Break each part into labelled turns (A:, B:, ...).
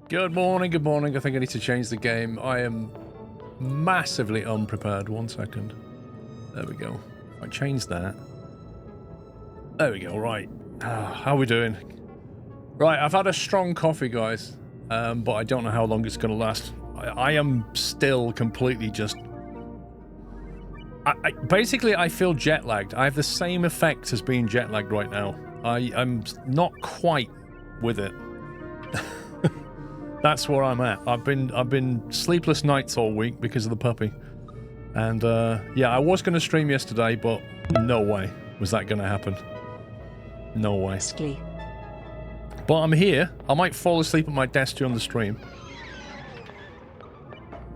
A: Good morning, good morning. I think I need to change the game. I am massively unprepared. 1 second. There we go. I changed that. There we go, right. How are we doing? Right, I've had a strong coffee, guys. But I don't know how long it's going to last. I am still completely just... basically, I feel jet lagged. I have the same effect as being jet lagged right now. I'm not quite with it. That's where I'm at. I've been sleepless nights all week because of the puppy. And yeah, I was going to stream yesterday, but no way was that going to happen. No way. But I'm here. I might fall asleep at my desk during the stream.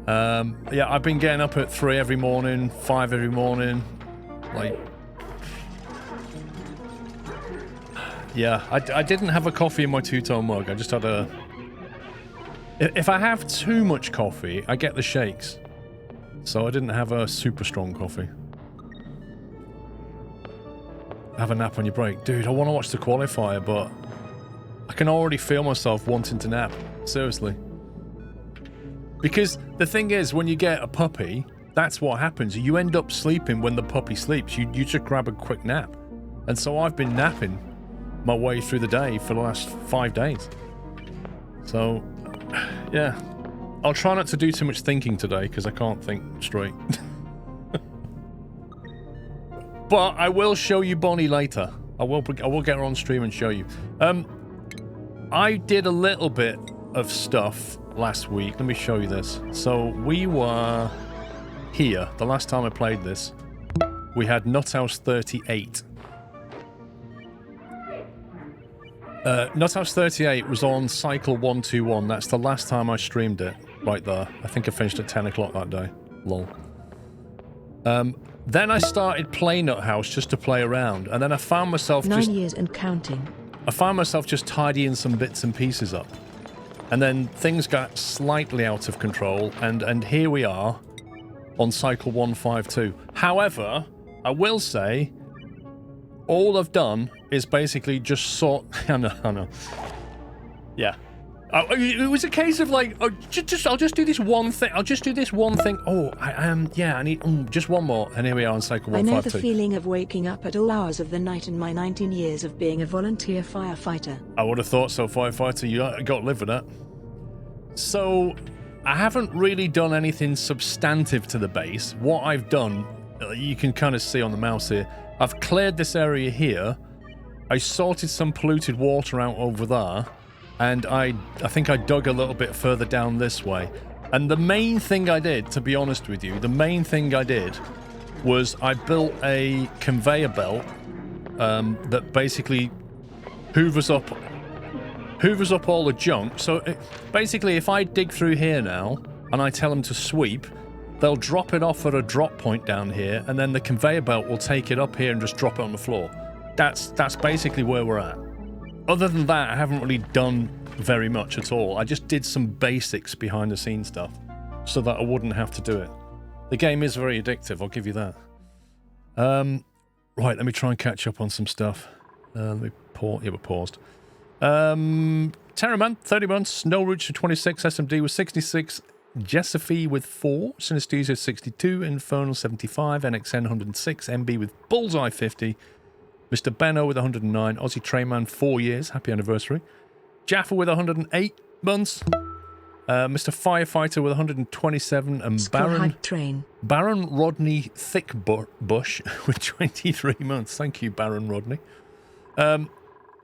A: Yeah, I've been getting up at 3 every morning, 5 every morning. Like... Yeah, I didn't have a coffee in my two-tone mug. I just had a... If I have too much coffee, I get the shakes. So I didn't have a super strong coffee. Have a nap on your break. Dude, I want to watch the qualifier, but I can already feel myself wanting to nap. Seriously. Because the thing is, when you get a puppy, that's what happens. You end up sleeping when the puppy sleeps. You just grab a quick nap. And so I've been napping my way through the day for the last 5 days. So... yeah, I'll try not to do too much thinking today because I can't think straight. But I will show you Bonnie later. I will get her on stream and show you. I did a little bit of stuff last week. Let me show you this. So we were here the last time I played this. We had Nuthouse 38. Nuthouse 38 was on cycle 121. That's the last time I streamed it. Right there. I think I finished at 10 o'clock that day. Lol. Then I started playing Nuthouse just to play around. And then I found myself
B: 9 years and counting.
A: I found myself just tidying some bits and pieces up. And then things got slightly out of control. And here we are on cycle 152. However, I will say... all I've done is basically just sort... I know. Yeah. It was a case of like, I'll just do this one thing. I'll just do this one thing. Oh, yeah, I need just one more. And here we are on cycle 152.
B: I know the feeling of waking up at all hours of the night in my 19 years of being a volunteer firefighter.
A: I would have thought so, firefighter. You got to live with that. So, I haven't really done anything substantive to the base. What I've done, you can kind of see on the mouse here. I've cleared this area here. I sorted some polluted water out over there. And I think I dug a little bit further down this way. And the main thing I did, to be honest with you, the main thing I did was I built a conveyor belt that basically hoovers up all the junk. So basically, if I dig through here now and I tell them to sweep, they'll drop it off at a drop point down here, and then the conveyor belt will take it up here and just drop it on the floor. That's basically where we're at. Other than that, I haven't really done very much at all. I just did some basics behind the scenes stuff so that I wouldn't have to do it. The game is very addictive, I'll give you that. Right, let me try and catch up on some stuff. Let me pause. Yeah, we're paused. Terraman, 30 months. Snow Roots with 26. SMD with 66. Jessophy with 4, Synesthesia 62, Infernal 75, NXN 106, MB with Bullseye 50, Mr. Benno with 109, Aussie Trayman 4 years, happy anniversary, Jaffa with 108 months, Mr. Firefighter with 127, and Baron Rodney Thickbush with 23 months. Thank you, Baron Rodney.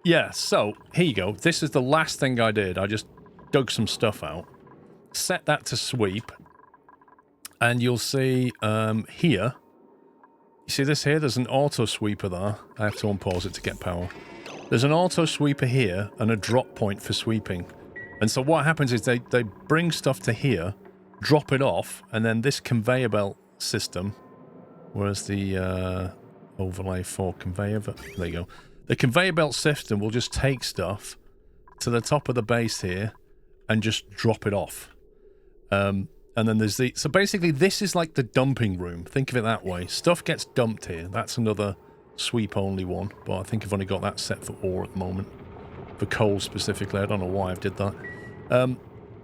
A: Yeah, so here you go. This is the last thing I did. I just dug some stuff out. Set that to sweep, and you'll see here, you see this here, there's an auto sweeper there. I have to unpause it to get power. There's an auto sweeper here and a drop point for sweeping. And so what happens is they bring stuff to here, drop it off, and then this conveyor belt system, where's the overlay for conveyor belt? There you go. The conveyor belt system will just take stuff to the top of the base here and just drop it off. And then there's the... So basically, this is like the dumping room. Think of it that way. Stuff gets dumped here. That's another sweep-only one. But I think I've only got that set for ore at the moment. For coal specifically. I don't know why I did that.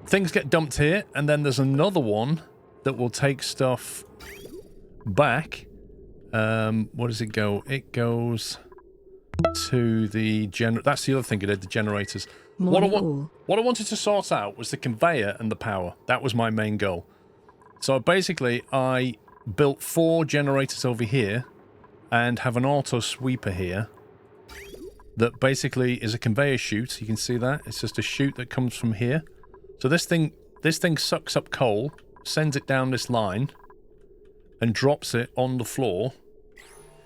A: things get dumped here, and then there's another one that will take stuff back. Where does it go? It goes to the that's the other thing it did, the generators. What I wanted to sort out was the conveyor and the power. That was my main goal. So basically, I built 4 generators over here and have an auto sweeper here that basically is a conveyor chute. You can see that. It's just a chute that comes from here. So this thing sucks up coal, sends it down this line, and drops it on the floor.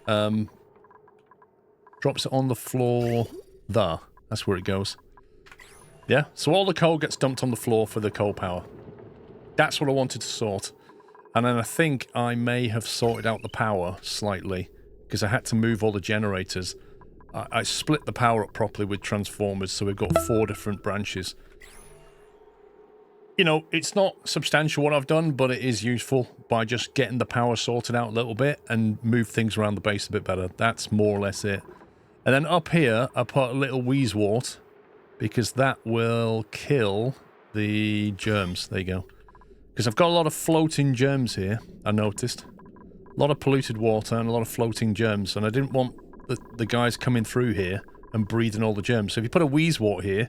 A: Drops it on the floor there. That's where it goes. Yeah, so all the coal gets dumped on the floor for the coal power. That's what I wanted to sort. And then I think I may have sorted out the power slightly, because I had to move all the generators. I split the power up properly with transformers, so we've got 4 different branches. You know, it's not substantial what I've done, but it is useful by just getting the power sorted out a little bit and move things around the base a bit better. That's more or less it. And then up here, I put a little wheezewort, because that will kill the germs. There you go. Because I've got a lot of floating germs here, I noticed. A lot of polluted water and a lot of floating germs, and I didn't want the guys coming through here and breathing all the germs. So if you put a wheezewort here,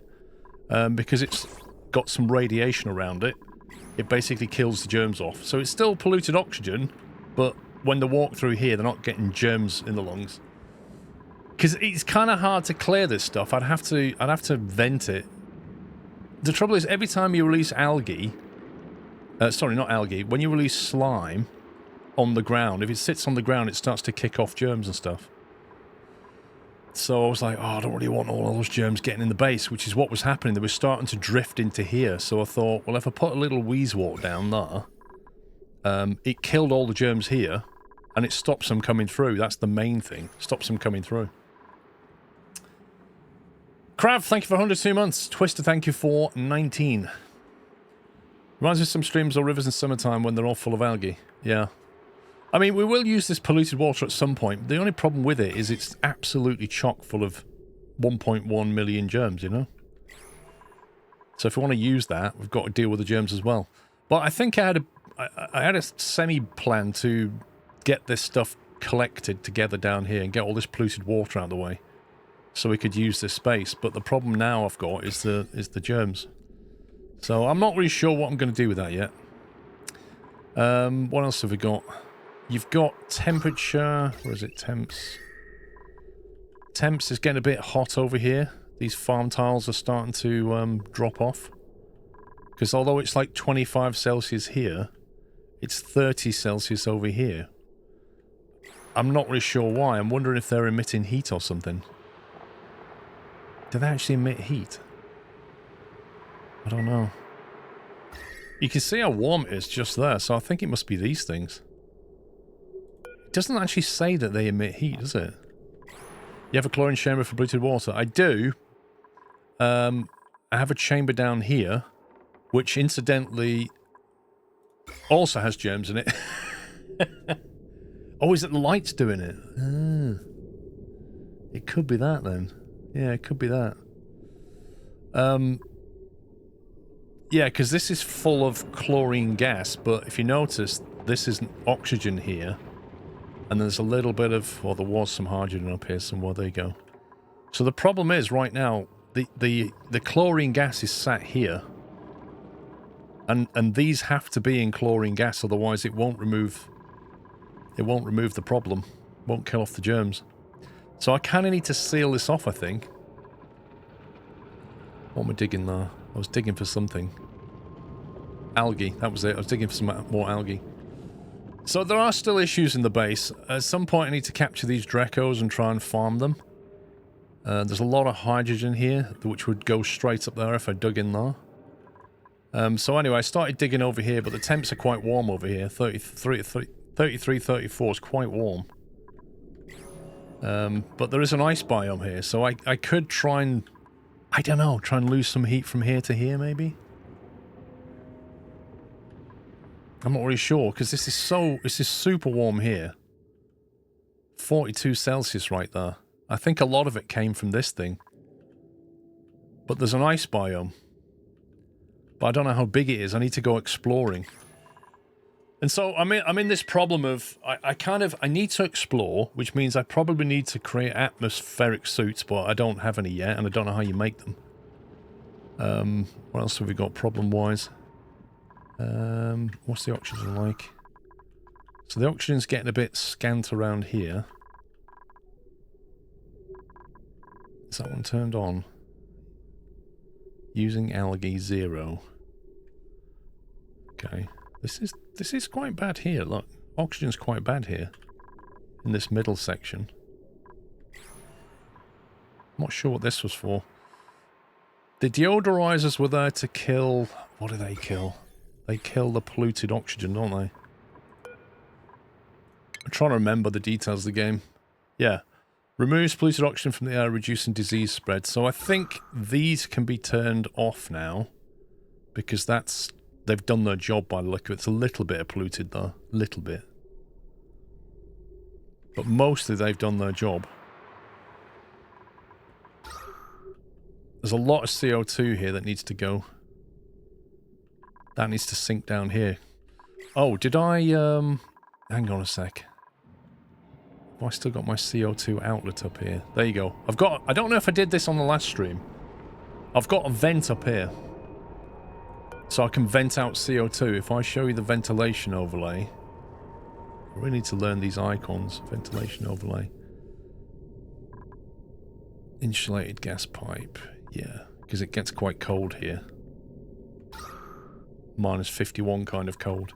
A: because it's got some radiation around it, it basically kills the germs off. So it's still polluted oxygen, but when they walk through here, they're not getting germs in the lungs. Because it's kind of hard to clear this stuff. I'd have to vent it. The trouble is, every time you release algae, sorry, not algae, when you release slime on the ground, if it sits on the ground, it starts to kick off germs and stuff. So I was like, oh, I don't really want all those germs getting in the base, which is what was happening. They were starting to drift into here. So I thought, well, if I put a little wheezewort down there, it killed all the germs here, and it stops them coming through. That's the main thing. Stops them coming through. Krav, thank you for 102 months. Twister, thank you for 19. Reminds me of some streams or rivers in summertime when they're all full of algae. Yeah. I mean, we will use this polluted water at some point. The only problem with it is it's absolutely chock full of 1.1 million germs, you know? So if we want to use that, we've got to deal with the germs as well. But I think I had a semi-plan to get this stuff collected together down here and get all this polluted water out of the way so we could use this space. But the problem now I've got is the germs. So I'm not really sure what I'm going to do with that yet. What else have we got? You've got temperature. Where is it? Temps. Temps is getting a bit hot over here. These farm tiles are starting to drop off. Because although it's like 25 Celsius here, it's 30 Celsius over here. I'm not really sure why. I'm wondering if they're emitting heat or something. Do they actually emit heat? I don't know. You can see how warm it is just there, so I think it must be these things. It doesn't actually say that they emit heat, does it? You have a chlorine chamber for polluted water. I do. I have a chamber down here, which incidentally also has germs in it. Oh, is it the lights doing it? It could be that then. Yeah, it could be that. Yeah, because this is full of chlorine gas, but if you notice, this is oxygen here. And there's a little bit of, well, there was some hydrogen up here somewhere. There you go. So the problem is, right now, the chlorine gas is sat here. And these have to be in chlorine gas, otherwise it won't remove the problem. Won't kill off the germs. So I kind of need to seal this off, I think. What am I digging there? I was digging for something. Algae, that was it. I was digging for some more algae. So there are still issues in the base. At some point I need to capture these Drecos and try and farm them. There's a lot of hydrogen here, which would go straight up there if I dug in there. So anyway, I started digging over here, but the temps are quite warm over here. 33, 34 is quite warm. But there is an ice biome here, so I could try and, I don't know, try and lose some heat from here to here, maybe? I'm not really sure, because this is super warm here. 42 Celsius right there. I think a lot of it came from this thing. But there's an ice biome. But I don't know how big it is. I need to go exploring. And so I'm in this problem of I need to explore, which means I probably need to create atmospheric suits, but I don't have any yet, and I don't know how you make them. What else have we got problem-wise? What's the oxygen like? So the oxygen's getting a bit scant around here. Is that one turned on? Using algae 0. Okay. This is quite bad here, look. Oxygen's quite bad here. In this middle section. I'm not sure what this was for. The deodorizers were there to kill... What do they kill? They kill the polluted oxygen, don't they? I'm trying to remember the details of the game. Yeah. Removes polluted oxygen from the air, reducing disease spread. So I think these can be turned off now. Because that's... They've done their job by the look of it. It's a little bit of polluted though. Little bit. But mostly they've done their job. There's a lot of CO2 here that needs to go. That needs to sink down here. Oh, did I, hang on a sec. Oh, I still got my CO2 outlet up here. There you go. I don't know if I did this on the last stream. I've got a vent up here. So I can vent out CO2. If I show you the ventilation overlay... I really need to learn these icons. Ventilation overlay. Insulated gas pipe. Yeah, because it gets quite cold here. Minus 51 kind of cold.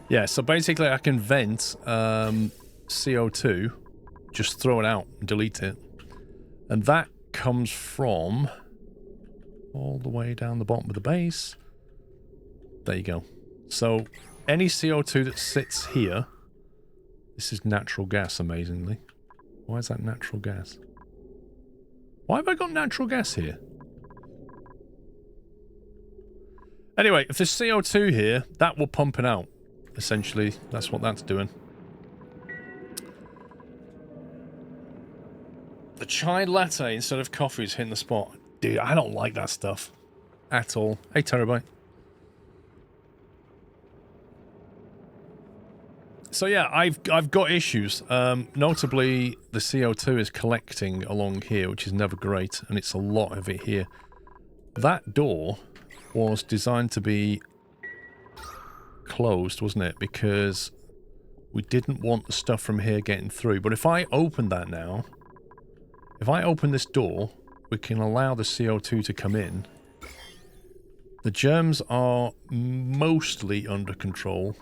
A: Yeah, so basically I can vent CO2, just throw it out and delete it. And that comes from all the way down the bottom of the base. There you go. So any CO2 that sits here, this is natural gas, amazingly. Why is that natural gas? Why have I got natural gas here? Anyway, if there's CO2 here, that will pump it out. Essentially, that's what that's doing. The chai latte instead of coffee is hitting the spot. Dude, I don't like that stuff. At all. Hey, Terabyte. So yeah, I've got issues. Notably, the CO2 is collecting along here, which is never great, and it's a lot of it here. That door was designed to be closed, wasn't it? Because we didn't want the stuff from here getting through. But if I open that now, if I open this door, we can allow the CO2 to come in. The germs are mostly under control,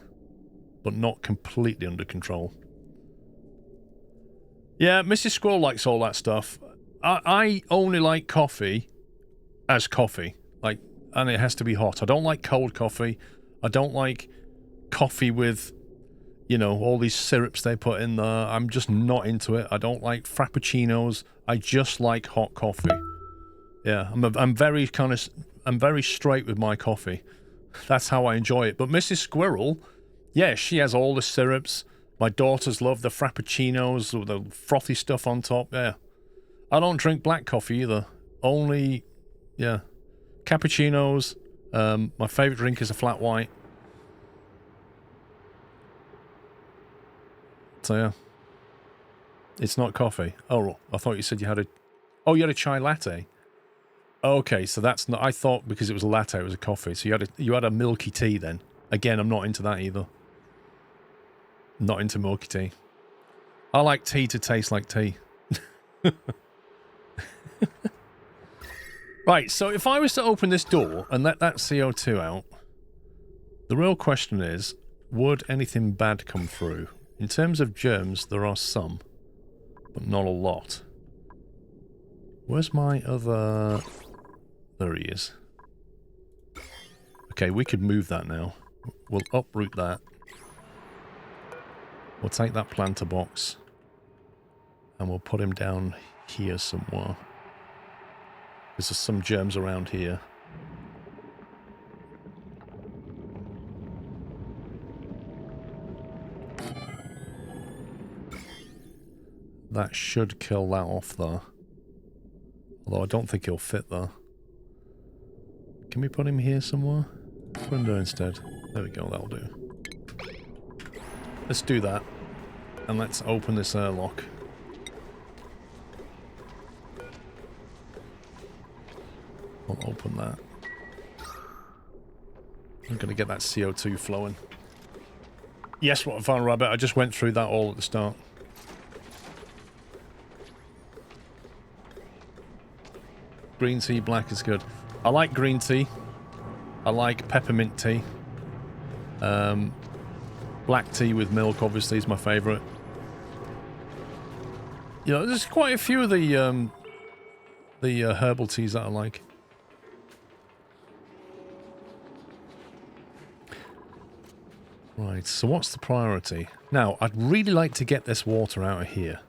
A: but not completely under control. Yeah, Mrs. Squirrel likes all that stuff. I only like coffee as coffee. Like, and it has to be hot. I don't like cold coffee. I don't like coffee with, you know, all these syrups they put in there. I'm just not into it. I don't like frappuccinos. I just like hot coffee. Yeah, I'm very straight with my coffee. That's how I enjoy it. But Mrs. Squirrel, yeah, she has all the syrups. My daughters love the frappuccinos with the frothy stuff on top. Yeah. I don't drink black coffee either. Only, yeah, cappuccinos. My favourite drink is a flat white. So, yeah. It's not coffee. Oh, I thought you said you had a... Oh, you had a chai latte. Okay, so that's not... I thought because it was a latte, it was a coffee. So you had a milky tea then. Again, I'm not into that either. Not into milky tea. I like tea to taste like tea. Right, so if I was to open this door and let that CO2 out, the real question is, would anything bad come through? In terms of germs, there are some, but not a lot. Where's my other... There he is. Okay, we could move that now. We'll uproot that. We'll take that planter box. And we'll put him down here somewhere. Because there's some germs around here. That should kill that off there. Although I don't think he'll fit there. Can we put him here somewhere? Put him there instead. There we go, that'll do. Let's do that. And let's open this airlock. We'll open that. I'm going to get that CO2 flowing. Yes, what I found, Rabbit. I just went through that all at the start. Green tea, black is good. I like green tea. I like peppermint tea. Black tea with milk, obviously, is my favourite. You know, there's quite a few of the herbal teas that I like. Right, so what's the priority? Now, I'd really like to get this water out of here.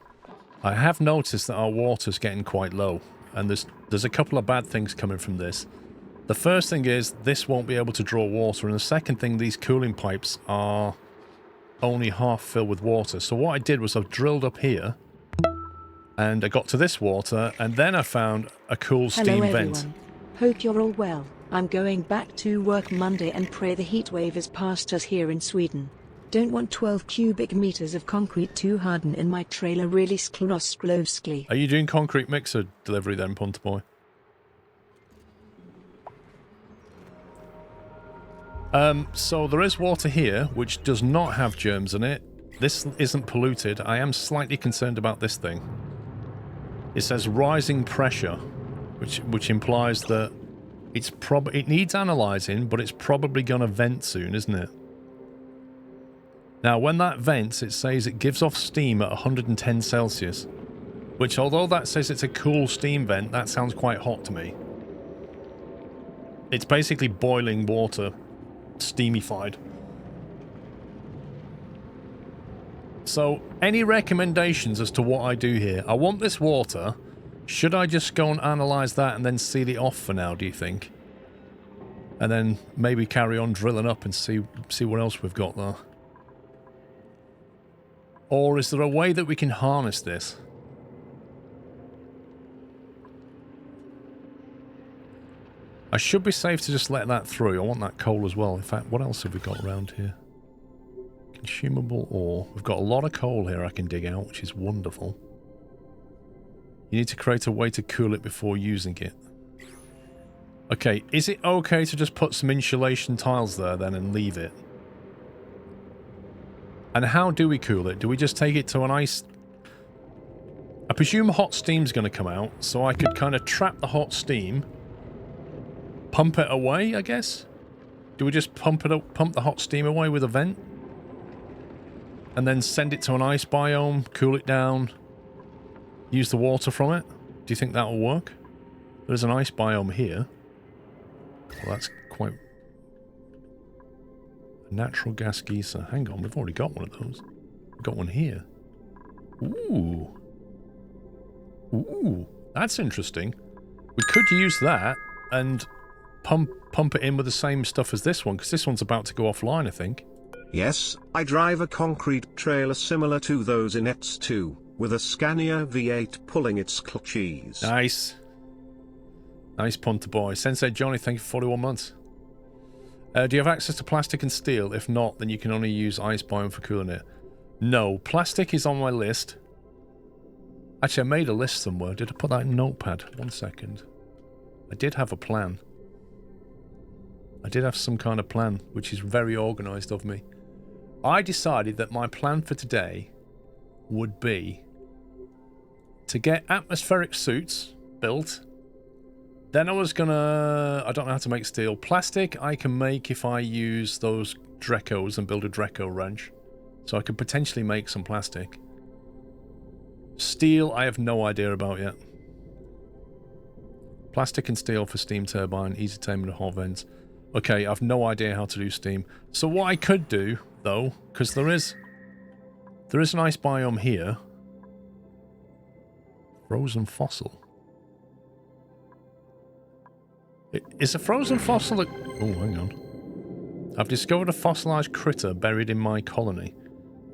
A: I have noticed that our water's getting quite low, and there's a couple of bad things coming from this. The first thing is, this won't be able to draw water, and the second thing, these cooling pipes are only half filled with water. So what I did was I've drilled up here, and I got to this water, and then I found a cool steam
B: Hello,
A: vent.
B: everyone. Hope you're all well. I'm going back to work Monday and pray the heat wave is past us here in Sweden. Don't want 12 cubic meters of concrete to harden in my trailer really Sklovsky.
A: Are you doing concrete mixer delivery then, Punter Boy? So there is water here, which does not have germs in it. This isn't polluted. I am slightly concerned about this thing. It says rising pressure, which implies that it needs analysing, but it's probably going to vent soon, isn't it? Now, when that vents, it says it gives off steam at 110 Celsius, which, although that says it's a cool steam vent, that sounds quite hot to me. It's basically boiling water, steamified. So, any recommendations as to what I do here? I want this water. Should I just go and analyse that and then seal it off for now, do you think? And then maybe carry on drilling up and see what else we've got there. Or is there a way that we can harness this? I should be safe to just let that through. I want that coal as well. In fact, what else have we got around here? Consumable ore. We've got a lot of coal here I can dig out, which is wonderful. You need to create a way to cool it before using it. Okay, is it okay to just put some insulation tiles there then and leave it? And how do we cool it? Do we just take it to an ice... I presume hot steam's going to come out, so I could kind of trap the hot steam, pump it away, I guess? Do we just pump the hot steam away with a vent? And then send it to an ice biome, cool it down, use the water from it? Do you think that will work? There's an ice biome here. Well, that's quite... A natural gas geyser. Hang on, we've already got one of those. We've got one here. Ooh. Ooh, that's interesting. We could use that and pump it in with the same stuff as this one, because this one's about to go offline, I think.
C: Yes, I drive a concrete trailer similar to those in X2, with a Scania V8 pulling its clutches.
A: Nice. Nice, Punter Boy. Sensei Johnny, thank you for 41 months. Do you have access to plastic and steel? If not, then you can only use ice biome for cooling it. No, plastic is on my list. Actually, I made a list somewhere. Did I put that in Notepad? 1 second. I did have a plan. I did have some kind of plan, which is very organised of me. I decided that my plan for today would be to get atmospheric suits built. Then I was gonna... I don't know how to make steel. Plastic I can make if I use those Drecos and build a Dreco wrench. So I could potentially make some plastic. Steel I have no idea about yet. Plastic and steel for steam turbine, easy attainment of hot vents. Okay, I've no idea how to do steam. So what I could do, though, because there is an ice biome here. Frozen fossil. Is a frozen fossil oh, hang on. I've discovered a fossilized critter buried in my colony.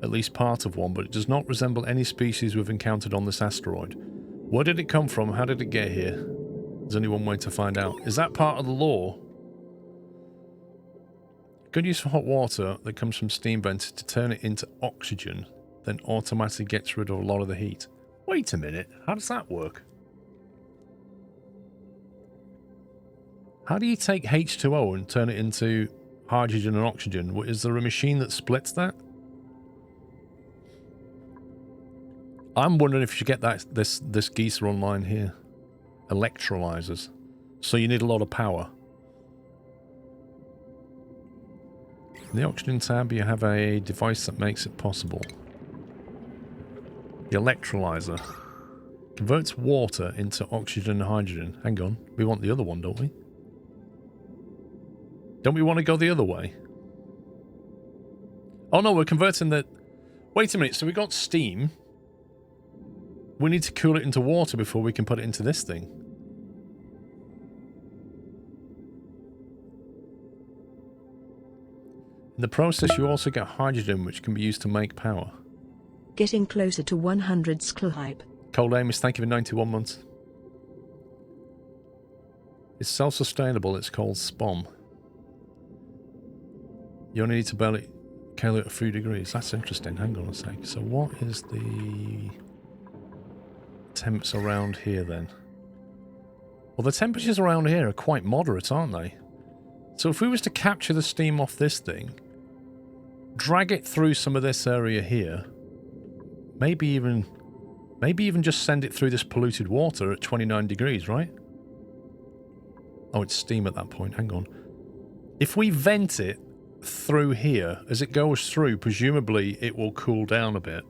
A: At least part of one, but it does not resemble any species we've encountered on this asteroid. Where did it come from? How did it get here? There's only one way to find out. Is that part of the lore? Good use for hot water that comes from steam vents to turn it into oxygen, then automatically gets rid of a lot of the heat. Wait a minute. How does that work? How do you take H2O and turn it into hydrogen and oxygen? Is there a machine that splits that? I'm wondering if you should get this geezer online here. Electrolyzers. So you need a lot of power. In the oxygen tab, you have a device that makes it possible. The electrolyzer converts water into oxygen and hydrogen. Hang on, we want the other one, don't we? Don't we want to go the other way? Oh no, we're converting the... Wait a minute, so we got steam. We need to cool it into water before we can put it into this thing. In the process, you also get hydrogen, which can be used to make power.
B: Getting closer to 100 hype.
A: Cold Amos, thank you for 91 months. It's self-sustainable, it's called SPOM. You only need to barely kill it at 3 degrees. That's interesting. Hang on a sec. So what is the temps around here then? Well, the temperatures around here are quite moderate, aren't they? So if we was to capture the steam off this thing, drag it through some of this area here, maybe even just send it through this polluted water at 29 degrees, right? Oh, it's steam at that point. Hang on. If we vent it through here, as it goes through, presumably it will cool down a bit.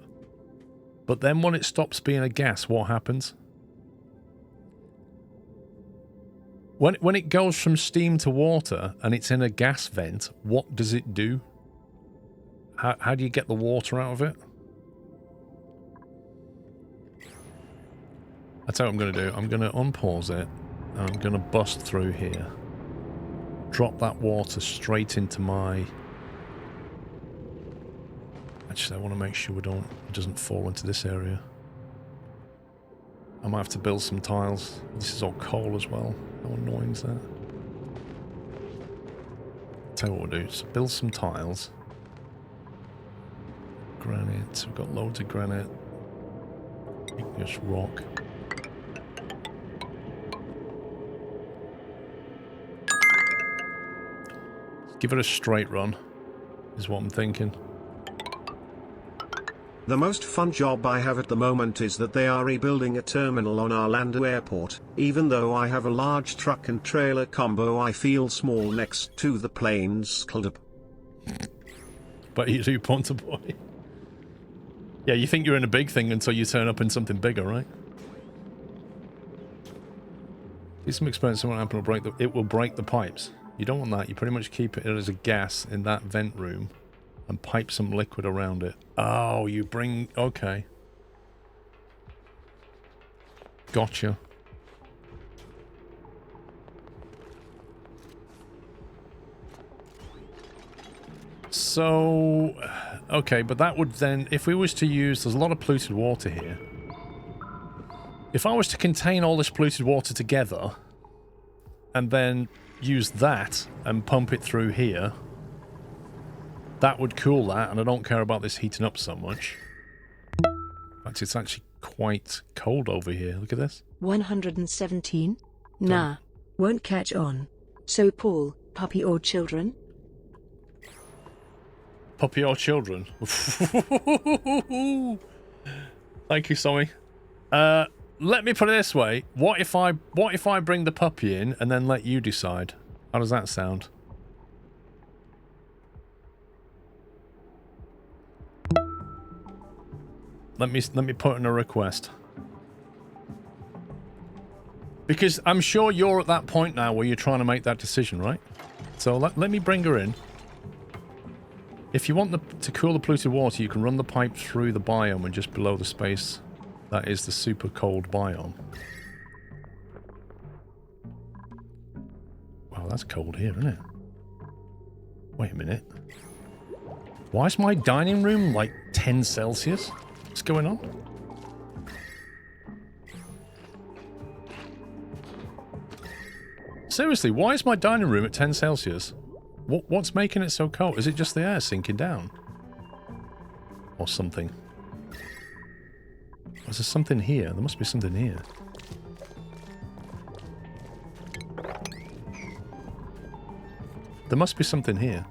A: But then when it stops being a gas, what happens? When it goes from steam to water and it's in a gas vent, what does it do? How do you get the water out of it? That's what I'm going to do. I'm going to unpause it. And I'm going to bust through here. Drop that water straight into my... Actually, I want to make sure it doesn't fall into this area. I might have to build some tiles. This is all coal as well. How annoying is that? Tell you what we'll do. So build some tiles. Granite. We've got loads of granite. Igneous rock. Give it a straight run, is what I'm thinking.
C: The most fun job I have at the moment is that they are rebuilding a terminal on Orlando Airport. Even though I have a large truck and trailer combo, I feel small next to the plane's club.
A: But you do, Ponta Boy. Yeah, you think you're in a big thing until you turn up in something bigger, right? Do some experience, what happen it will break the pipes. You don't want that. You pretty much keep it as a gas in that vent room and pipe some liquid around it. Oh, you bring... Okay. Gotcha. So... Okay, but that would then... If we was to use... There's a lot of polluted water here. If I was to contain all this polluted water together and then use that and pump it through here, that would cool that, and I don't care about this heating up so much. In fact, it's actually quite cold over here. Look at this.
B: 117? Nah, won't catch on. So Paul, puppy or children?
A: Puppy or children? Thank you, Sommy. Let me put it this way. What if I bring the puppy in and then let you decide? How does that sound? Let me put in a request. Because I'm sure you're at that point now where you're trying to make that decision, right? So let me bring her in. If you want to cool the polluted water, you can run the pipe through the biome and just below the space that is the super cold biome. Wow, that's cold here, isn't it? Wait a minute. Why is my dining room like 10 Celsius? What's going on? Seriously, why is my dining room at 10 Celsius? What's making it so cold? Is it just the air sinking down? Or something? Is there something here? There must be something here. There must be something here.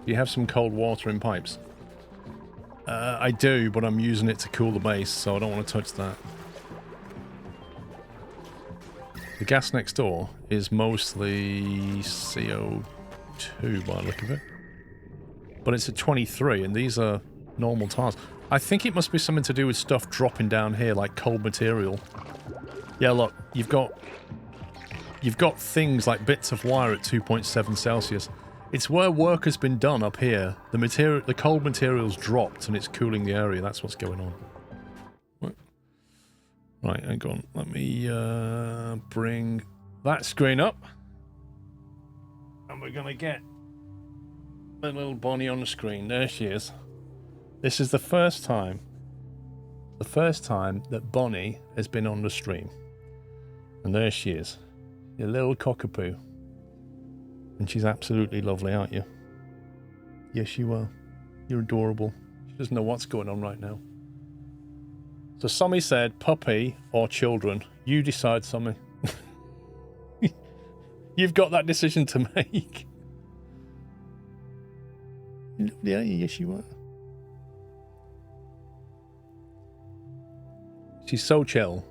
A: You have some cold water in pipes? I do, but I'm using it to cool the base, so I don't want to touch that. The gas next door is mostly CO2 by the look of it. But it's at 23, and these are normal tiles. I think it must be something to do with stuff dropping down here, like cold material. Yeah, look, you've got things like bits of wire at 2.7 Celsius. It's where work has been done up here. The cold material's dropped and it's cooling the area. That's what's going on. Right, hang on. Let me bring that screen up. And we're going to get the little Bonnie on the screen. There she is. This is the first time that Bonnie has been on the stream. And there she is. Your little cockapoo. And she's absolutely lovely, aren't you? Yes, you are. You're adorable. She doesn't know what's going on right now. So Sommy said, puppy or children. You decide, Sommy. You've got that decision to make. You're lovely, aren't you? Yes, you are. She's so chill.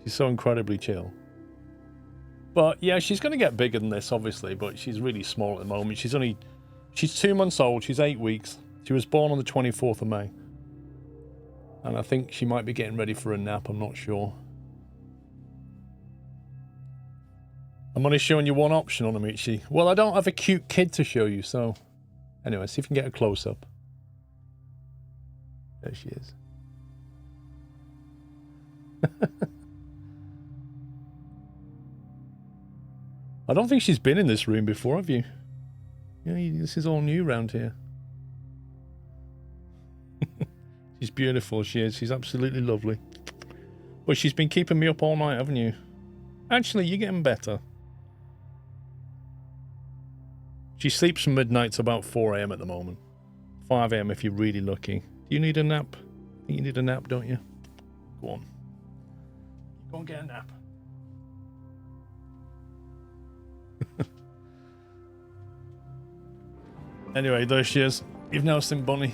A: She's so incredibly chill. But yeah, she's going to get bigger than this, obviously, but she's really small at the moment. She's 2 months old. She's 8 weeks. She was born on the 24th of May. And I think she might be getting ready for a nap. I'm not sure. I'm only showing you one option on Amici. Well, I don't have a cute kid to show you, so... Anyway, see if you can get a close-up. There she is. I don't think she's been in this room before, have you? Yeah, this is all new around here. She's beautiful, she is. She's absolutely lovely. Well, she's been keeping me up all night, haven't you? Actually, you're getting better. She sleeps from midnight to about 4 AM at the moment. 5 AM if you're really lucky. Do you need a nap? I think you need a nap, don't you? Go on. Go and get a nap. Anyway, there she is. You've now seen Bonnie.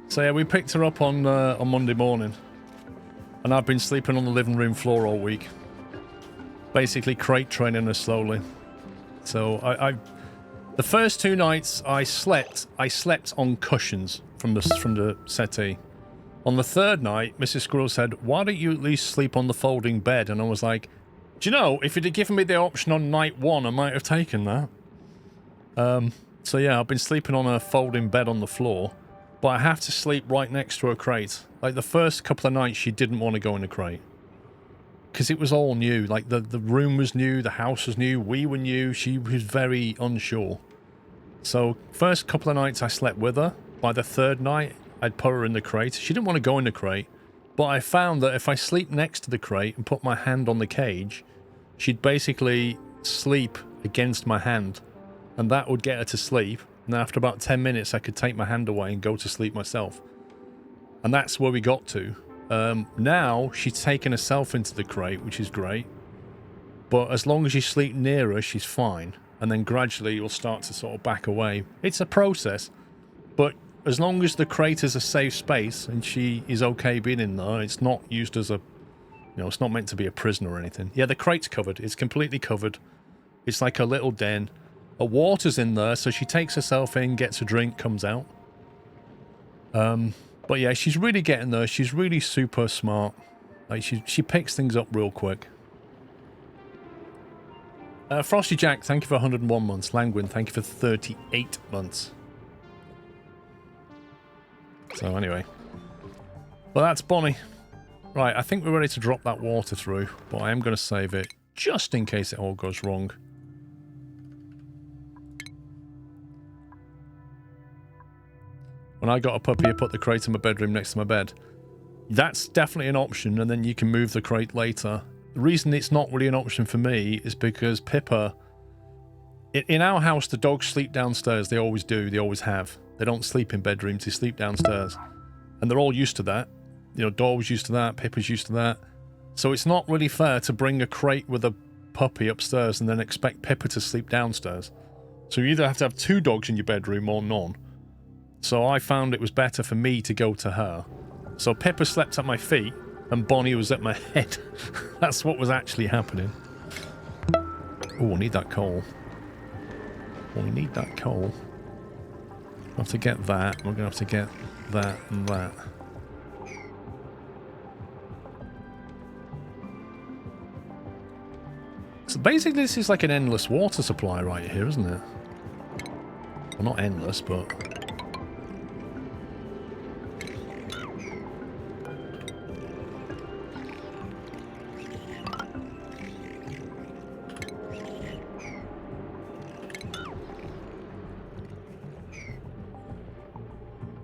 A: So yeah, we picked her up on Monday morning, and I've been sleeping on the living room floor all week, basically crate training her slowly. So the first 2 nights I slept on cushions from the settee. On the 3rd night, Mrs. Squirrel said, "Why don't you at least sleep on the folding bed?" And I was like, do you know, if you'd have given me the option on night 1, I might have taken that. So yeah, I've been sleeping on a folding bed on the floor, but I have to sleep right next to a crate. Like, the first couple of nights, she didn't want to go in the crate. Because it was all new. Like, the room was new, the house was new, we were new, she was very unsure. So, first couple of nights I slept with her. By the 3rd night, I'd put her in the crate. She didn't want to go in the crate, but I found that if I sleep next to the crate and put my hand on the cage, she'd basically sleep against my hand, and that would get her to sleep. And after about 10 minutes, I could take my hand away and go to sleep myself. And that's where we got to. Now, she's taken herself into the crate, which is great. But as long as you sleep near her, she's fine. And then gradually, you'll start to sort of back away. It's a process. But as long as the crate is a safe space and she is okay being in there, it's not used as a... You know, it's not meant to be a prison or anything. Yeah, the crate's covered. It's completely covered. It's like a little den. Her water's in there, so she takes herself in, gets a drink, comes out. But yeah, she's really getting there. She's really super smart. Like, she picks things up real quick. Frosty Jack, thank you for 101 months. Langwin, thank you for 38 months. So anyway. Well, that's Bonnie. Right, I think we're ready to drop that water through, but I am going to save it just in case it all goes wrong. When I got a puppy, I put the crate in my bedroom next to my bed. That's definitely an option, and then you can move the crate later. The reason it's not really an option for me is because Pippa... In our house, the dogs sleep downstairs. They always do. They always have. They don't sleep in bedrooms. They sleep downstairs. And they're all used to that. You know, Dog's used to that. Pippa's used to that. So it's not really fair to bring a crate with a puppy upstairs and then expect Pippa to sleep downstairs. So you either have to have 2 dogs in your bedroom or none. So I found it was better for me to go to her. So Pippa slept at my feet and Bonnie was at my head. That's what was actually happening. Oh, I need that coal. Oh, we need that coal. We'll have to get that. We're going to have to get that and that. So basically this is like an endless water supply right here, isn't it? Well, not endless, but...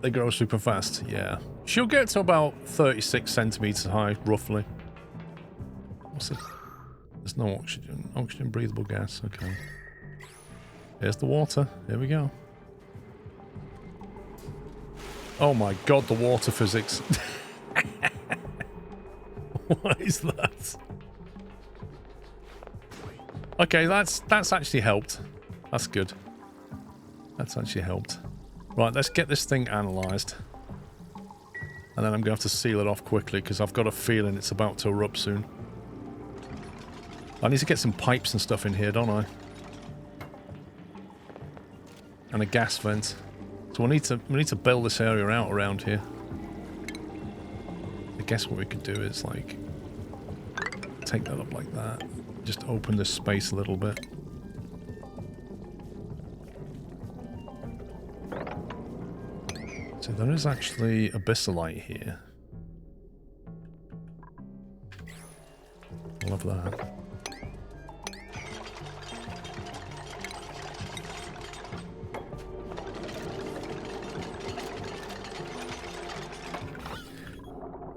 A: They grow super fast, yeah. She'll get to about 36 centimeters high, roughly. What's it? There's no oxygen. Oxygen breathable gas, okay. Here's the water. Here we go. Oh my god, the water physics. What is that? Okay, that's actually helped. That's good. That's actually helped. Right, let's get this thing analysed. And then I'm going to have to seal it off quickly because I've got a feeling it's about to erupt soon. I need to get some pipes and stuff in here, don't I? And a gas vent. So we need to build this area out around here. I guess what we could do is like take that up like that. Just open this space a little bit. So there is actually abyssalite here. Love that.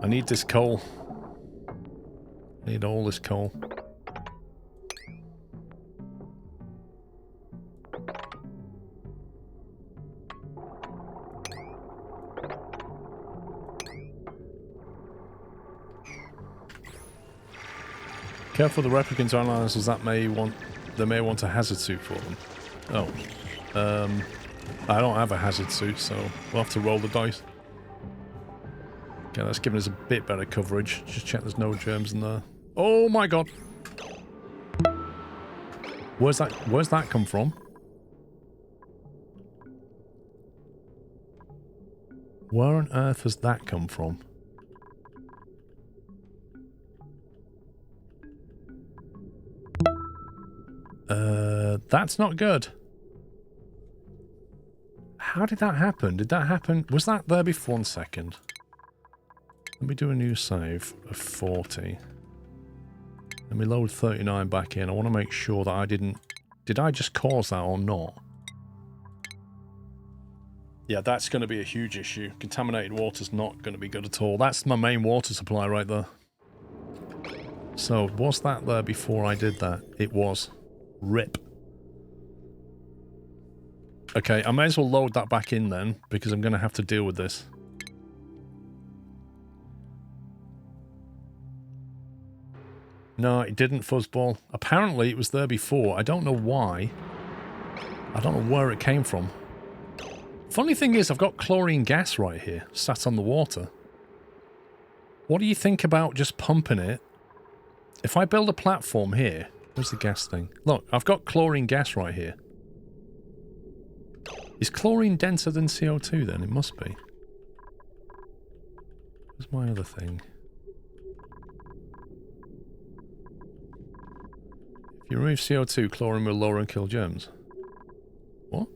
A: I need this coal. I need all this coal. Careful the replicants or analyzers that they may want a hazard suit for them. Oh. I don't have a hazard suit, so we'll have to roll the dice. Okay, that's giving us a bit better coverage. Just check there's no germs in there. Oh my god! Where's that come from? Where on earth has that come from? That's not good. How did that happen? Did that happen? Was that there before? 1 second. Let me do a new save of 40. Let me load 39 back in. I want to make sure that I didn't... Did I just cause that or not? Yeah, that's going to be a huge issue. Contaminated water's not going to be good at all. That's my main water supply right there. So, was that there before I did that? It was. RIP. Okay, I may as well load that back in then, because I'm going to have to deal with this. No, it didn't, Fuzzball. Apparently, it was there before. I don't know why. I don't know where it came from. Funny thing is, I've got chlorine gas right here, sat on the water. What do you think about just pumping it? If I build a platform here... Where's the gas thing? Look, I've got chlorine gas right here. Is chlorine denser than CO2 then? It must be. Where's my other thing? If you remove CO2, chlorine will lower and kill germs. What?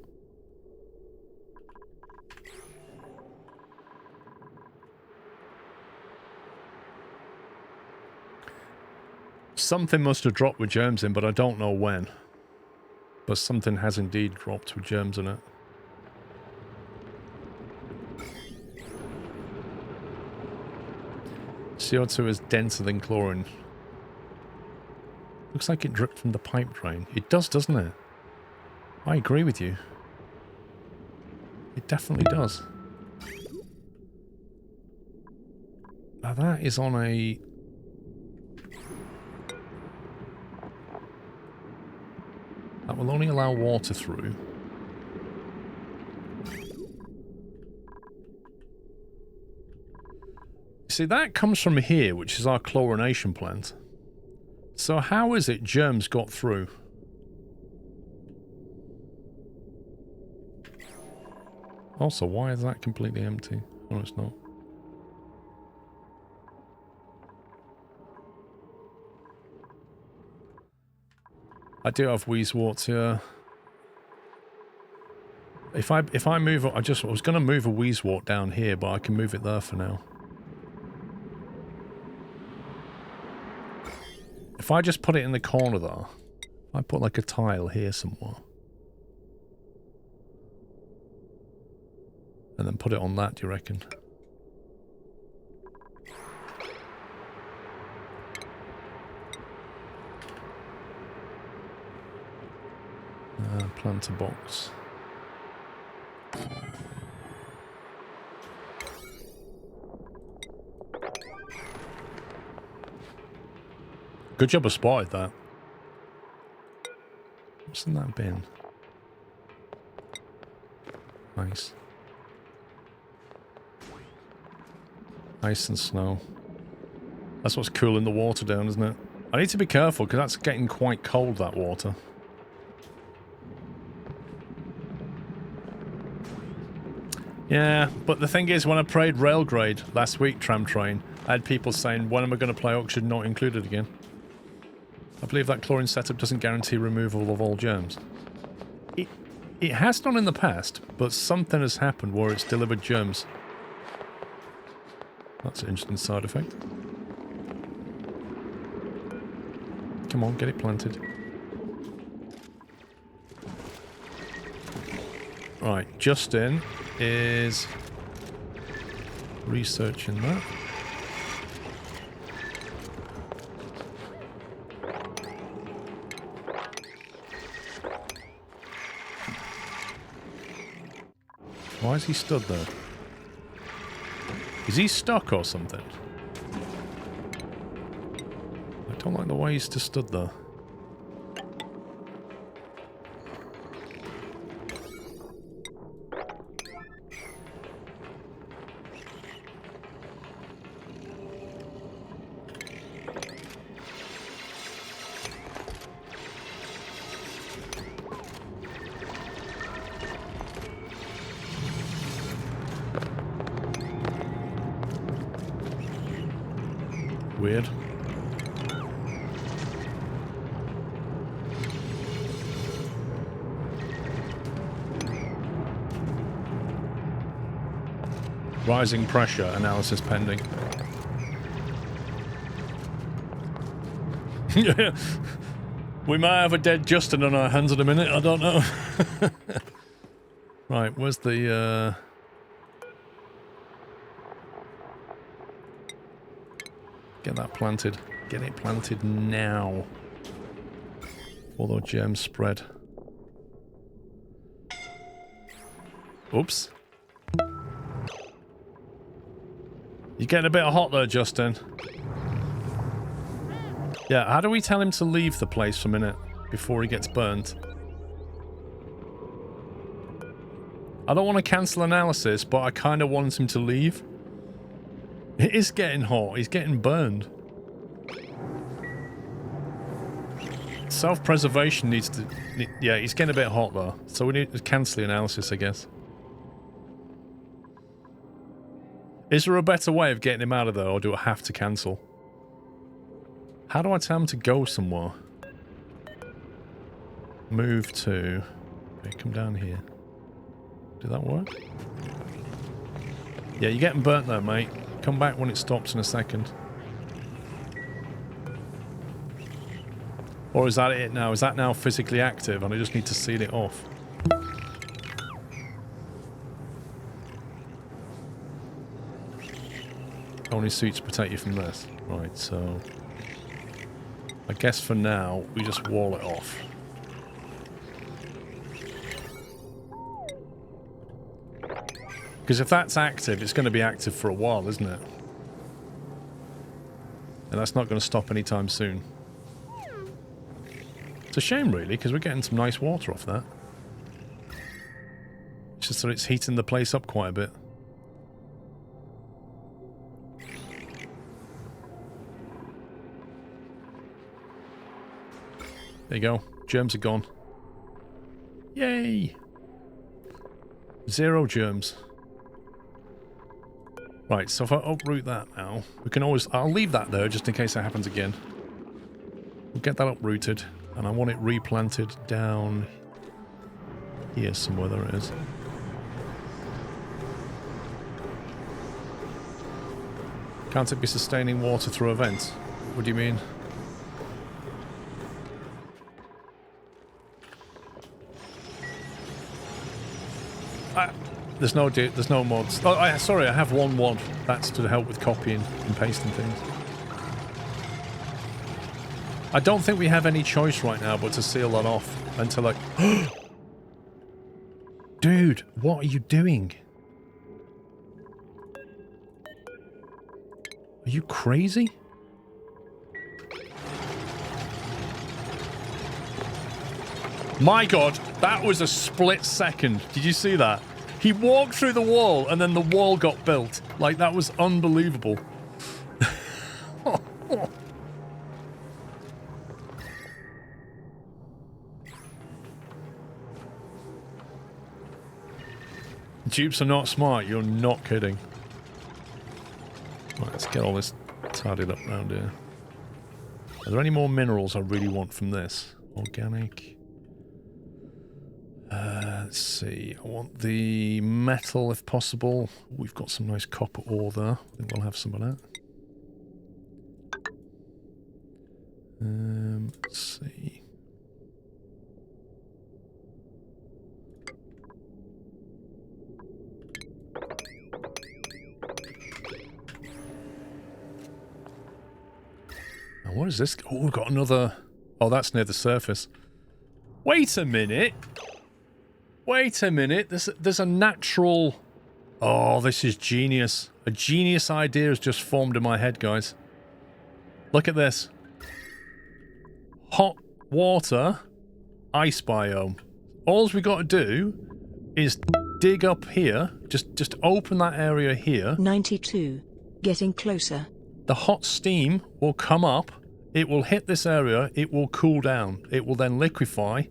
A: something must have dropped with germs in, but I don't know when. But something has indeed dropped with germs in it. CO2 is denser than chlorine. Looks like it dripped from the pipe drain. It does, doesn't it? I agree with you. It definitely does. Now that is on a... That will only allow water through. See, that comes from here, which is our chlorination plant. So how is it germs got through? Also, why is that completely empty? Oh, it's not. I do have wheezeworts here. If I move, I was going to move a wheezewort down here, but I can move it there for now. If I just put it in the corner there, I put like a tile here somewhere. And then put it on that, do you reckon? Planter box. Good job I spotted that. What's in that bin? Nice. Ice and snow. That's what's cooling the water down, isn't it? I need to be careful because that's getting quite cold, that water. Yeah, but the thing is, when I played Railgrade last week, Tram Train, I had people saying, when am I going to play Oxygen Not Included again? I believe that chlorine setup doesn't guarantee removal of all germs. It has done in the past, but something has happened where it's delivered germs. That's an interesting side effect. Come on, get it planted. Right, Justin is researching that. Why is he stood there? Is he stuck or something? I don't like the way he's just stood there. Weird. Rising pressure, analysis pending. We might have a dead Justin on our hands in a minute, I don't know. Right, where's the get that planted. Get it planted now. Before those germs spread. Oops. You're getting a bit hot there, Justin. Yeah, how do we tell him to leave the place for a minute before he gets burnt? I don't want to cancel analysis, but I kind of want him to leave. It is getting hot. He's getting burned. Self-preservation needs to... Yeah, he's getting a bit hot though. So we need to cancel the analysis, I guess. Is there a better way of getting him out of there, or do I have to cancel? How do I tell him to go somewhere? Move to... Okay, come down here. Did that work? Yeah, you're getting burnt there, mate. Come back when it stops in a second. Or is that it now? Is that now physically active and I just need to seal it off? Only suits protect you from this. Right, so... I guess for now, we just wall it off. Because if that's active, it's going to be active for a while, isn't it? And that's not going to stop anytime soon. It's a shame, really, because we're getting some nice water off that. It's just that it's heating the place up quite a bit. There you go. Germs are gone. Yay! 0 germs. Right, so if I uproot that now, we can always... I'll leave that there just in case that happens again. We'll get that uprooted, and I want it replanted down here somewhere. There it is. Can't it be sustaining water through a vent? What do you mean? There's no mods. Oh, sorry, I have one mod. That's to help with copying and pasting things. I don't think we have any choice right now but to seal that off until like... Dude, what are you doing? Are you crazy? My god, that was a split second. Did you see that? He walked through the wall and then the wall got built. Like, that was unbelievable. Dupes are not smart, you're not kidding. Right, let's get all this tidied up around here. Are there any more minerals I really want from this? Organic. Let's see. I want the metal if possible. We've got some nice copper ore there. I think we'll have some of that. Let's see. Now, what is this? Oh, we've got another... Oh, that's near the surface. Wait a minute. Wait a minute. There's a natural... Oh, this is genius. A genius idea has just formed in my head, guys. Look at this. Hot water ice biome. All we got to do is dig up here. Just open that area here.
B: 92. Getting closer.
A: The hot steam will come up. It will hit this area. It will cool down. It will then liquefy.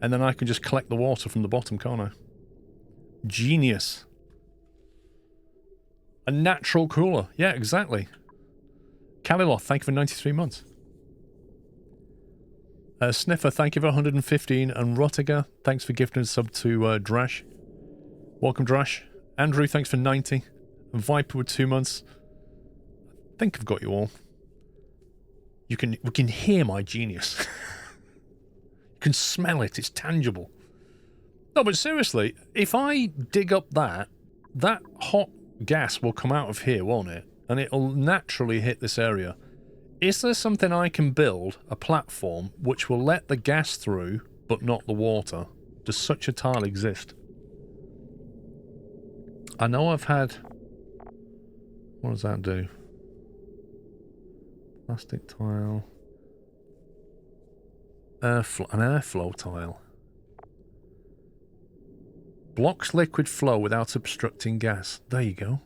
A: And then I can just collect the water from the bottom, can't I? Genius. A natural cooler. Yeah, exactly. Kaliloth, thank you for 93 months. Sniffer, thank you for 115. And Rottiger, thanks for gifting a sub to Drash. Welcome, Drash. Andrew, thanks for 90. And Viper with 2 months. I think I've got you all. We can hear my genius. You can smell it. It's tangible. No, but seriously, if I dig up that hot gas will come out of here, won't it? And it'll naturally hit this area. Is there something I can build, a platform, which will let the gas through, but not the water? Does such a tile exist? I know I've had... What does that do? Plastic tile. An airflow tile. Blocks liquid flow without obstructing gas. There you go.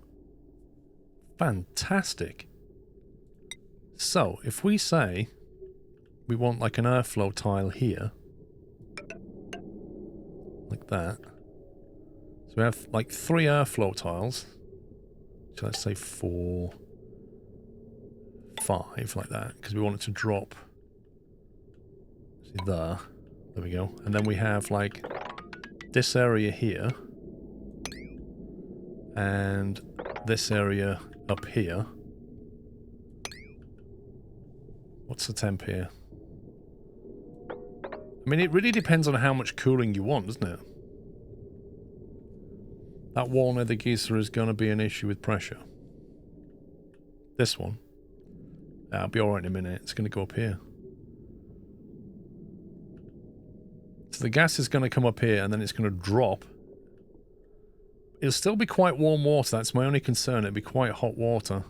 A: Fantastic. So, if we say we want like an airflow tile here, like that. So we have like 3 airflow tiles. So let's say 4, 5, like that, because we want it to drop. See there. There we go. And then we have like this area here. And this area up here. What's the temp here? I mean, it really depends on how much cooling you want, doesn't it? That wall near the geyser is going to be an issue with pressure. This one. I'll be alright in a minute. It's going to go up here. So the gas is going to come up here and then it's going to drop. It'll still be quite warm water. That's my only concern. It'll be quite hot water.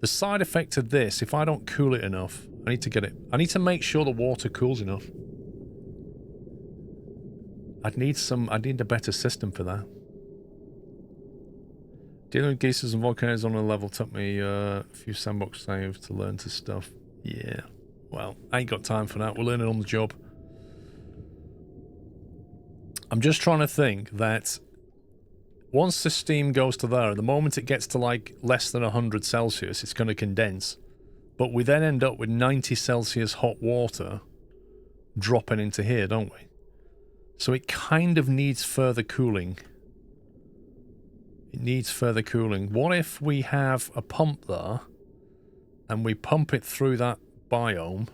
A: The side effect of this, if I don't cool it enough, I need to make sure the water cools enough. I need a better system for that. Dealing with geysers and volcanoes on a level took me a few sandbox saves to learn to stuff. Yeah. Well, I ain't got time for that. We'll learn it on the job. I'm just trying to think that once the steam goes to there, the moment it gets to like less than 100 Celsius, it's going to condense. But we then end up with 90 Celsius hot water dropping into here, don't we? So it kind of needs further cooling. It needs further cooling. What if we have a pump there and we pump it through that biome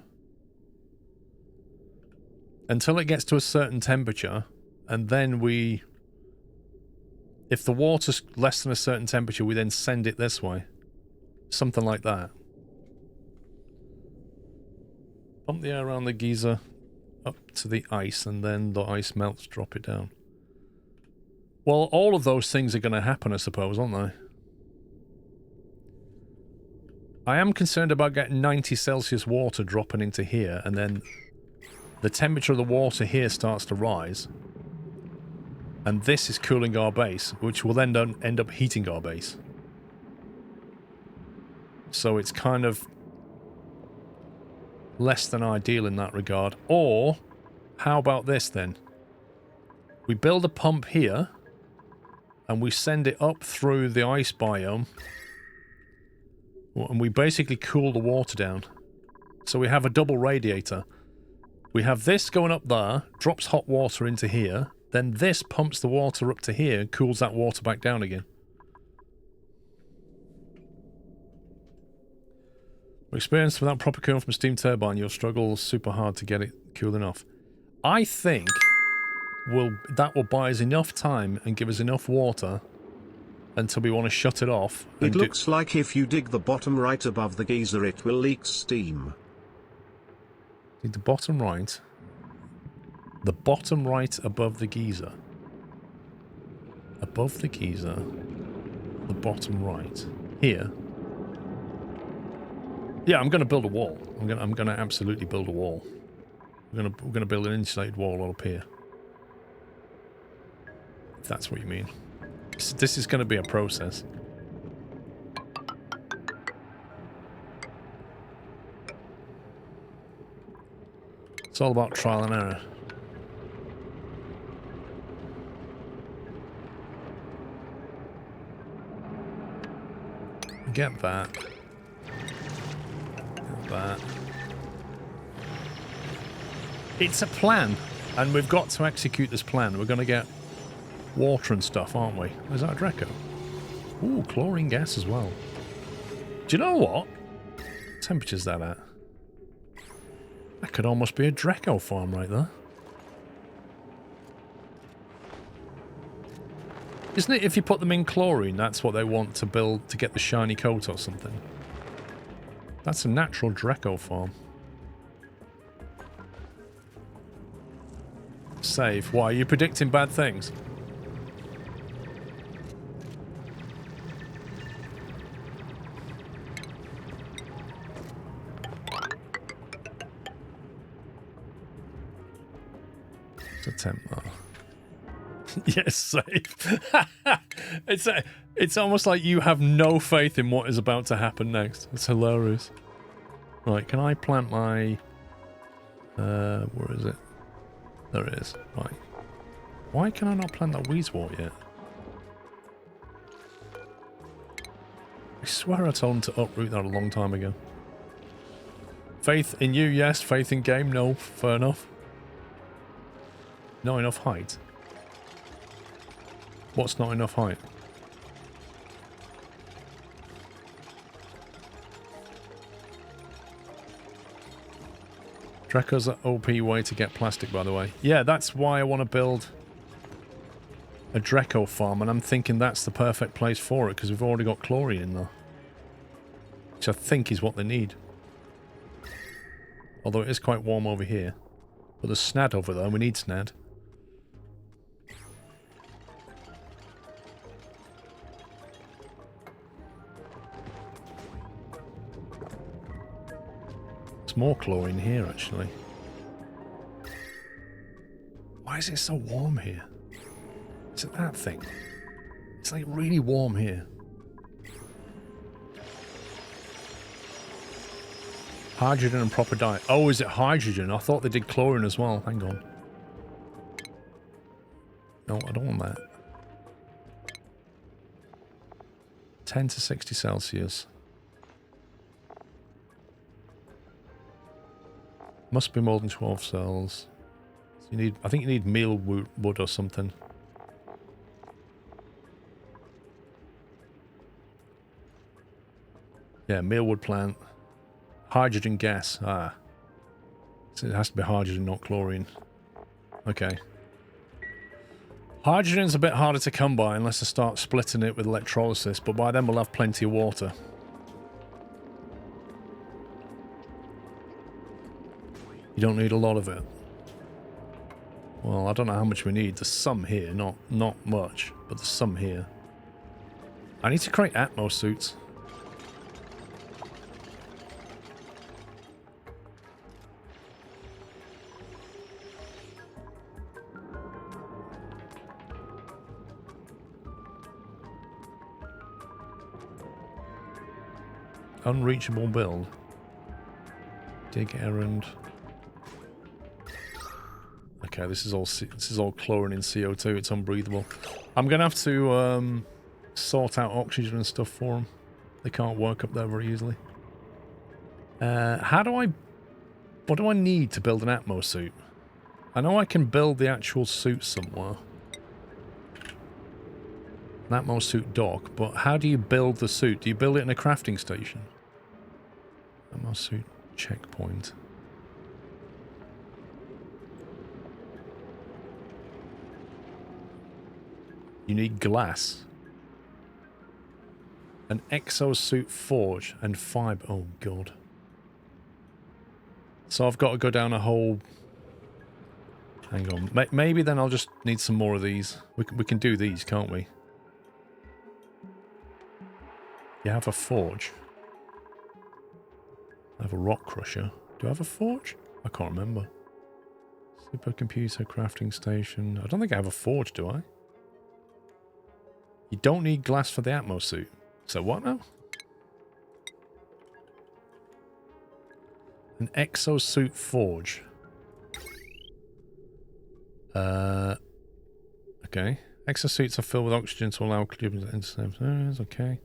A: until it gets to a certain temperature, and then we... If the water's less than a certain temperature, we then send it this way. Something like that. Pump the air around the geyser up to the ice, and then the ice melts, drop it down. Well, all of those things are going to happen, I suppose, aren't they? I am concerned about getting 90 Celsius water dropping into here, and then the temperature of the water here starts to rise. And this is cooling our base, which will then end up heating our base. So it's kind of less than ideal in that regard. Or, how about this then? We build a pump here, and we send it up through the ice biome, and we basically cool the water down. So we have a double radiator. We have this going up there, drops hot water into here, then this pumps the water up to here and cools that water back down again. Experience without proper cooling from a steam turbine, you'll struggle super hard to get it cool enough. I think that will buy us enough time and give us enough water until we want to shut it off.
C: It looks like if you dig the bottom right above the geyser, it will leak steam.
A: Dig the bottom right. The bottom right above the geyser. Above the geyser. The bottom right. Here. Yeah, I'm going to build a wall. I'm going to absolutely build a wall. We're going to build an insulated wall up here. If that's what you mean. This is going to be a process. It's all about trial and error. Get that. Get that. It's a plan, and we've got to execute this plan. We're going to get water and stuff, aren't we? Is that a Dreco? Ooh, chlorine gas as well. Do you know what? What temperature's that at? That could almost be a Dreco farm right there. Isn't it if you put them in chlorine, that's what they want to build to get the shiny coat or something? That's a natural Dreco farm. Save. Why, are you predicting bad things? It's a temp though. Yes, save. It's almost like you have no faith in what is about to happen next. It's hilarious. Right, can I plant my... where is it? There it is. Right. Why can I not plant that Weezewort yet? I swear I told him to uproot that a long time ago. Faith in you, yes. Faith in game, no. Fair enough. Not enough height. What's not enough height? Draco's an OP way to get plastic, by the way. Yeah, that's why I want to build a Draco farm, and I'm thinking that's the perfect place for it, because we've already got chlorine in there. Which I think is what they need. Although it is quite warm over here. But there's snad over there, and we need snad. There's more chlorine here, actually. Why is it so warm here? Is it that thing? It's like really warm here. Hydrogen and proper diet. Oh, is it hydrogen? I thought they did chlorine as well. Hang on. No, I don't want that. 10 to 60 Celsius. Must be more than 12 cells. So you need, I think you need meal wood or something. Yeah, mealwood plant. Hydrogen gas. Ah. So it has to be hydrogen, not chlorine. Okay. Hydrogen's a bit harder to come by unless I start splitting it with electrolysis, but by then we'll have plenty of water. You don't need a lot of it. Well, I don't know how much we need. There's some here, not much, but there's some here. I need to create Atmos suits. Unreachable build. Dig errand. Okay, this is all chlorine and CO2. It's unbreathable. I'm gonna have to sort out oxygen and stuff for them. They can't work up there very easily. What do I need to build an Atmos suit? I know I can build the actual suit somewhere. An Atmos suit dock, but how do you build the suit? Do you build it in a crafting station? Atmos suit checkpoint. You need glass. An exosuit forge and fibre. Oh god. So I've got to go down a whole... Hang on. Maybe then I'll just need some more of these. We can do these, can't we? You have a forge. I have a rock crusher. Do I have a forge? I can't remember. Supercomputer crafting station. I don't think I have a forge, do I? You don't need glass for the Atmos suit. So what now? An exosuit forge. Okay. Exosuits are filled with oxygen to allow cubes into safe areas. Okay.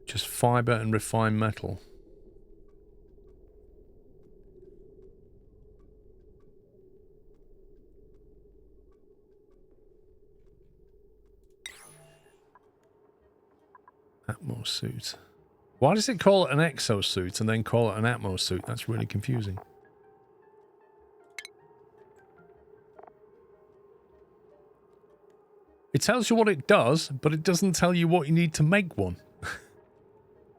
A: Just fiber and refined metal. Atmos suit. Why does it call it an exosuit and then call it an Atmos suit? That's really confusing. It tells you what it does, but it doesn't tell you what you need to make one.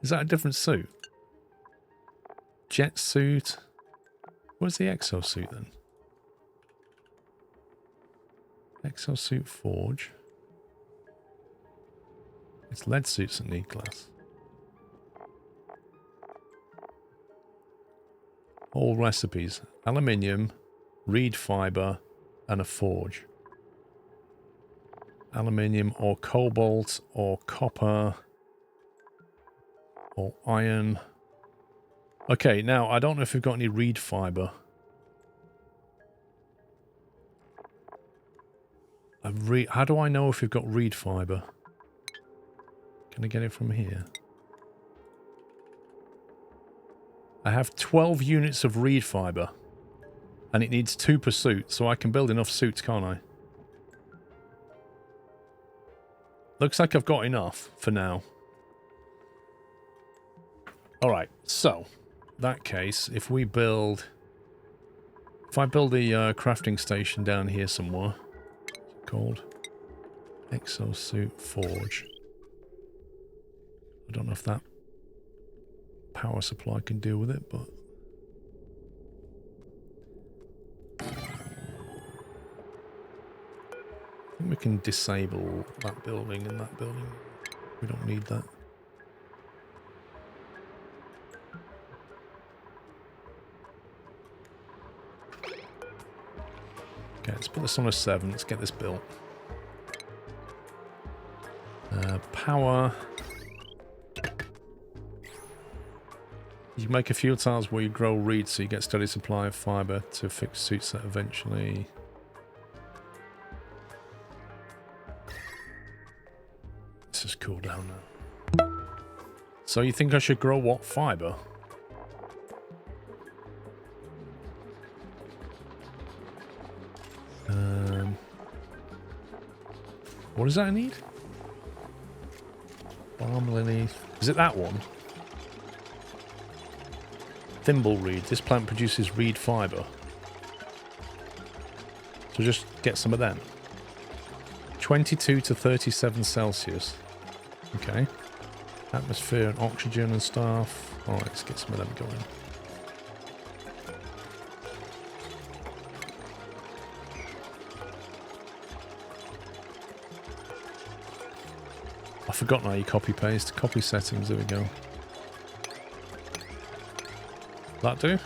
A: Is that a different suit? Jet suit. Where's the exosuit then? Exosuit forge. It's lead suits that need glass. All recipes. Aluminium, reed fibre, and a forge. Aluminium or cobalt or copper or iron. Okay, now I don't know if we've got any reed fibre. How do I know if we've got reed fibre? Can I get it from here? I have 12 units of reed fibre. And it needs 2 per suit, so I can build enough suits, can't I? Looks like I've got enough for now. All right, so that case, if I build the crafting station down here somewhere, what's it called? Exosuit Forge. I don't know if that power supply can deal with it, but I think we can disable that building and that building. We don't need that. Okay, let's put this on a 7. Let's get this built. Power. You make a few tiles where you grow reeds so you get steady supply of fibre to fix suit set eventually. Let's just cool down now. So you think I should grow what? Fibre? What does that need? Balm lily. Is it that one? Thimble reed. This plant produces reed fibre. So just get some of them. 22 to 37 Celsius. Okay. Atmosphere and oxygen and stuff. Alright, let's get some of them going. I forgot now you copy paste. Copy settings, there we go. That do?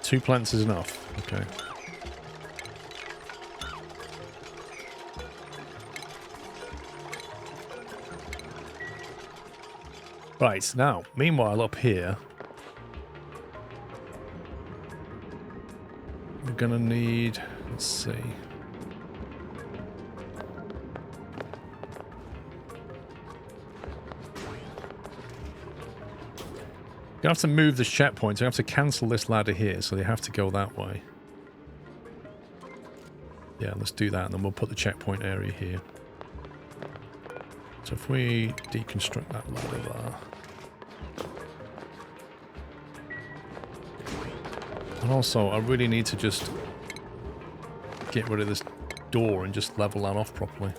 A: 2 plants is enough. Okay. Right, now, meanwhile up here, we're gonna need, let's see. You have to move this checkpoint, so you have to cancel this ladder here, so they have to go that way. Yeah, let's do that, and then we'll put the checkpoint area here. So if we deconstruct that ladder there. And also, I really need to just get rid of this door and just level that off properly.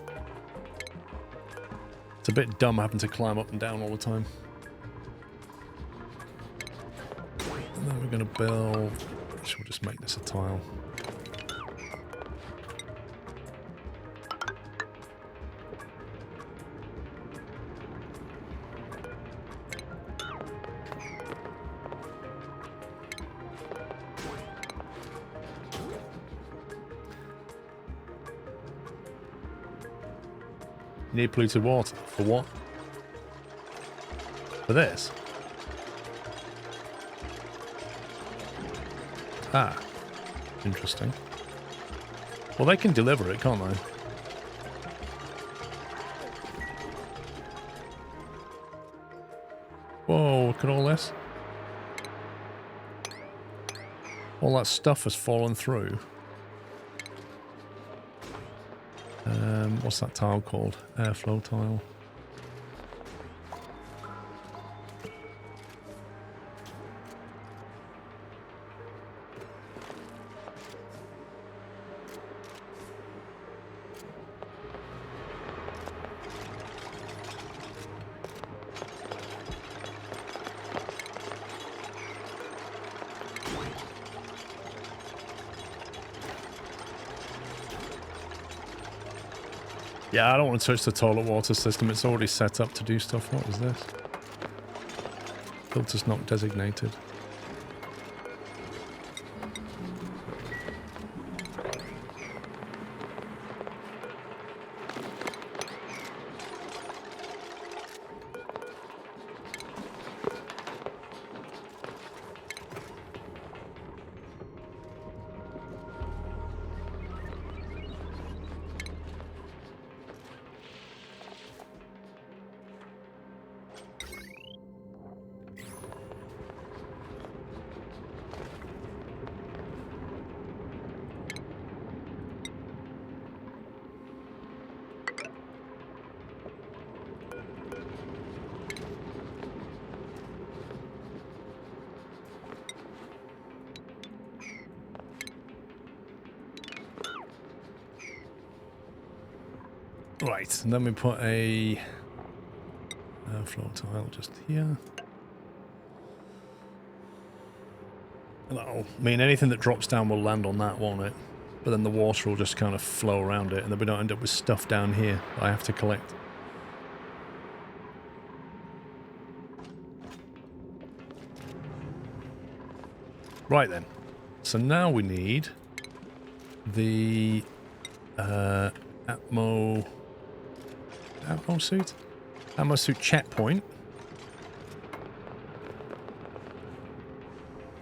A: It's a bit dumb having to climb up and down all the time. And then we're going to build... We'll just make this a tile. Need polluted water. For what? For this? Ah. Interesting. Well, they can deliver it, can't they? Whoa, look at all this. All that stuff has fallen through. What's that tile called? Airflow tile. Yeah, I don't want to touch the toilet water system. It's already set up to do stuff. What is this? Filters not designated. Right, and then we put a floor tile just here. And that'll mean anything that drops down will land on that, won't it? But then the water will just kind of flow around it, and then we don't end up with stuff down here that I have to collect. Right then. So now we need the Atmo suit checkpoint.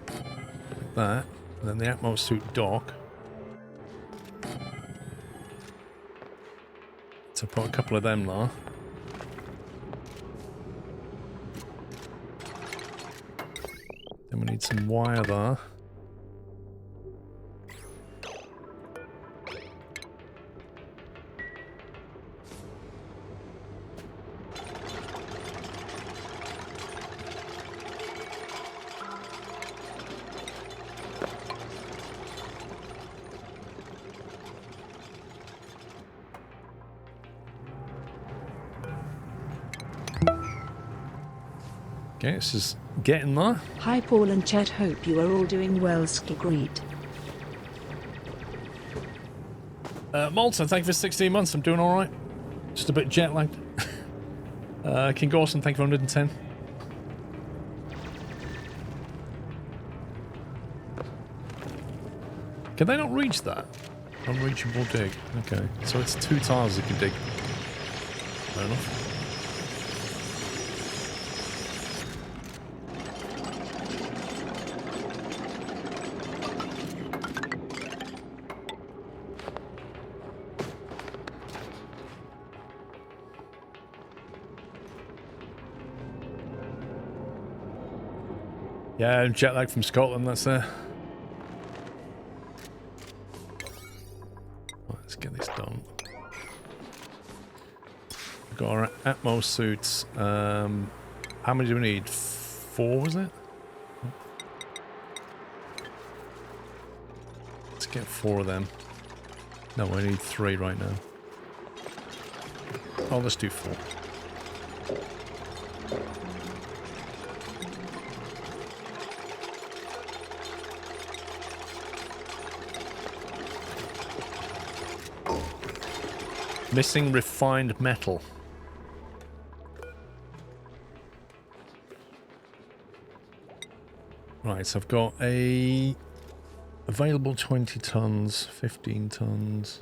A: Like that. And then the Atmo suit dock. So put a couple of them there. Then we need some wire there. Okay, this is getting there.
B: Hi Paul and Chet, hope you are all doing well. Greet.
A: Malta, thank you for 16 months. I'm doing alright. Just a bit jet lagged. King Gorson, thank you for 110. Can they not reach that? Unreachable dig. Okay, so it's 2 tiles you can dig. Fair enough. Yeah, jet lag from Scotland, that's there. Right, let's get this done. We've got our Atmo suits. How many do we need? 4, was it? Let's get 4 of them. No, we need 3 right now. Oh, let's do 4. Missing refined metal. Right, so I've got a available 20 tons, 15 tons.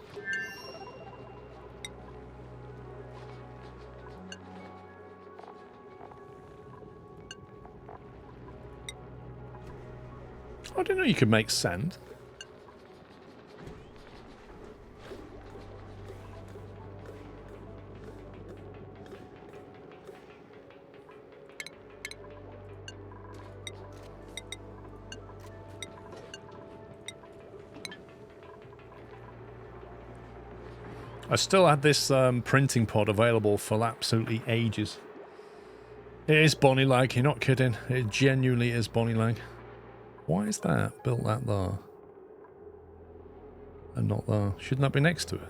A: I didn't know you could make sand. I still had this printing pod available for absolutely ages. It is Bonnie lag, you're not kidding. It genuinely is Bonnie lag. Why is that built that there? And not there? Shouldn't that be next to it?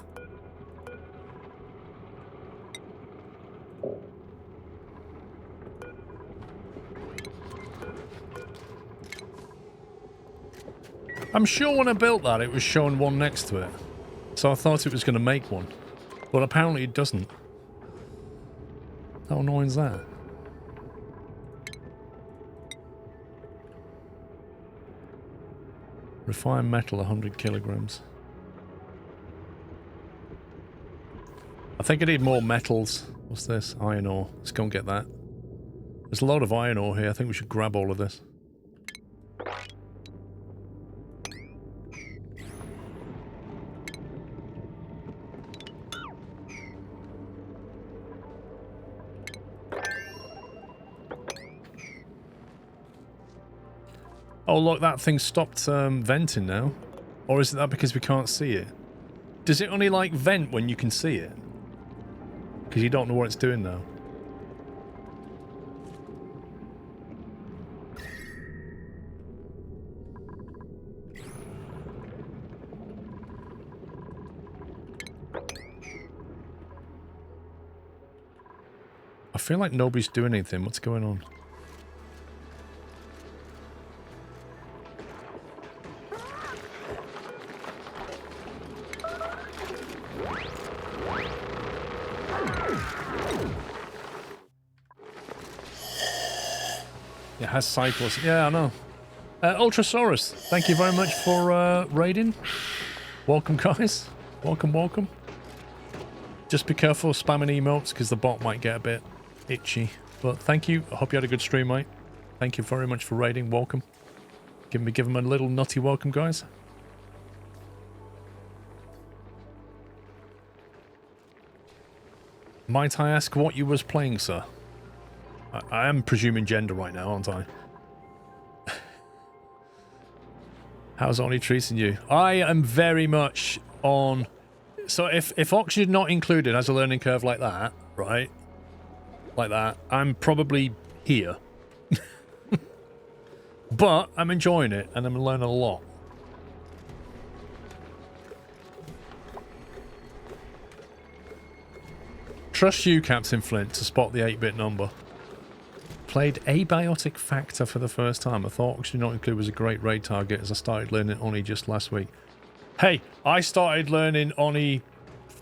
A: I'm sure when I built that it was showing one next to it. So I thought it was going to make one. But apparently it doesn't. How annoying is that? Refined metal, 100 kilograms. I think I need more metals. What's this? Iron ore. Let's go and get that. There's a lot of iron ore here. I think we should grab all of this. Oh look, that thing stopped venting now. Or is it that because we can't see it? Does it only like vent when you can see it? Because you don't know what it's doing now. I feel like nobody's doing anything. What's going on? It has cycles. Yeah, I know. Ultrasaurus, thank you very much for raiding. Welcome, guys. Welcome, welcome. Just be careful spamming emotes because the bot might get a bit itchy. But thank you. I hope you had a good stream, mate. Thank you very much for raiding. Welcome. Give him a little nutty welcome, guys. Might I ask what you was playing, sir? I am presuming gender right now, aren't I? How's Oni treating you? I am very much on... So if oxygen not included has a learning curve like that, right? Like that, I'm probably here. But I'm enjoying it and I'm learning a lot. Trust you, Captain Flint, to spot the 8-bit number. Played Abiotic Factor for the first time. I thought Oxygen Not Included was a great raid target as I started learning Oni just last week. Hey, I started learning Oni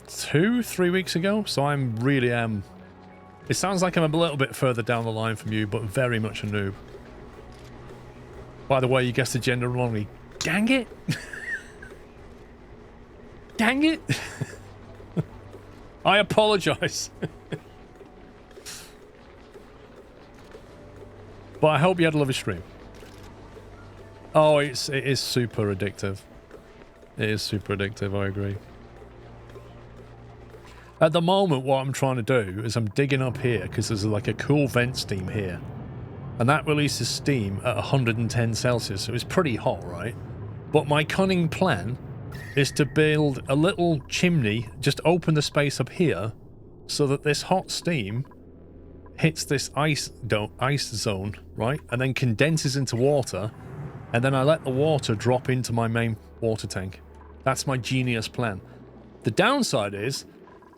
A: 2-3 weeks ago, so I'm really am... It sounds like I'm a little bit further down the line from you, but very much a noob. By the way, you guessed the gender wrongly. Dang it! Dang it! I apologise. But I hope you had a lovely stream. Oh, it is super addictive. It is super addictive, I agree. At the moment, what I'm trying to do is I'm digging up here because there's like a cool vent steam here. And that releases steam at 110 Celsius, so it's pretty hot, right? But my cunning plan is to build a little chimney, just open the space up here, so that this hot steam hits this ice zone, right? And then condenses into water, and then I let the water drop into my main water tank. That's my genius plan. The downside is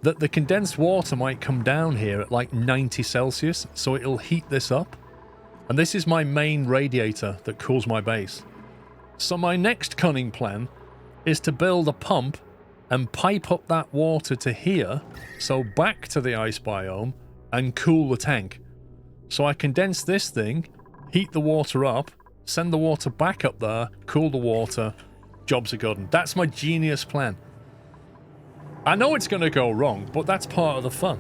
A: that the condensed water might come down here at like 90 Celsius, so it'll heat this up. And this is my main radiator that cools my base. So my next cunning plan is to build a pump and pipe up that water to here, so back to the ice biome, and cool the tank. So I condense this thing, heat the water up, send the water back up there, cool the water, jobs are good. That's my genius plan. I know it's going to go wrong, but that's part of the fun.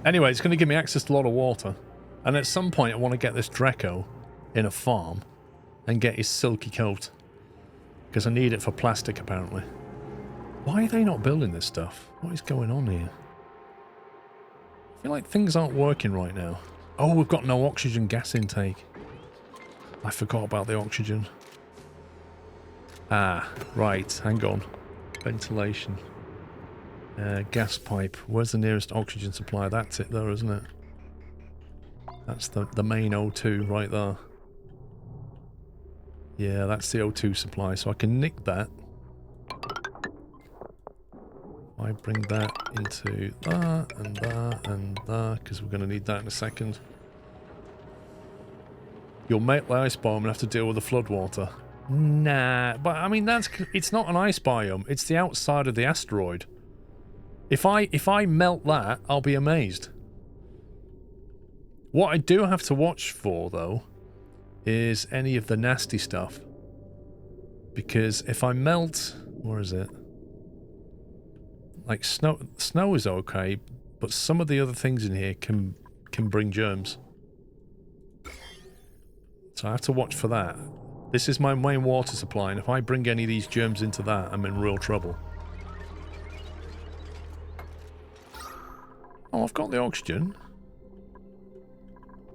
A: Anyway, it's going to give me access to a lot of water. And at some point I want to get this Dreco in a farm and get his silky coat. Because I need it for plastic, apparently. Why are they not building this stuff? What is going on here? I feel like things aren't working right now. Oh, we've got no oxygen gas intake. I forgot about the oxygen. Ah, right. Hang on. Ventilation. Gas pipe. Where's the nearest oxygen supply? That's it there, isn't it? That's the main O2 right there. Yeah, that's the O2 supply, so I can nick that. I bring that into that and that and that, because we're going to need that in a second. You'll make the ice biome and have to deal with the floodwater. Nah, but I mean, it's not an ice biome, it's the outside of the asteroid. If I melt that, I'll be amazed. What I do have to watch for, though, is any of the nasty stuff. Because if I melt... Where is it? Like, snow is okay, but some of the other things in here can bring germs. So I have to watch for that. This is my main water supply, and if I bring any of these germs into that, I'm in real trouble. Oh, I've got the oxygen.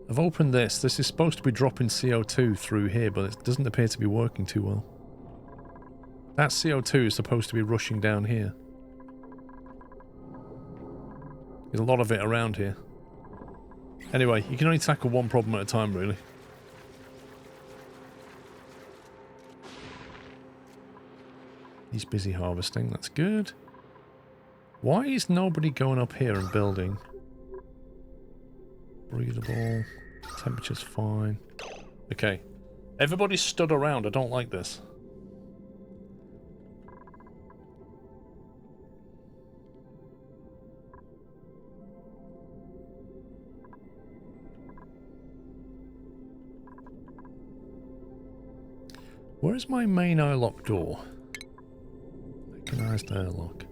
A: I've opened this. This is supposed to be dropping CO2 through here, but it doesn't appear to be working too well. That CO2 is supposed to be rushing down here. There's a lot of it around here. Anyway, you can only tackle one problem at a time, really. He's busy harvesting, that's good. Why is nobody going up here and building? Breathable. Temperature's fine. Okay. Everybody's stood around. I don't like this. Where's my main airlock door? Mechanized airlock.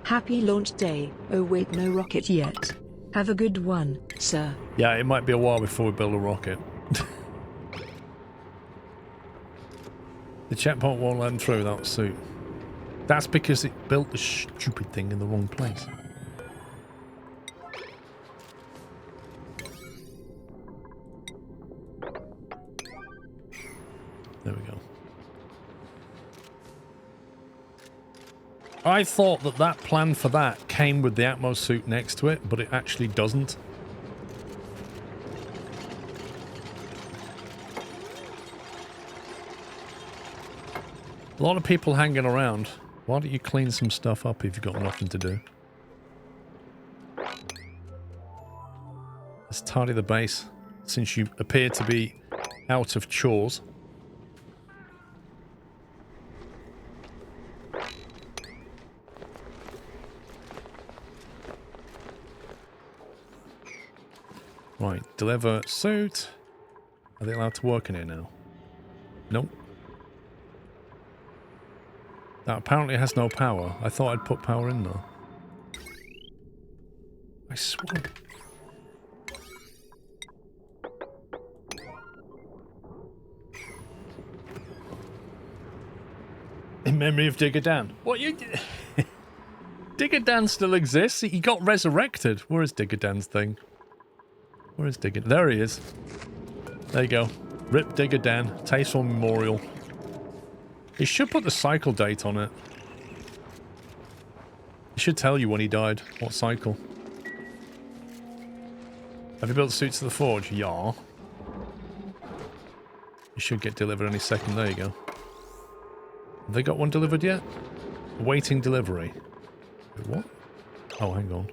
B: Happy launch day. Oh wait, no rocket yet. Have a good one, sir.
A: Yeah, it might be a while before we build a rocket. The checkpoint won't let them through that suit. That's because it built the stupid thing in the wrong place. There we go. I thought that that plan for that came with the Atmos suit next to it, but it actually doesn't. A lot of people hanging around. Why don't you clean some stuff up if you've got nothing to do? Let's tidy the base, since you appear to be out of chores. Right, deliver suit. Are they allowed to work in here now? Nope. That apparently has no power. I thought I'd put power in though. I swear. In memory of Digger Dan. What you... Digger Dan still exists? He got resurrected. Where is Digger Dan's thing? Where is Digger? There he is. There you go. Rip Digger Dan. Tasteful memorial. He should put the cycle date on it. He should tell you when he died. What cycle. Have you built suits to the forge? Yeah. You should get delivered any second. There you go. Have they got one delivered yet? Waiting delivery. What? Oh, hang on.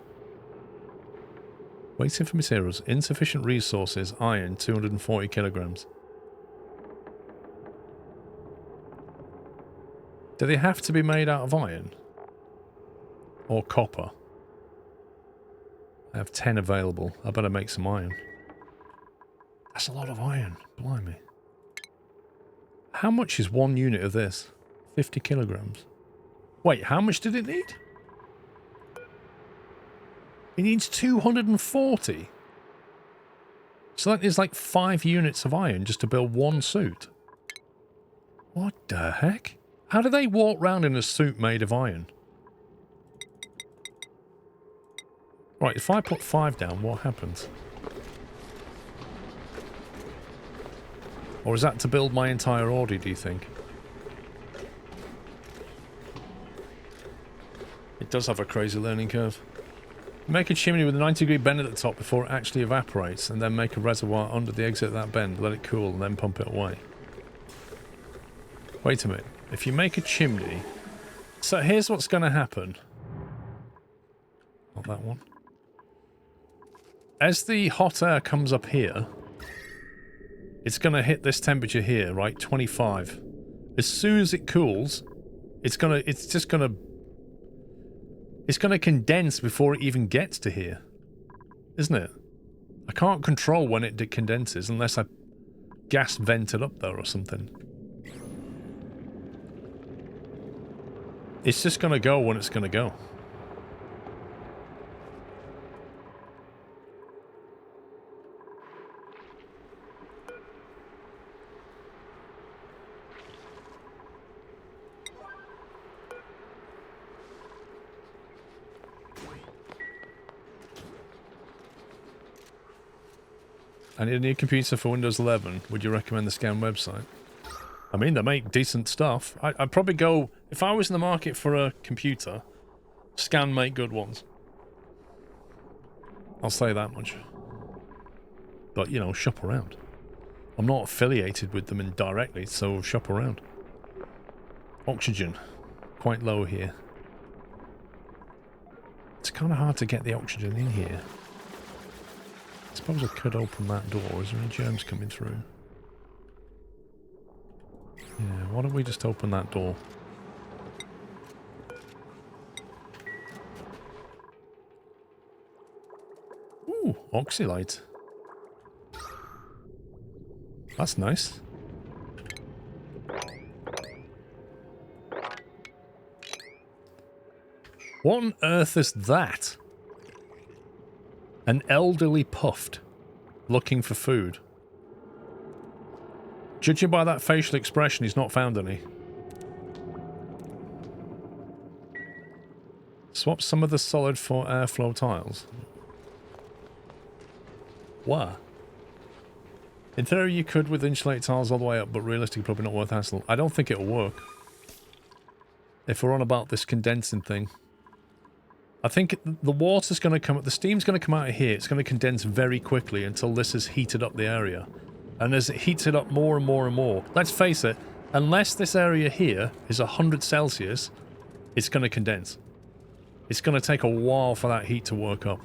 A: Waiting for materials. Insufficient resources. Iron, 240 kilograms. Do they have to be made out of iron? Or copper? I have 10 available. I better make some iron. That's a lot of iron. Blimey. How much is one unit of this? 50 kilograms. Wait, how much did it need? It needs 240. So that is like 5 units of iron just to build one suit. What the heck? How do they walk around in a suit made of iron? Right, if I put 5 down, what happens? Or is that to build my entire order, do you think? It does have a crazy learning curve. Make a chimney with a 90-degree bend at the top before it actually evaporates, and then make a reservoir under the exit of that bend, let it cool, and then pump it away. Wait a minute. If you make a chimney... So here's what's going to happen. Not that one. As the hot air comes up here, it's going to hit this temperature here, right? 25. As soon as it cools, it's going to condense before it even gets to here. Isn't it? I can't control when it condenses unless I gas vent it up there or something. It's just going to go when it's going to go. I need a new computer for Windows 11. Would you recommend the Scan website? I mean, they make decent stuff. I'd probably go... If I was in the market for a computer, Scan make good ones. I'll say that much. But, you know, shop around. I'm not affiliated with them indirectly, so shop around. Oxygen. Quite low here. It's kind of hard to get the oxygen in here. I suppose I could open that door. Is there any germs coming through? Yeah, why don't we just open that door? Ooh, oxylite. That's nice. What on earth is that? An elderly puffed, looking for food. Judging by that facial expression, he's not found any. Swap some of the solid for airflow tiles. Where? In theory you could with insulate tiles all the way up, but realistically probably not worth hassle. I don't think it'll work. If we're on about this condensing thing. I think the water's going to come, the steam's going to come out of here. It's going to condense very quickly until this has heated up the area. And as it heats it up more and more and more, let's face it, unless this area here is 100 Celsius, it's going to condense. It's going to take a while for that heat to work up.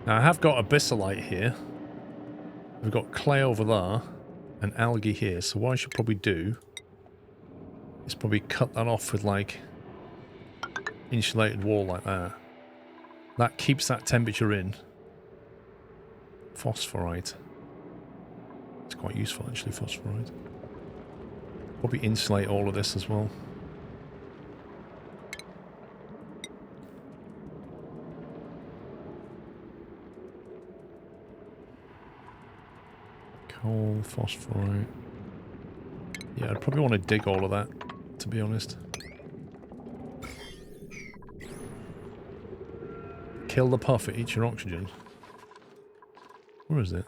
A: Now I have got abyssalite here. We've got clay over there and algae here. So what I should probably do is probably cut that off with like insulated wall like that. That keeps that temperature in. Phosphorite. It's quite useful actually, phosphorite. Probably insulate all of this as well. Coal, phosphorite. Yeah, I'd probably want to dig all of that, to be honest. Kill the puff, it eats your oxygen. Where is it?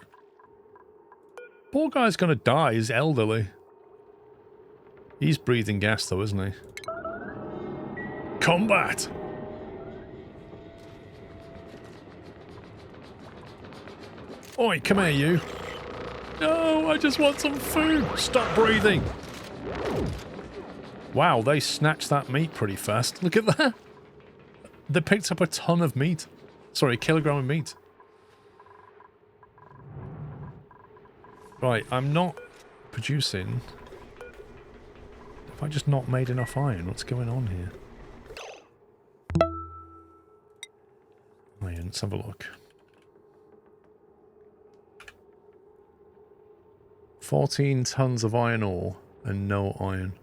A: Poor guy's gonna die, he's elderly. He's breathing gas though, isn't he? Combat! Oi, come here you. No, I just want some food. Stop breathing. Wow, they snatched that meat pretty fast. Look at that. They picked up a ton of meat. Sorry, a kilogram of meat. Right, I'm not producing. Have I just not made enough iron? What's going on here? Iron, let's have a look. 14 tons of iron ore and no iron.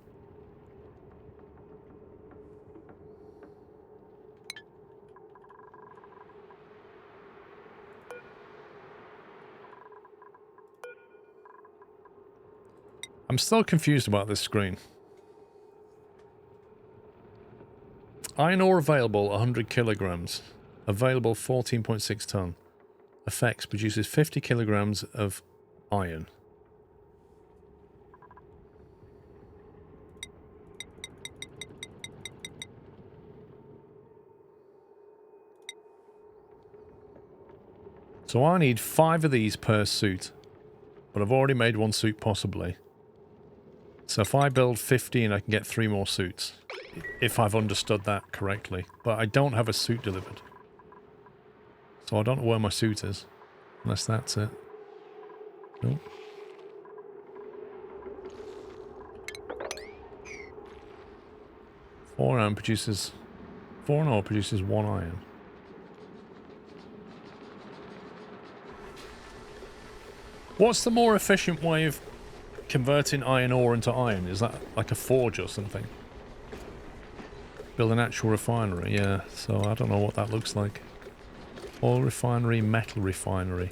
A: I'm still confused about this screen. Iron ore available 100 kilograms. Available 14.6 ton. Effects produces 50 kilograms of iron. So I need 5 of these per suit. But I've already made 1 suit possibly. So if I build 15, I can get 3 more suits. If I've understood that correctly. But I don't have a suit delivered. So I don't know where my suit is. Unless that's it. Nope. Four ore produces 1 iron. What's the more efficient way of converting iron ore into iron? Is that like a forge or something? Build an actual refinery, yeah. So I don't know what that looks like. Oil refinery, metal refinery.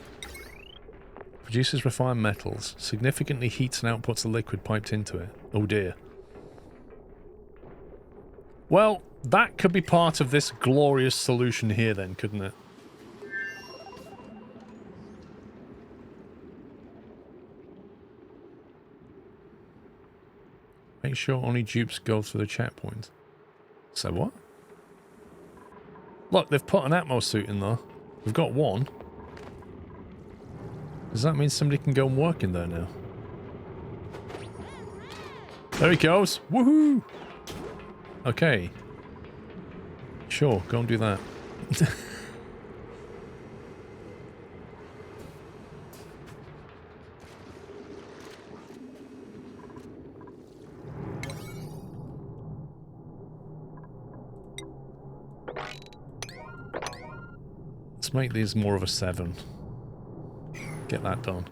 A: Produces refined metals. Significantly heats and outputs the liquid piped into it. Oh dear. Well, that could be part of this glorious solution here then, couldn't it? Make sure only dupes go through the checkpoint. So what? Look, they've put an Atmos suit in there. We've got one. Does that mean somebody can go and work in there now? There he goes. Woohoo! Okay. Sure, go and do that. Let's make these more of a 7. Get that done.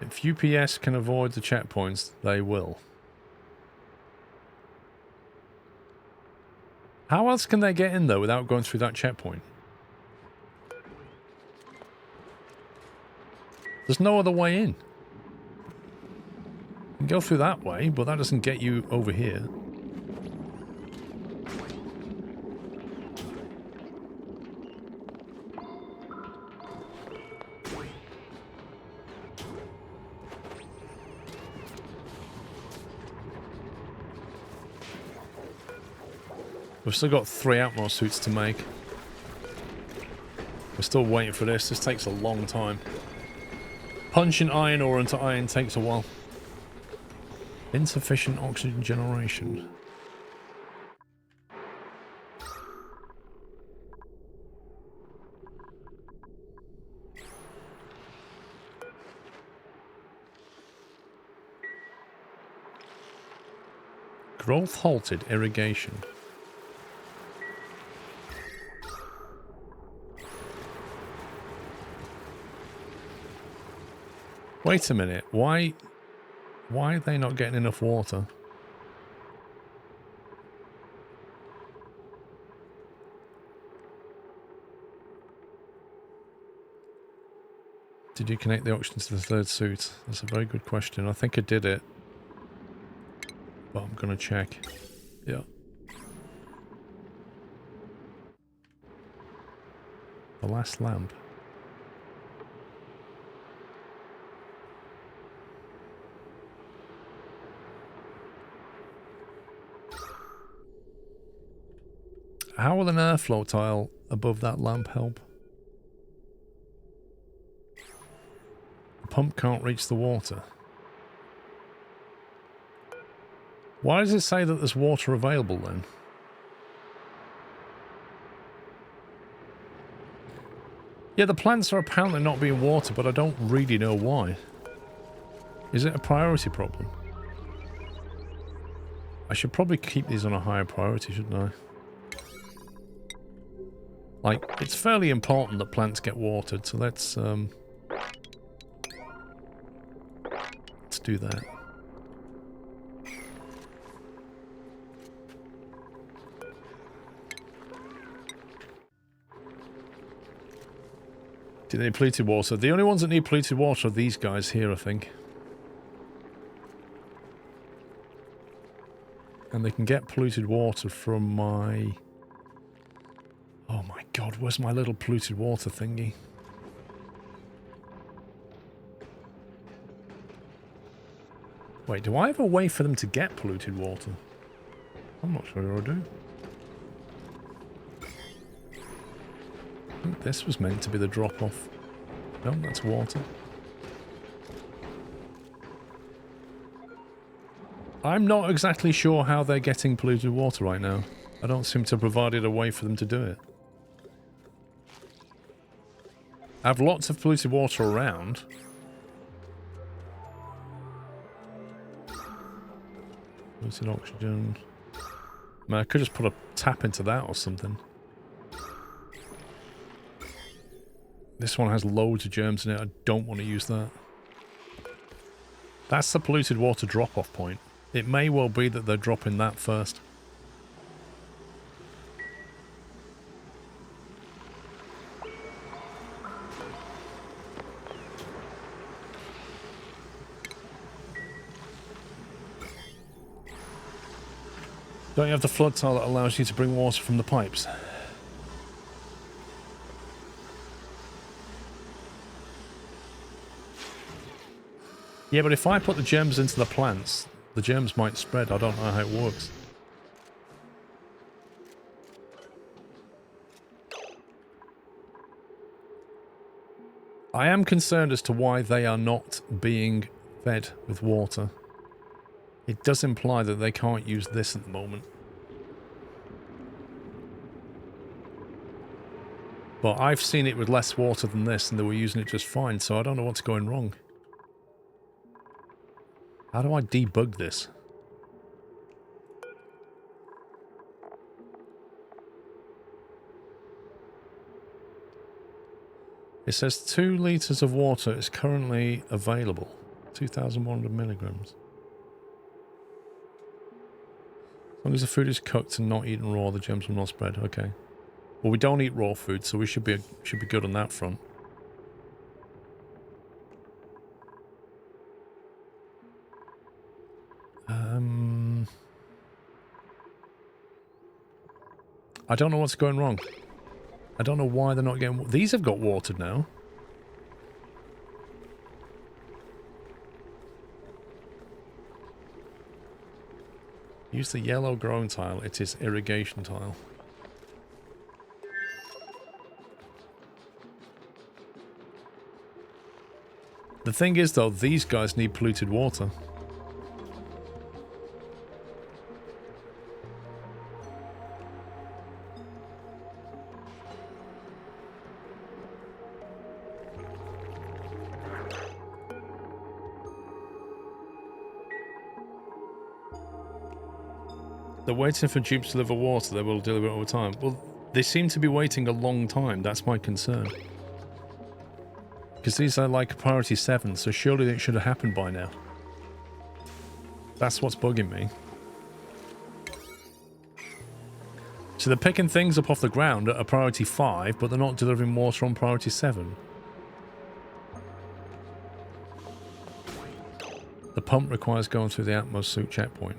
A: If UPS can avoid the checkpoints, they will. How else can they get in though without going through that checkpoint? There's no other way in. You can go through that way, but that doesn't get you over here. We've still got 3 Atmos suits to make. We're still waiting for this. This takes a long time. Punching iron ore into iron takes a while. Insufficient oxygen generation. Growth halted. Irrigation. Wait a minute, why are they not getting enough water? Did you connect the oxygen to the 3rd suit? That's a very good question. I think I did it. But I'm gonna check. Yeah. The last lamp. How will an airflow tile above that lamp help? The pump can't reach the water. Why does it say that there's water available then? Yeah, the plants are apparently not being watered, but I don't really know why. Is it a priority problem? I should probably keep these on a higher priority, shouldn't I? Like, it's fairly important that plants get watered, so let's do that. Do they need polluted water? The only ones that need polluted water are these guys here, I think. And they can get polluted water from my... Oh my god, where's my little polluted water thingy? Wait, do I have a way for them to get polluted water? I'm not sure I do. I think this was meant to be the drop-off. No, that's water. I'm not exactly sure how they're getting polluted water right now. I don't seem to have provided a way for them to do it. I have lots of polluted water around. Polluted oxygen. I mean, I could just put a tap into that or something. This one has loads of germs in it. I don't want to use that. That's the polluted water drop-off point. It may well be that they're dropping that first. Don't you have the flood tile that allows you to bring water from the pipes? Yeah, but if I put the germs into the plants, the germs might spread. I don't know how it works. I am concerned as to why they are not being fed with water. It does imply that they can't use this at the moment. But I've seen it with less water than this and they were using it just fine, so I don't know what's going wrong. How do I debug this? It says 2 litres of water is currently available. 2,100 milligrams. As long as the food is cooked and not eaten raw, the germs will not spread. Okay. Well, we don't eat raw food, so we should be good on that front. I don't know what's going wrong. I don't know why they're not getting... These have got watered now. Use the yellow growing tile. It is irrigation tile. The thing is, though, these guys need polluted water. They're waiting for dupes to deliver water. They will deliver it over time. Well, they seem to be waiting a long time. That's my concern. Because these are like priority 7, so surely it should have happened by now. That's what's bugging me. So they're picking things up off the ground at a priority 5, but they're not delivering water on priority 7. The pump requires going through the Atmos suit checkpoint.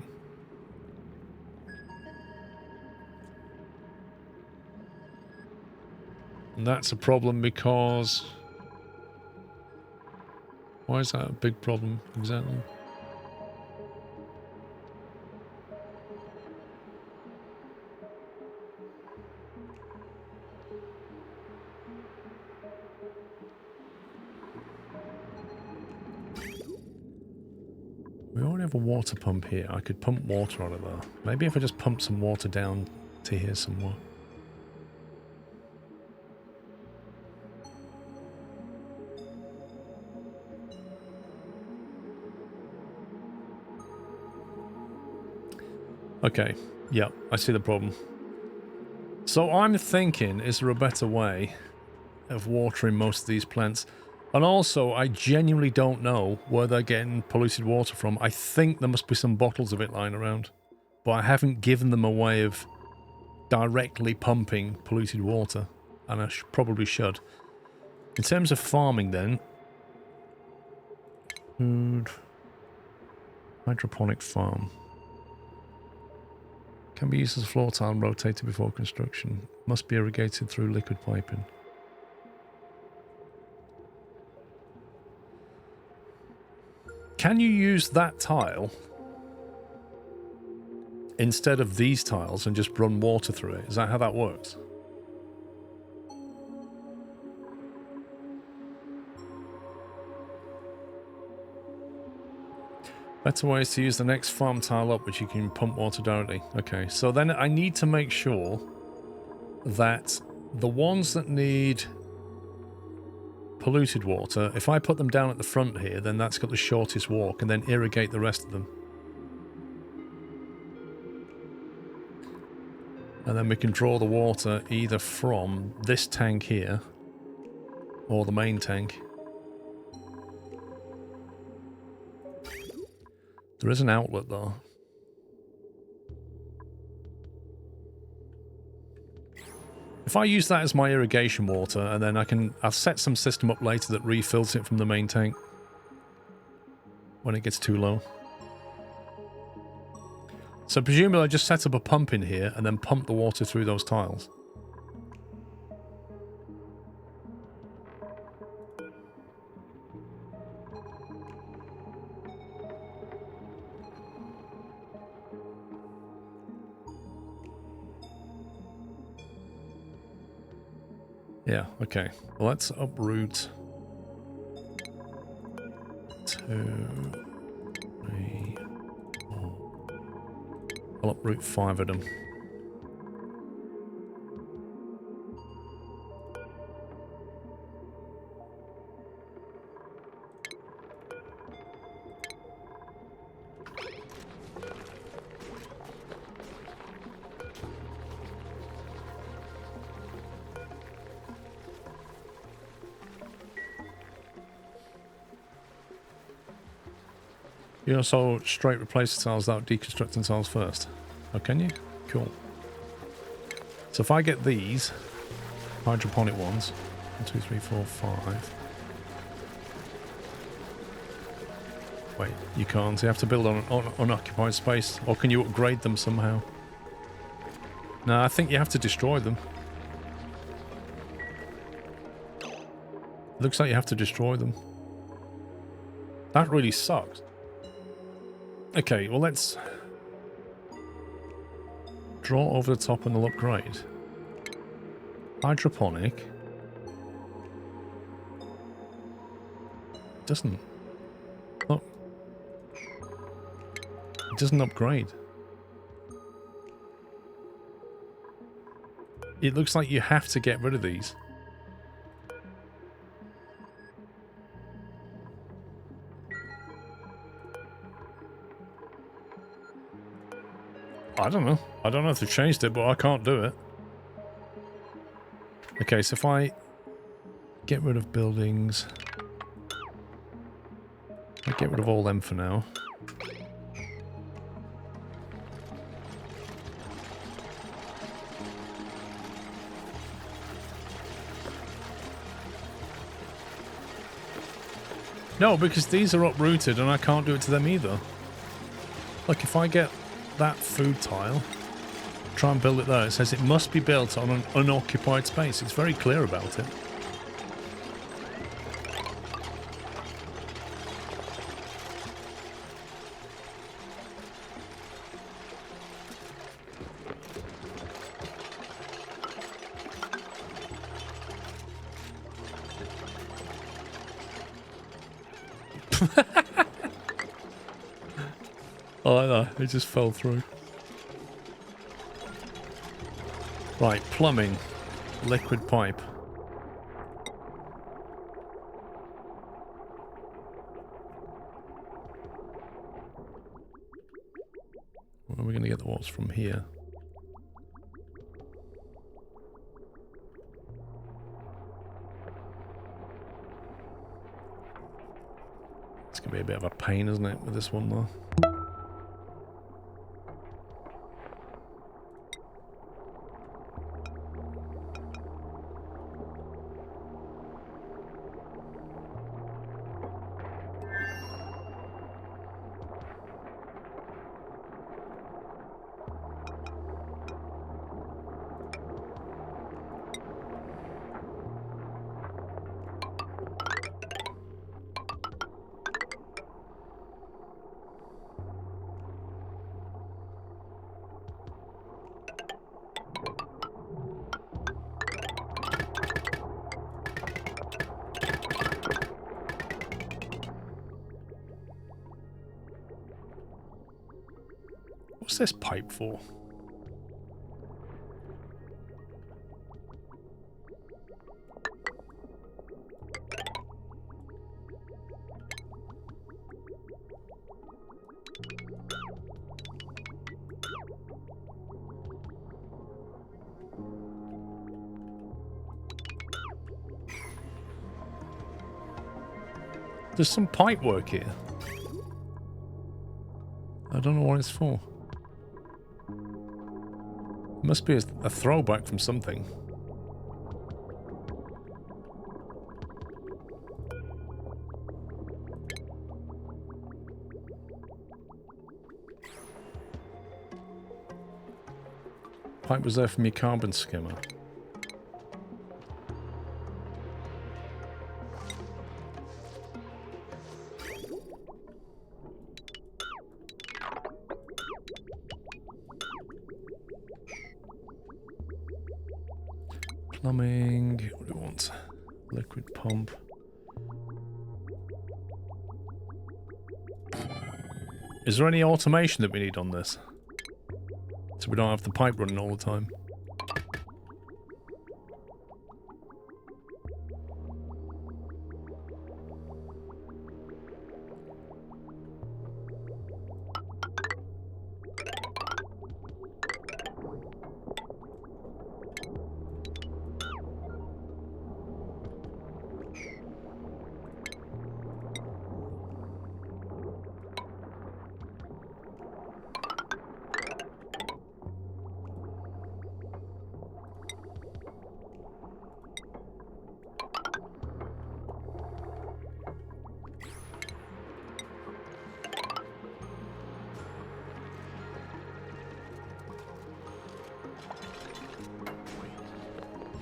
A: And that's a problem because... Why is that a big problem exactly? We already have a water pump here. I could pump water out of there. Maybe if I just pump some water down to here somewhere. Okay, yeah, I see the problem. So I'm thinking, is there a better way of watering most of these plants? And also, I genuinely don't know where they're getting polluted water from. I think there must be some bottles of it lying around. But I haven't given them a way of directly pumping polluted water. And I probably should. In terms of farming then... Food... Hydroponic farm. Can be used as a floor tile and rotated before construction. Must be irrigated through liquid piping. Can you use that tile instead of these tiles and just run water through it? Is that how that works? Better ways to use the next farm tile up, which you can pump water directly. Okay, so then I need to make sure that the ones that need polluted water, if I put them down at the front here, then that's got the shortest walk, and then irrigate the rest of them. And then we can draw the water either from this tank here, or the main tank. There is an outlet though. If I use that as my irrigation water, and then I'll set some system up later that refills it from the main tank when it gets too low. So presumably I just set up a pump in here and then pump the water through those tiles. Yeah, okay. Well, let's uproot 2, 3, 4. I'll uproot 5 of them. You also straight replace the tiles without deconstructing tiles first. Oh, can you? Cool. So if I get these hydroponic ones, 1, 2, 3, 4, 5. Wait, you can't. You have to build on unoccupied space, or can you upgrade them somehow? No, I think you have to destroy them. Looks like you have to destroy them. That really sucks. Okay, well let's draw over the top and they'll upgrade. Hydroponic. Doesn't. Look. It doesn't upgrade. It looks like you have to get rid of these. I don't know. I don't know if they've changed it, but I can't do it. Okay, so if I get rid of buildings... I get rid of all them for now. No, because these are uprooted and I can't do it to them either. Look, if I get that food tile, try and build it there, it says it must be built on an unoccupied space. It's very clear about it. I like that. It just fell through. Right, plumbing. Liquid pipe. Where are we going to get the walls from here? It's going to be a bit of a pain, isn't it, with this one, though? What's this pipe for? There's some pipe work here. I don't know what it's for. It must be a throwback from something. Pipe was there from your carbon skimmer. Plumbing. What do we want? Liquid pump. Is there any automation that we need on this? So we don't have the pipe running all the time.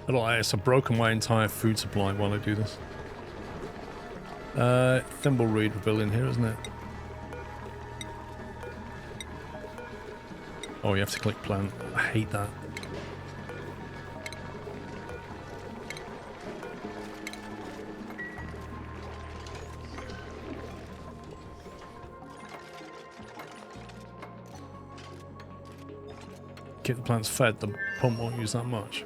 A: I don't like this. I've broken my entire food supply while I do this. Thimbleweed we're building here, isn't it? Oh, you have to click plant. I hate that. Keep the plants fed, the pump won't use that much.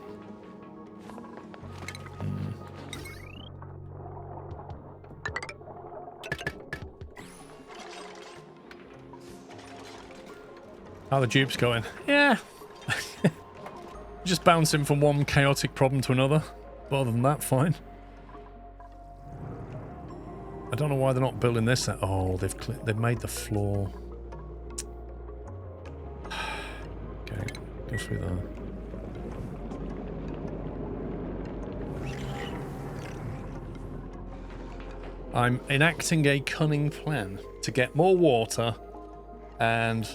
A: How the dupes going? Yeah. Just bouncing from one chaotic problem to another. But other than that, fine. I don't know why they're not building this. Oh, they've made the floor. Okay, go through that. I'm enacting a cunning plan to get more water and...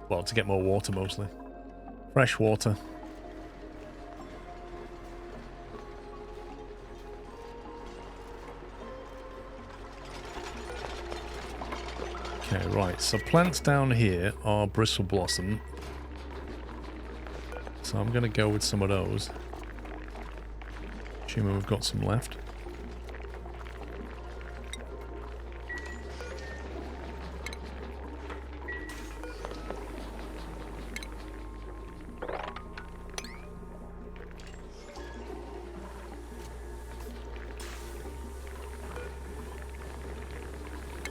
A: well, to get more water mostly. Fresh water. Okay, right. So plants down here are bristle blossom. So I'm going to go with some of those. Assuming we've got some left.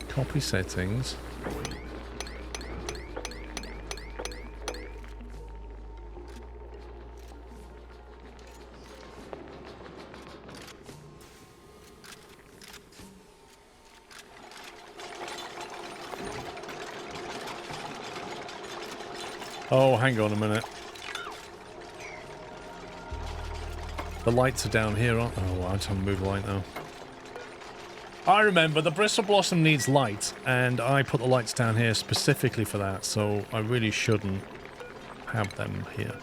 A: Copy settings. Oh, hang on a minute. The lights are down here, aren't they? Oh, I just have to move the light now. I remember the bristle blossom needs light, and I put the lights down here specifically for that, so I really shouldn't have them here.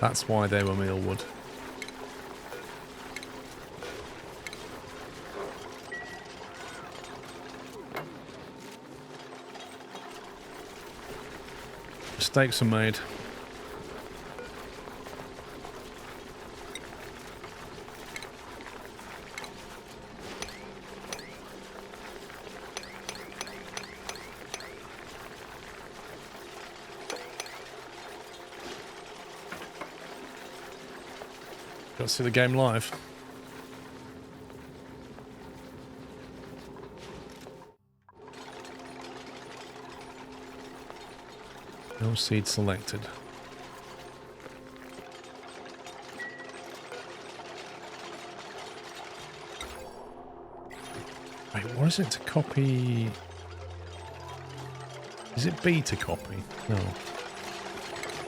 A: That's why they were mealwood. Mistakes are made. Got to see the game live. No seed selected. Wait, what is it to copy? Is it B to copy? No.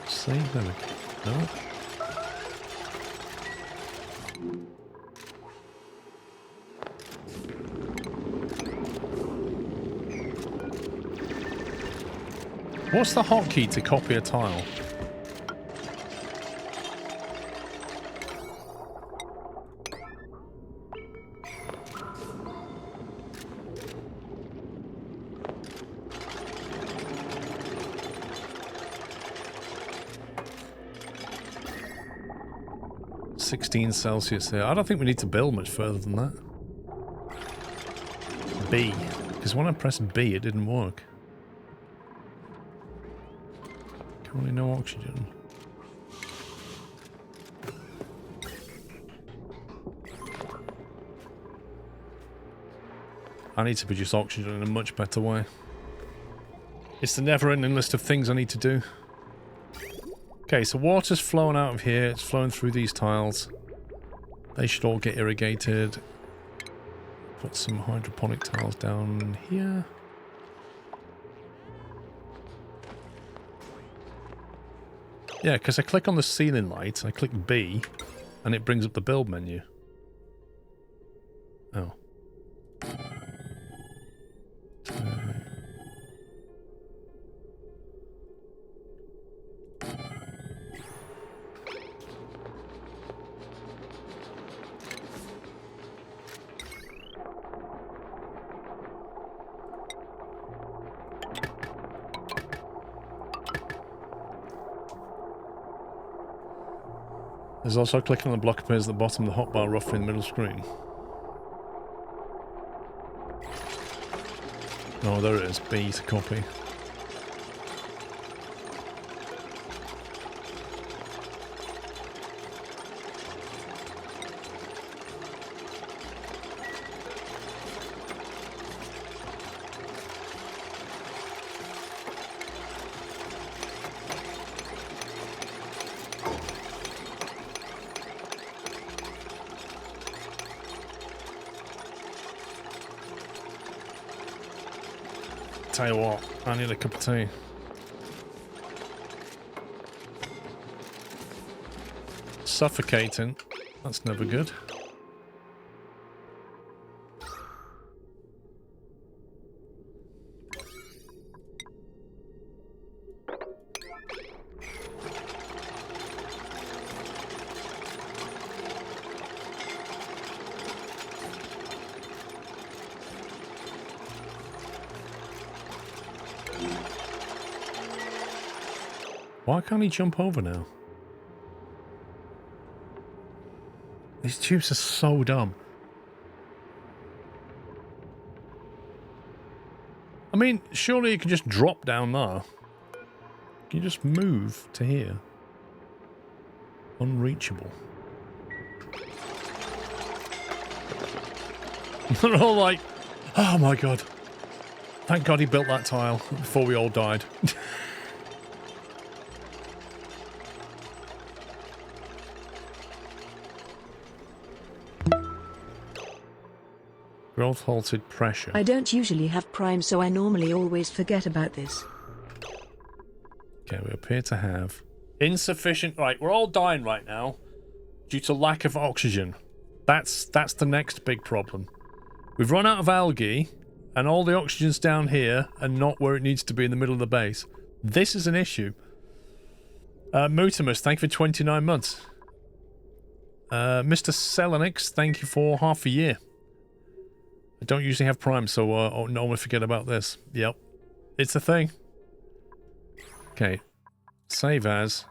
A: C? There we go. No. What's the hotkey to copy a tile? 16 Celsius here. I don't think we need to build much further than that. B. Because when I pressed B, it didn't work. Currently no oxygen. I need to produce oxygen in a much better way. It's the never-ending list of things I need to do. Okay, so water's flowing out of here. It's flowing through these tiles. They should all get irrigated. Put some hydroponic tiles down here. Yeah, because I click on the ceiling light, I click B, and it brings up the build menu. Oh. There's also clicking on the block appears at the bottom of the hotbar roughly in the middle screen. Oh, there it is. B to copy. Tell you what, I need a cup of tea. Suffocating. That's never good. Why can't he jump over now? These tubes are so dumb. I mean, surely you can just drop down there. Can you just move to here? Unreachable. They're all like, oh my god. Thank god he built that tile before we all died. Growth halted pressure.
B: I don't usually have Prime, so I normally always forget about this.
A: Okay, we appear to have insufficient... Right, we're all dying right now due to lack of oxygen. That's the next big problem. We've run out of algae, and all the oxygen's down here and not where it needs to be in the middle of the base. This is an issue. Mutimus, thank you for 29 months. Mr. Selenix, thank you for half a year. I don't usually have Prime, so I'll normally forget about this. Yep. It's a thing. Okay. Save as.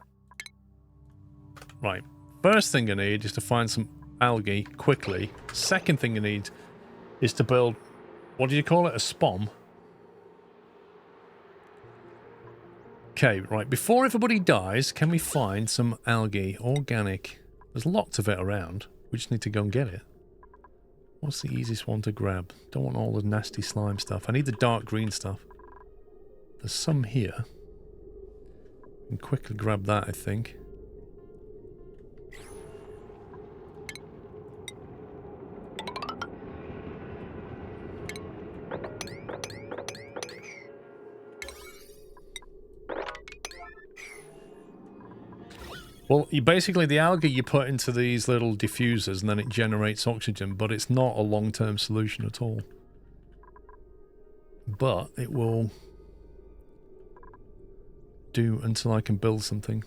A: Right. First thing I need is to find some algae quickly. Second thing I need is to build... What do you call it? A spom? Okay, right. Before everybody dies, can we find some algae? Organic. There's lots of it around. We just need to go and get it. What's the easiest one to grab? Don't want all the nasty slime stuff. I need the dark green stuff. There's some here. I can quickly grab that, I think. Well, basically the algae you put into these little diffusers and then it generates oxygen, but it's not a long-term solution at all. But it will do until I can build something.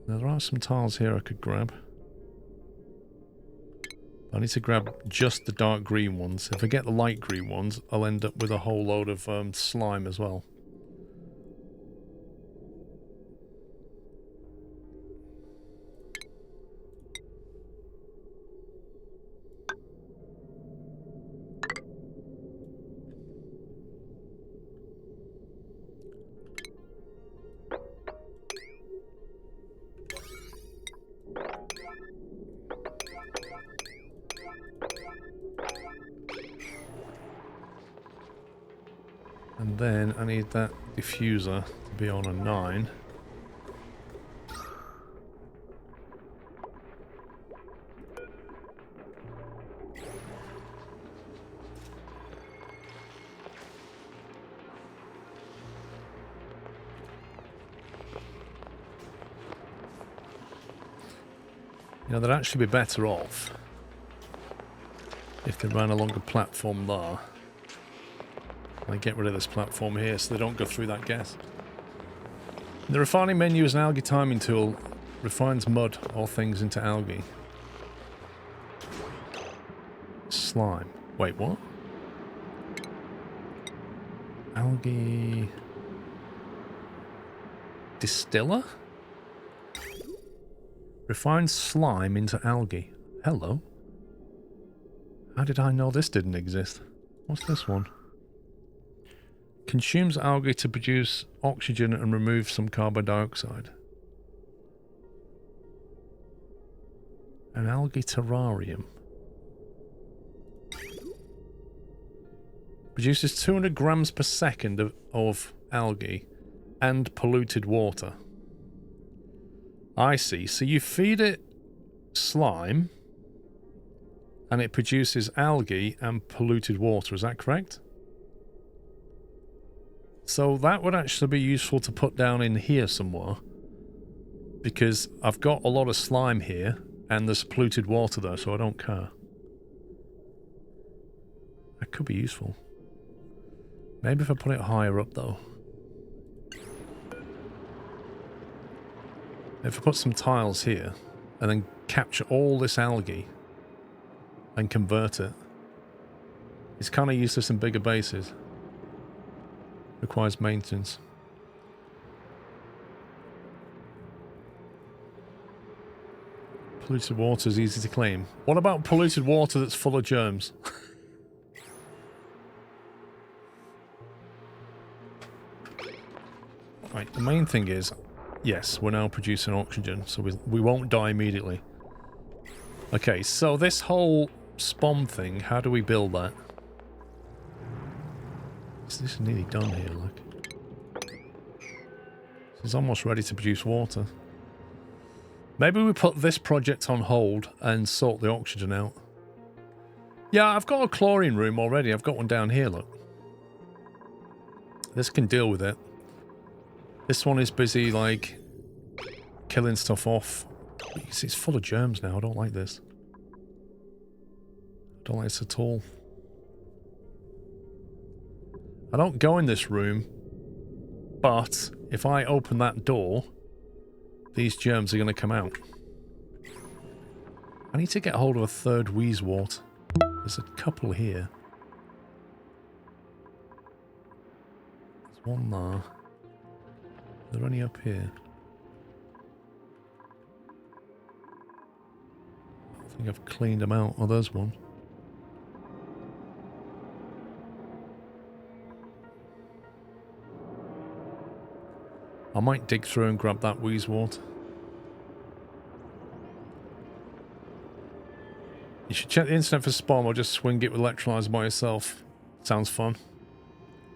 A: Now there are some tiles here I could grab. I need to grab just the dark green ones. If I get the light green ones, I'll end up with a whole load of slime as well. And then I need that diffuser to be on a 9. You know, they'd actually be better off if they ran along a platform there. I get rid of this platform here so they don't go through that gas. The refining menu is an algae timing tool. Refines mud or things into algae. Slime. Wait, what? Algae... Distiller? Refines slime into algae. Hello. How did I know this didn't exist? What's this one? Consumes algae to produce oxygen and remove some carbon dioxide. An algae terrarium. Produces 200 grams per second of algae and polluted water. I see. So you feed it slime and it produces algae and polluted water. Is that correct? So that would actually be useful to put down in here somewhere, because I've got a lot of slime here and there's polluted water there, so I don't care. That could be useful. Maybe if I put it higher up though. If I put some tiles here and then capture all this algae and convert it, it's kind of useless in bigger bases. Requires maintenance. Polluted water is easy to clean. What about polluted water that's full of germs? Right, the main thing is, yes, we're now producing oxygen, so we won't die immediately. Okay, so this whole spawn thing, how do we build that? This is nearly done here, look. It's almost ready to produce water. Maybe we put this project on hold and sort the oxygen out. Yeah, I've got a chlorine room already. I've got one down here, look. This can deal with it. This one is busy, like, killing stuff off. You can see it's full of germs now. I don't like this. I don't like this at all. I don't go in this room, but if I open that door, these germs are going to come out. I need to get hold of a third wheezewort. There's a couple here. There's one there. Are there any up here? I think I've cleaned them out. Oh, there's one. I might dig through and grab that wheezewort. You should check the internet for spawn or just swing it with electrolyzer by yourself. Sounds fun.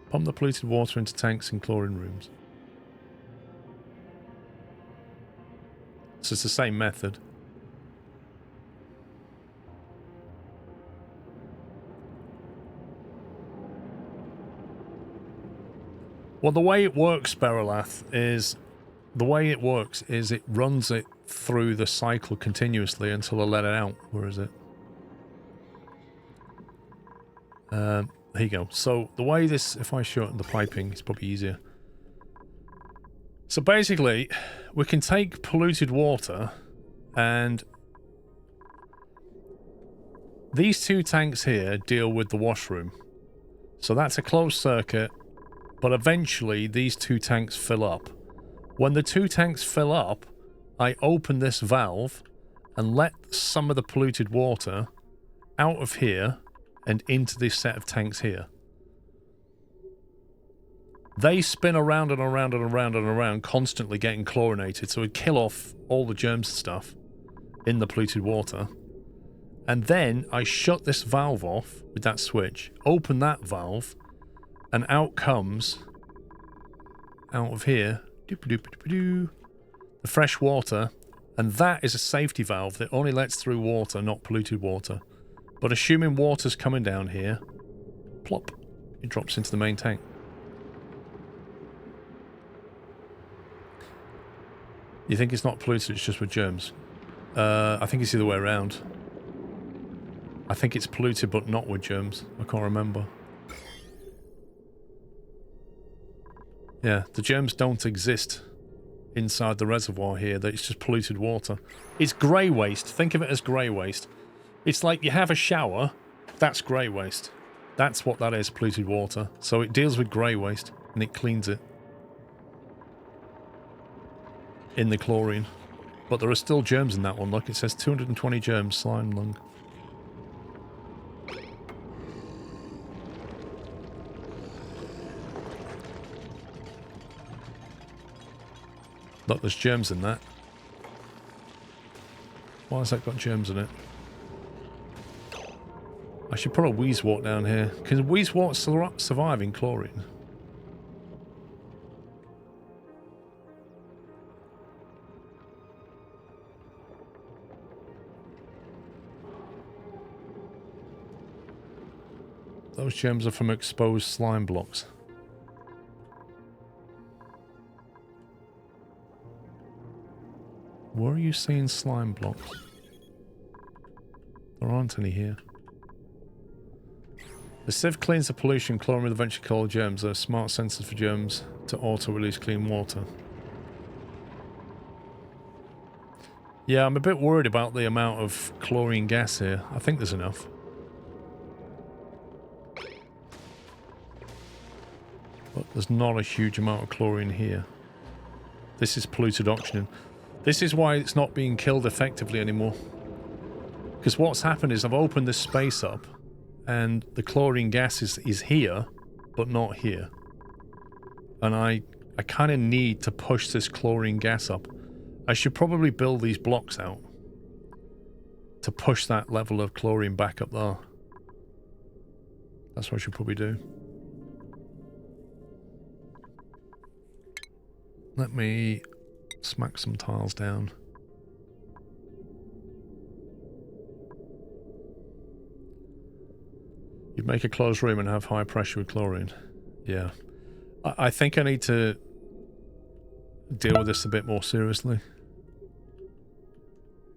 A: Pump the polluted water into tanks in chlorine rooms. So it's the same method. Well, the way it works, Berolath, is... The way it works is it runs it through the cycle continuously until I let it out. Where is it? There you go. So, the way this... If I shorten the piping, it's probably easier. So, basically, we can take polluted water and... These two tanks here deal with the washroom. So, that's a closed circuit. But eventually, these two tanks fill up. When the two tanks fill up, I open this valve and let some of the polluted water out of here and into this set of tanks here. They spin around and around and around and around, constantly getting chlorinated, so it kill off all the germs and stuff in the polluted water. And then I shut this valve off with that switch, open that valve, And out comes, out of here, the fresh water. And that is a safety valve that only lets through water, not polluted water. But assuming water's coming down here, plop, it drops into the main tank. You think it's not polluted, it's just with germs? I think it's the other way around. I think it's polluted but not with germs. I can't remember. Yeah, the germs don't exist inside the reservoir here. It's just polluted water. It's grey waste. Think of it as grey waste. It's like you have a shower, that's grey waste. That's what that is, polluted water. So it deals with grey waste and it cleans it in the chlorine. But there are still germs in that one. Look, it says 220 germs, slime lung. Look, there's germs in that. Why has that got germs in it? I should put a wheezewort down here. Can wheezewort survive in chlorine? Those germs are from exposed slime blocks. Where are you seeing slime blocks? There aren't any here. The sieve cleans the pollution. Chlorine will eventually kill germs. There are smart sensors for germs to auto-release clean water. Yeah, I'm a bit worried about the amount of chlorine gas here. I think there's enough. But there's not a huge amount of chlorine here. This is polluted oxygen. This is why it's not being killed effectively anymore. Because what's happened is I've opened this space up and the chlorine gas is here, but not here. And I kind of need to push this chlorine gas up. I should probably build these blocks out to push that level of chlorine back up there. That's what I should probably do. Let me smack some tiles down. You'd make a closed room and have high pressure with chlorine. Yeah. I think I need to deal with this a bit more seriously.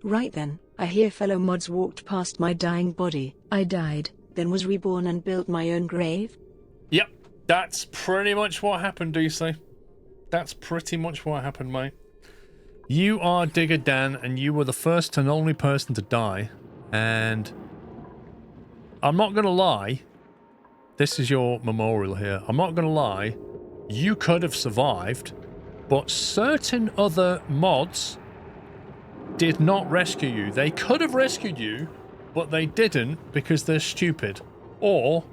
B: Right then, I hear fellow mods walked past my dying body. I died, then was reborn and built my own grave?
A: Yep, that's pretty much what happened, DC. That's pretty much what happened, mate. You are Digger Dan, and you were the first and only person to die. And I'm not going to lie. This is your memorial here. I'm not going to lie. You could have survived, but certain other mods did not rescue you. They could have rescued you, but they didn't because they're stupid. Or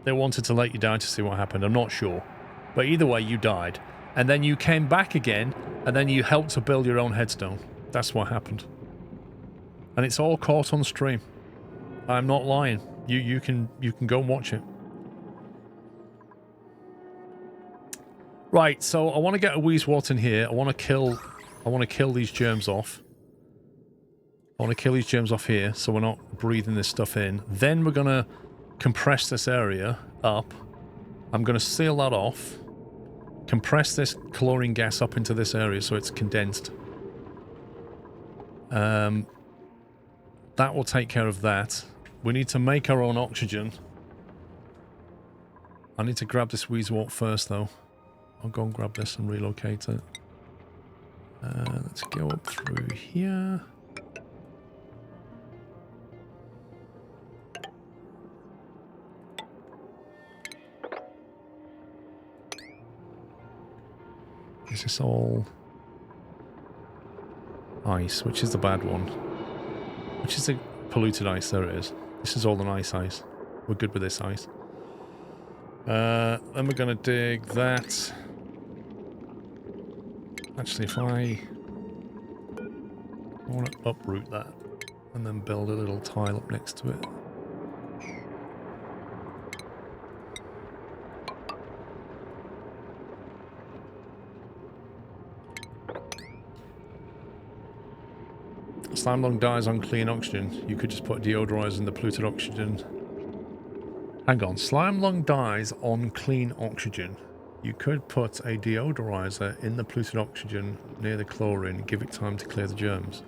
A: they wanted to let you die to see what happened. I'm not sure. But either way, you died. And then you came back again, and then you helped to build your own headstone. That's what happened. And it's all caught on stream. I'm not lying. You can go and watch it. Right, so I want to get a wheezewort in here. I want to kill these germs off. I want to kill these germs off here so we're not breathing this stuff in. Then we're going to compress this area up. I'm going to seal that off. Compress this chlorine gas up into this area so it's condensed. That will take care of that. We need to make our own oxygen. I need to grab this wheezewort first, though. I'll go and grab this and relocate it. Let's go up through here. Is this all ice? Which is the bad one? Which is the polluted ice? There it is. This is all the nice ice. We're good with this ice. Then we're going to dig that. Actually, if I want to uproot that and then build a little tile up next to it. Slime lung dies on clean oxygen. You could just put deodorizer in the polluted oxygen. Hang on. Slime lung dies on clean oxygen. You could put a deodorizer in the polluted oxygen near the chlorine and give it time to clear the germs.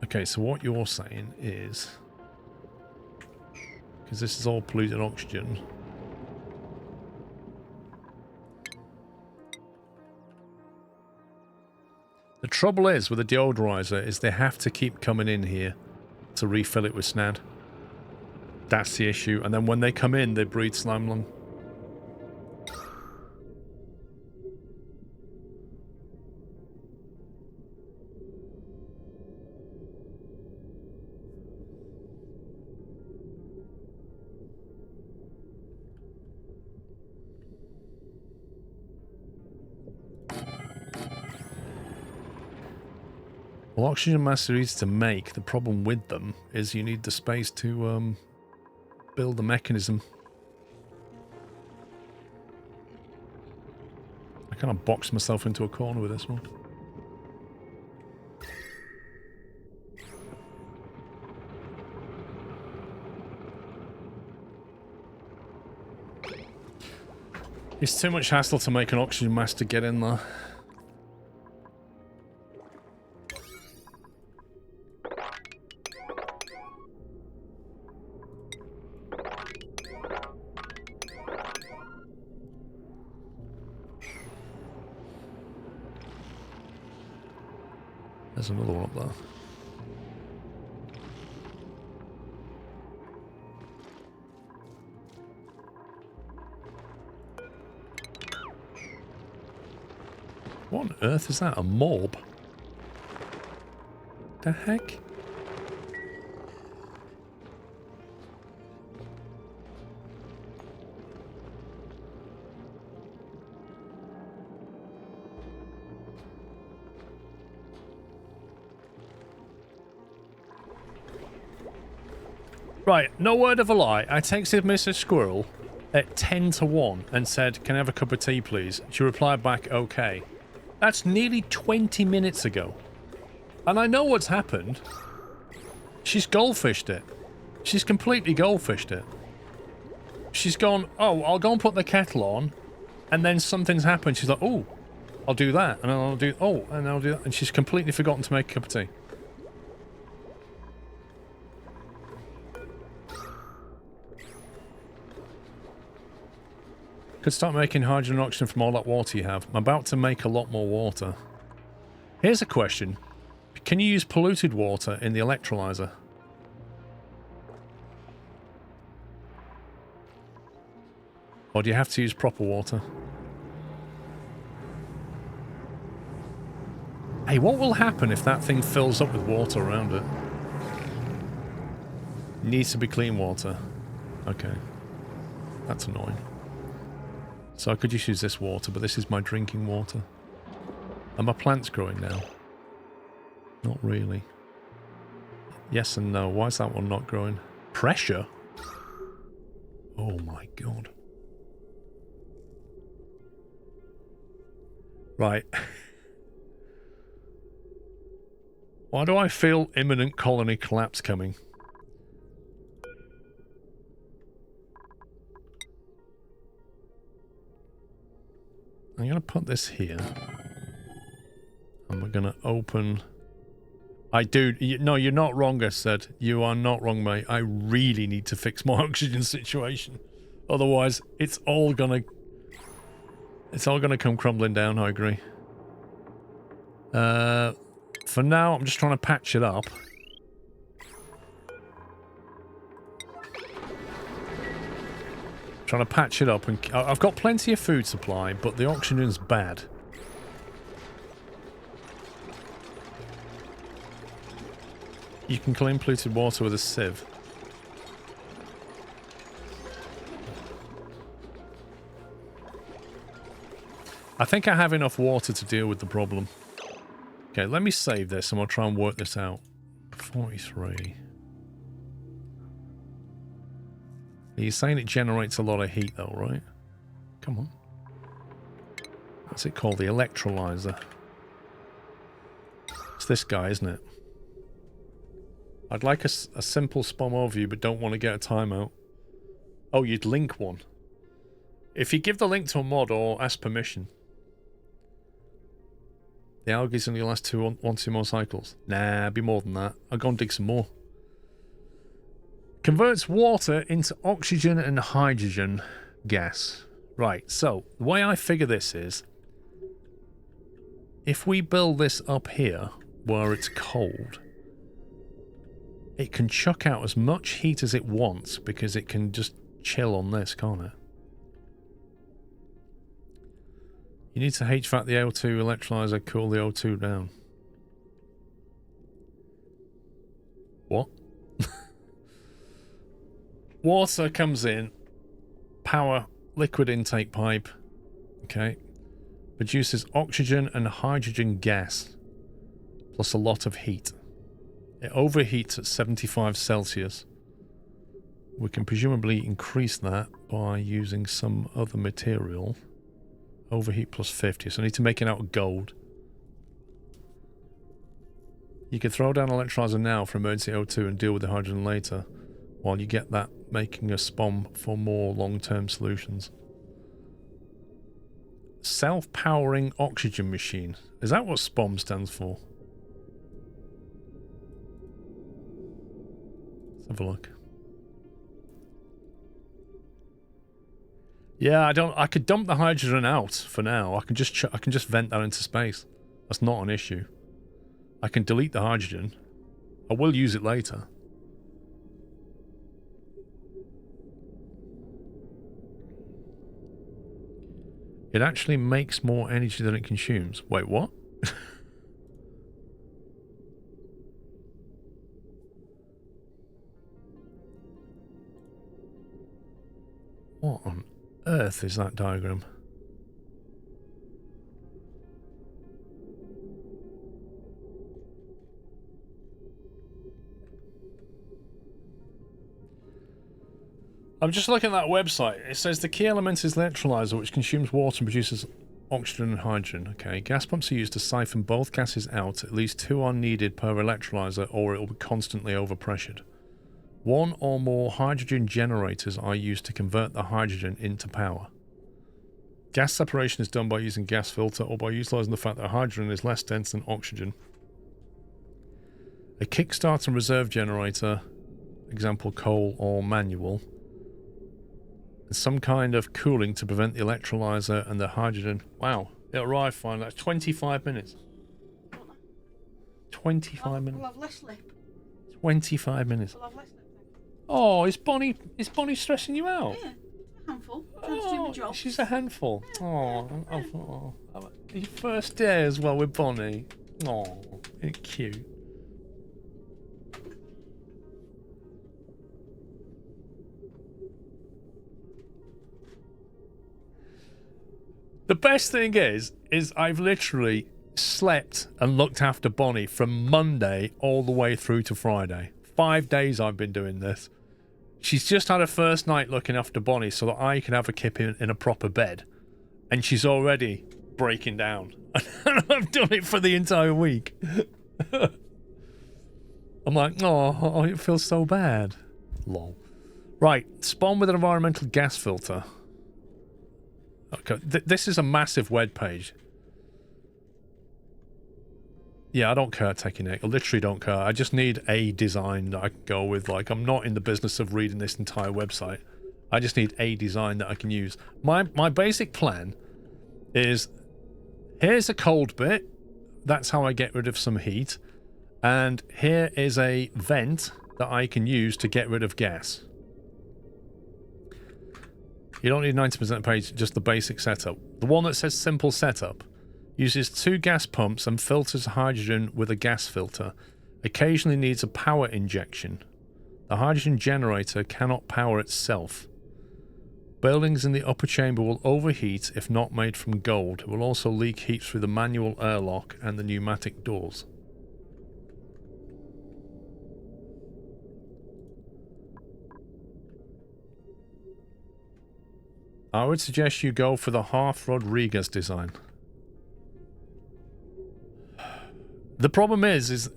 A: Okay, so what you're saying is, because this is all polluted oxygen, the trouble is with the deodorizer is they have to keep coming in here to refill it with SNAD. That's the issue. And then when they come in, they breed slime lung. Well, oxygen masks are easy to make. The problem with them is you need the space to build the mechanism. I kind of boxed myself into a corner with this one. It's too much hassle to make an oxygen mask to get in there. There's another one up there. What on earth is that? A mob? The heck? Right, no word of a lie. I texted Mrs. Squirrel at 10 to 1 and said, "Can I have a cup of tea, please?" She replied back, "Okay." That's nearly 20 minutes ago. And I know what's happened. She's goldfished it. She's completely goldfished it. She's gone, "Oh, I'll go and put the kettle on." And then something's happened. She's like, "Oh, I'll do that." And I'll do, "Oh, and I'll do that." And she's completely forgotten to make a cup of tea. Could start making hydrogen and oxygen from all that water you have. I'm about to make a lot more water. Here's a question. Can you use polluted water in the electrolyzer? Or do you have to use proper water? Hey, what will happen if that thing fills up with water around it? Needs to be clean water. Okay. That's annoying. So I could just use this water, but this is my drinking water. Are my plants growing now? Not really. Yes and no. Why is that one not growing? Pressure? Oh my god. Right. Why do I feel imminent colony collapse coming? I'm going to put this here. And we're going to open... No, you're not wrong, I said. You are not wrong, mate. I really need to fix my oxygen situation. Otherwise, it's all going to come crumbling down, I agree. For now, I'm just trying to patch it up. Trying to patch it up, and I've got plenty of food supply, but the oxygen's bad. You can clean polluted water with a sieve. I think I have enough water to deal with the problem. Okay, let me save this and we'll try and work this out. 43. You're saying it generates a lot of heat though, right? Come on. What's it called? The electrolyzer. It's this guy, isn't it? I'd like a simple SPOM overview, but don't want to get a timeout. Oh, you'd link one. If you give the link to a mod or ask permission. The algae's only last two more cycles. Nah, be more than that. I'll go and dig some more. Converts water into oxygen and hydrogen gas. Right, so the way I figure this is, if we build this up here where it's cold, it can chuck out as much heat as it wants because it can just chill on this, can't it? You need to HVAC the O2 electrolyzer, cool the O2 down. What? Water comes in, power, liquid intake pipe, okay, produces oxygen and hydrogen gas, plus a lot of heat. It overheats at 75 Celsius. We can presumably increase that by using some other material. Overheat plus 50, so I need to make it out of gold. You can throw down electrolyzer now for emergency O2 and deal with the hydrogen later, while you get that making a SPOM for more long-term solutions. Self-powering oxygen machine. Is that what SPOM stands for? Let's have a look. Yeah, I could dump the hydrogen out for now. I can just vent that into space. That's not an issue. I can delete the hydrogen. I will use it later. It actually makes more energy than it consumes. Wait, what? What on earth is that diagram? I'm just looking at that website. It says the key element is the electrolyzer, which consumes water and produces oxygen and hydrogen. Okay, gas pumps are used to siphon both gases out. At least two are needed per electrolyzer, or it will be constantly overpressured. One or more hydrogen generators are used to convert the hydrogen into power. Gas separation is done by using gas filter or by utilizing the fact that hydrogen is less dense than oxygen. A kickstart and reserve generator, example coal or manual, and some kind of cooling to prevent the electrolyzer and the hydrogen. Wow, it arrived fine. That's 25 minutes. 25 minutes.
D: We'll have less slip.
A: 25 minutes.
D: We'll have less slip.
A: Oh, is Bonnie stressing you out?
D: Yeah, a handful. Trying to do my job.
A: She's a handful. Oh, your first day as well with Bonnie. Oh, it's cute. The best thing is I've literally slept and looked after Bonnie from Monday all the way through to Friday. 5 days I've been doing this. She's just had her first night looking after Bonnie so that I can have a kip in a proper bed. And she's already breaking down. I've done it for the entire week. I'm like, oh, it feels so bad. Lol. Right, spawn with an environmental gas filter. Okay, this is a massive web page. Yeah, I don't care taking it. I literally don't care. I just need a design that I can go with. Like, I'm not in the business of reading this entire website. I just need a design that I can use. My basic plan is, here's a cold bit. That's how I get rid of some heat. And here is a vent that I can use to get rid of gas. You don't need 90% of the page, just the basic setup. The one that says simple setup uses 2 gas pumps and filters hydrogen with a gas filter. Occasionally needs a power injection. The hydrogen generator cannot power itself. Buildings in the upper chamber will overheat if not made from gold. It will also leak heat through the manual airlock and the pneumatic doors. I would suggest you go for the Half Rodriguez design. The problem is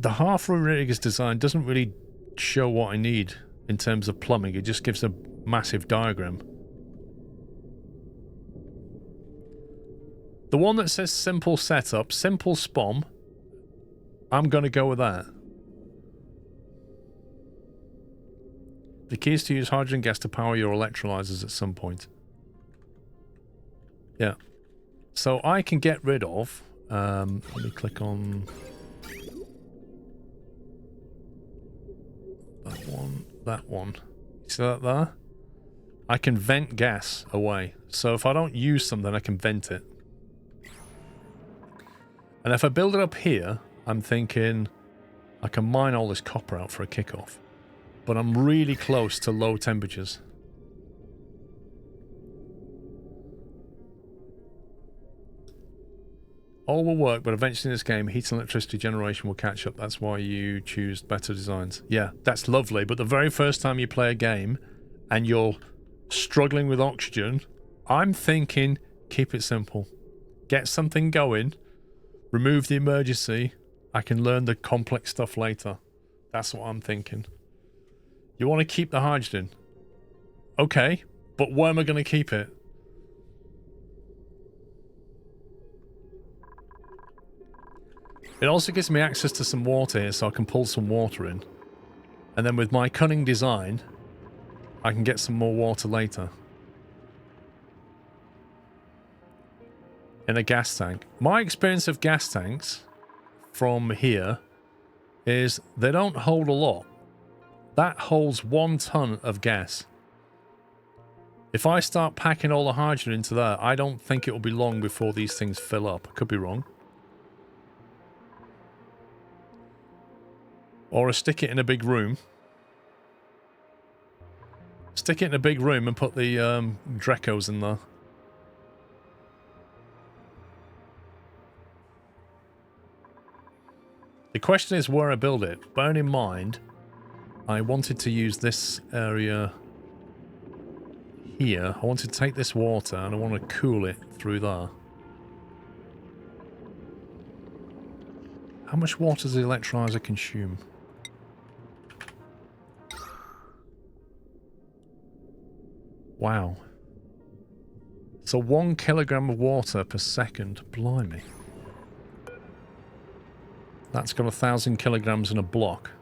A: the half Rodriguez design doesn't really show what I need in terms of plumbing. It just gives a massive diagram. The one that says simple setup, simple spom, I'm going to go with that. The key is to use hydrogen gas to power your electrolyzers at some point. Yeah. So I can get rid of... let me click on... that one. See that there? I can vent gas away. So if I don't use something, I can vent it. And if I build it up here, I'm thinking I can mine all this copper out for a kickoff. But I'm really close to low temperatures. All will work, but eventually in this game, heat and electricity generation will catch up. That's why you choose better designs. Yeah, that's lovely, but the very first time you play a game and you're struggling with oxygen, I'm thinking, keep it simple. Get something going, remove the emergency, I can learn the complex stuff later. That's what I'm thinking. You want to keep the hydrogen? Okay, but where am I going to keep it? It also gives me access to some water here, so I can pull some water in. And then with my cunning design, I can get some more water later. In a gas tank. My experience of gas tanks from here is they don't hold a lot. That holds 1 ton of gas. If I start packing all the hydrogen into there, I don't think it will be long before these things fill up. I could be wrong. Or I stick it in a big room. Stick it in a big room and put the Drecos in there. The question is where I build it. Bearing in mind, I wanted to use this area here. I wanted to take this water and I want to cool it through there. How much water does the electrolyzer consume? Wow. So 1 kilogram of water per second. Blimey. That's got 1,000 kilograms in a block.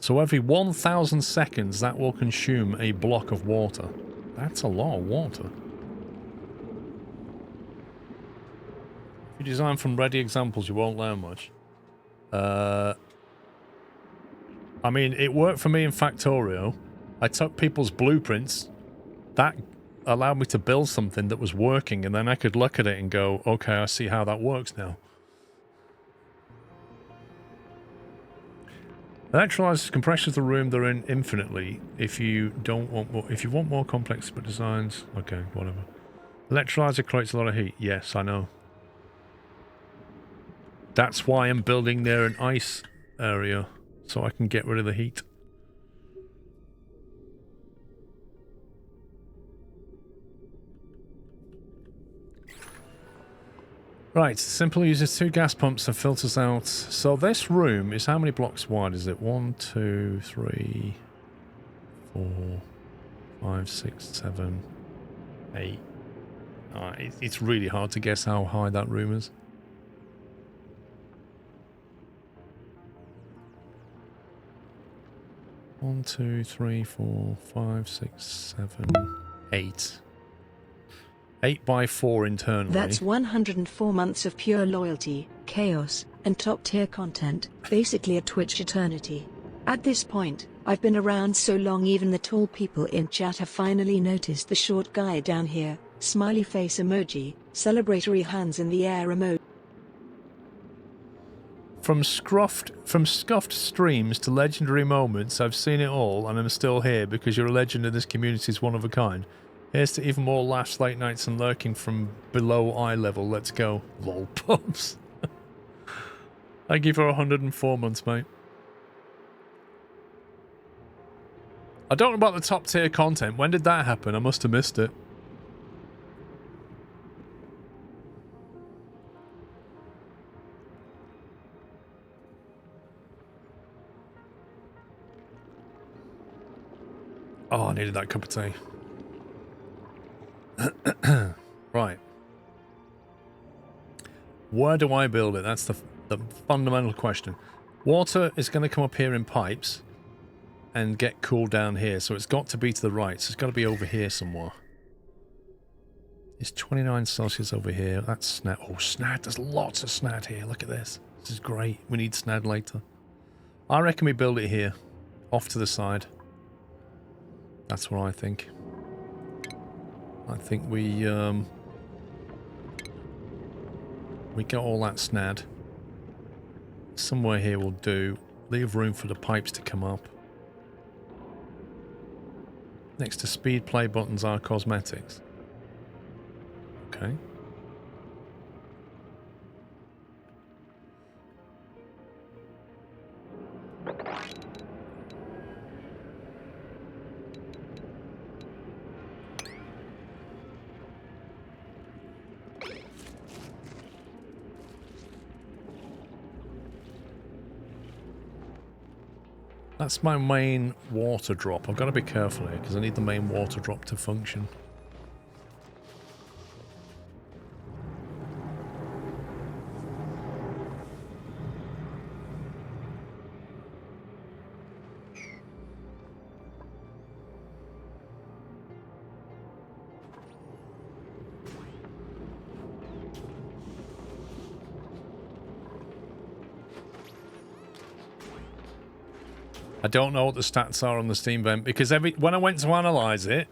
A: So every 1,000 seconds, that will consume a block of water. That's a lot of water. If you design from ready examples, you won't learn much. I mean, it worked for me in Factorio. I took people's blueprints. That allowed me to build something that was working, and then I could look at it and go, okay, I see how that works now. Electrolyzers compresses the room they're in infinitely if you don't want more, if you want more complex designs. Okay, whatever. Electrolyzer creates a lot of heat. Yes, I know. That's why I'm building near an ice area, so I can get rid of the heat. Right, Simple uses 2 gas pumps and filters out. So this room is how many blocks wide is it? 1, 2, 3, 4, 5, 6, 7, 8. It's really hard to guess how high that room is. One, 2, 3, 4, 5, 6, 7, 8. 8 by 4 internally.
B: That's 104 months of pure loyalty, chaos, and top-tier content, basically a Twitch eternity. At this point, I've been around so long even the tall people in chat have finally noticed the short guy down here, smiley face emoji, celebratory hands in the air emoji.
A: From scuffed streams to legendary moments, I've seen it all and I'm still here because you're a legend and this community is one of a kind. Here's to even more laughs, late nights, and lurking from below eye level. Let's go. Lol pumps. Thank you for 104 months, mate. I don't know about the top tier content. When did that happen? I must have missed it. Oh, I needed that cup of tea. Right. Where do I build it? That's the fundamental question. Water is going to come up here in pipes and get cooled down here. So it's got to be to the right. So it's got to be over here somewhere. It's 29 Celsius over here. That's snad. Oh, snad. There's lots of snad here. Look at this. This is great. We need snad later. I reckon we build it here. Off to the side. That's what I think. I think we got all that snad. Somewhere here will do. Leave room for the pipes to come up. Next to speed play buttons are cosmetics. Okay. That's my main water drop. I've got to be careful here because I need the main water drop to function. I don't know what the stats are on the steam vent because when I went to analyze it,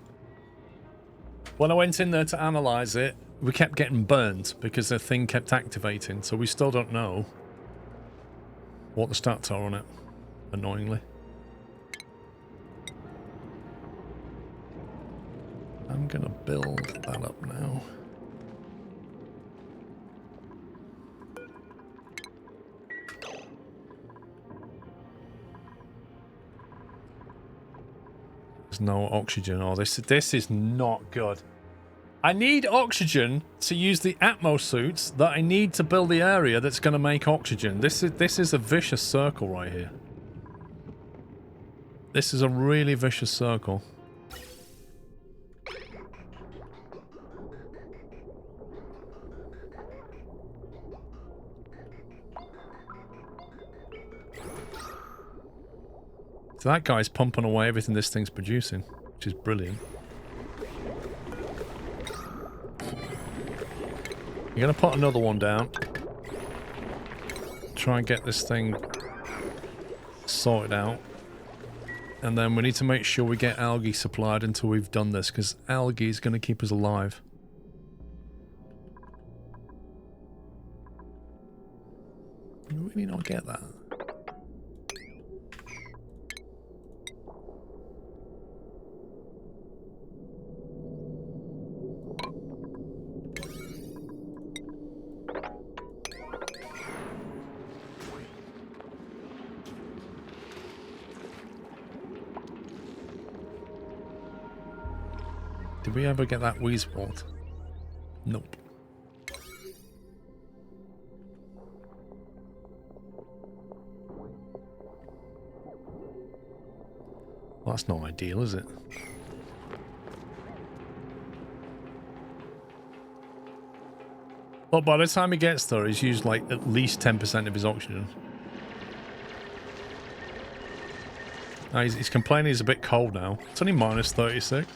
A: when I went in there to analyze it, we kept getting burnt because the thing kept activating. So we still don't know what the stats are on it, annoyingly. I'm gonna build that up now. There's no oxygen. Oh, this is not good. I need oxygen to use the Atmo suits that I need to build the area that's going to make oxygen. This is a vicious circle right here. This is a really vicious circle. So that guy's pumping away everything this thing's producing, which is brilliant. You're going to put another one down. Try and get this thing sorted out. And then we need to make sure we get algae supplied until we've done this, because algae is going to keep us alive. You really not get that. Did we ever get that Weezebolt? Nope. Well, that's not ideal, is it? Well, by the time he gets there, he's used like at least 10% of his oxygen. He's complaining he's a bit cold now. It's only minus 36.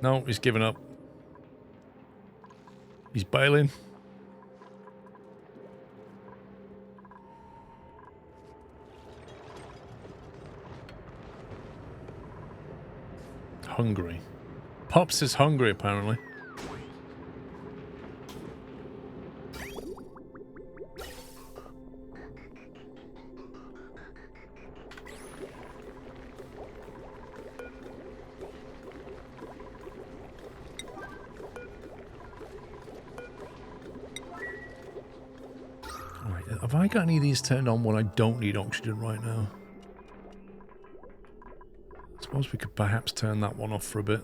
A: No, he's given up. He's bailing. Hungry. Pops is hungry, apparently. Have I got any of these turned on when I don't need oxygen right now? I suppose we could perhaps turn that one off for a bit.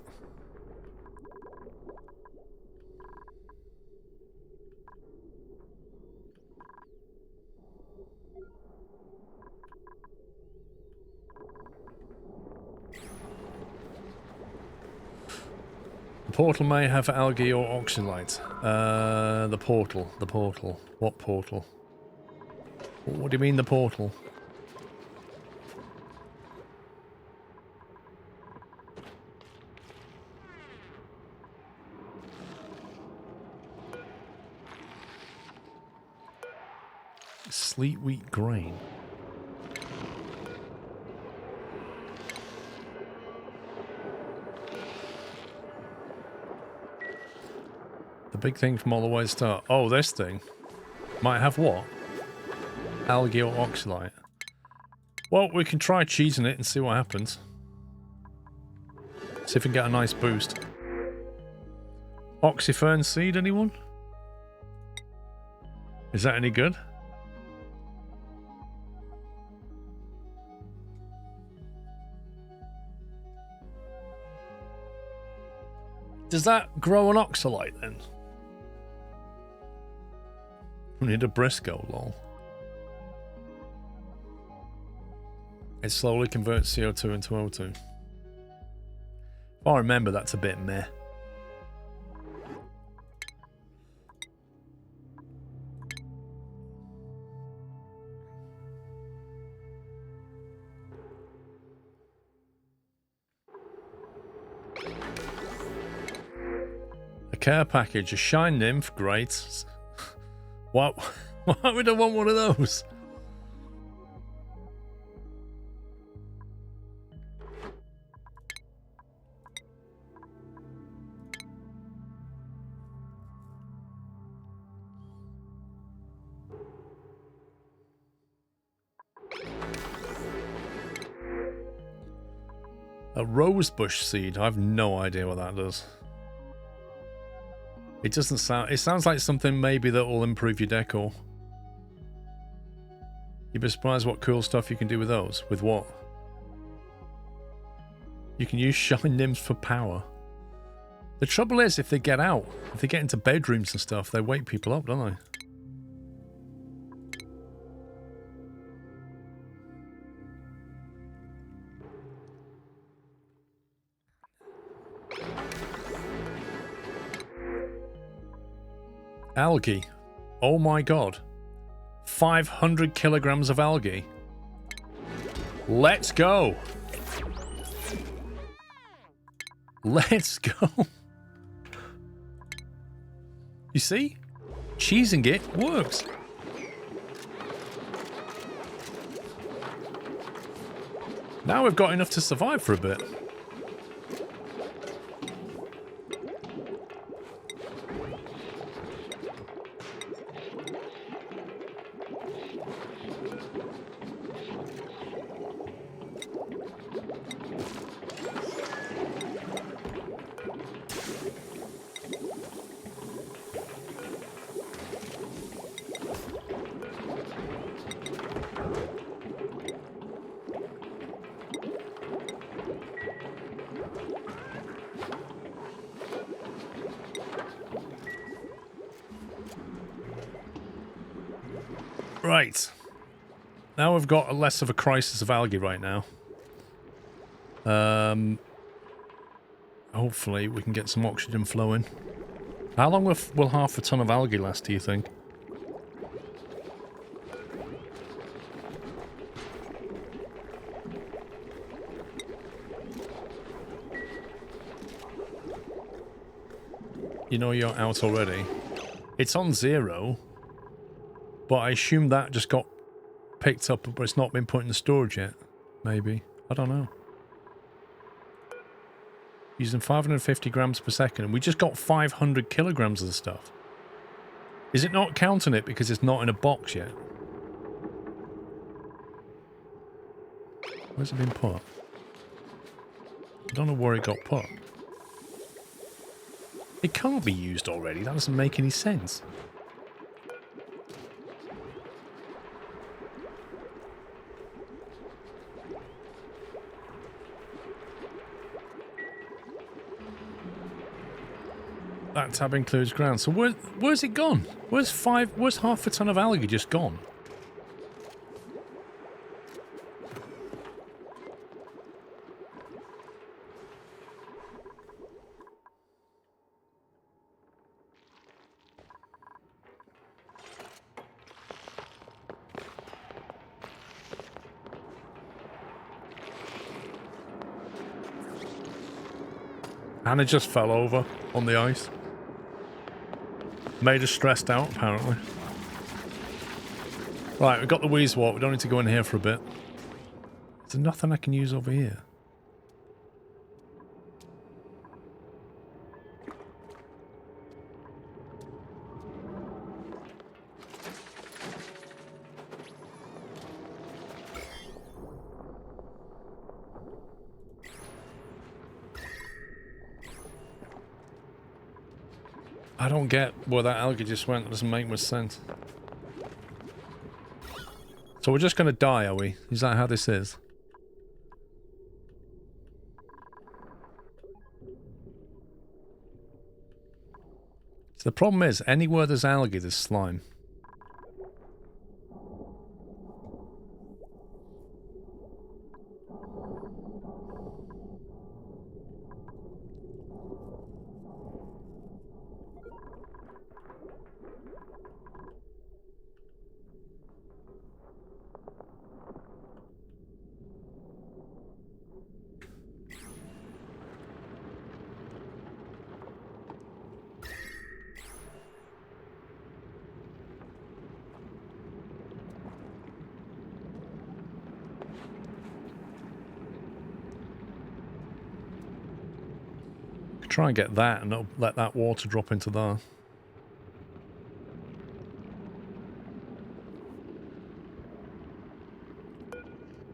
A: portal may have algae or oxalate. The portal. The portal. What portal? What do you mean the portal? Sleet wheat grain. The big thing from all the way to start. Oh, this thing might have what? Algae or oxalate. Well, we can try cheesing it and see what happens. See if we can get a nice boost. Oxyfern seed, anyone? Is that any good? Does that grow an oxalate then? We need a Briscoe, lol. It slowly converts CO2 into O2. If I remember, that's a bit meh. A care package, a shine nymph, great. What? Why would I want one of those? A rosebush seed. I have no idea what that does. It doesn't sound... It sounds like something maybe that will improve your decor. You'd be surprised what cool stuff you can do with those. With what? You can use shine nymphs for power. The trouble is, if they get out, if they get into bedrooms and stuff, they wake people up, don't they? Algae. Oh my god. 500 kilograms of algae. Let's go. Let's go. You see? Cheesing it works. Now we've got enough to survive for a bit. Right. Now we've got less of a crisis of algae right now. Hopefully we can get some oxygen flowing. How long will half a ton of algae last, do you think? You know you're out already. It's on 0. But I assume that just got picked up, but it's not been put in the storage yet. Maybe. I don't know. Using 550 grams per second, and we just got 500 kilograms of the stuff. Is it not counting it because it's not in a box yet? Where's it been put? I don't know where it got put. It can't be used already. That doesn't make any sense. That tab includes ground. So where's it gone? Where's half a ton of algae just gone? Hannah just fell over on the ice. Made us stressed out, apparently. Right, we've got the wheeze walk. We don't need to go in here for a bit. Is there nothing I can use over here? I don't get where that algae just went. That doesn't make much sense. So we're just going to die, are we? Is that how this is? So the problem is, anywhere there's algae, there's slime. Try and get that and not let that water drop into there.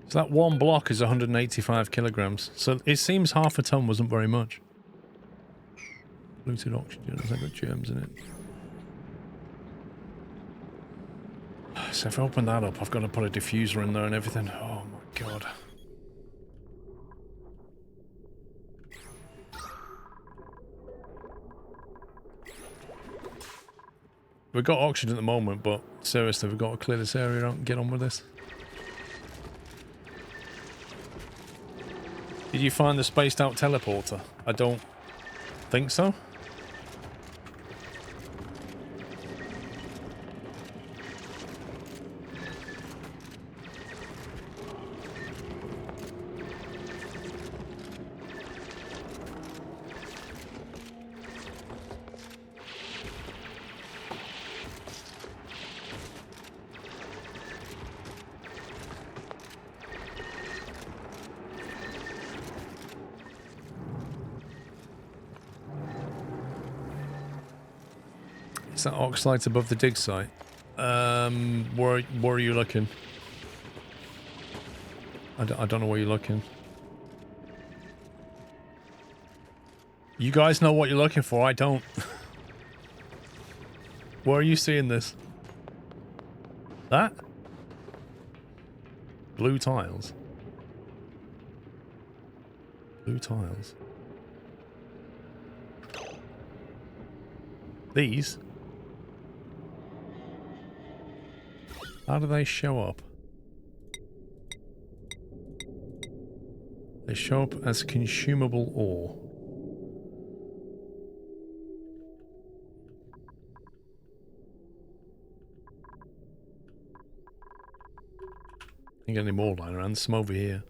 A: So that one block is 185 kilograms. So it seems half a ton wasn't very much. Polluted oxygen, has that got germs in it? So if I open that up, I've got to put a diffuser in there and everything. Oh my god. We've got oxygen at the moment, but seriously, we've got to clear this area out and get on with this. Did you find the spaced out teleporter? I don't think so. Is that oxalite above the dig site? Where are you looking? I don't know where you're looking. You guys know what you're looking for, I don't. Where are you seeing this? That? Blue tiles. Blue tiles. These? How do they show up? They show up as consumable ore. Ain't got any more lying around. Some over here.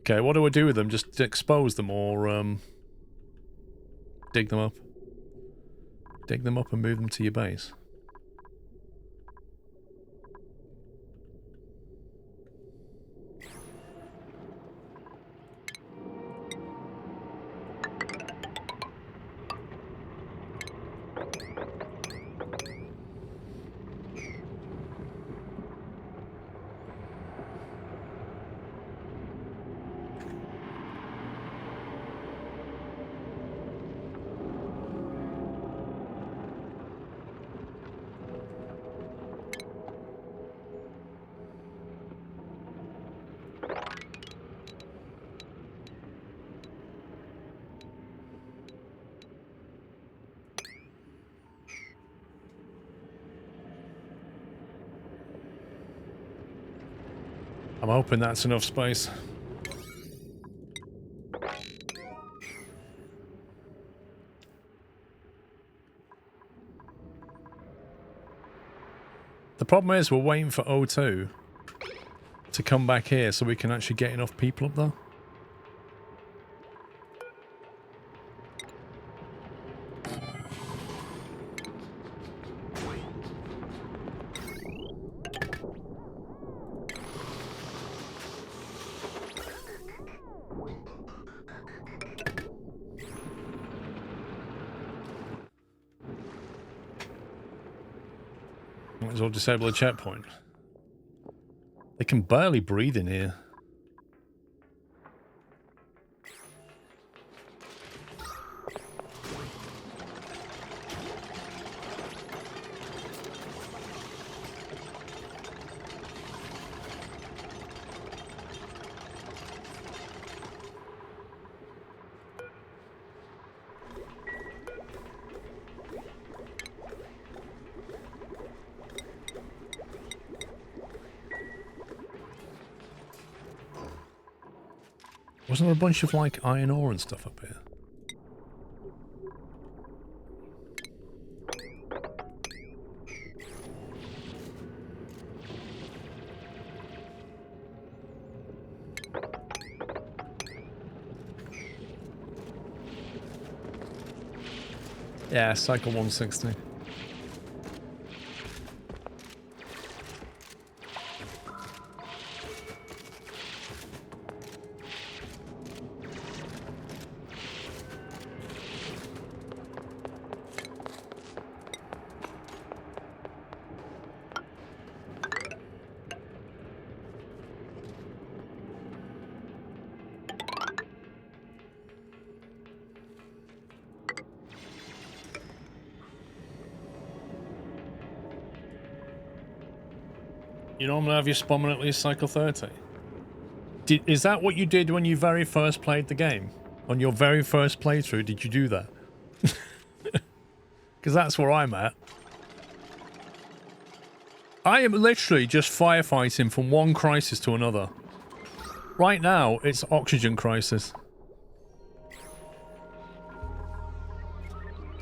A: Okay, what do I do with them? Just expose them or dig them up? Dig them up and move them to your base. I'm hoping that's enough space. The problem is we're waiting for O2 to come back here so we can actually get enough people up there. Might as well disable the checkpoint. They can barely breathe in here. Wasn't there a bunch of, like, iron ore and stuff up here? Yeah, cycle 160. You normally have your spawn at least cycle 30. Is that what you did when you very first played the game? On your very first playthrough, did you do that? Because that's where I'm at. I am literally just firefighting from one crisis to another. Right now, it's oxygen crisis.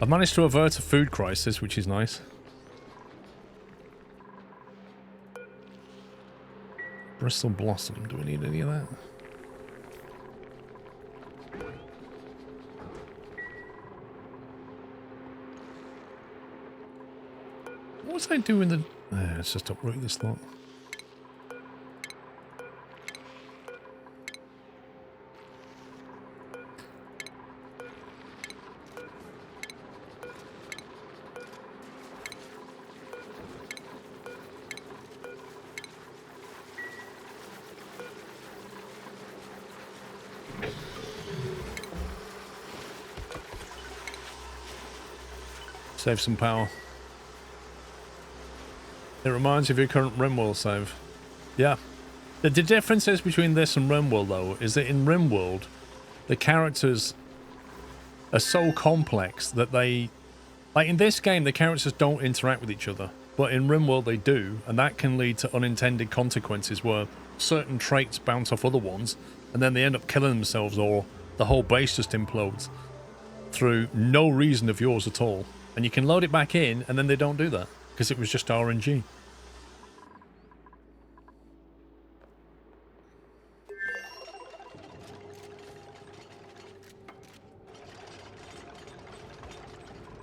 A: I've managed to avert a food crisis, which is nice. Bristol Blossom. Do we need any of that? What was I doing? Let's just uproot this lot. Save some power. It reminds you of your current RimWorld save. Yeah. The differences between this and RimWorld, though, is that in RimWorld, the characters are so complex that they... Like, in this game, the characters don't interact with each other. But in RimWorld, they do, and that can lead to unintended consequences where certain traits bounce off other ones, and then they end up killing themselves, or the whole base just implodes through no reason of yours at all. And you can load it back in, and then they don't do that, because it was just RNG.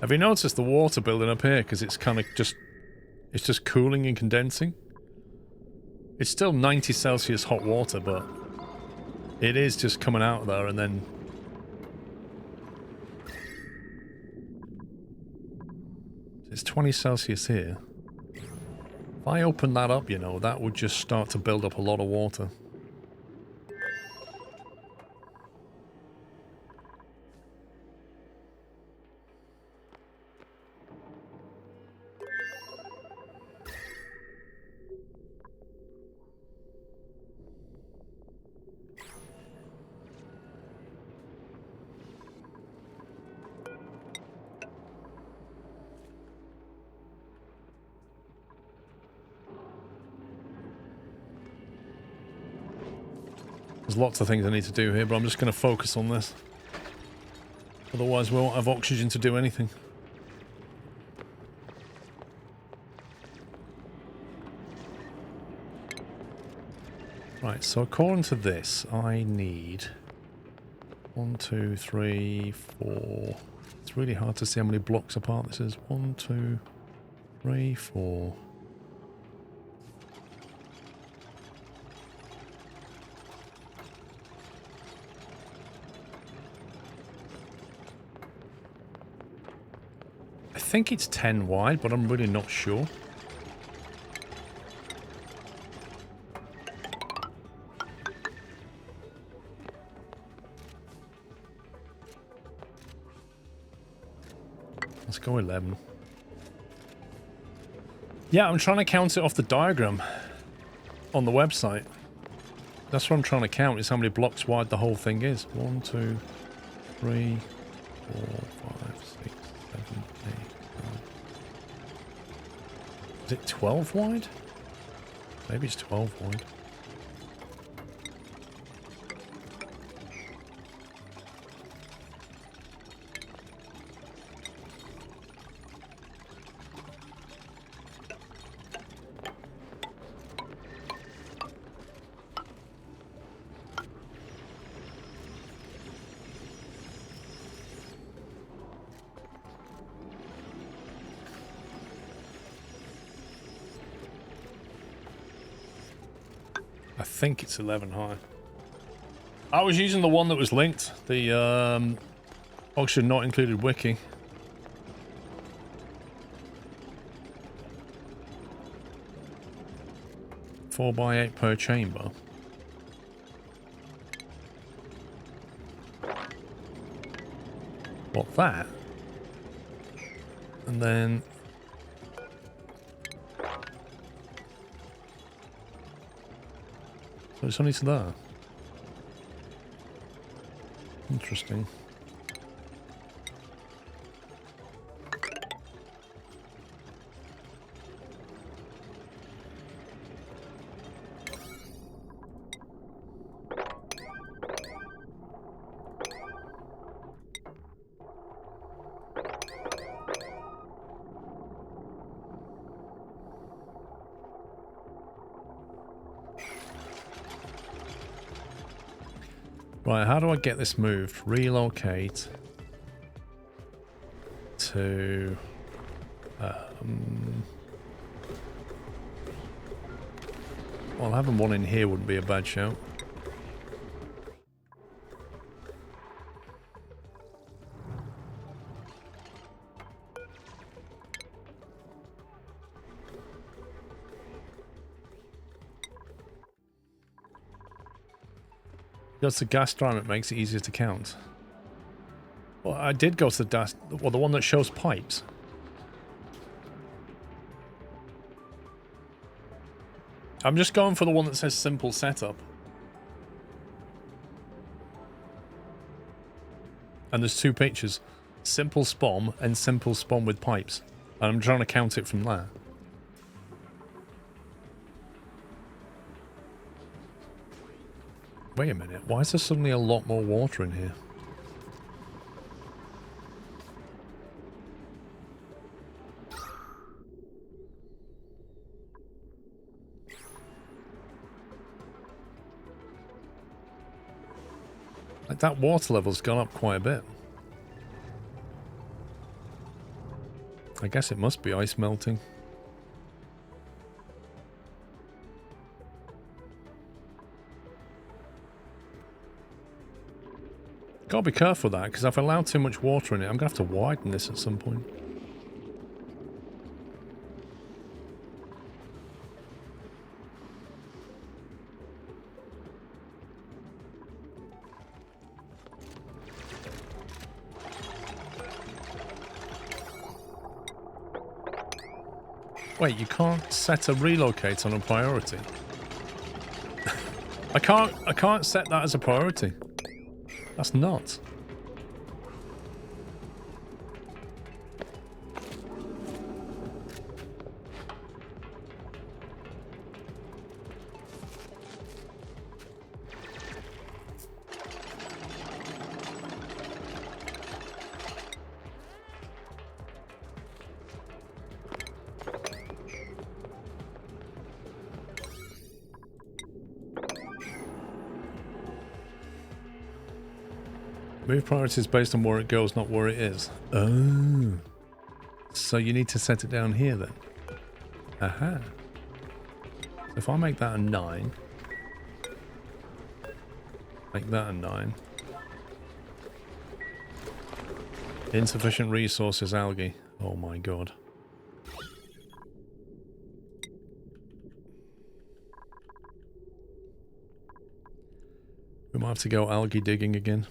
A: Have you noticed the water building up here? Because it's kind of just... It's just cooling and condensing. It's still 90 Celsius hot water, but... It is just coming out there, and then... It's 20 Celsius here. If I open that up, you know, that would just start to build up a lot of water. There's lots of things I need to do here, but I'm just going to focus on this. Otherwise, we won't have oxygen to do anything. Right, so according to this, I need 1, 2, 3, 4. It's really hard to see how many blocks apart this is. 1, 2, 3, 4. I think it's 10 wide, but I'm really not sure. Let's go 11. Yeah, I'm trying to count it off the diagram on the website. That's what I'm trying to count, is how many blocks wide the whole thing is. 1, 2, 3, 4, 5, 6, 7, 8, 9. Is it 12 wide? Maybe it's 12 wide. I think it's 11 high. I was using the one that was linked, the Oxygen Not Included wiki. Four by 8 per chamber. What, that? And then... So it's only to there. Interesting. Right, how do I get this moved? Relocate to well, having one in here wouldn't be a bad shout. That's the gas drum, it makes it easier to count. Well, I did go to the gas, well, the one that shows pipes. I'm just going for the one that says simple setup. And there's two pictures. Simple spawn and simple spawn with pipes. And I'm trying to count it from there. Wait a minute, why is there suddenly a lot more water in here? Like, that water level's gone up quite a bit. I guess it must be ice melting. Gotta be careful with that, because if I allow too much water in it, I'm gonna have to widen this at some point. Wait, you can't set a relocate on a priority. I can't set that as a priority. That's nuts. Move priorities based on where it goes, not where it is. Oh. So you need to set it down here then. Aha. So if I make that a 9. Make that a 9. Insufficient resources, algae. Oh my god. We might have to go algae digging again.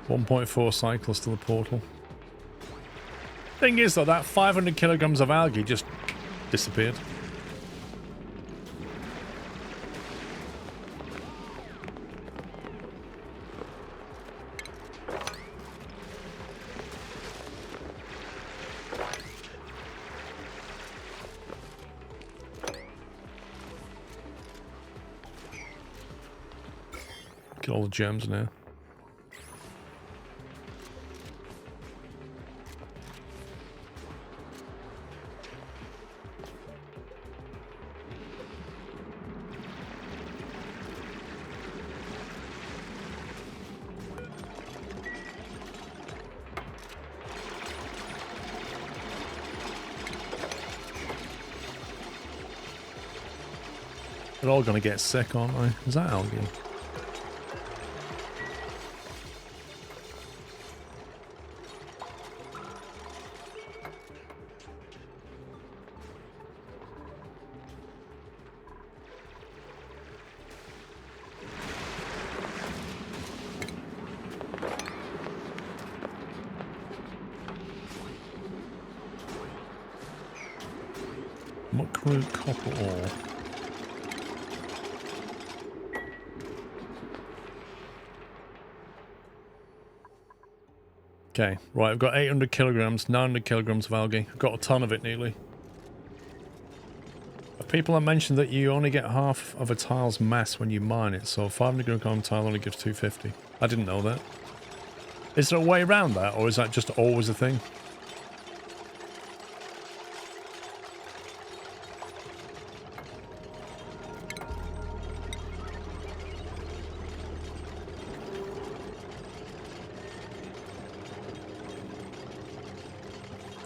A: 1.4 cycles to the portal. Thing is, though, that 500 kilograms of algae just disappeared. Get all the gems now. They're all going to get sick, aren't they? Is that algae? Muckroot copper ore. Okay, right, I've got 800 kilograms, 900 kilograms of algae. I've got a ton of it nearly. People have mentioned that you only get half of a tile's mass when you mine it, so 500 gram tile only gives 250. I didn't know that. Is there a way around that, or is that just always a thing?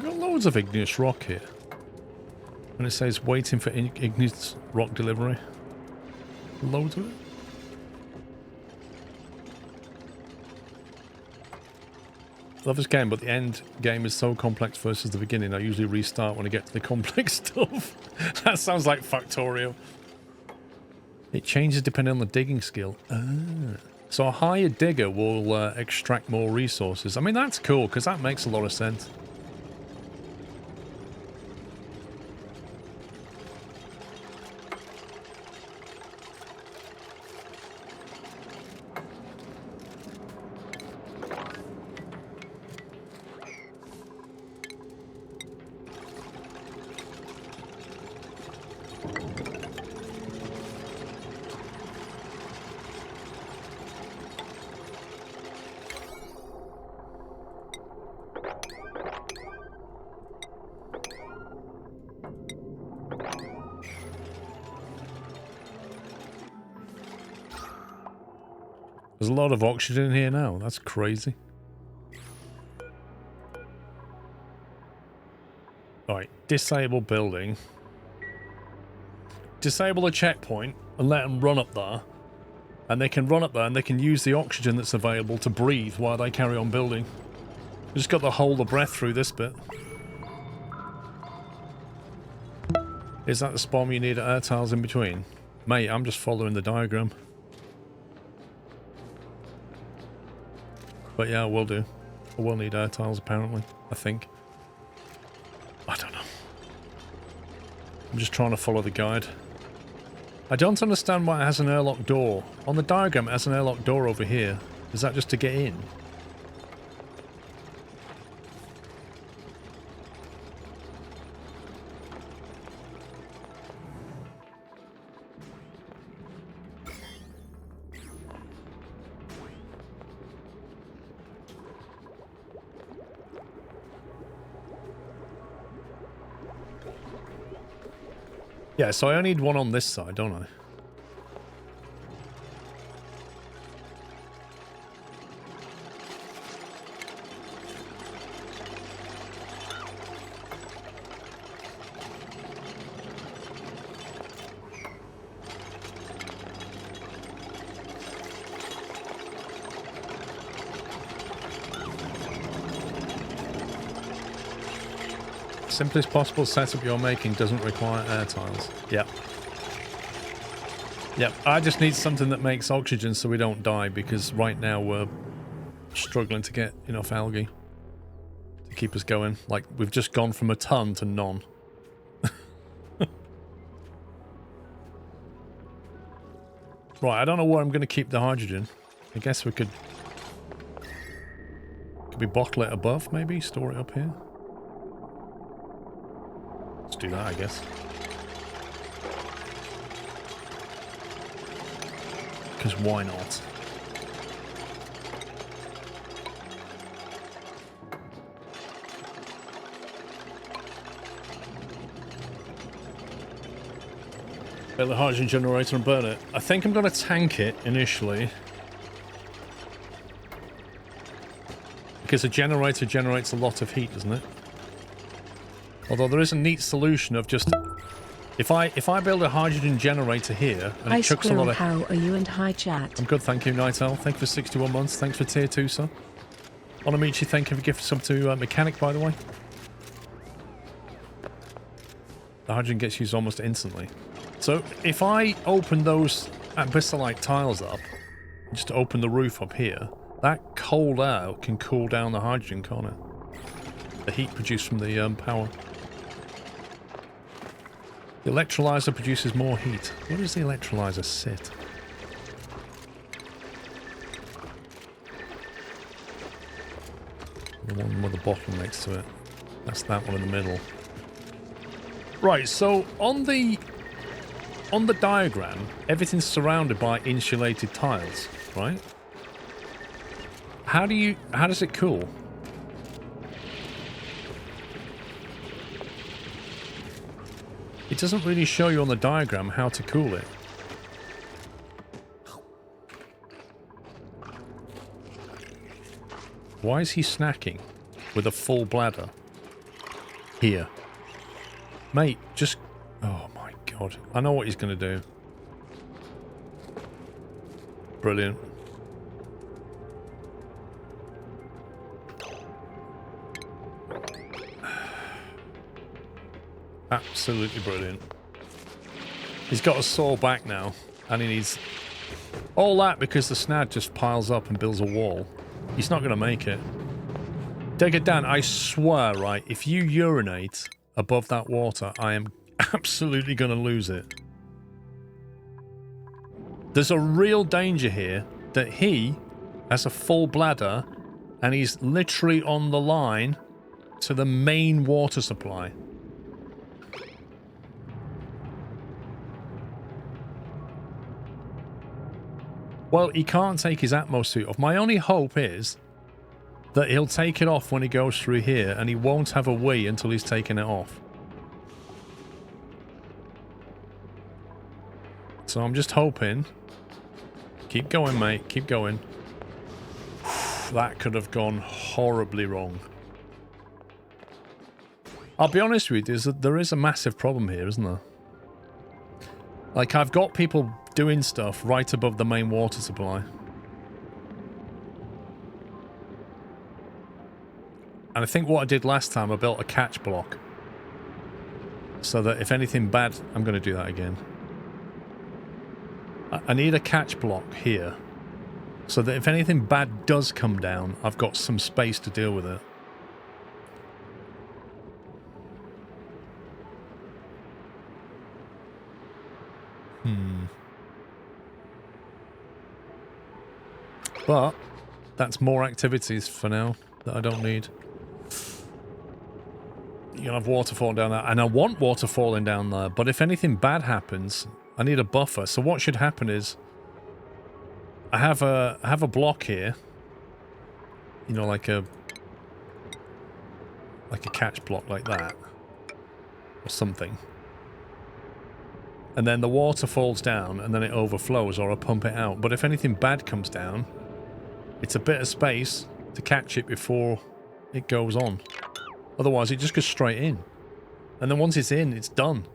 A: We've got loads of igneous rock here. And it says waiting for igneous rock delivery. Loads of it. Love this game, but the end game is so complex versus the beginning. I usually restart when I get to the complex stuff. That sounds like Factorio. It changes depending on the digging skill. So a higher digger will extract more resources. I mean, that's cool, because that makes a lot of sense. There's a lot of oxygen in here now. That's crazy. Alright, disable building. Disable a checkpoint and let them run up there. And they can run up there and they can use the oxygen that's available to breathe while they carry on building. You just got to hold the breath through this bit. Is that the spawn you need air tiles in between? Mate, I'm just following the diagram. But yeah, we'll do. We'll need air tiles apparently, I think. I don't know. I'm just trying to follow the guide. I don't understand why it has an airlock door. On the diagram it has an airlock door over here. Is that just to get in? Yeah, so I only need one on this side, don't I? Simplest possible setup you're making doesn't require air tiles. Yep. Yep, I just need something that makes oxygen so we don't die, because right now we're struggling to get enough algae to keep us going. Like, we've just gone from a ton to none. Right, I don't know where I'm going to keep the hydrogen. I guess we could we bottle it above, maybe? Store it up here? Let's do that, I guess. Because why not? Build a hydrogen generator and burn it. I think I'm going to tank it initially. Because a generator generates a lot of heat, doesn't it? Although there is a neat solution of just... If I build a hydrogen generator here, and
B: Hi,
A: it chucks a lot
B: Squirrel,
A: of...
B: how are you? And hi, chat.
A: I'm good, thank you, Nightel. Thank you for 61 months. Thanks for tier 2, sir. Onamichi, thank you for gifting sub to Mechanic, by the way. The hydrogen gets used almost instantly. So, if I open those abyssalite tiles up, just open the roof up here, that cold air can cool down the hydrogen, can't it? The heat produced from the power. The electrolyzer produces more heat. Where does the electrolyzer sit? The one with the bottle next to it. That's that one in the middle. Right, so on the diagram, everything's surrounded by insulated tiles, right? How does it cool? It doesn't really show you on the diagram how to cool it. Why is he snacking with a full bladder? Here. Mate, just... Oh my god. I know what he's going to do. Brilliant. Absolutely brilliant. He's got a sore back now, and he needs... All that because the snad just piles up and builds a wall. He's not going to make it. Take it down. I swear, right, if you urinate above that water, I am absolutely going to lose it. There's a real danger here that he has a full bladder and he's literally on the line to the main water supply. Well, he can't take his Atmos suit off. My only hope is that he'll take it off when he goes through here and he won't have a wee until he's taken it off. So I'm just hoping. Keep going, mate. Keep going. That could have gone horribly wrong. I'll be honest with you, there is a massive problem here, isn't there? Like, I've got people doing stuff right above the main water supply. And I think what I did last time, I built a catch block. So that if anything bad... I'm going to do that again. I need a catch block here. So that if anything bad does come down, I've got some space to deal with it. But that's more activities for now that I don't need. You'll have water falling down there. And I want water falling down there. But if anything bad happens, I need a buffer. So what should happen is I have a block here. You know, like a catch block like that. Or something. And then the water falls down and then it overflows, or I pump it out. But if anything bad comes down, it's a bit of space to catch it before it goes on. Otherwise, it just goes straight in. And then once it's in, it's done.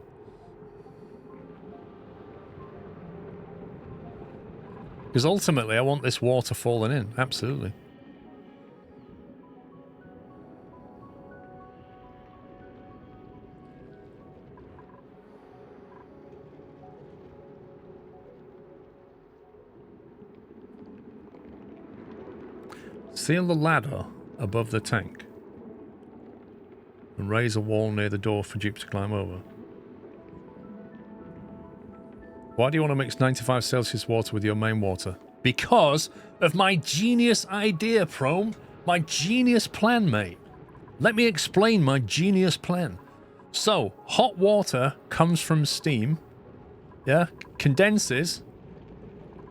A: Because ultimately, I want this water falling in. Absolutely. Seal the ladder above the tank. And raise a wall near the door for Jeep to climb over. Why do you want to mix 95 Celsius water with your main water? Because of my genius idea, Prome. My genius plan, mate. Let me explain my genius plan. So, hot water comes from steam. Yeah? Condenses.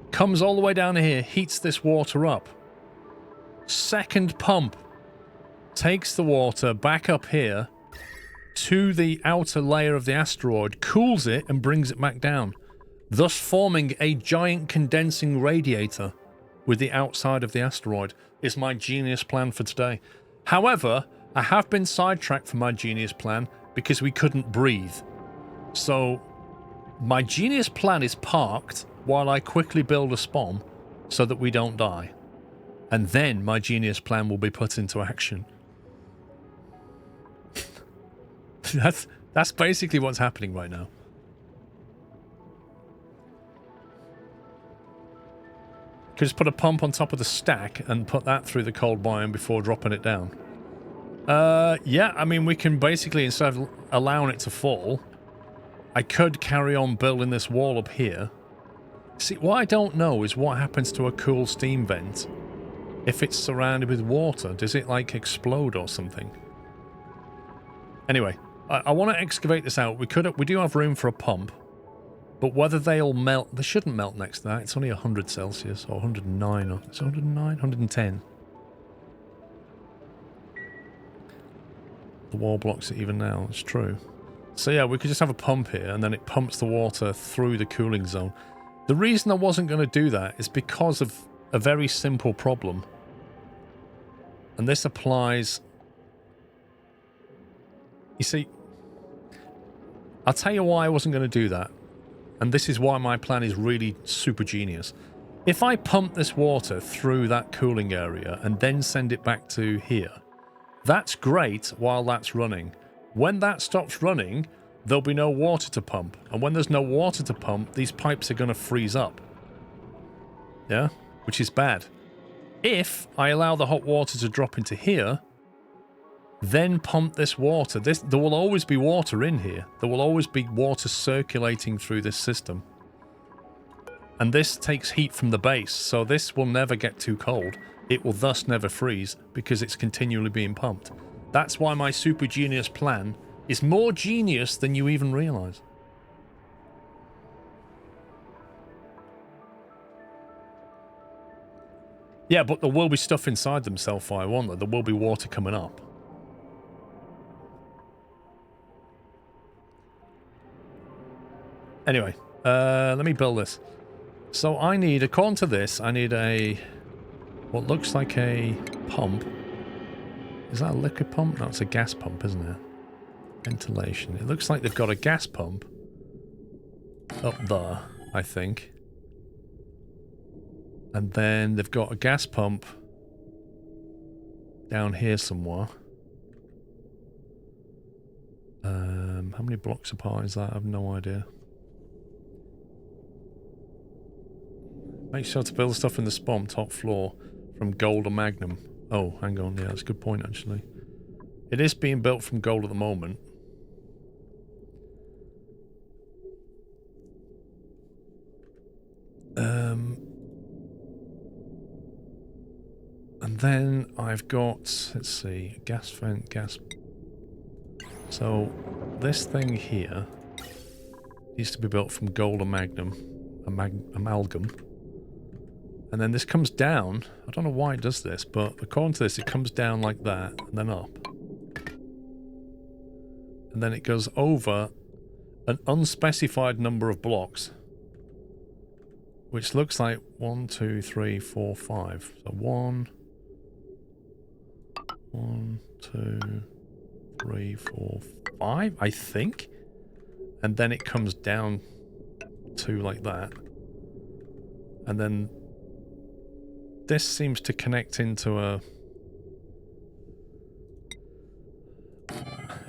A: Comes all the way down here. Heats this water up. Second pump. Takes the water back up here to the outer layer of the asteroid. Cools it and brings it back down. Thus forming a giant condensing radiator with the outside of the asteroid is my genius plan for today. However, I have been sidetracked from my genius plan because we couldn't breathe. So, my genius plan is parked while I quickly build a spawn so that we don't die. And then my genius plan will be put into action. That's basically what's happening right now. Could just put a pump on top of the stack and put that through the cold biome before dropping it down. Yeah, I mean, we can basically, instead of allowing it to fall, I could carry on building this wall up here. See, what I don't know is what happens to a cool steam vent if it's surrounded with water. Does it, like, explode or something? Anyway, I want to excavate this out. We do have room for a pump. But whether they'll melt... They shouldn't melt next to that. It's only 100 Celsius or 109. Or, it's 109? 110. The wall blocks it even now. It's true. So yeah, we could just have a pump here and then it pumps the water through the cooling zone. The reason I wasn't going to do that is because of a very simple problem. And this applies... You see... I'll tell you why I wasn't going to do that. And this is why my plan is really super genius. If I pump this water through that cooling area and then send it back to here, that's great while that's running. When that stops running, there'll be no water to pump. And when there's no water to pump, these pipes are going to freeze up. Yeah? Which is bad. If I allow the hot water to drop into here, then pump this water. There will always be water in here. There will always be water circulating through this system. And this takes heat from the base, so this will never get too cold. It will thus never freeze because it's continually being pumped. That's why my super genius plan is more genius than you even realize. Yeah, but there will be stuff inside them, Selfire, won't there? There will be water coming up. Anyway, let me build this. So I need, according to this, I need a... what looks like a pump. Is that a liquid pump? No, it's a gas pump, isn't it? Ventilation. It looks like they've got a gas pump up there, I think. And then they've got a gas pump down here somewhere. How many blocks apart is that? I have no idea. Make sure to build stuff in the spawn top floor from gold or magnum. Oh, hang on. Yeah, that's a good point, actually. It is being built from gold at the moment. And then I've got, let's see, gas vent, gas... So, this thing here needs to be built from gold or magnum, amalgam. And then this comes down. I don't know why it does this, but according to this, it comes down like that, and then up. And then it goes over an unspecified number of blocks. Which looks like 1, 2, 3, 4, 5. So 1, 2, 3, 4, 5, I think. And then it comes down to like that. And then this seems to connect into a...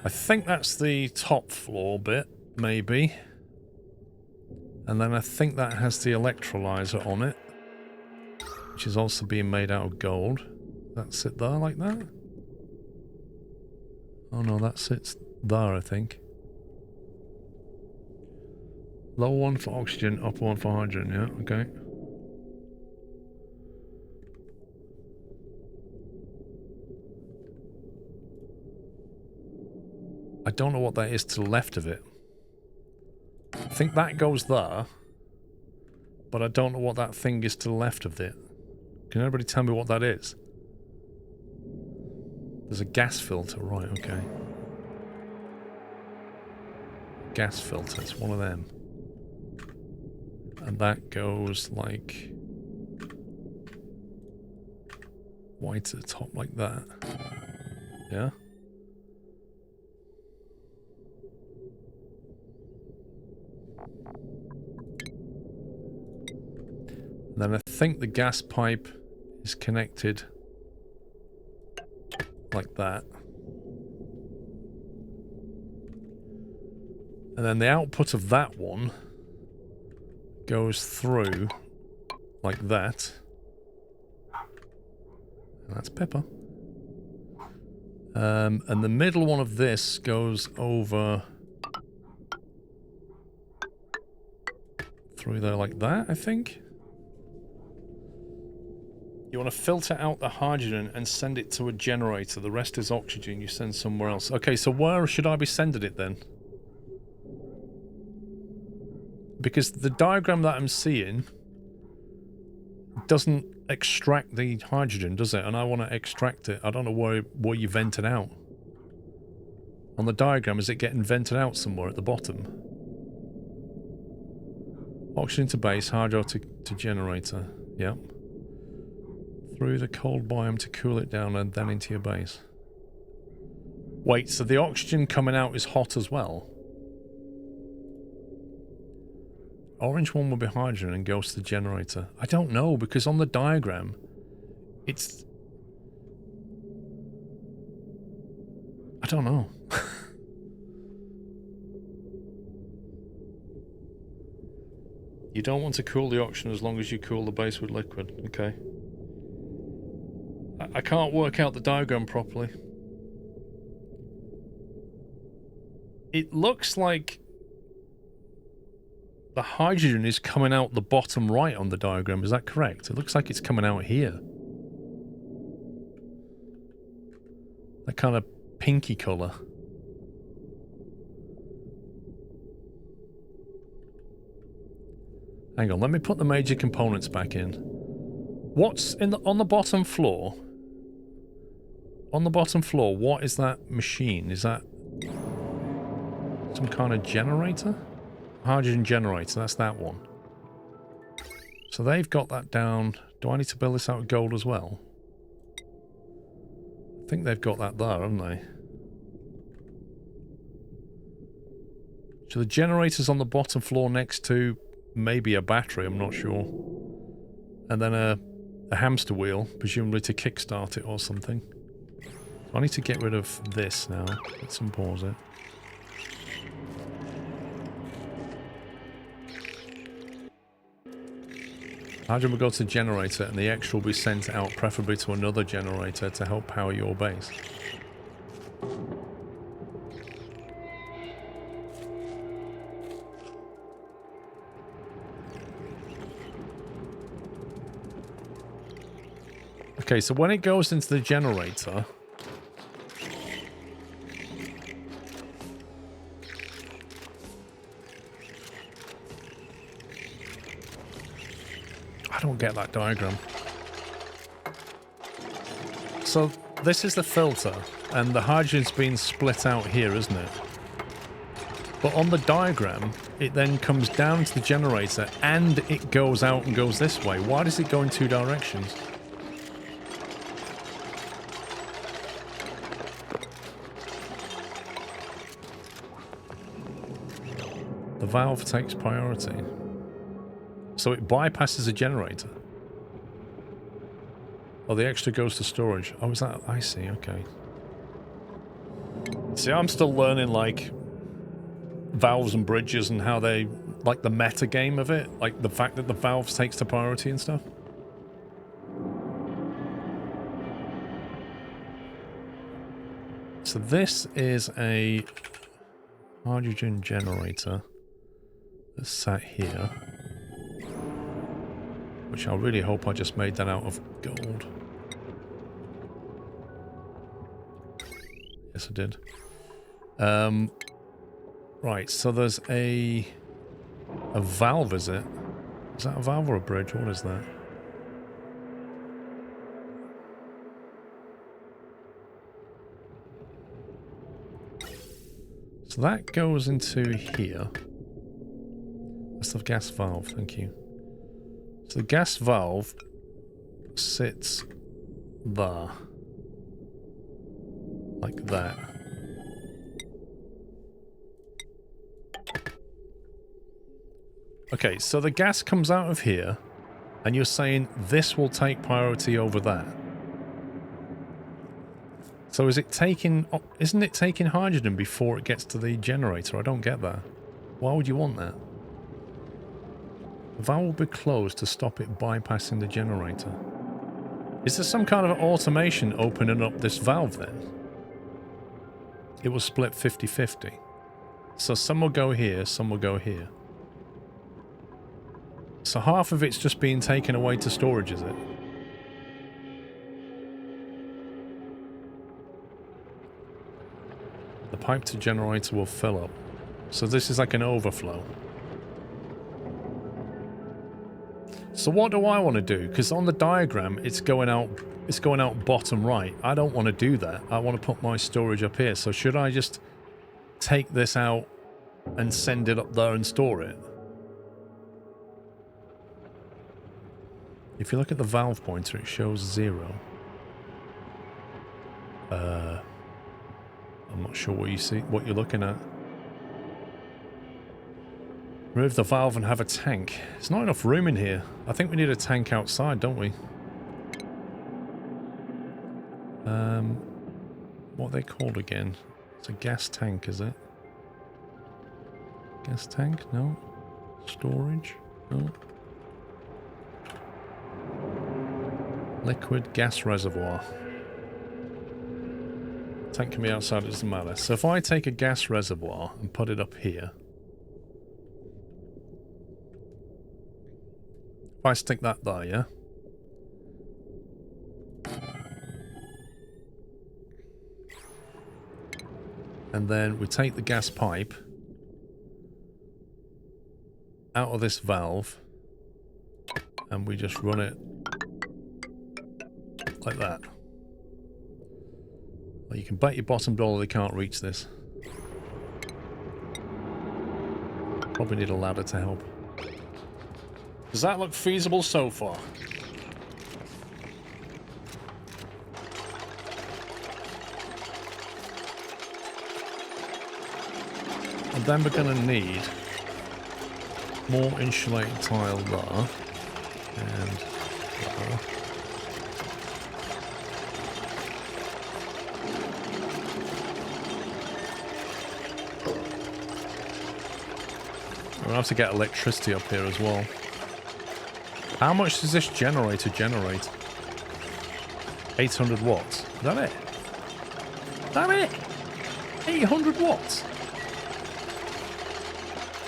A: I think that's the top floor bit, maybe. And then I think that has the electrolyzer on it, which is also being made out of gold. That sit there like that? Oh no, that sits there, I think. Lower one for oxygen, upper one for hydrogen, yeah, okay. I don't know what that is to the left of it. I think that goes there, but I don't know what that thing is to the left of it. Can anybody tell me what that is? There's a gas filter, right, okay. Gas filter, it's one of them. And that goes like... wide to the top like that. Yeah? And then I think the gas pipe is connected like that. And then the output of that one goes through like that. And that's Pepper. And the middle one of this goes over through there like that, I think. You want to filter out the hydrogen and send it to a generator. The rest is oxygen you send somewhere else. Okay, so where should I be sending it then? Because the diagram that I'm seeing doesn't extract the hydrogen, does it? And I want to extract it. I don't know where you vent it out. On the diagram, is it getting vented out somewhere at the bottom? Oxygen to base, hydro to generator. Yep. Through the cold biome to cool it down and then into your base. Wait, so the oxygen coming out is hot as well? Orange one will be hydrogen and goes to the generator. I don't know, because on the diagram, it's... I don't know. You don't want to cool the oxygen as long as you cool the base with liquid. Okay. I can't work out the diagram properly. It looks like the hydrogen is coming out the bottom right on the diagram. Is that correct? It looks like it's coming out here. That kind of pinky colour. Hang on, let me put the major components back in. What's in on the bottom floor? On the bottom floor, what is that machine? Is that some kind of generator? Hydrogen generator, that's that one. So they've got that down. Do I need to build this out of gold as well? I think they've got that there, haven't they? So the generator's on the bottom floor next to maybe a battery, I'm not sure. And then a hamster wheel, presumably to kickstart it or something. I need to get rid of this now. Let's unpause it. Hydrogen will go to the generator and the extra will be sent out, preferably to another generator to help power your base. Okay, so when it goes into the generator... I don't get that diagram. So this is the filter, and the hydrogen's been split out here, isn't it? But on the diagram, it then comes down to the generator, and it goes out and goes this way. Why does it go in two directions? The valve takes priority. So it bypasses a generator. Oh, the extra goes to storage. Oh, is that... I see, okay. See, I'm still learning, like, valves and bridges and how they... like, the meta game of it. Like, the fact that the valves takes to priority and stuff. So this is a hydrogen generator that's sat here. Which I really hope I just made that out of gold. Yes, I did. Right, so there's a valve, is it? Is that a valve or a bridge? What is that? So that goes into here. That's the gas valve, thank you. So the gas valve sits there. Like that. Okay, so the gas comes out of here, and you're saying this will take priority over that. So is it taking... Isn't it taking hydrogen before it gets to the generator? I don't get that. Why would you want that? The valve will be closed to stop it bypassing the generator. Is there some kind of automation opening up this valve then? It will split 50-50. So some will go here, some will go here. So half of it's just being taken away to storage, is it? The pipe to generator will fill up. So this is like an overflow. So what do I want to do? Because on the diagram, it's going out bottom right. I don't want to do that. I want to put my storage up here. So should I just take this out and send it up there and store it? If you look at the valve pointer, it shows 0. I'm not sure what you're looking at. Remove the valve and have a tank. There's not enough room in here. I think we need a tank outside, don't we? What are they called again? It's a gas tank, is it? Gas tank? No. Storage? No. Liquid gas reservoir. Tank can be outside, it doesn't matter. So if I take a gas reservoir and put it up here. If I stick that there, yeah? And then we take the gas pipe out of this valve and we just run it like that. Well, you can bet your bottom dollar they can't reach this. Probably need a ladder to help. Does that look feasible so far? And then we're going to need more insulated tile there. And there. We'll have to get electricity up here as well. How much does this generator generate? 800 watts. Is that it? Is that it? 800 watts?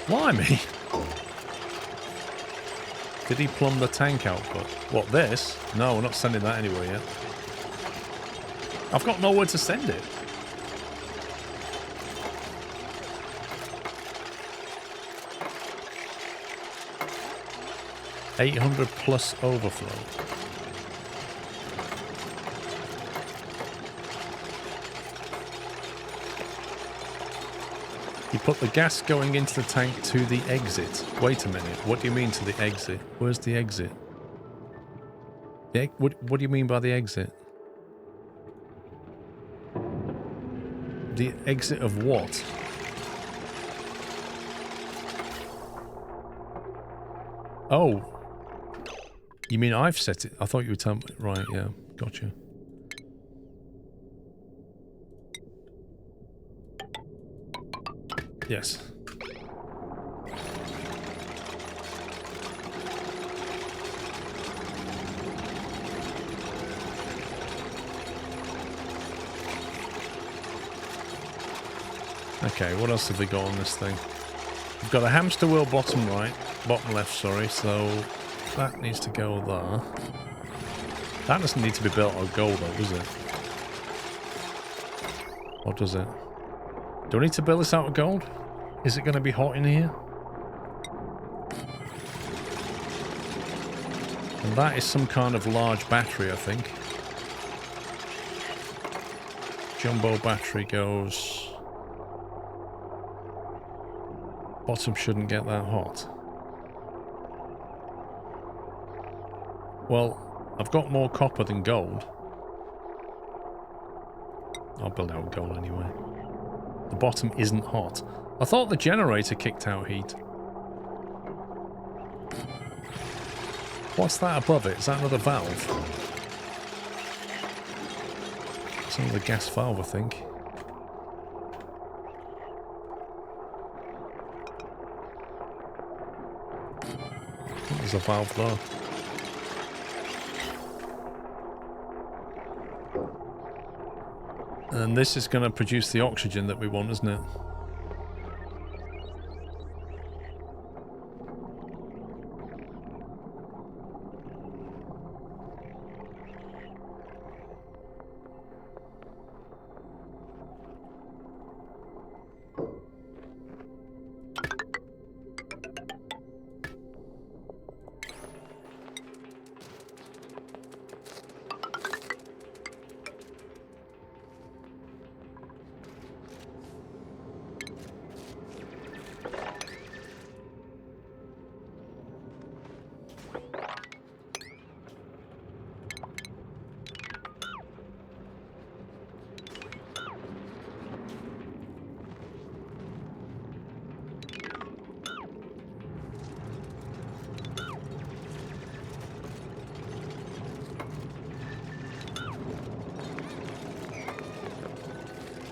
A: Blimey. Did he plumb the tank output? What, this? No, we're not sending that anywhere yet. I've got nowhere to send it. $800 plus overflow. You put the gas going into the tank to the exit. Wait a minute. What do you mean to the exit? Where's the exit? What do you mean by the exit? The exit of what? Oh. You mean I've set it? I thought you were telling me. Right, yeah. Gotcha. Yes. Okay, what else have they got on this thing? We've got a hamster wheel bottom right, bottom left, sorry, so that needs to go there. That doesn't need to be built out of gold though, does it? Or does it? Do I need to build this out of gold? Is it going to be hot in here? And that is some kind of large battery, I think. Jumbo battery goes... Bottom shouldn't get that hot. Well, I've got more copper than gold. I'll build out gold anyway. The bottom isn't hot. I thought the generator kicked out heat. What's that above it? Is that another valve? It's another gas valve, I think. There's a valve there. And this is going to produce the oxygen that we want, isn't it?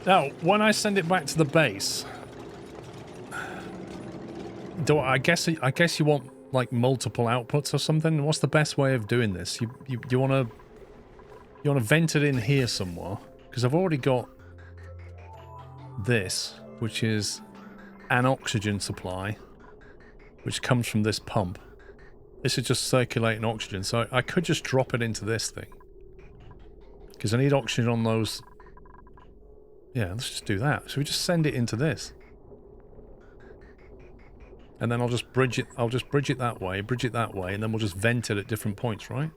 A: Now, when I send it back to the base, I guess you want like multiple outputs or something. What's the best way of doing this? You want to vent it in here somewhere, because I've already got this, which is an oxygen supply, which comes from this pump. This is just circulating oxygen, so I could just drop it into this thing, because I need oxygen on those. Yeah, let's just do that. So we just send it into this. And then I'll just bridge it that way, and then we'll just vent it at different points, right?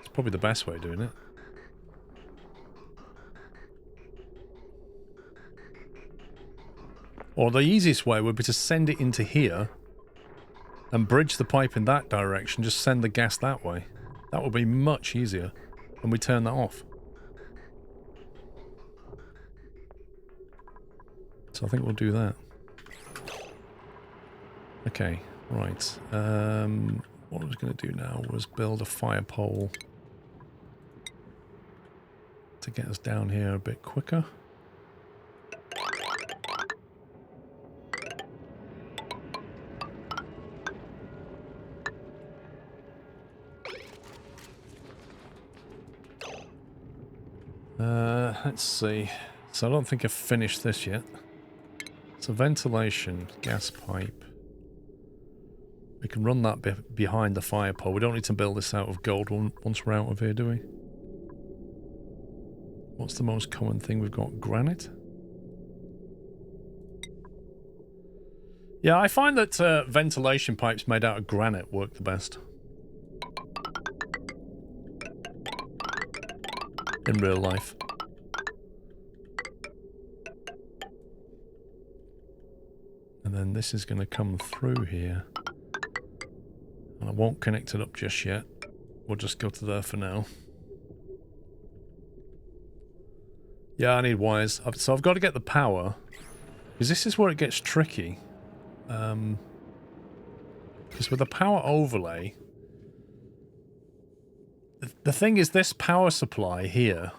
A: It's probably the best way of doing it. Or the easiest way would be to send it into here and bridge the pipe in that direction, just send the gas that way. That would be much easier, and we turn that off. So I think we'll do that. Okay, right. What I was going to do now was build a fire pole to get us down here a bit quicker. Let's see. So I don't think I've finished this yet. So ventilation, gas pipe. We can run that behind the fire pole. We don't need to build this out of gold once we're out of here, do we? What's the most common thing we've got? Granite? Yeah, I find that ventilation pipes made out of granite work the best. In real life. And then this is going to come through here. And I won't connect it up just yet. We'll just go to there for now. Yeah, I need wires. So I've got to get the power. Because this is where it gets tricky. Because with the power overlay... The thing is, this power supply here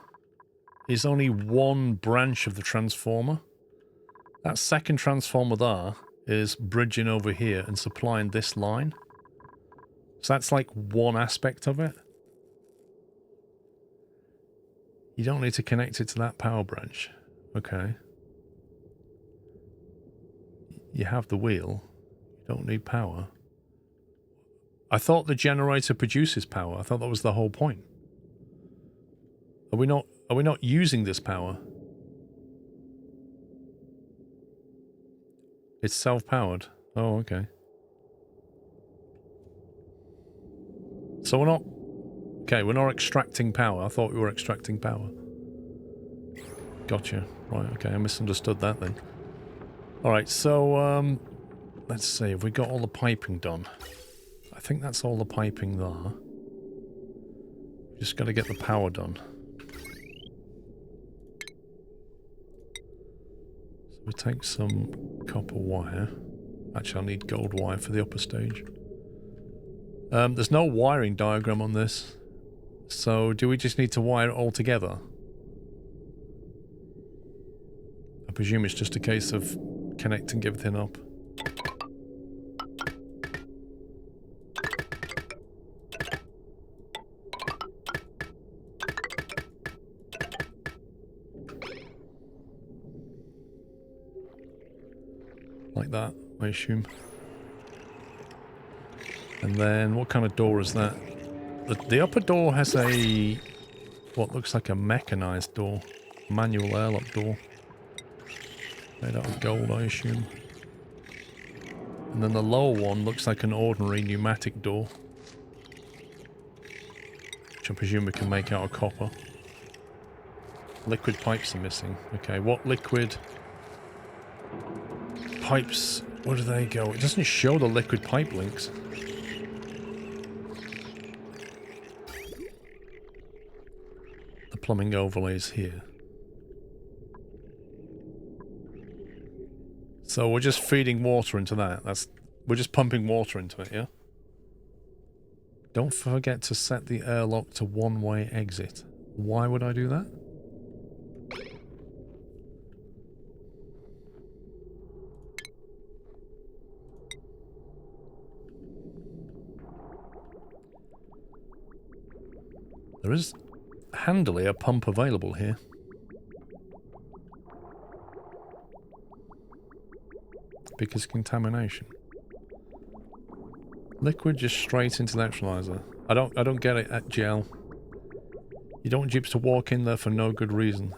A: is only one branch of the transformer. That second transformer there is bridging over here and supplying this line. So that's like one aspect of it. You don't need to connect it to that power branch. Okay. You have the wheel. You don't need power. I thought the generator produces power. I thought that was the whole point. Are we not using this power? It's self-powered. Oh, okay. So we're not... Okay, we're not extracting power. I thought we were extracting power. Gotcha. Right, okay, I misunderstood that then. Alright, so, let's see. Have we got all the piping done? I think that's all the piping there. Just got to get the power done. So we take some copper wire. Actually, I need gold wire for the upper stage. There's no wiring diagram on this. So, do we just need to wire it all together? I presume it's just a case of connecting everything up. Like that, I assume. And then, what kind of door is that? The upper door has a... what looks like a mechanized door. Manual airlock door. Made out of gold, I assume. And then the lower one looks like an ordinary pneumatic door. Which I presume we can make out of copper. Liquid pipes are missing. Okay, what liquid pipes? Where do they go? It doesn't show the liquid pipe links. The plumbing overlays here. So we're just feeding water into that. We're just pumping water into it, yeah? Don't forget to set the airlock to one-way exit. Why would I do that? There is handily a pump available here. Because contamination. Liquid just straight into the electrolyzer. I don't get it at gel. You don't just walk in there for no good reason.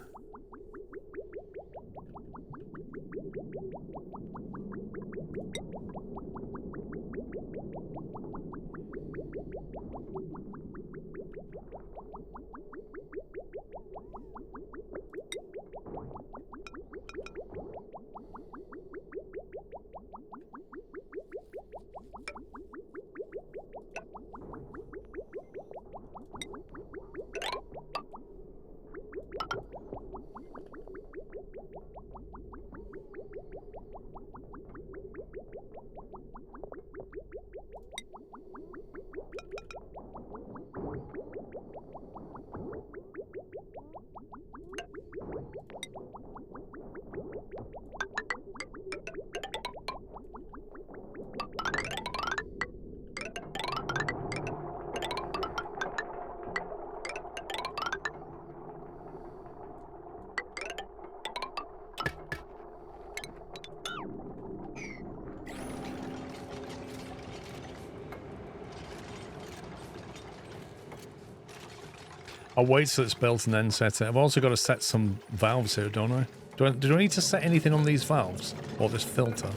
A: I'll wait till it's built and then set it. I've also got to set some valves here, don't I? Do I need to set anything on these valves? Or this filter?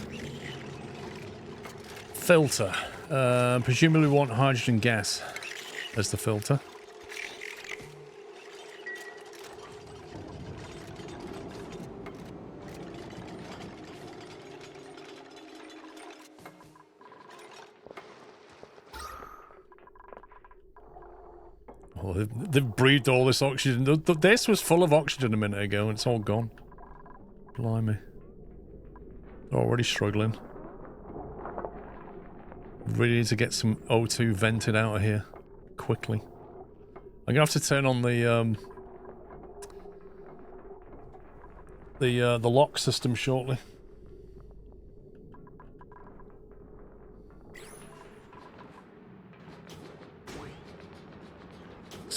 A: Filter. Presumably we want hydrogen gas as the filter. Oh, they've breathed all this oxygen. This was full of oxygen a minute ago and it's all gone. Blimey. They're already struggling. Really need to get some O2 vented out of here. Quickly. I'm gonna have to turn on the lock system shortly.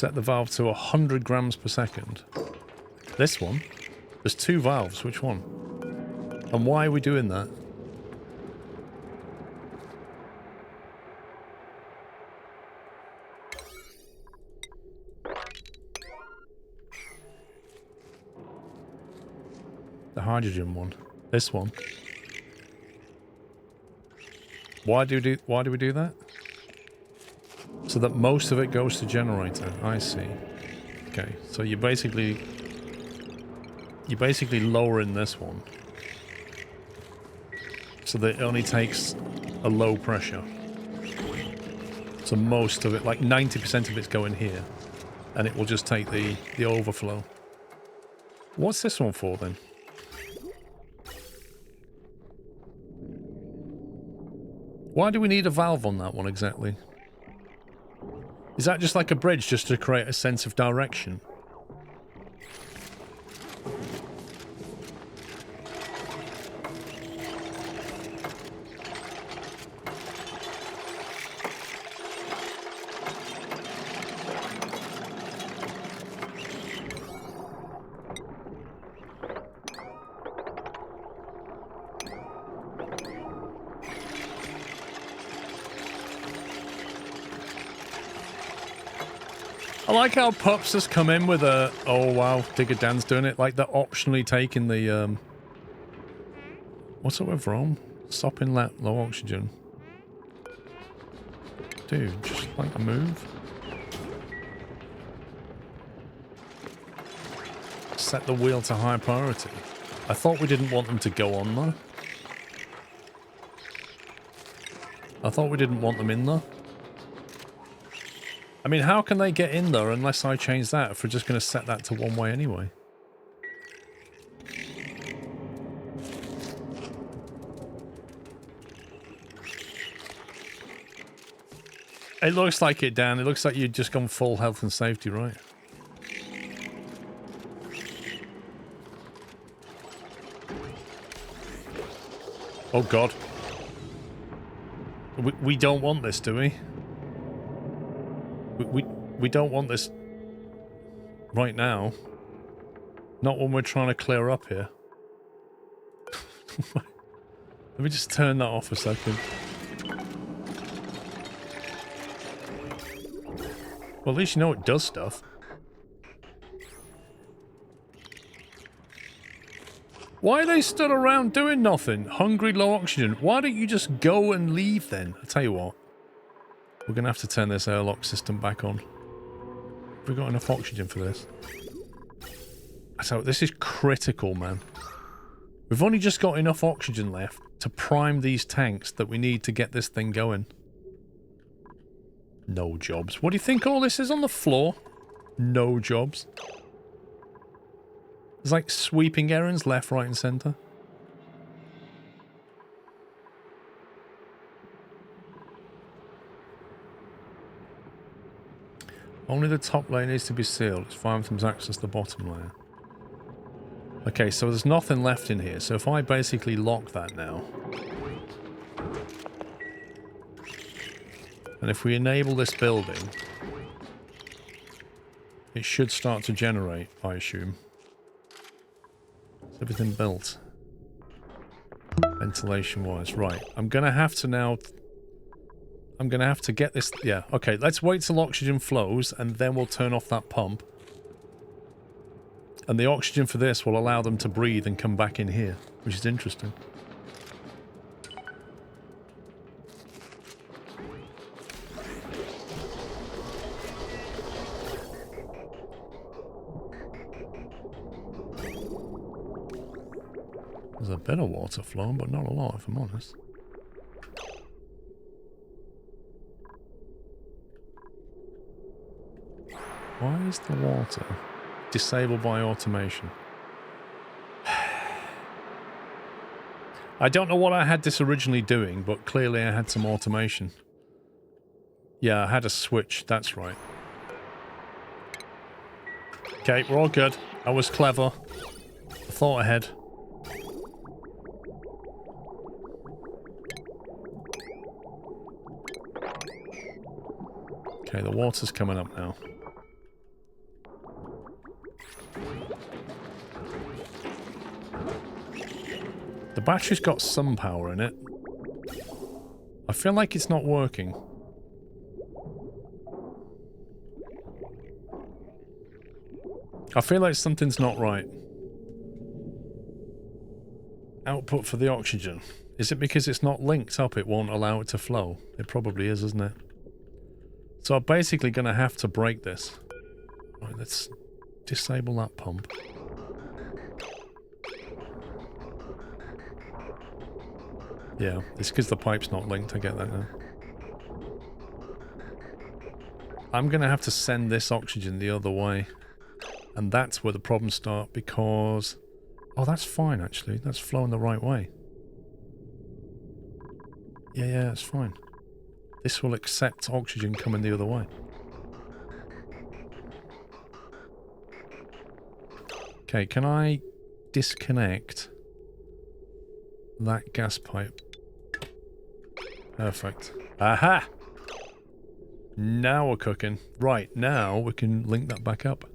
A: Set the valve to 100 grams per second. This one? There's 2 valves. Which one? And why are we doing that? The hydrogen one. This one. Why do we do that? So that most of it goes to generator. I see. Okay, so you're basically lowering this one so that it only takes a low pressure. So most of it, like 90% of it's going here, and it will just take the overflow. What's this one for then? Why do we need a valve on that one exactly? Is that just like a bridge just to create a sense of direction? I like how Pups has come in with a, oh wow, Digger Dan's doing it, like they're optionally taking the, what's up with Rome? Stopping low oxygen. Dude, just like a move. Set the wheel to high priority. I thought we didn't want them to go on though. I thought we didn't want them in there. I mean, how can they get in there unless I change that if we're just going to set that to one way anyway? It looks like it, Dan. It looks like you've just gone full health and safety, right? Oh, God. We don't want this, do we? We don't want this right now. Not when we're trying to clear up here. Let me just turn that off a second. Well, at least you know it does stuff. Why are they stood around doing nothing? Hungry, low oxygen. Why don't you just go and leave then? I'll tell you what. We're going to have to turn this airlock system back on. Have we got enough oxygen for this? So this is critical, man. We've only just got enough oxygen left to prime these tanks that we need to get this thing going. No jobs. What do you think all this is on the floor? No jobs. There's like sweeping errands left, right and centre. Only the top layer needs to be sealed. It's fine from access the bottom layer. Okay, so there's nothing left in here. So if I basically lock that now. And if we enable this building, it should start to generate, I assume. Is everything built? Ventilation-wise. Right. I'm going to have to now... I'm going to have to get this... Yeah, okay. Let's wait till oxygen flows, and then we'll turn off that pump. And the oxygen for this will allow them to breathe and come back in here, which is interesting. There's a bit of water flowing, but not a lot, if I'm honest. Why is the water disabled by automation? I don't know what I had this originally doing, but clearly I had some automation. Yeah, I had a switch, that's right. Okay, we're all good. I was clever. I thought ahead. Okay, the water's coming up now. The battery's got some power in it. I feel like it's not working. I feel like something's not right. Output for the oxygen. Is it because it's not linked up it won't allow it to flow? It probably is, isn't it? So I'm basically going to have to break this. Right, let's disable that pump. Yeah, it's because the pipe's not linked, I get that now. I'm going to have to send this oxygen the other way. And that's where the problems start because... Oh, that's fine, actually. That's flowing the right way. Yeah, that's fine. This will accept oxygen coming the other way. Okay, can I disconnect that gas pipe? Perfect. Aha! Now we're cooking. Right, now we can link that back up.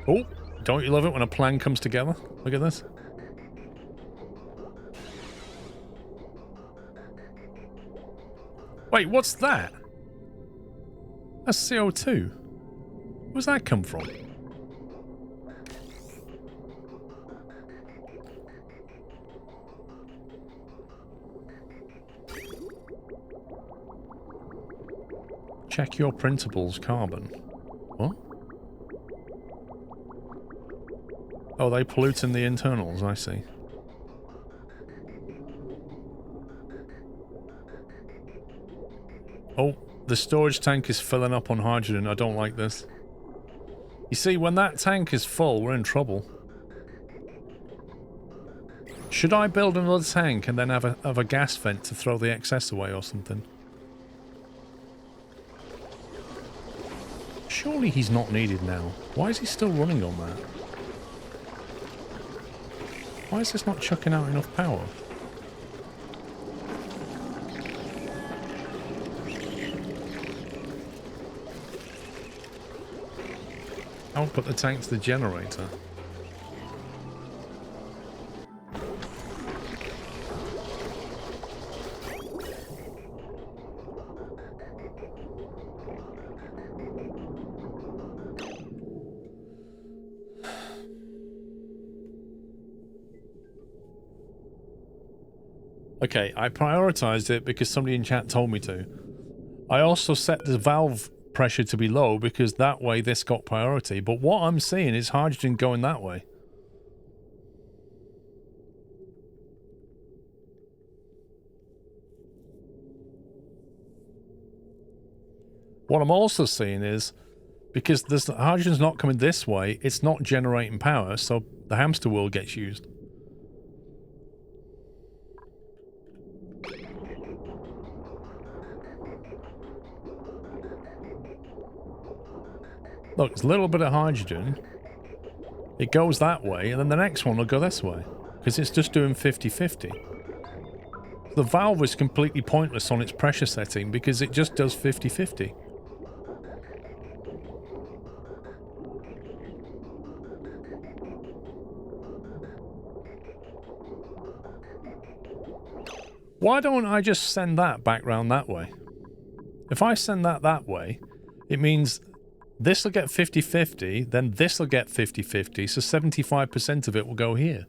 A: Oh, don't you love it when a plan comes together? Look at this. Wait, what's that? That's CO2. Where's that come from? Check your printables, carbon. What? Oh, they pollute in the internals, I see. Oh, the storage tank is filling up on hydrogen. I don't like this. You see, when that tank is full, we're in trouble. Should I build another tank and then have a gas vent to throw the excess away or something? Surely he's not needed now. Why is he still running on that? Why is this not chucking out enough power? I'll put the tank to the generator. Okay, I prioritized it because somebody in chat told me to. I also set the valve pressure to be low because that way this got priority. But what I'm seeing is hydrogen going that way. What I'm also seeing is because this hydrogen's not coming this way, it's not generating power, so the hamster wheel gets used. Look, it's a little bit of hydrogen. It goes that way, and then the next one will go this way. Because it's just doing 50-50. The valve is completely pointless on its pressure setting because it just does 50-50. Why don't I just send that back round that way? If I send that way, it means this will get 50-50, then this will get 50-50, so 75% of it will go here.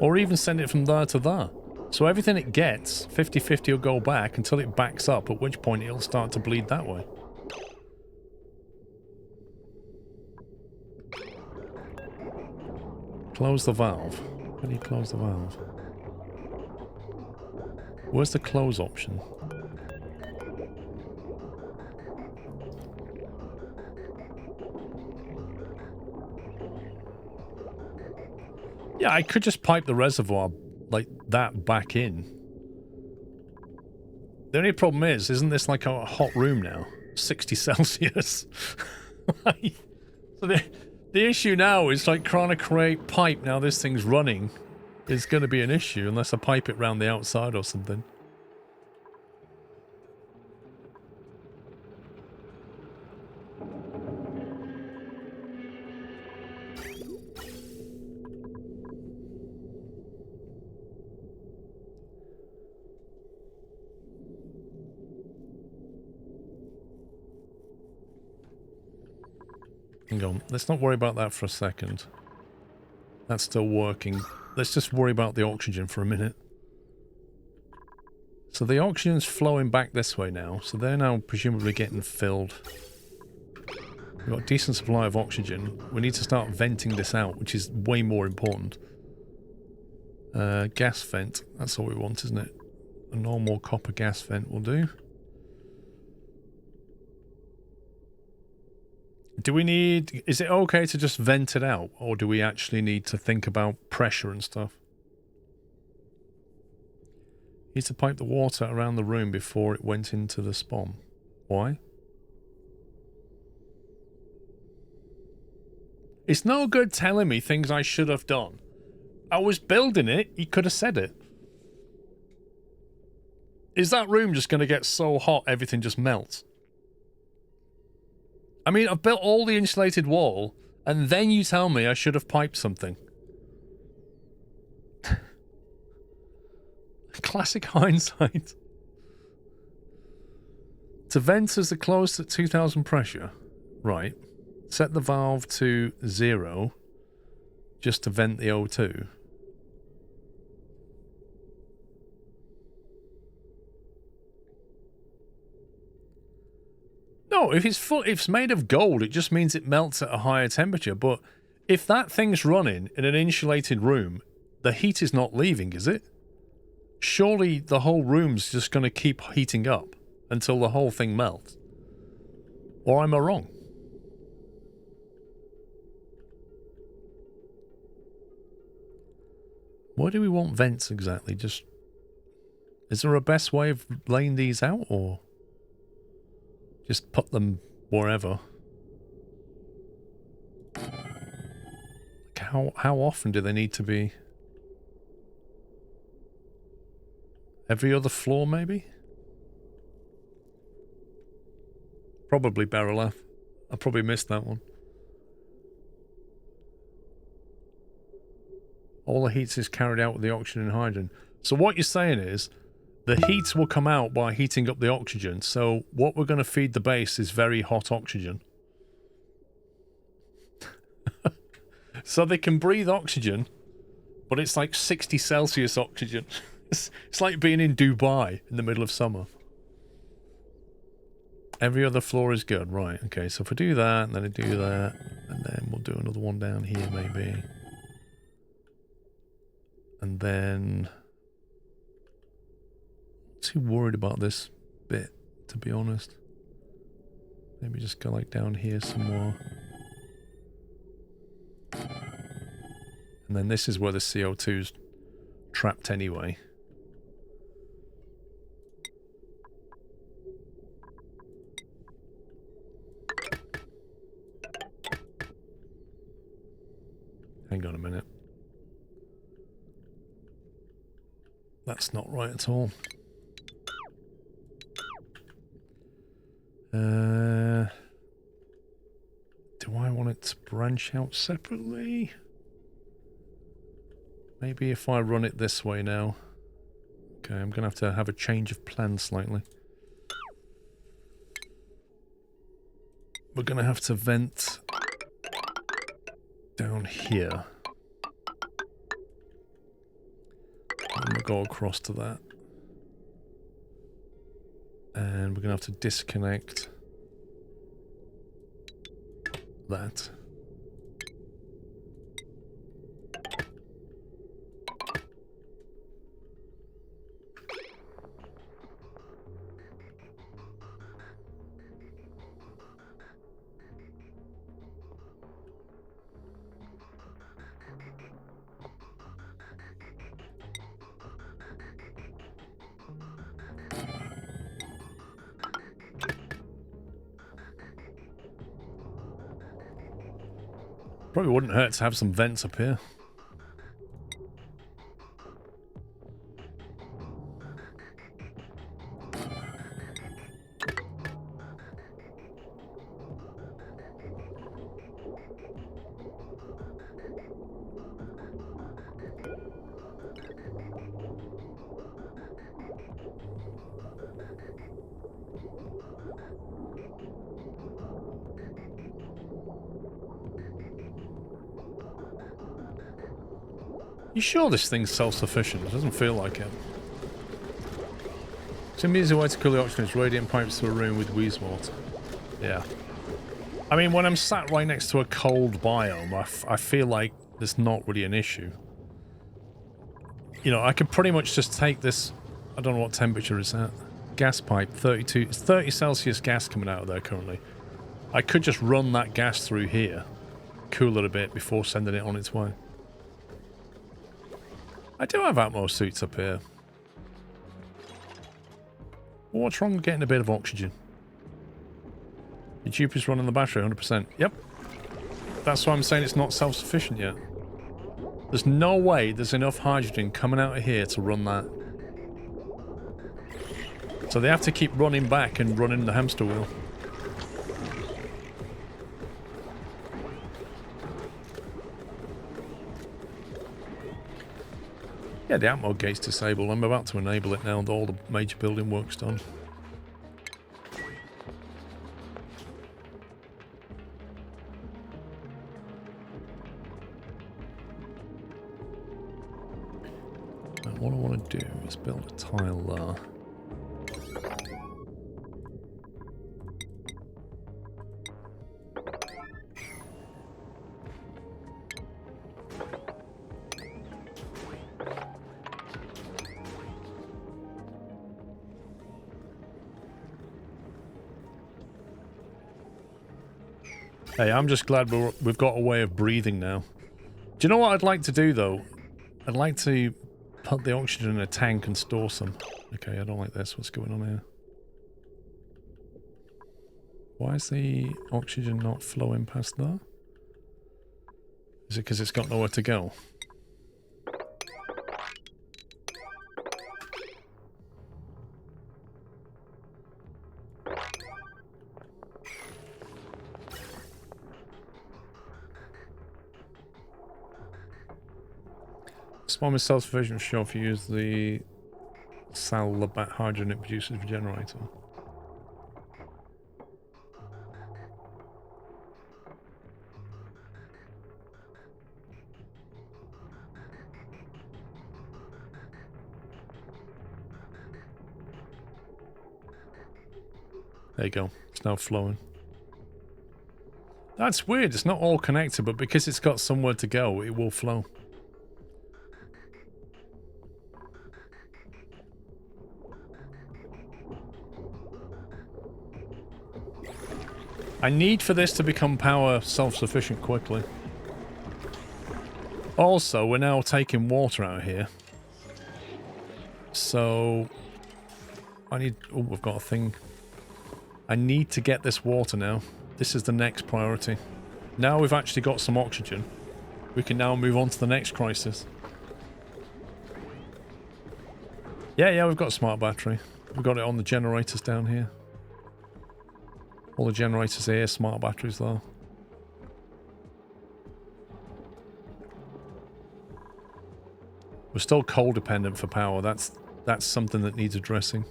A: Or even send it from there to there. So everything it gets, 50-50 will go back until it backs up, at which point it'll start to bleed that way. Close the valve. How do you close the valve? Where's the close option? Yeah, I could just pipe the reservoir like that back in. The only problem is, isn't this like a hot room now? 60 Celsius. So the issue now is like trying to create pipe now this thing's running is going to be an issue unless I pipe it round the outside or something. Hang on, let's not worry about that for a second. That's still working. Let's just worry about the oxygen for a minute. So the oxygen's flowing back this way now, so they're now presumably getting filled. We've got a decent supply of oxygen. We need to start venting this out, which is way more important. Gas vent, that's all we want, isn't it? A normal copper gas vent will do. Do we need... Is it okay to just vent it out? Or do we actually need to think about pressure and stuff? Need to pipe the water around the room before it went into the spawn. Why? It's no good telling me things I should have done. I was building it, you could have said it. Is that room just going to get so hot everything just melts? I mean, I've built all the insulated wall, and then you tell me I should have piped something. Classic hindsight. To vent as the closest at 2000 pressure. Right. Set the valve to 0 just to vent the O2. No, if it's made of gold, it just means it melts at a higher temperature. But if that thing's running in an insulated room, the heat is not leaving, is it? Surely the whole room's just going to keep heating up until the whole thing melts. Or am I wrong? Why do we want vents exactly? Just... Is there a best way of laying these out, or... Just put them wherever? How often do they need to be? Every other floor, maybe? Probably barrel F. I probably missed that one. All the heat is carried out with the oxygen and hydrogen. So what you're saying is, the heat will come out by heating up the oxygen. So what we're going to feed the base is very hot oxygen. So they can breathe oxygen, but it's like 60 Celsius oxygen. It's like being in Dubai in the middle of summer. Every other floor is good. Right, okay. So if I do that, and then I do that, and then we'll do another one down here maybe. And then... I'm too worried about this bit, to be honest. Maybe just go like down here some more. And then this is where the CO2's trapped anyway. Hang on a minute. That's not right at all. Do I want it to branch out separately? Maybe if I run it this way now. Okay, I'm going to have a change of plan slightly. We're going to have to vent down here. I'm going to go across to that. And we're going to have to disconnect that. Probably wouldn't hurt to have some vents up here. You sure this thing's self-sufficient? It doesn't feel like it. Some easy way to cool the oxygen is radiant pipes to a room with wheeze water. Yeah. I mean, when I'm sat right next to a cold biome, I feel like there's not really an issue. You know, I could pretty much just take this... I don't know what temperature is that. Gas pipe, 32... It's 30 Celsius gas coming out of there currently. I could just run that gas through here, cool it a bit before sending it on its way. I do have Atmo suits up here. Well, what's wrong with getting a bit of oxygen? Your tube is running the battery 100%. Yep. That's why I'm saying it's not self-sufficient yet. There's no way there's enough hydrogen coming out of here to run that. So they have to keep running back and running the hamster wheel. Yeah, the Atmo gate's disabled. I'm about to enable it now that all the major building work's done. And what I want to do is build a tile there. Hey, I'm just glad we've got a way of breathing now. Do you know what I'd like to do, though? I'd like to put the oxygen in a tank and store some. Okay, I don't like this. What's going on here? Why is the oxygen not flowing past there? Is it because it's got nowhere to go? Spawn is self-sufficient, sure, if you use the cell hydrogen it produces for generator. There you go. It's now flowing. That's weird. It's not all connected, but because it's got somewhere to go, it will flow. I need for this to become power self-sufficient quickly. Also, we're now taking water out here. So... I need... Oh, we've got a thing. I need to get this water now. This is the next priority. Now we've actually got some oxygen. We can now move on to the next crisis. Yeah, we've got a smart battery. We've got it on the generators down here. All the generators here, smart batteries there. We're still coal dependent for power. That's something that needs addressing.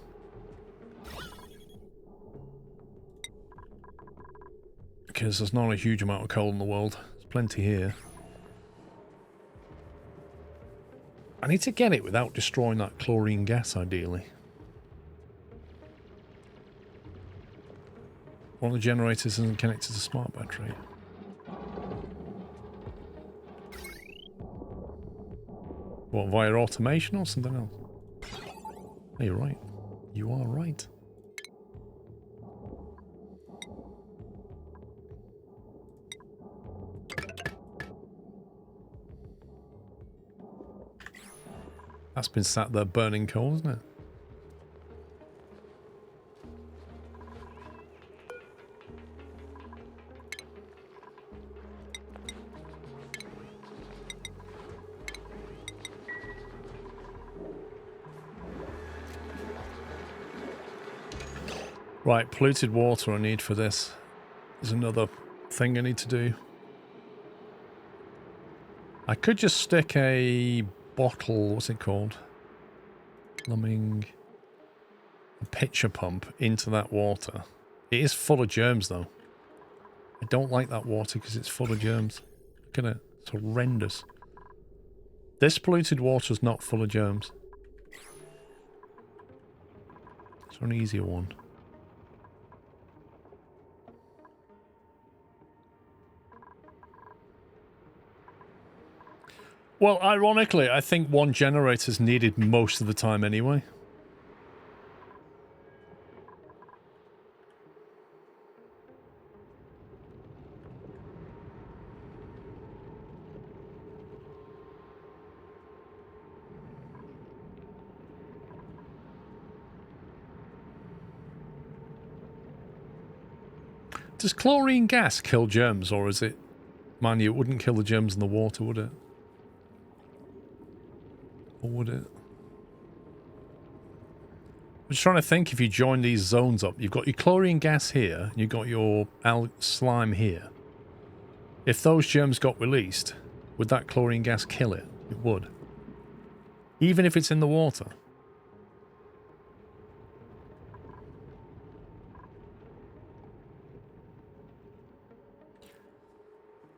A: Because there's not a huge amount of coal in the world. There's plenty here. I need to get it without destroying that chlorine gas, ideally. One of the generators isn't connected to smart battery. What, via automation or something else? Oh, you're right. You are right. That's been sat there burning coal, isn't it? Right, polluted water I need for this. There's another thing I need to do. I could just stick a bottle, what's it called? Plumbing. A pitcher pump into that water. It is full of germs though. I don't like that water because it's full of germs. Look at it. It's horrendous. This polluted water is not full of germs. It's an easier one. Well, ironically, I think one generator is needed most of the time anyway. Does chlorine gas kill germs, or is it... Man, it wouldn't kill the germs in the water, would it? Or would it? I'm just trying to think if you join these zones up. You've got your chlorine gas here, and you've got your slime here. If those germs got released, would that chlorine gas kill it? It would. Even if it's in the water.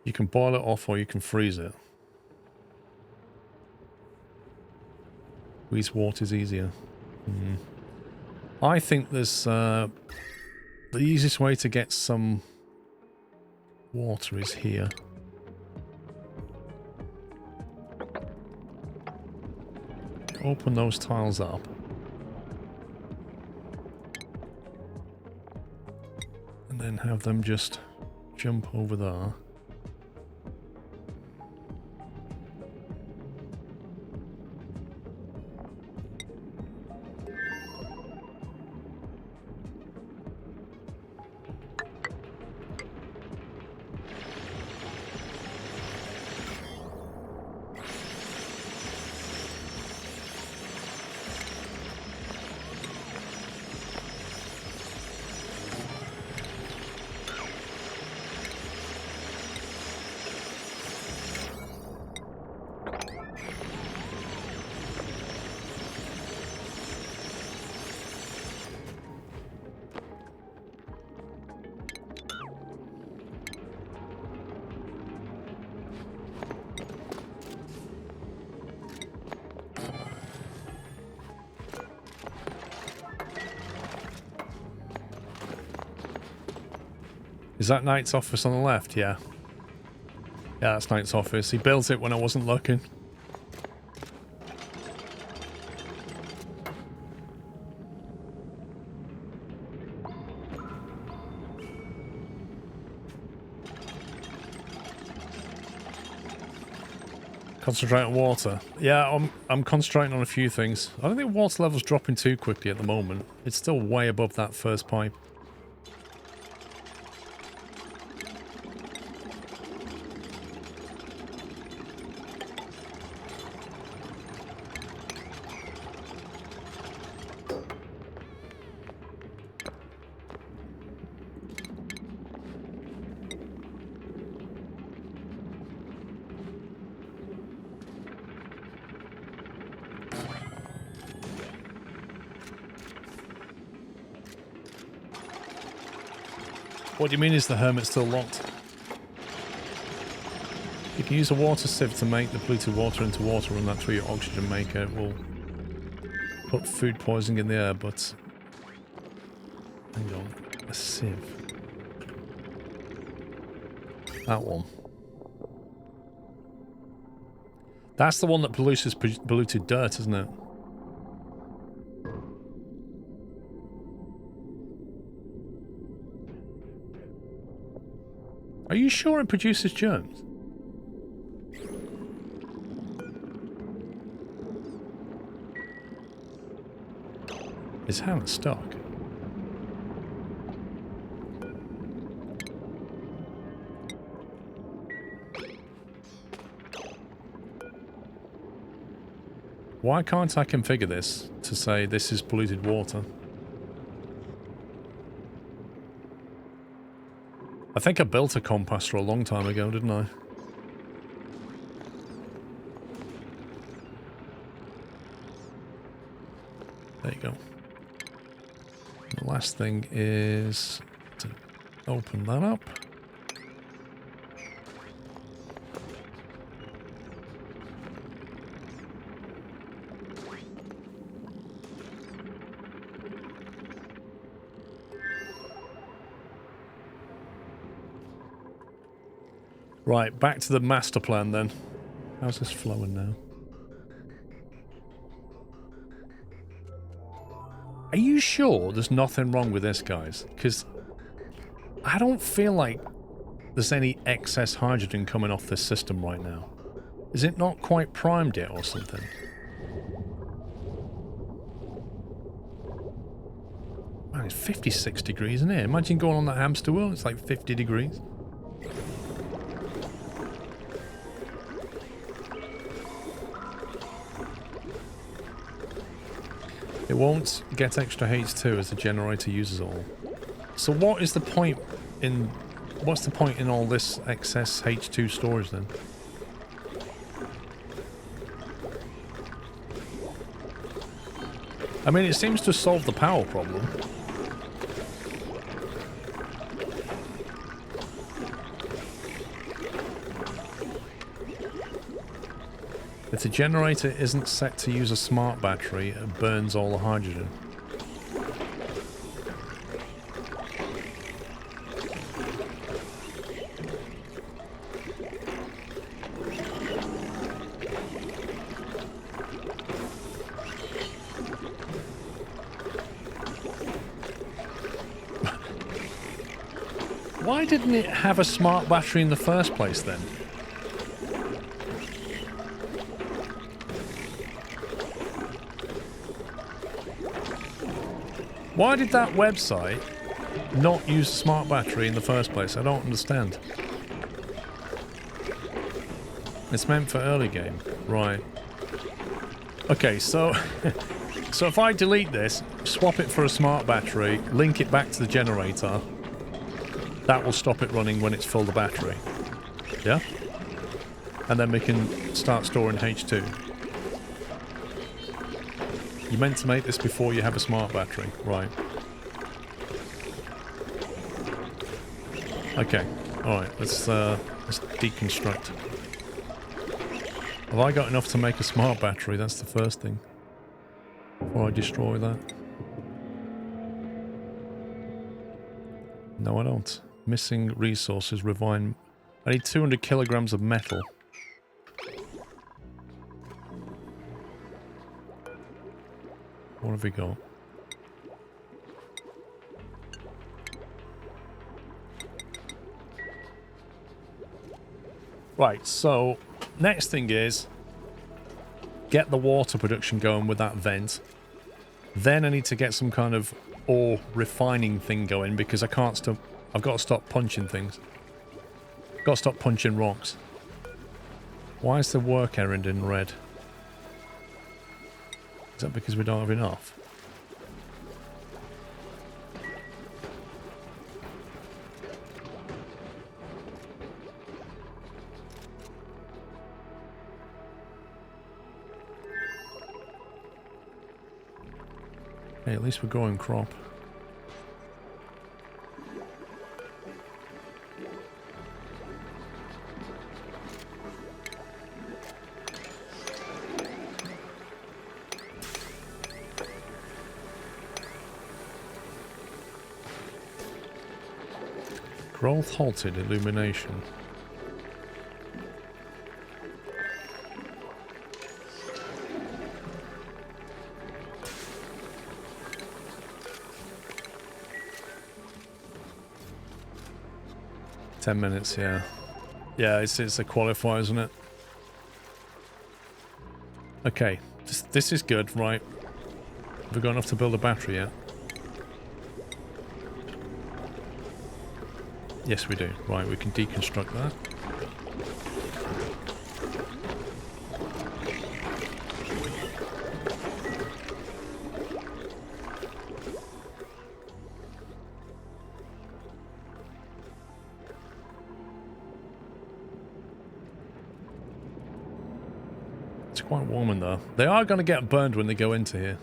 A: You can boil it off or you can freeze it. Freeze water is easier. I think there's the easiest way to get some water is here. Open those tiles up. And then have them just jump over there. Is that Knight's office on the left? Yeah. Yeah, that's Knight's office. He built it when I wasn't looking. Concentrate on water. Yeah, I'm concentrating on a few things. I don't think water level's dropping too quickly at the moment. It's still way above that first pipe. What do you mean is the hermit still locked? You can use a water sieve to make the polluted water into water, run that through your oxygen maker. It will put food poisoning in the air, but... Hang on. A sieve. That one. That's the one that pollutes polluted dirt, isn't it? Are you sure it produces germs? Is hammer stuck? Why can't I configure this to say this is polluted water? I think I built a compastor a long time ago, didn't I? There you go. The last thing is to open that up. Right, back to the master plan then. How's this flowing now? Are you sure there's nothing wrong with this, guys? Because I don't feel like there's any excess hydrogen coming off this system right now. Is it not quite primed yet or something? Man, it's 56 degrees, isn't it? Imagine going on that hamster wheel, it's like 50 degrees. It won't get extra H2 as the generator uses all. So what is the point in... What's the point in all this excess H2 storage then? I mean, it seems to solve the power problem. If the generator isn't set to use a smart battery, it burns all the hydrogen. Why didn't it have a smart battery in the first place then? Why did that website not use a smart battery in the first place? I don't understand. It's meant for early game. Right. Okay, so... so if I delete this, swap it for a smart battery, link it back to the generator, that will stop it running when it's full of battery. Yeah? And then we can start storing H2. You meant to make this before you have a smart battery. Right. Okay. Alright, let's deconstruct. Have I got enough to make a smart battery? That's the first thing. Before I destroy that. No, I don't. Missing resources, refine... I need 200 kilograms of metal. What have we got? Right, so next thing is get the water production going with that vent. Then I need to get some kind of ore refining thing going because I can't stop. I've got to stop punching things. Got to stop punching rocks. Why is the work errand in red? Is that because we don't have enough? Hey, at least we're growing crop. Growth halted, illumination. Ten minutes, yeah. Yeah, it's a qualifier, isn't it? Okay, this is good, right? Have we got enough to build a battery yet? Yes, we do. Right, we can deconstruct that. quite warm in there. They are going to get burned when they go into here.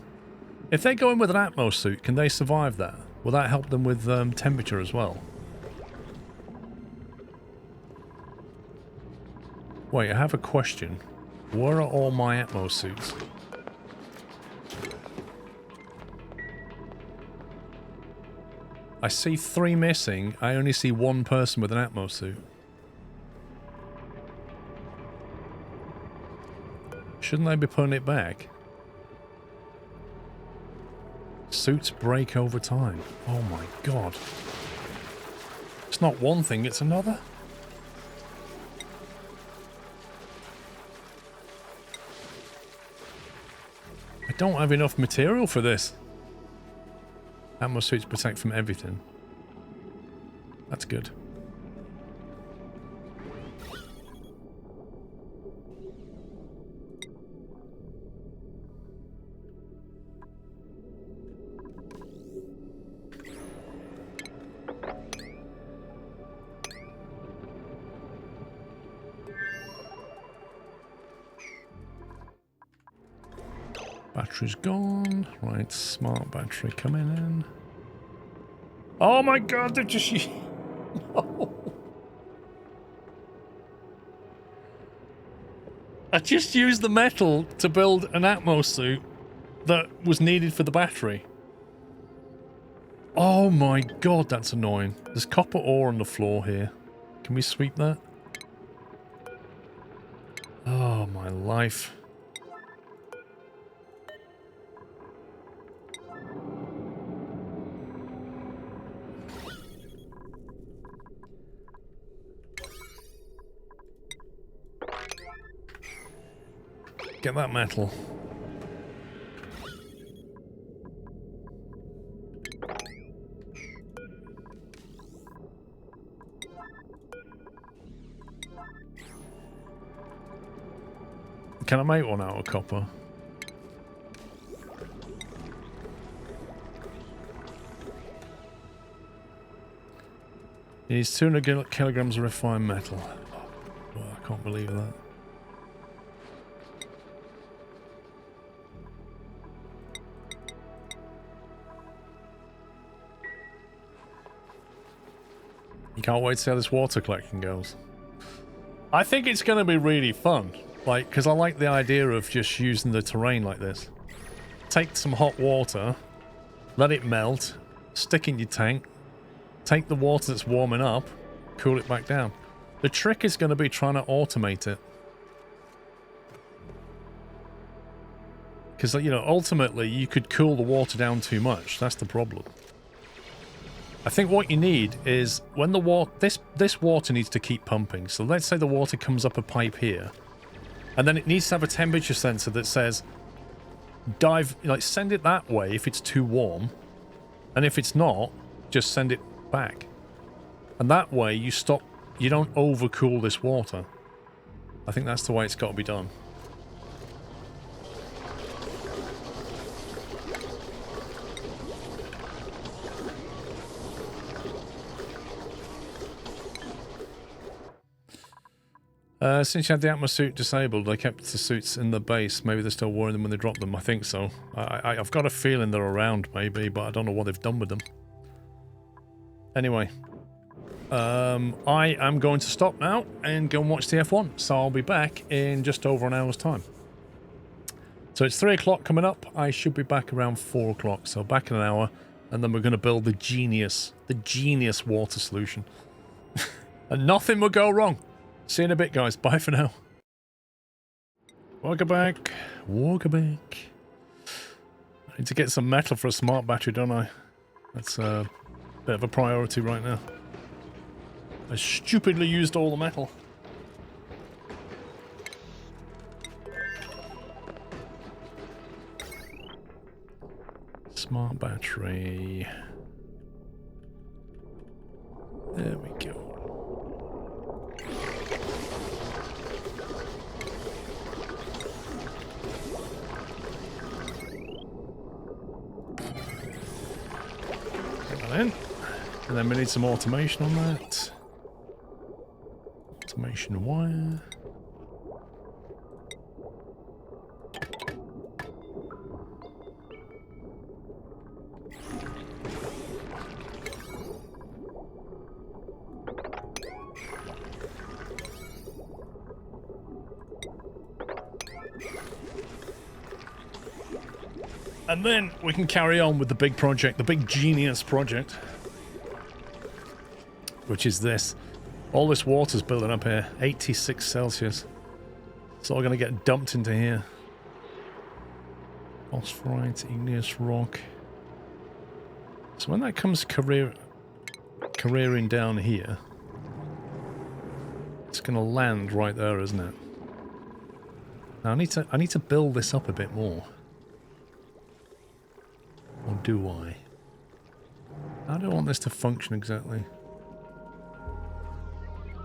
A: If they go in with an Atmos suit, can they survive that? Will that help them with temperature as well? Wait, I have a question. Where are all my Atmos suits? I see 3 missing. I only see 1 person with an Atmos suit. Shouldn't they be putting it back? Suits break over time. Oh my god. It's not one thing, it's another. I don't have enough material for this. Atmos suits protect from everything. That's good. Battery's gone. Right, smart battery coming in. Oh my god, they're just... No. I just used the metal to build an Atmos suit that was needed for the battery. Oh my god, that's annoying. There's copper ore on the floor here. Can we sweep that? Oh my life. Get that metal. Can I make one out of copper? It needs 200 kilograms of refined metal. Oh, I can't believe that. You can't wait to see how this water collection goes. I think it's going to be really fun. Like, because I like the idea of just using the terrain like this. Take some hot water, let it melt, stick in your tank, take the water that's warming up, cool it back down. The trick is going to be trying to automate it. Because, you know, ultimately you could cool the water down too much. That's the problem. I think what you need is when the water, this water needs to keep pumping. So let's say the water comes up a pipe here, and then it needs to have a temperature sensor that says, send it that way if it's too warm, and if it's not, just send it back. And that way you don't overcool this water. I think that's the way it's got to be done. Since you had the Atmos suit disabled, I kept the suits in the base. Maybe they're still wearing them when they drop them. I think so. I've got a feeling they're around, maybe, but I don't know what they've done with them. Anyway, I am going to stop now and go and watch the F1. So I'll be back in just over an hour's time. So it's 3 o'clock coming up. I should be back around 4 o'clock. So back in an hour, and then we're going to build the genius water solution. And nothing will go wrong. See you in a bit, guys. Bye for now. Welcome back. Welcome back. I need to get some metal for a smart battery, don't I? That's a bit of a priority right now. I stupidly used all the metal. Smart battery. There we go. In. And then we need some automation on that. Automation wire. And then we can carry on with the big project, the big genius project. Which is this. All this water's building up here. 86 Celsius. It's all going to get dumped into here. Phosphorite, igneous rock. So when that comes careering down here, it's going to land right there, isn't it? Now I need to build this up a bit more. Or do I? How do I want this to function exactly?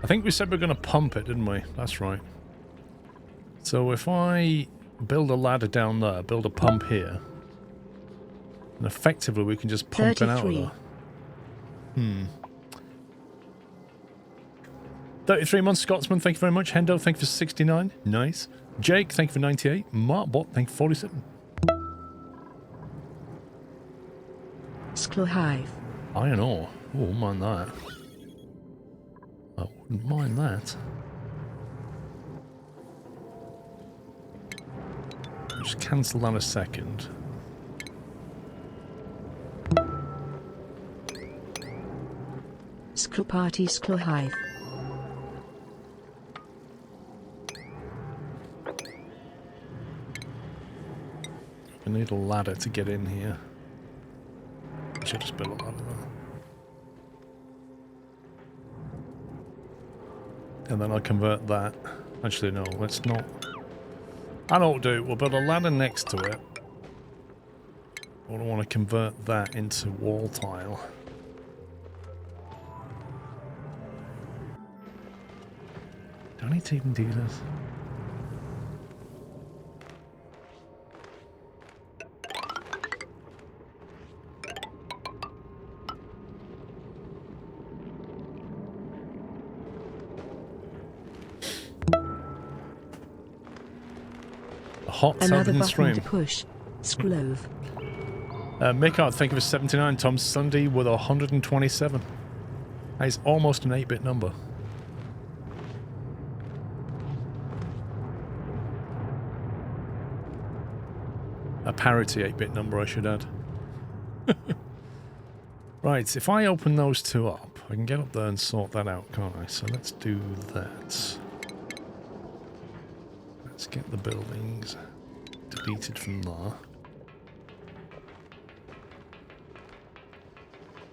A: I think we said we're going to pump it, didn't we? That's right. So if I build a ladder down there, build a pump here, and effectively we can just pump 33. It out of there. 33 months, Scotsman, thank you very much. Hendo, thank you for 69. Nice. Jake, thank you for 98. Markbot, thank you for 47.
B: Skillhive.
A: Iron ore. Oh, wouldn't mind that. I wouldn't mind that. Just cancel that a second.
B: Skill party, Skillhive.
A: I need a ladder to get in here. I should just build a ladder there. And then I'll convert that. Actually, no, let's not. I know what we'll do. We'll build a ladder next to it. I want to convert that into wall tile. Do I need to even do this? Hot
B: another
A: southern
B: button
A: stream.
B: To push. Squirrelove.
A: Mick, thank you for 79. Tom Sunday with 127. That is almost an 8-bit number. A parity 8-bit number, I should add. Right, if I open those two up, I can get up there and sort that out, can't I? So let's do that. Let's get the buildings deleted from there.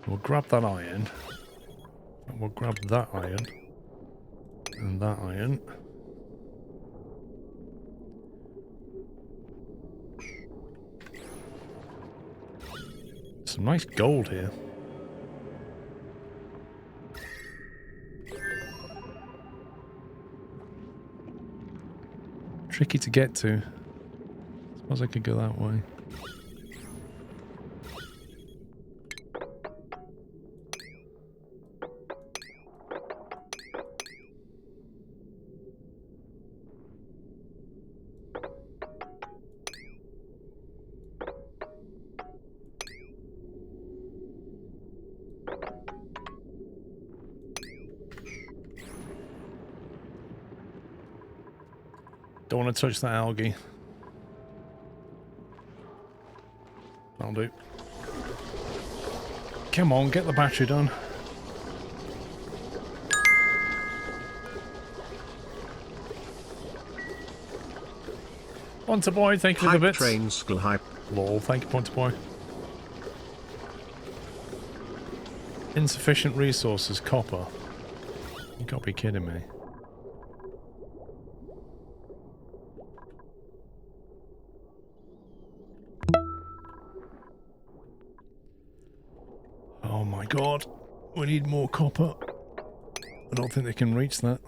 A: We'll grab that iron. And we'll grab that iron. And that iron. Some nice gold here. Tricky to get to. Suppose I could go that way. Don't want to touch that algae. That'll do. Come on, get the battery done. Ponta Boy, thank you for the bits.
C: Train skill hype.
A: Lol, thank you, Ponta Boy. Insufficient resources, copper. You can't be kidding me. Oh my god, we need more copper. I don't think they can reach that.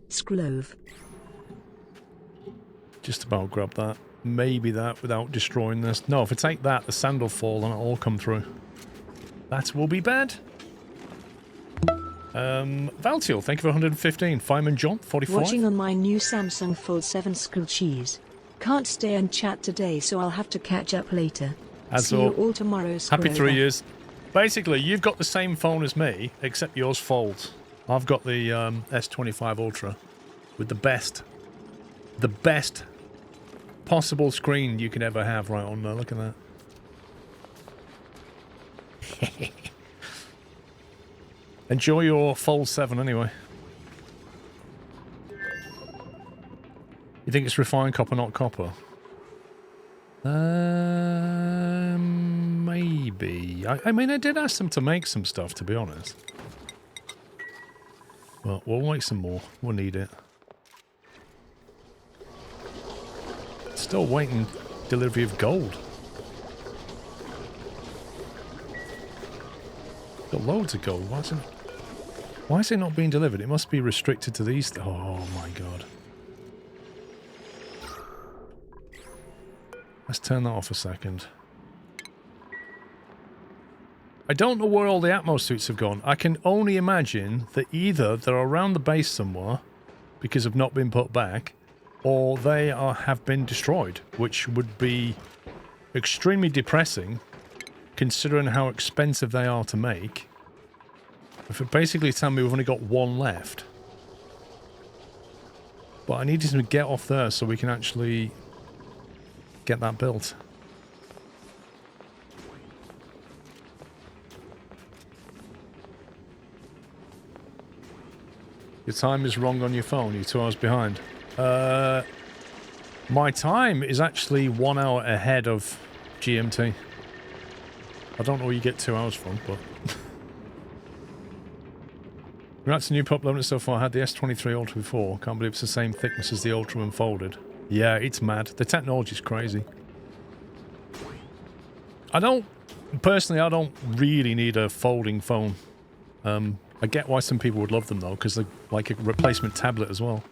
B: Squirrelove.
A: Just about grab that. Maybe that without destroying this. No, if I take that, the sand will fall and it'll all come through. That will be bad. Valtiel, thank you for 115. Fireman John, 45.
B: Watching on my new Samsung Fold 7 School Cheese. Can't stay and chat today, so I'll have to catch up later. See you all tomorrow.
A: Happy 3 years. Basically, you've got the same phone as me, except yours folds. I've got the S25 Ultra with the best possible screen you could ever have right on there. Look at that. Enjoy your Fold 7 anyway. You think it's refined copper, not copper? Maybe. I mean, I did ask them to make some stuff, to be honest. Well, we'll make some more. We'll need it. Still waiting delivery of gold. Got loads of gold. Why is it not being delivered? It must be restricted to these. Oh my god. Let's turn that off a second. I don't know where all the Atmos suits have gone. I can only imagine that either they're around the base somewhere because of not being put back, or they have been destroyed, which would be extremely depressing considering how expensive they are to make. If it basically tell me we've only got one left. But I need to get off there so we can actually get that built. Your time is wrong on your phone. You're 2 hours behind. My time is actually 1 hour ahead of GMT. I don't know where you get 2 hours from, but... Congrats to new pop limit so far. I had the S23 Ultra before. Can't believe it's the same thickness as the Ultra when folded. Yeah, it's mad. The technology's crazy. Personally, I don't really need a folding phone. I get why some people would love them though, because they're like a replacement tablet as well.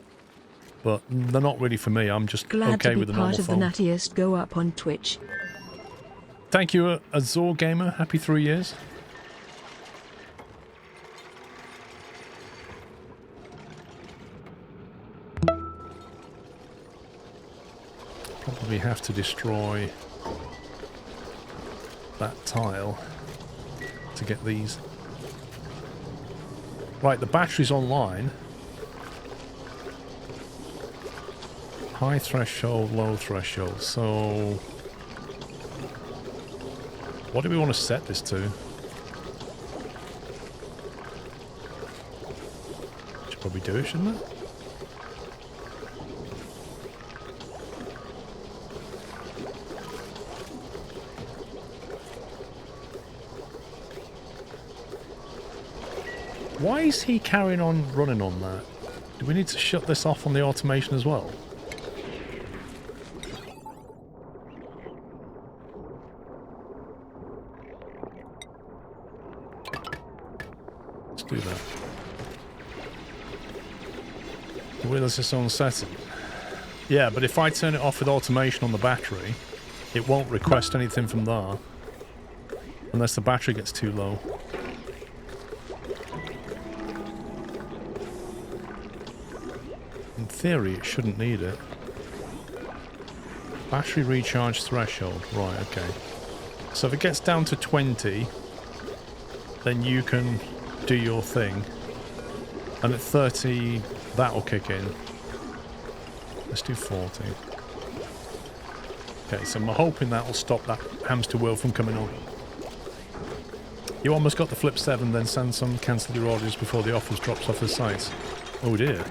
A: But they're not really for me. I'm just okay with the normal phone.
B: Glad to be part of the Nattiest Go Up on Twitch.
A: Thank you, Azor Gamer. Happy 3 years. Probably have to destroy that tile to get these. Right, the battery's online. High threshold, low threshold. So, what do we want to set this to? Should probably do it, shouldn't it? Why is he carrying on running on that? Do we need to shut this off on the automation as well? Let's do that. The wheel is its own setting. Yeah, but if I turn it off with automation on the battery, it won't request anything from there. Unless the battery gets too low. In theory, it shouldn't need it. Battery recharge threshold. Right, okay. So if it gets down to 20, then you can do your thing. And at 30, that'll kick in. Let's do 40. Okay, so I'm hoping that'll stop that hamster wheel from coming on. You almost got the Flip 7, then Samsung cancelled your orders before the offers drops off the site. Oh dear.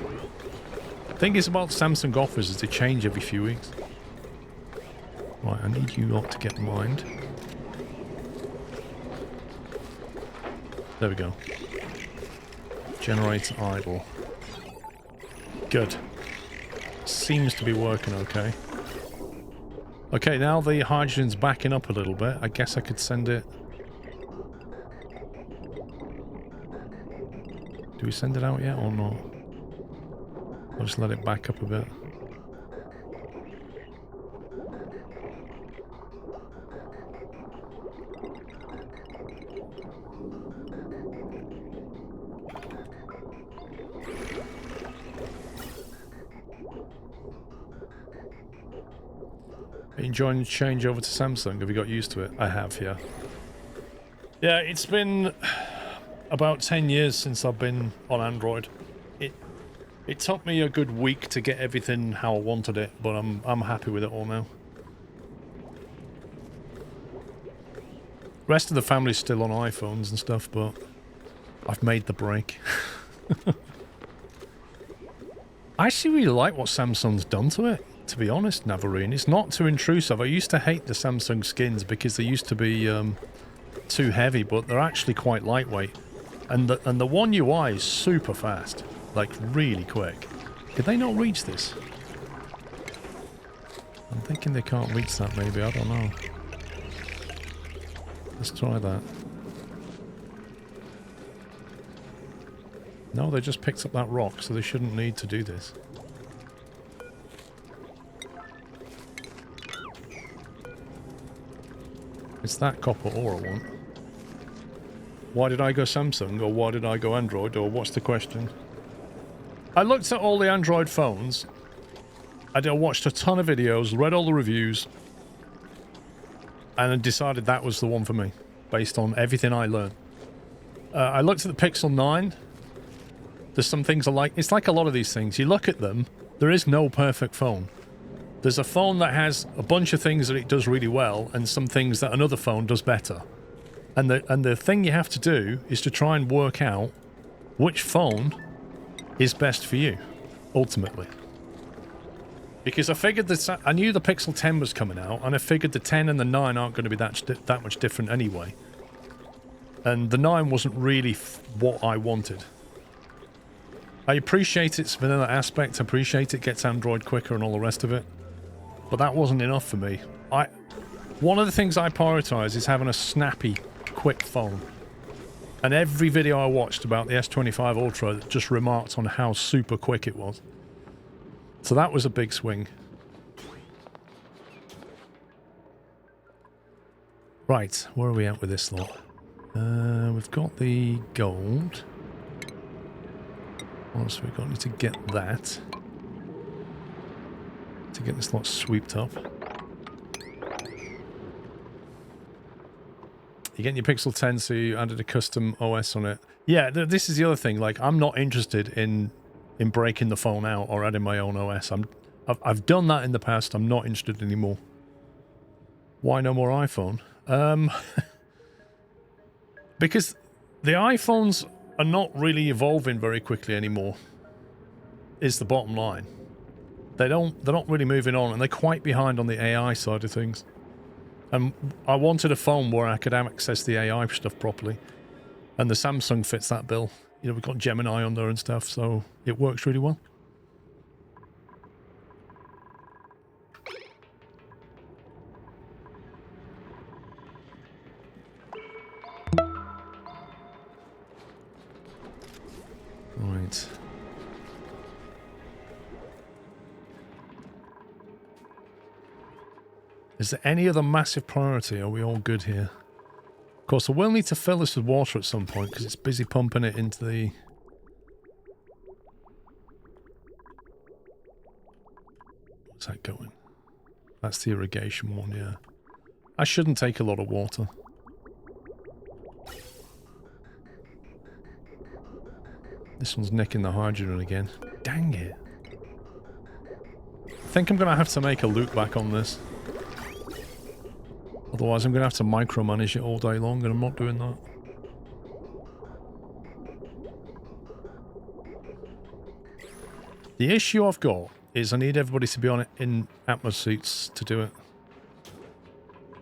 A: The thing is about Samsung offers is they change every few weeks. Right, I need you lot to get mined. There we go. Generator idle. Good. Seems to be working okay. Okay, now the hydrogen's backing up a little bit. I guess I could send it... Do we send it out yet or not? I'll just let it back up a bit. Are you enjoying the change over to Samsung? Have you got used to it? I have, yeah. Yeah, it's been about 10 years since I've been on Android. It took me a good week to get everything how I wanted it, but I'm happy with it all now. Rest of the family's still on iPhones and stuff, but I've made the break. I actually really like what Samsung's done to it, to be honest, Navarine. It's not too intrusive. I used to hate the Samsung skins because they used to be too heavy, but they're actually quite lightweight. And the One UI is super fast, like really quick. Did they not reach this? I'm thinking they can't reach that maybe, I don't know. Let's try that. No, they just picked up that rock, so they shouldn't need to do this. It's that copper ore I want. Why did I go Samsung, or why did I go Android, or what's the question? I looked at all the Android phones. I watched a ton of videos, read all the reviews, and I decided that was the one for me, based on everything I learned. I looked at the Pixel 9. There's some things I like. It's like a lot of these things. You look at them, there is no perfect phone. There's a phone that has a bunch of things that it does really well, and some things that another phone does better. And the thing you have to do is to try and work out which phone is best for you, ultimately. Because I figured that I knew the Pixel 10 was coming out, and I figured the 10 and the 9 aren't going to be that much different anyway. And the 9 wasn't really what I wanted. I appreciate its vanilla aspect, I appreciate it gets Android quicker and all the rest of it, but that wasn't enough for me. One of the things I prioritize is having a snappy, quick phone. And every video I watched about the S25 Ultra just remarked on how super quick it was. So that was a big swing. Right, where are we at with this lot? We've got the gold. What else have we got? Need to get that. To get this lot sweeped up. You're getting your Pixel 10, so you added a custom OS on it. Yeah, this is the other thing. Like, I'm not interested in breaking the phone out or adding my own OS. I've done that in the past. I'm not interested anymore. Why no more iPhone? Because the iPhones are not really evolving very quickly anymore, is the bottom line. They're not really moving on, and they're quite behind on the AI side of things. And I wanted a phone where I could access the AI stuff properly. And the Samsung fits that bill. You know, we've got Gemini on there and stuff, so it works really well. Right. Is there any other massive priority? Are we all good here? Of course, I will need to fill this with water at some point because it's busy pumping it into the... What's that going? That's the irrigation one, yeah. I shouldn't take a lot of water. This one's nicking the hydrogen again. Dang it. I think I'm going to have to make a loop back on this. Otherwise, I'm going to have to micromanage it all day long, and I'm not doing that. The issue I've got is I need everybody to be on it in Atmos suits to do it.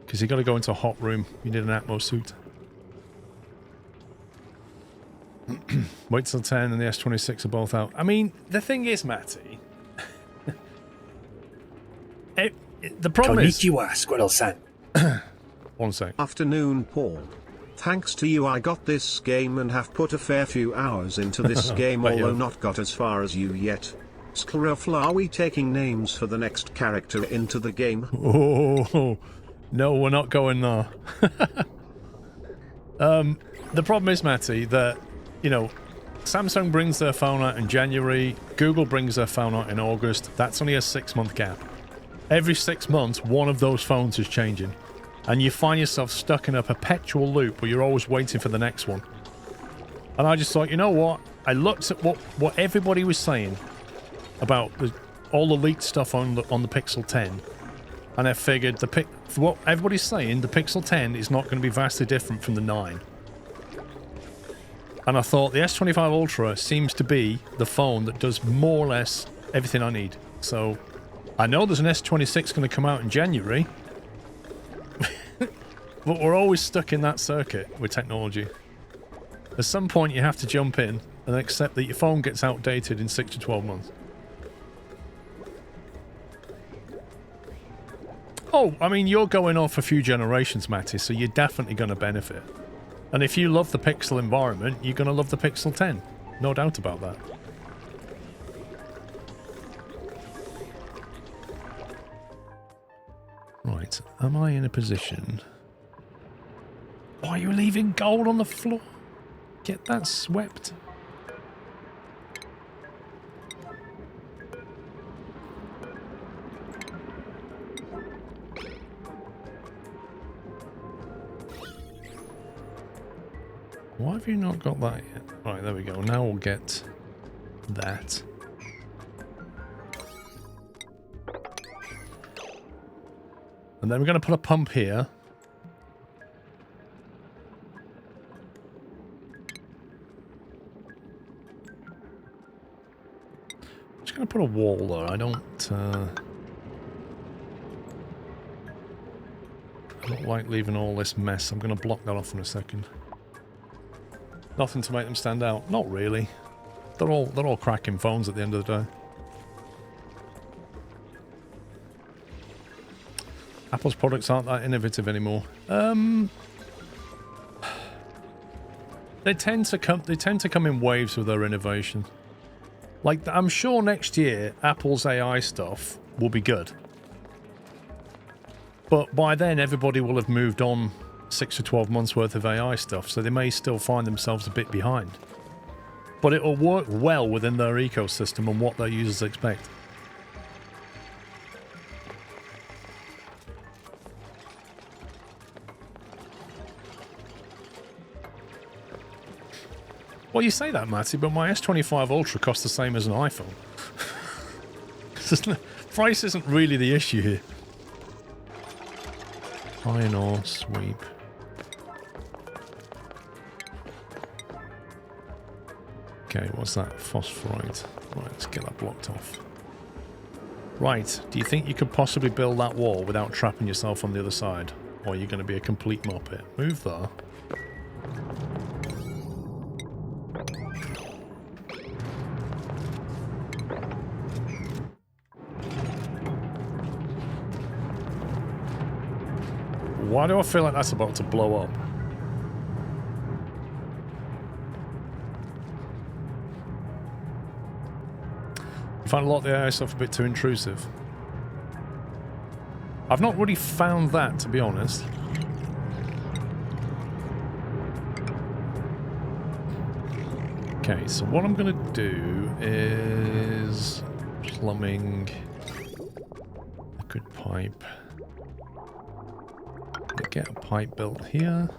A: Because you've got to go into a hot room. You need an Atmos suit. Wait till 10 and the S26 are both out. I mean, the thing is, Matty... the problem is...
E: Konnichiwa, Squirrel-san.
A: One sec.
C: Afternoon, Paul. Thanks to you I got this game and have put a fair few hours into this game, although not got as far as you yet. SquirrelPlus, are we taking names for the next character into the game?
A: Oh, no, we're not going there. The problem is, Matty, that, you know, Samsung brings their phone out in January, Google brings their phone out in August. That's only a 6-month gap. Every 6 months, one of those phones is changing. And you find yourself stuck in a perpetual loop where you're always waiting for the next one. And I just thought, you know what? I looked at what everybody was saying about all the leaked stuff on the Pixel 10. And I figured, for what everybody's saying, the Pixel 10 is not going to be vastly different from the 9. And I thought the S25 Ultra seems to be the phone that does more or less everything I need. So I know there's an S26 going to come out in January. But we're always stuck in that circuit with technology. At some point you have to jump in and accept that your phone gets outdated in 6 to 12 months. Oh, I mean, you're going off a few generations, Matty, so you're definitely going to benefit. And if you love the Pixel environment, you're going to love the Pixel 10. No doubt about that. Right, am I in a position... Why are you leaving gold on the floor? Get that swept. Why have you not got that yet? Right, there we go. Now we'll get that. And then we're going to put a pump here. Just going to put a wall there. I don't like leaving all this mess. I'm going to block that off in a second. Nothing to make them stand out. Not really. They're all cracking phones at the end of the day. Apple's products aren't that innovative anymore. They tend to come in waves with their innovation. Like, I'm sure next year Apple's AI stuff will be good. But by then everybody will have moved on 6 to 12 months worth of AI stuff, so they may still find themselves a bit behind. But it will work well within their ecosystem and what their users expect. Well, you say that, Matty, but my S25 Ultra costs the same as an iPhone. Price isn't really the issue here. Iron ore sweep. Okay, what's that? Phosphorite. Right, let's get that blocked off. Right, do you think you could possibly build that wall without trapping yourself on the other side? Or are you going to be a complete muppet? Move there. Why do I feel like that's about to blow up? I find a lot of the AI stuff a bit too intrusive. I've not really found that, to be honest. Okay, so what I'm going to do is plumbing, liquid pipe. Get a pipe built here.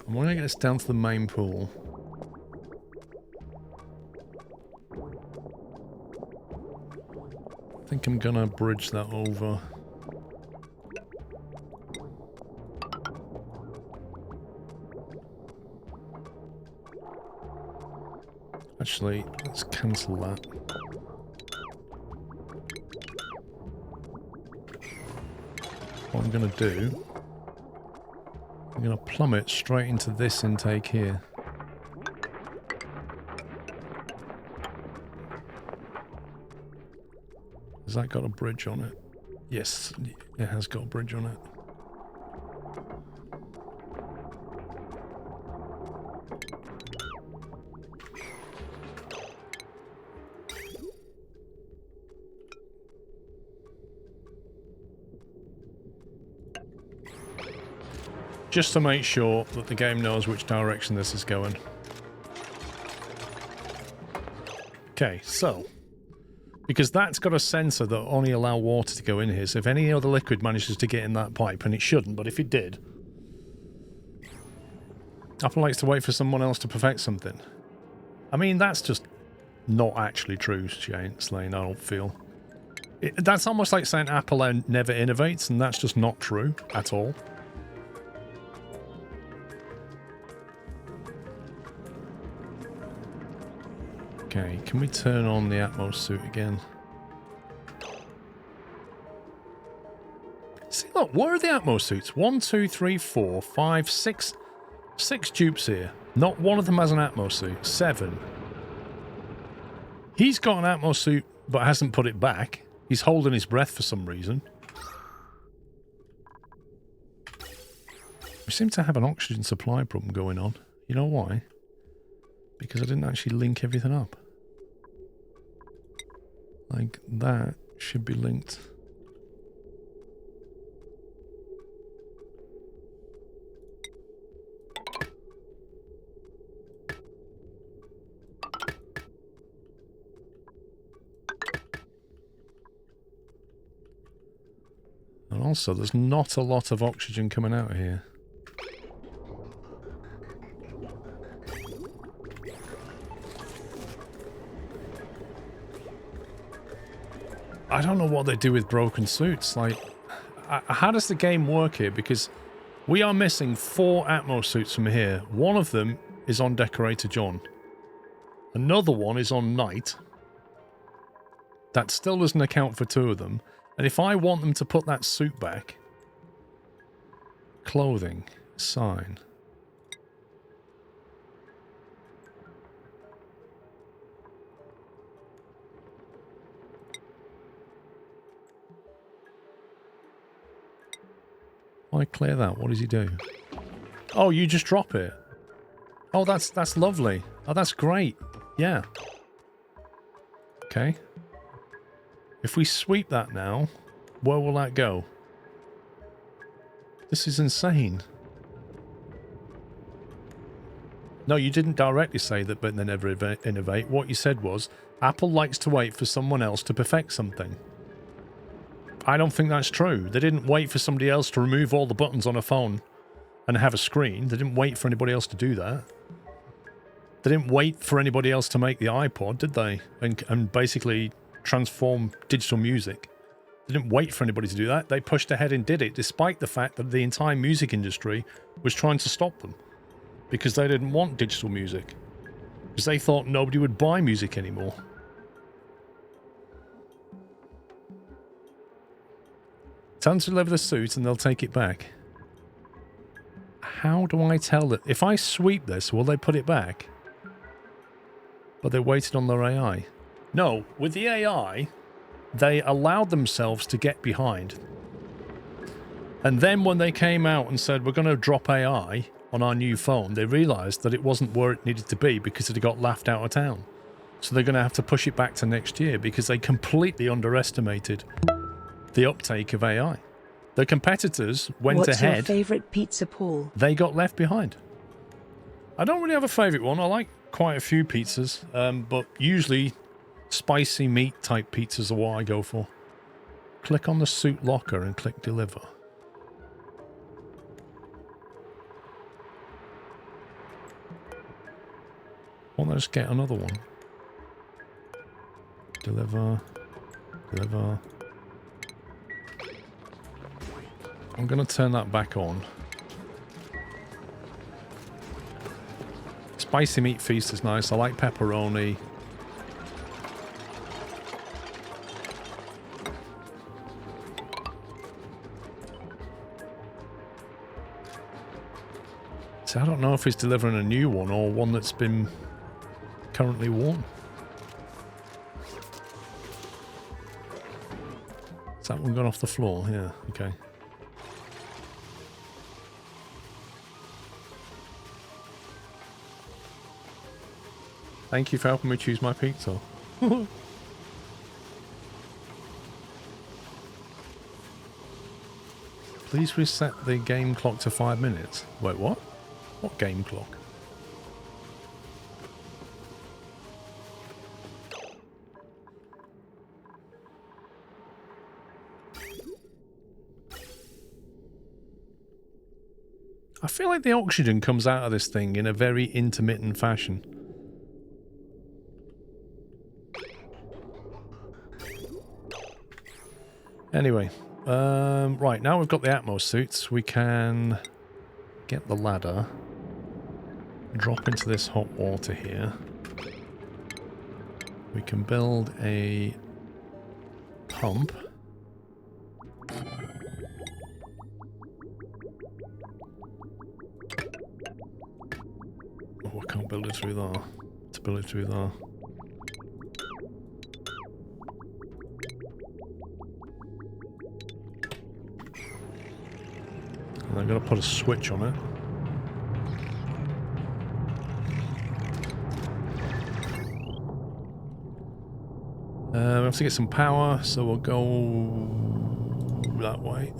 A: I'm going to get this down to the main pool. I think I'm gonna bridge that over. Actually, let's cancel that. What I'm gonna do, I'm gonna plumb it straight into this intake here. Has that got a bridge on it? Yes, it has got a bridge on it. just to make sure that the game knows which direction this is going. Okay, so because that's got a sensor that only allow water to go in here, so if any other liquid manages to get in that pipe, and it shouldn't, but if it did, Apple likes to wait for someone else to perfect something. I mean, that's just not actually true, Slane, I don't feel. That's almost like saying Apple never innovates, and that's just not true at all. Okay, can we turn on the Atmos suit again? See, look, where are the Atmos suits? 1, 2, 3, 4, 5, 6. 6 dupes here. Not one of them has an Atmos suit. 7. He's got an Atmos suit, but hasn't put it back. He's holding his breath for some reason. We seem to have an oxygen supply problem going on. You know why? Because I didn't actually link everything up. Like, that should be linked. And also, there's not a lot of oxygen coming out of here. I don't know what they do with broken suits. Like, how does the game work here? Because we are missing 4 Atmos suits from here. One of them is on Decorator John. Another one is on Knight. That still doesn't account for 2 of them. And if I want them to put that suit back... Clothing. Sign. Why clear that? What does he do? Oh, you just drop it. Oh, that's lovely. Oh, that's great. Yeah. Okay. If we sweep that now, where will that go? This is insane. No, you didn't directly say that, but they never innovate. What you said was, Apple likes to wait for someone else to perfect something. I don't think that's true. They didn't wait for somebody else to remove all the buttons on a phone and have a screen. They didn't wait for anybody else to do that. They didn't wait for anybody else to make the iPod, did they? And basically transform digital music. They didn't wait for anybody to do that. They pushed ahead and did it, despite the fact that the entire music industry was trying to stop them. Because they didn't want digital music. Because they thought nobody would buy music anymore. Tell them to deliver the suit and they'll take it back. How do I tell that? If I sweep this, will they put it back? But they waited on their AI. No, with the AI, they allowed themselves to get behind. And then when they came out and said, we're going to drop AI on our new phone, they realized that it wasn't where it needed to be because it had got laughed out of town. So they're going to have to push it back to next year because they completely underestimated the uptake of AI. The competitors went ahead.
B: What's your favourite pizza, Paul?
A: They got left behind. I don't really have a favourite one. I like quite a few pizzas, but usually spicy meat type pizzas are what I go for. Click on the suit locker and click deliver. Won't I just get another one? Deliver. Deliver. I'm going to turn that back on. Spicy meat feast is nice. I like pepperoni. So I don't know if he's delivering a new one or one that's been currently worn. Is that one gone off the floor? Yeah, okay. Thank you for helping me choose my pizza. Please reset the game clock to 5 minutes. Wait, what? What game clock? I feel like the oxygen comes out of this thing in a very intermittent fashion. Anyway, right, now we've got the Atmos suits, we can get the ladder, drop into this hot water here. We can build a pump. Oh, I can't build it through there. Let's build it through there. And I've got to put a switch on it. We have to get some power, so we'll go that way.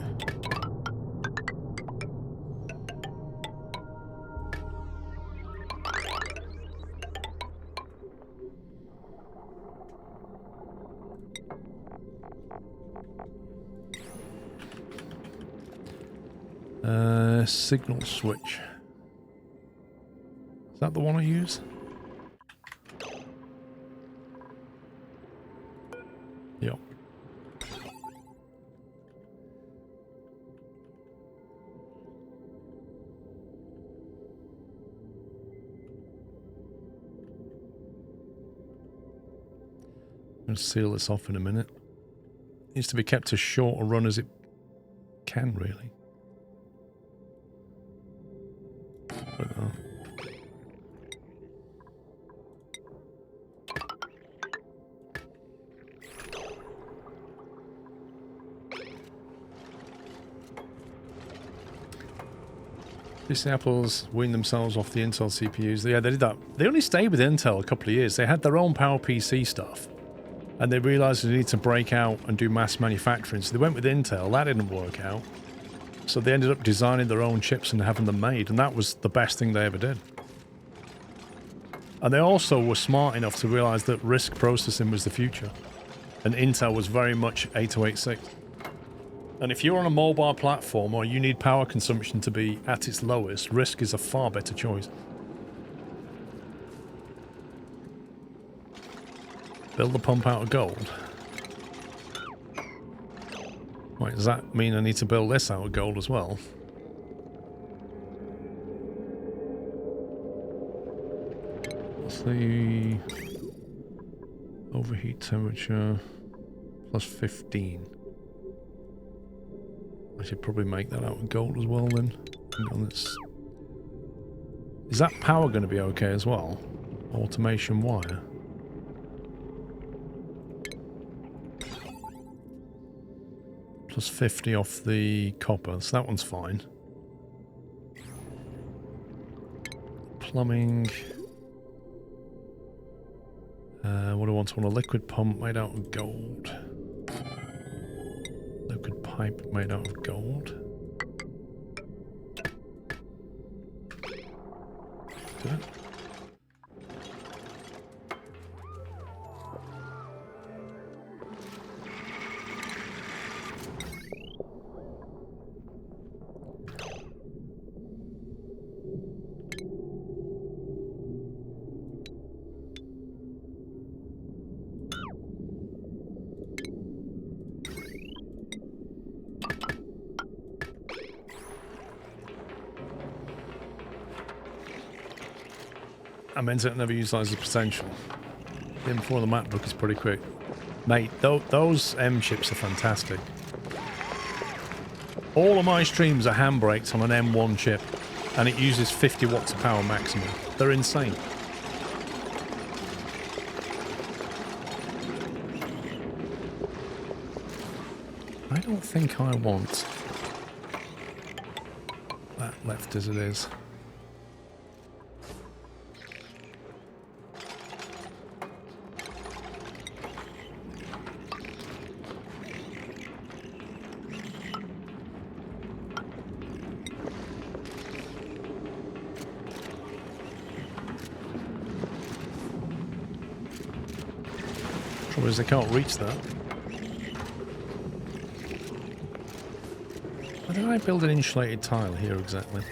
A: Signal switch. Is that the one I use? Yep. I'm going to seal this off in a minute. Needs to be kept as short a run as it can, really. These apples wean themselves off the Intel CPUs. Yeah, they did that. They only stayed with Intel a couple of years. They had their own PowerPC stuff. And they realized they needed to break out and do mass manufacturing. So they went with Intel. That didn't work out. So they ended up designing their own chips and having them made. And that was the best thing they ever did. And they also were smart enough to realize that RISC processing was the future. And Intel was very much 8086. And if you're on a mobile platform or you need power consumption to be at its lowest, RISC is a far better choice. Build the pump out of gold. Right, does that mean I need to build this out of gold as well? What's the overheat temperature? Plus 15. I should probably make that out of gold as well then. Is that power going to be okay as well? Automation wire. Plus 50 off the copper, so that one's fine. Plumbing. What do I want? I want a liquid pump made out of gold. Liquid pipe made out of gold. Do it. I meant it never utilise the potential. Even before the MacBook is pretty quick. Mate, those M chips are fantastic. All of my streams are handbraked on an M1 chip, and it uses 50 watts of power maximum. They're insane. I don't think I want that left as it is. Trouble is they can't reach that. Why did I build an insulated tile here exactly?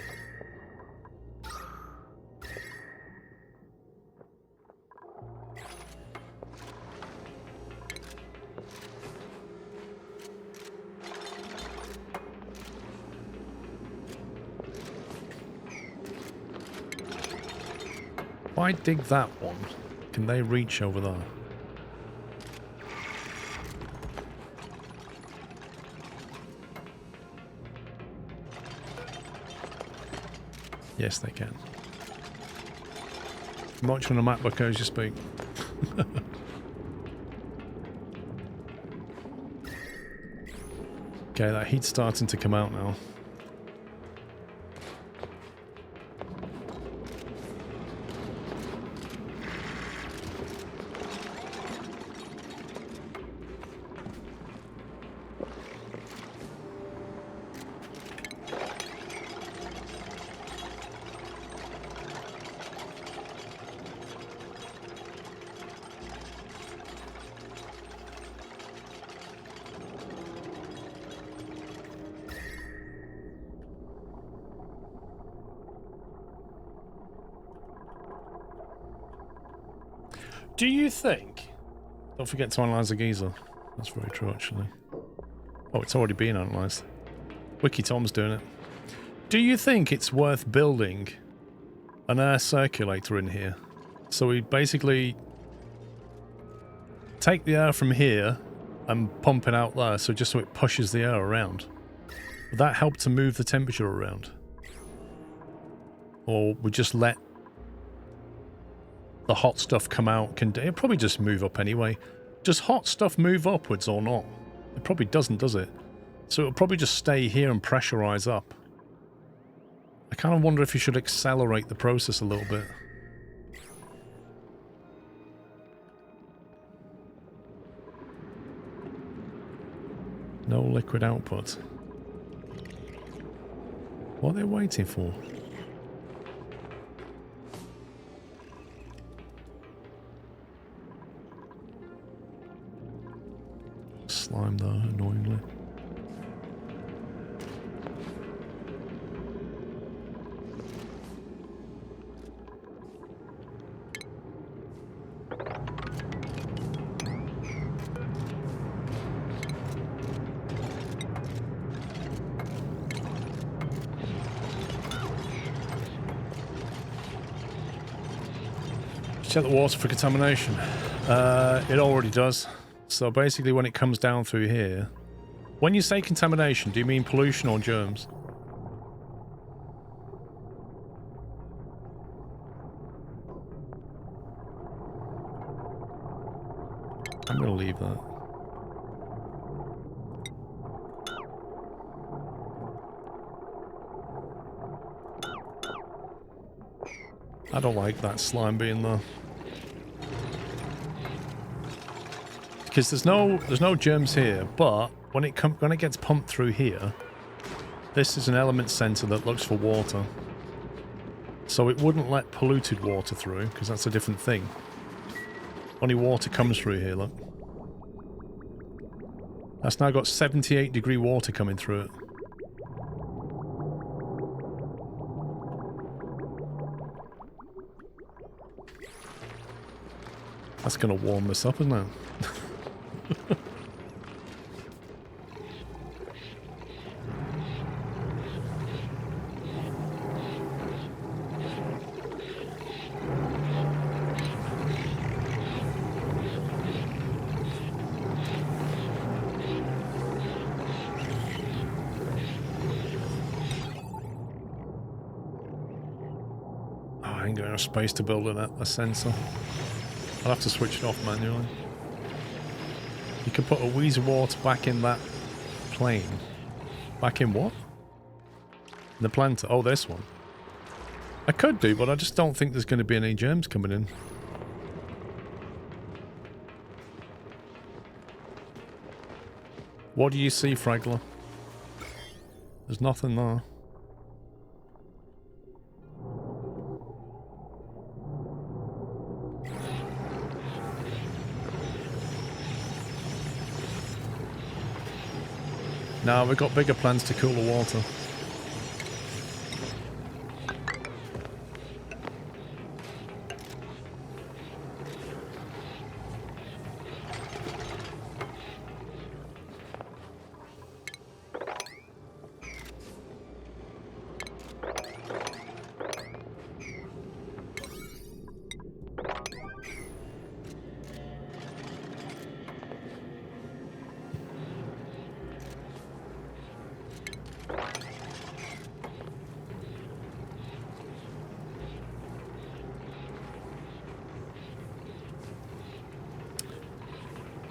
A: If I dig that one, can they reach over there? Yes, they can. I'm watching on a MacBook as you speak. Okay, that heat's starting to come out now. Do you think... Don't forget to analyse the geyser. That's very true, actually. Oh, it's already been analysed. Wiki Tom's doing it. Do you think it's worth building an air circulator in here? So we basically take the air from here and pump it out there, so just so it pushes the air around. Would that help to move the temperature around? Or we just let the hot stuff come out? It'll probably just move up anyway. Does hot stuff move upwards or not? It probably doesn't, does it? So it'll probably just stay here and pressurize up. I kind of wonder if you should accelerate the process a little bit. No liquid output. What are they waiting for? Slime there, annoyingly. Check the water for contamination. It already does. So basically when it comes down through here... When you say contamination, do you mean pollution or germs? I'm going to leave that. I don't like that slime being there. Because there's no germs here, but when it gets pumped through here, this is an element sensor that looks for water. So it wouldn't let polluted water through, because that's a different thing. Only water comes through here, look. That's now got 78-degree water coming through it. That's going to warm this up, isn't it? I ain't got enough space to build a sensor. I'll have to switch it off manually. You could put a wheeze of water back in that plane. Back in what? In the planter. Oh, this one. I could do, but I just don't think there's going to be any germs coming in. What do you see, Fragler? There's nothing there. No, we've got bigger plans to cool the water.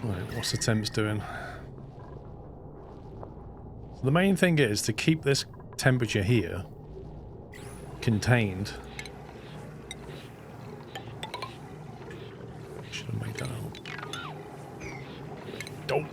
A: Right, what's the temps doing? So the main thing is to keep this temperature here contained. Should have made that out. Don't.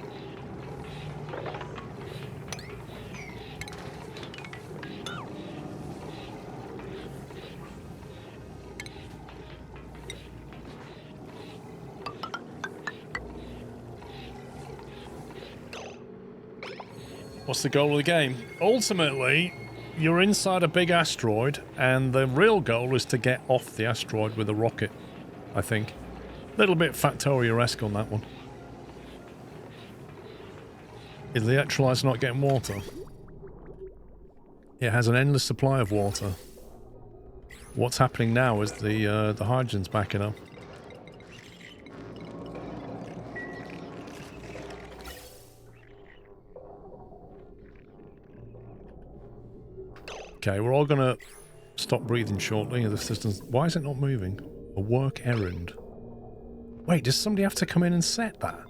A: What's the goal of the game? Ultimately, you're inside a big asteroid, and the real goal is to get off the asteroid with a rocket, I think. A little bit Factorio-esque on that one. Is the electrolyzer not getting water? It has an endless supply of water. What's happening now is the hydrogen's backing up. Okay, we're all gonna stop breathing shortly. The system's... Why is it not moving? A work errand. Wait, does somebody have to come in and set that?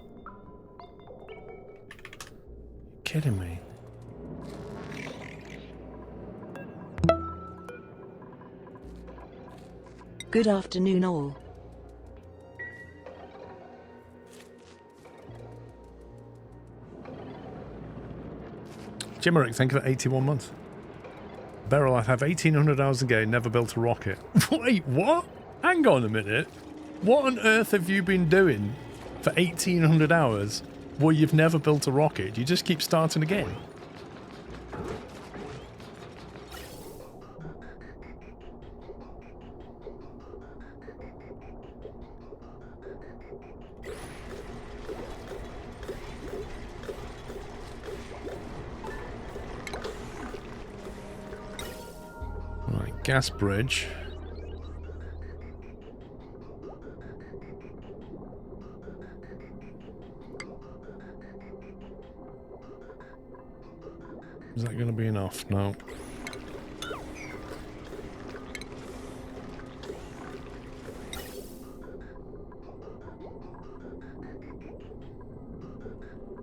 A: You're kidding me.
B: Good afternoon all.
A: Jimmerick, thank you for 81 months. Beryl, I have 1,800 hours a game, never built a rocket. Wait, what? Hang on a minute. What on earth have you been doing for 1,800 hours where you've never built a rocket? You just keep starting again? Gas bridge. Is that going to be enough? No.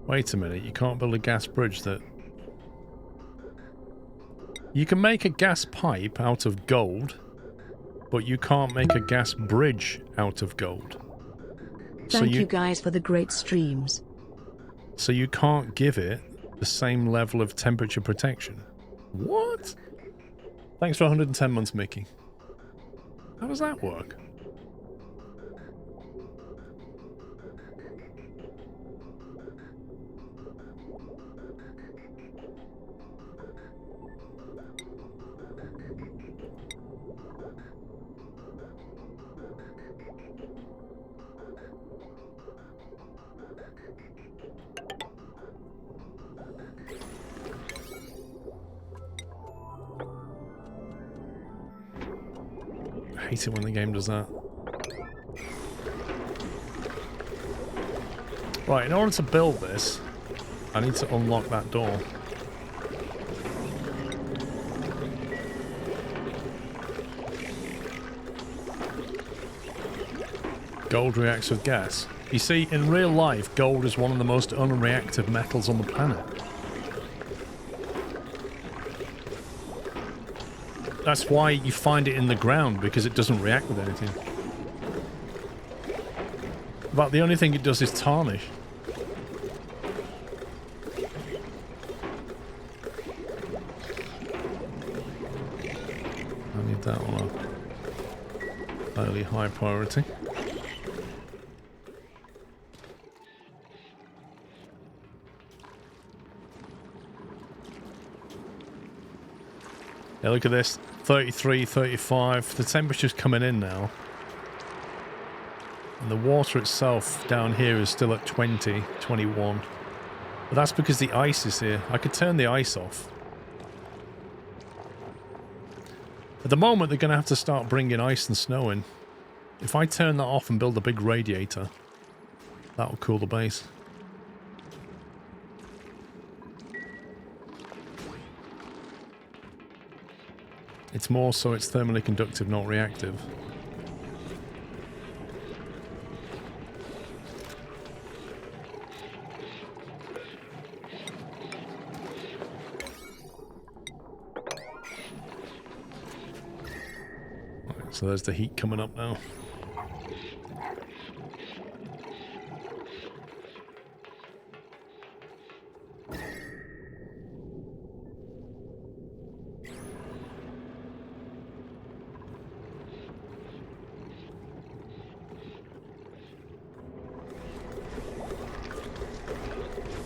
A: Wait a minute, you can't build a gas bridge that... You can make a gas pipe out of gold, but you can't make a gas bridge out of gold.
B: Thank you guys for the great streams.
A: So you can't give it the same level of temperature protection. What? Thanks for 110 months, Mickey. How does that work? I hate it when the game does that. Right, in order to build this, I need to unlock that door. Gold reacts with gas. You see, in real life, gold is one of the most unreactive metals on the planet. That's why you find it in the ground, because it doesn't react with anything. But the only thing it does is tarnish. I need that on a fairly high priority. Yeah, look at this. 33, 35. The temperature's coming in now. And the water itself down here is still at 20, 21. But that's because the ice is here. I could turn the ice off. At the moment, they're going to have to start bringing ice and snow in. If I turn that off and build a big radiator, that'll cool the base. It's more so it's thermally conductive, not reactive. Right, so there's the heat coming up now.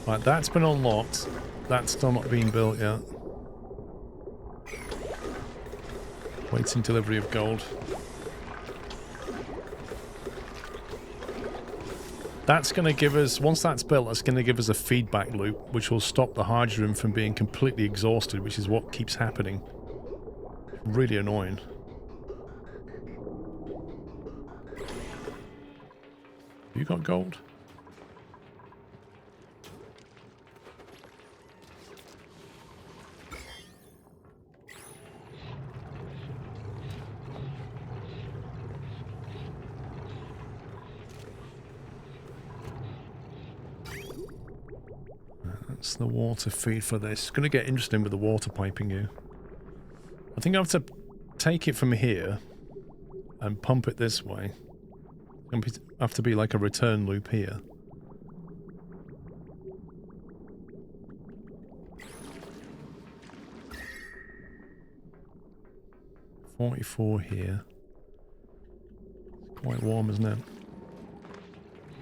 A: Right, that's been unlocked. That's still not being built yet. Waiting delivery of gold. That's going to give us, once that's built, that's going to give us a feedback loop, which will stop the hydrogen from being completely exhausted, which is what keeps happening. Really annoying. You got gold? That's the water feed for this. It's going to get interesting with the water piping here. I think I have to take it from here and pump it this way. It's going to have to be like a return loop here. $44 here. It's quite warm, isn't it?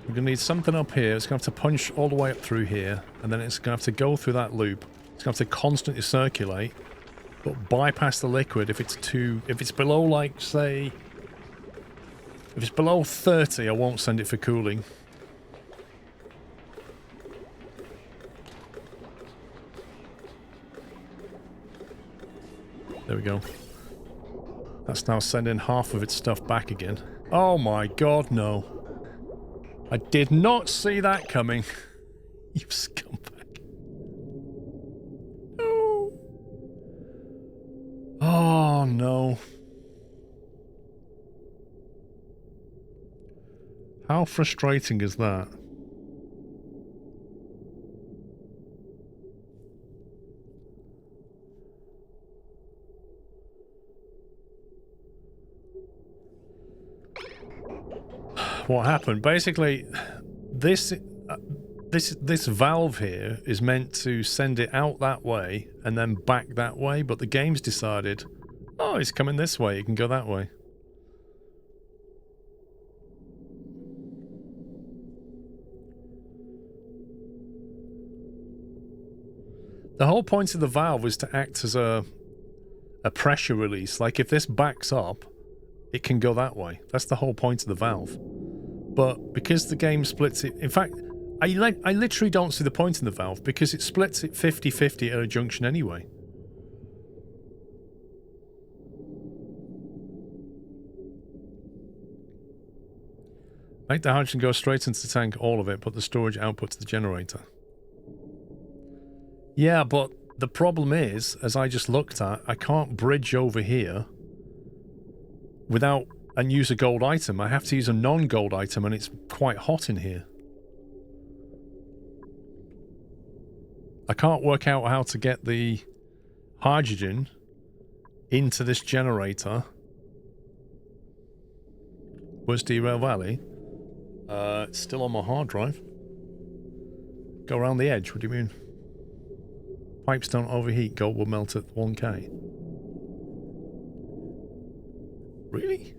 A: We're going to need something up here. It's going to have to punch all the way up through here, and then it's going to have to go through that loop. It's going to have to constantly circulate, but bypass the liquid if it's too... If it's below, like, say... If it's below 30, I won't send it for cooling. There we go. That's now sending half of its stuff back again. Oh my god, no. I did not see that coming. You scumbag. No. Oh, no. How frustrating is that? What happened? Basically, this valve here is meant to send it out that way and then back that way, but the game's decided, oh, it's coming this way, it can go that way. The whole point of the valve was to act as a pressure release. Like, if this backs up, it can go that way. That's the whole point of the valve. But because the game splits it... In fact, I literally don't see the point in the valve because it splits it 50-50 at a junction anyway. Make the hydrogen go straight into the tank, all of it, put the storage output to the generator. Yeah, but the problem is, as I just looked at, I can't bridge over here without... and use a gold item. I have to use a non-gold item, and it's quite hot in here. I can't work out how to get the hydrogen into this generator. Where's Derail Valley? It's still on my hard drive. Go around the edge, what do you mean? Pipes don't overheat, gold will melt at 1K. Really?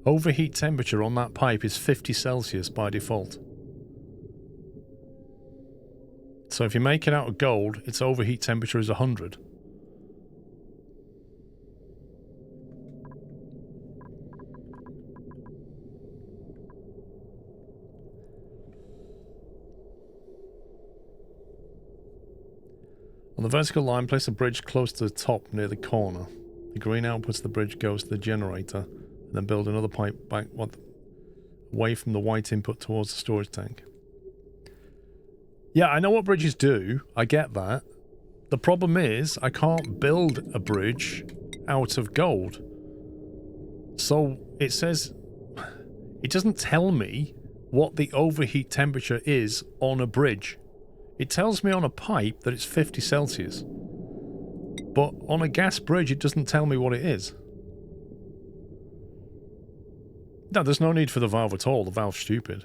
A: Overheat temperature on that pipe is 50 Celsius by default. It's So if you make it out of gold, its overheat temperature is 100. On the vertical line, place a bridge close to the top near the corner. The green outputs of the bridge goes to the generator, and then build another pipe back away from the white input towards the storage tank. Yeah, I know what bridges do. I get that. The problem is, I can't build a bridge out of gold. So, it says... It doesn't tell me what the overheat temperature is on a bridge. It tells me on a pipe that it's 50 Celsius. But on a gas bridge, it doesn't tell me what it is. No, there's no need for the valve at all. The valve's stupid.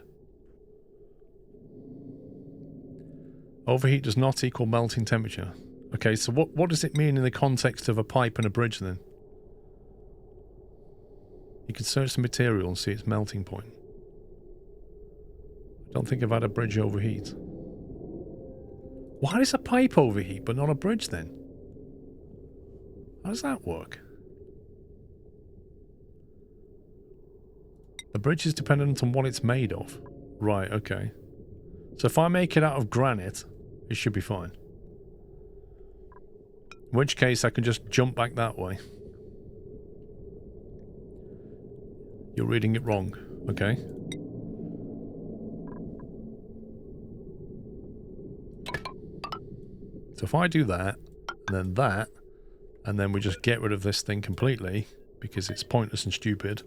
A: Overheat does not equal melting temperature. Okay, so what does it mean in the context of a pipe and a bridge then? You can search the material and see its melting point. I don't think I've had a bridge overheat. Why does a pipe overheat but not a bridge then? How does that work? The bridge is dependent on what it's made of. Right, okay. So if I make it out of granite, it should be fine. In which case I can just jump back that way. You're reading it wrong. Okay. So if I do that, and then we just get rid of this thing completely, because it's pointless and stupid,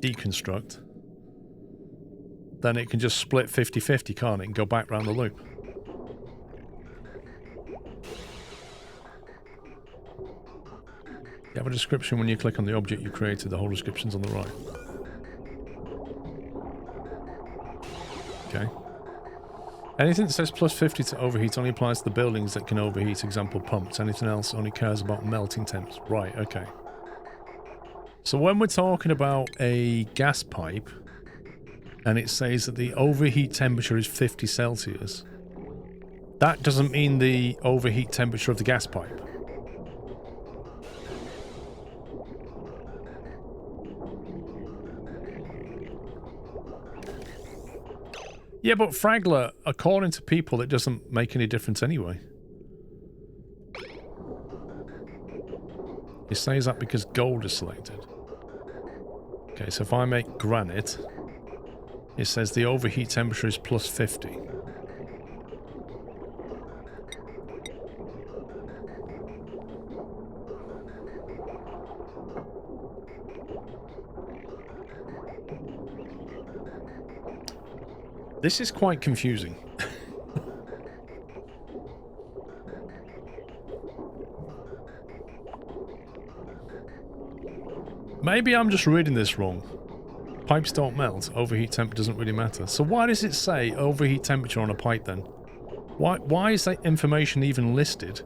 A: deconstruct, then it can just split 50-50, can't it, and go back round the loop. You have a description when you click on the object you created. The whole description's on the right. Okay. Anything that says plus 50 to overheat only applies to the buildings that can overheat, example pumps. Anything else only cares about melting temps. Right, okay. So when we're talking about a gas pipe, and it says that the overheat temperature is 50 Celsius, that doesn't mean the overheat temperature of the gas pipe. Yeah, but Fragler, according to people, it doesn't make any difference anyway. It says that because gold is selected. Okay, so if I make granite, it says the overheat temperature is plus 50. This is quite confusing. Maybe I'm just reading this wrong. Pipes don't melt, overheat temp doesn't really matter. So why does it say overheat temperature on a pipe then? Why is that information even listed?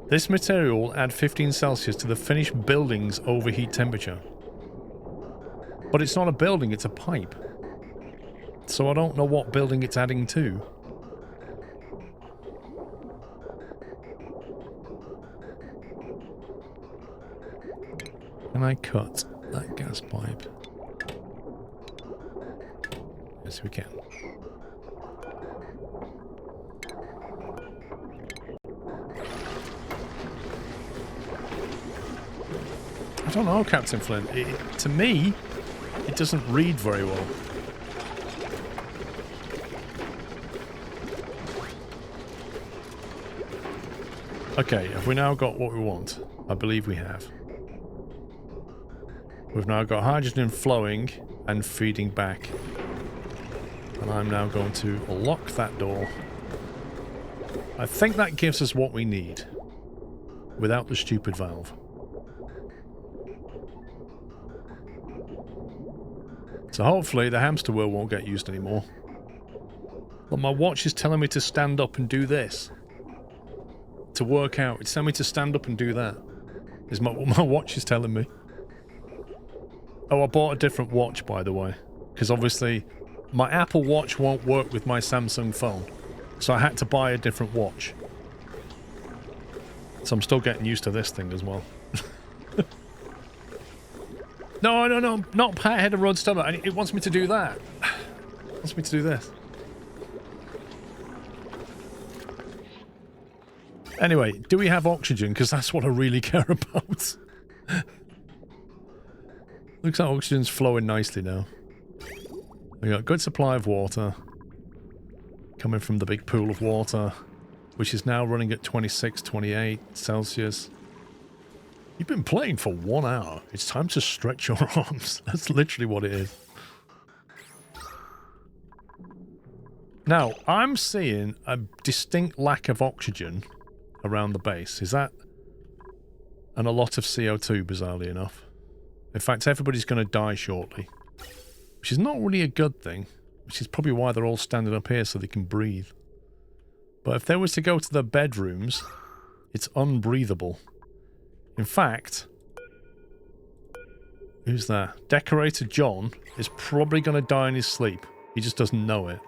A: This material will add 15 Celsius to the finished building's overheat temperature. But it's not a building, it's a pipe. So I don't know what building it's adding to. Can I cut that gas pipe? Yes, we can. I don't know, Captain Flint. To me, it doesn't read very well. Okay, have we now got what we want? I believe we have. We've now got hydrogen flowing and feeding back. And I'm now going to lock that door. I think that gives us what we need. Without the stupid valve. So hopefully the hamster wheel won't get used anymore. But my watch is telling me to stand up and do this. To work out. It's telling me to stand up and do that. Is what my watch is telling me. Oh, I bought a different watch, by the way. Because obviously, my Apple Watch won't work with my Samsung phone. So I had to buy a different watch. So I'm still getting used to this thing as well. No, not pat head and run stomach. It wants me to do that. It wants me to do this. Anyway, do we have oxygen? Because that's what I really care about. Looks like oxygen's flowing nicely now. We got a good supply of water coming from the big pool of water, which is now running at 26, 28 Celsius. You've been playing for 1 hour. It's time to stretch your arms. That's literally what it is. Now, I'm seeing a distinct lack of oxygen around the base. Is that... and a lot of CO2, bizarrely enough. In fact, everybody's going to die shortly. Which is not really a good thing. Which is probably why they're all standing up here so they can breathe. But if they was to go to their bedrooms, it's unbreathable. In fact... who's that? Decorator John is probably going to die in his sleep. He just doesn't know it.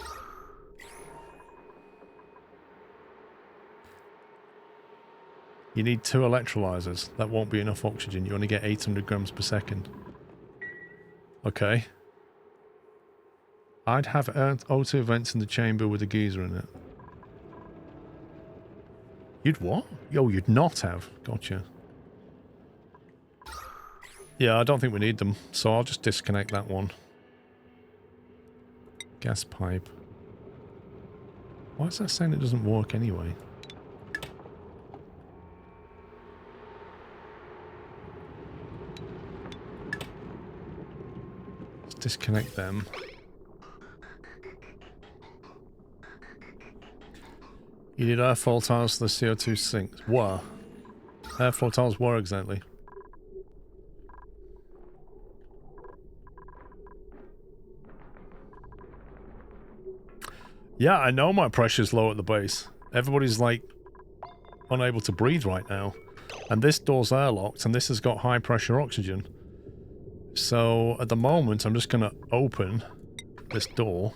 A: You need 2 electrolyzers. That won't be enough oxygen. You only get 800 grams per second. Okay. I'd have O2 vents in the chamber with a geyser in it. You'd what? Oh, you'd not have. Gotcha. Yeah, I don't think we need them, so I'll just disconnect that one. Gas pipe. Why is that saying it doesn't work anyway? Let's disconnect them. You need airflow tiles so the CO2 sinks. Where? Airflow tiles where exactly? Yeah, I know my pressure's low at the base. Everybody's like unable to breathe right now. And this door's airlocked and this has got high pressure oxygen. So at the moment I'm just going to open this door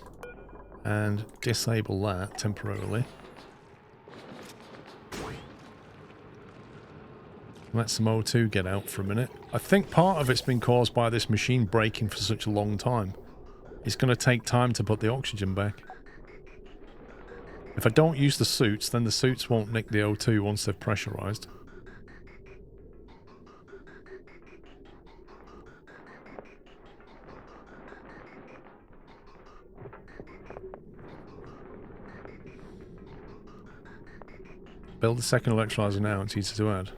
A: and disable that temporarily. Let some O2 get out for a minute. I think part of it's been caused by this machine breaking for such a long time. It's going to take time to put the oxygen back. If I don't use the suits, then the suits won't nick the O2 once they've pressurized. Build the second electrolyzer now, it's easy to add.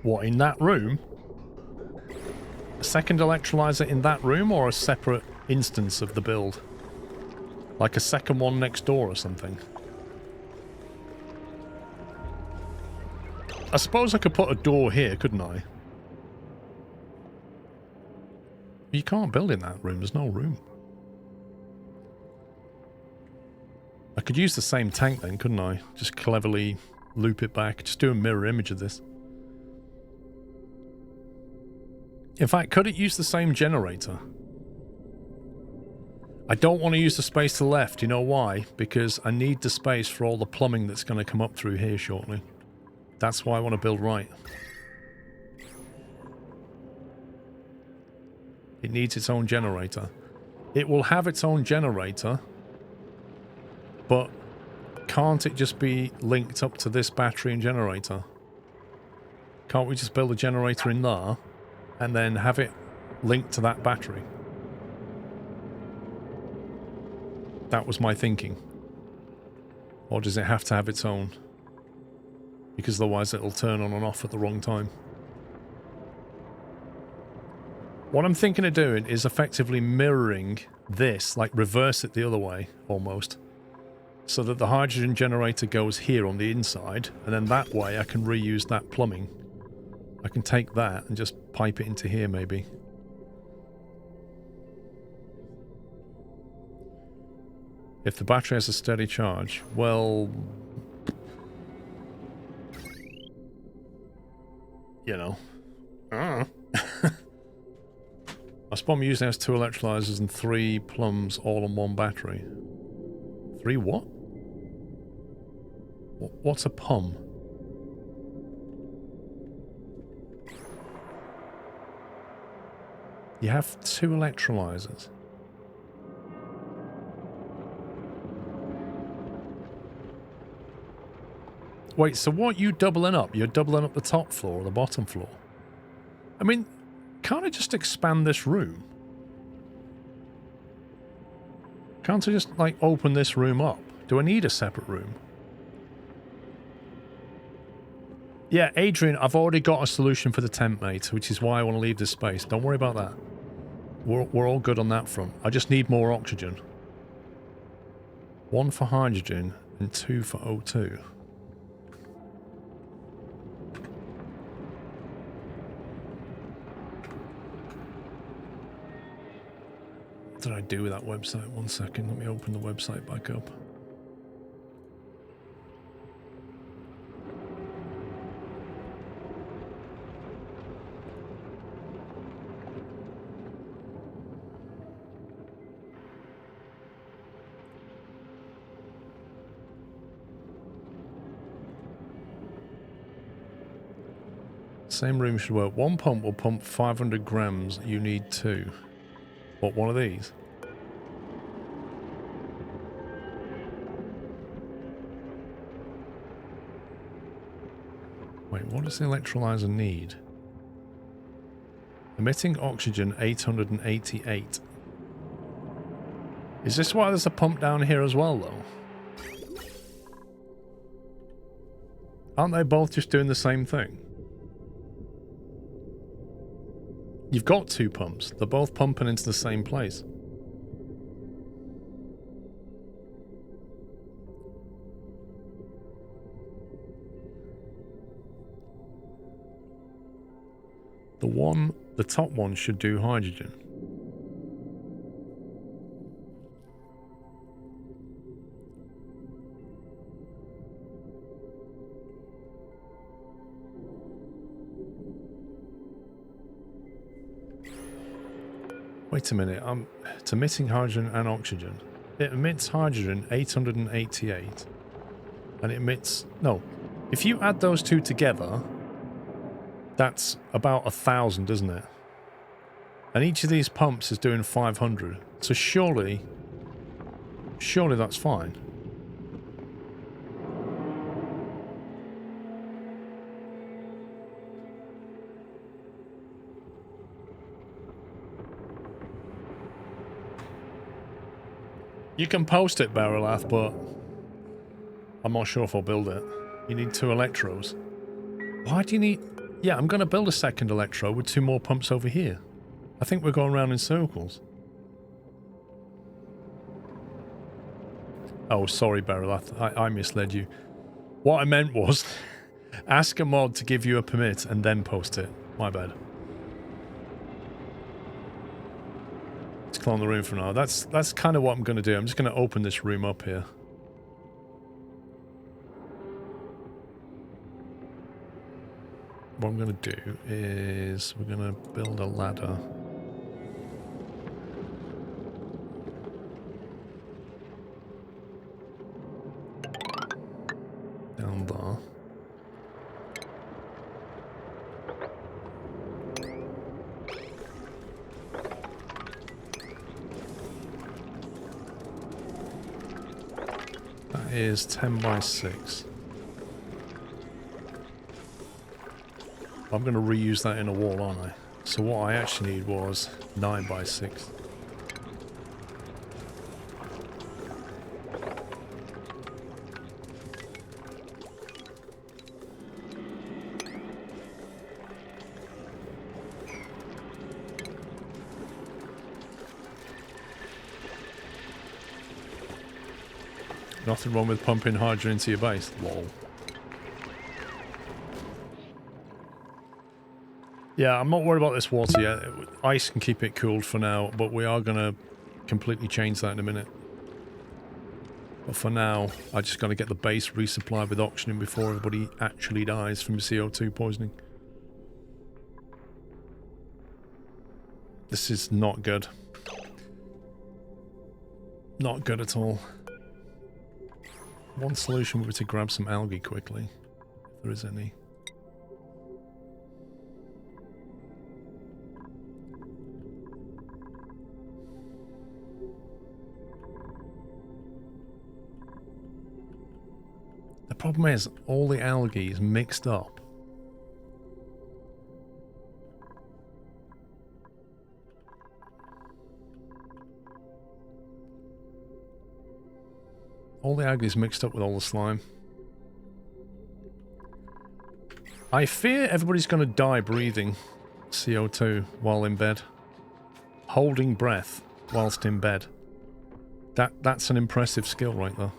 A: What, in that room? A second electrolyzer in that room or a separate instance of the build? Like a second one next door or something? I suppose I could put a door here, couldn't I? You can't build in that room, there's no room. I could use the same tank then, couldn't I? Just cleverly loop it back, just do a mirror image of this. In fact, could it use the same generator? I don't want to use the space to the left, you know why? Because I need the space for all the plumbing that's going to come up through here shortly. That's why I want to build right. It needs its own generator. It will have its own generator, but can't it just be linked up to this battery and generator? Can't we just build a generator in there and then have it linked to that battery? That was my thinking. Or does it have to have its own? Because otherwise it'll turn on and off at the wrong time. What I'm thinking of doing is effectively mirroring this, like reverse it the other way, almost. So that the hydrogen generator goes here on the inside, and then that way I can reuse that plumbing. I can take that and just pipe it into here, maybe. If the battery has a steady charge, well... you know. I suppose I'm using it as 2 electrolyzers and 3 plums all on one battery. 3 what? What's a pum? You have 2 electrolyzers. Wait, so what are you doubling up? You're doubling up the top floor or the bottom floor? I mean, can't I just expand this room? Can't I just, like, open this room up? Do I need a separate room? Yeah, Adrian, I've already got a solution for the tent, mate, which is why I want to leave this space. Don't worry about that. We're all good on that front. I just need more oxygen. 1 for hydrogen and 2 for O2. What did I do with that website? 1 second, let me open the website back up. Same room should work. 1 pump will pump 500 grams. You need 2. What, one of these? Wait, what does the electrolyzer need? Emitting oxygen 888. Is this why there's a pump down here as well, though? Aren't they both just doing the same thing? You've got 2 pumps. They're both pumping into the same place. The top one should do hydrogen. Wait a minute, it's emitting hydrogen and oxygen. It emits hydrogen 888 and it emits... No, if you add those 2 together, that's about 1,000, isn't it? And each of these pumps is doing 500. So surely that's fine. You can post it, Barrelath, but I'm not sure if I'll build it. You need 2 electrodes. Why do you need... Yeah, I'm going to build a second electrode with 2 more pumps over here. I think we're going around in circles. Oh, sorry, Barrelath. I misled you. What I meant was ask a mod to give you a permit and then post it. My bad. Let's clone the room for now. That's kind of what I'm going to do. I'm just going to open this room up here. What I'm going to do is we're going to build a ladder. Down there. That is 10 by 6. I'm going to reuse that in a wall, aren't I? So what I actually need was 9 by 6. Nothing wrong with pumping hydrogen into your base. Lol. Yeah, I'm not worried about this water yet. Ice can keep it cooled for now, but we are going to completely change that in a minute. But for now, I just got to get the base resupplied with oxygen before everybody actually dies from CO2 poisoning. This is not good. Not good at all. one solution would be to grab some algae quickly, if there is any. The problem is, all the algae is mixed up. All the algae is mixed up with all the slime. I fear everybody's going to die breathing CO2 while in bed. Holding breath whilst in bed. That's an impressive skill right there.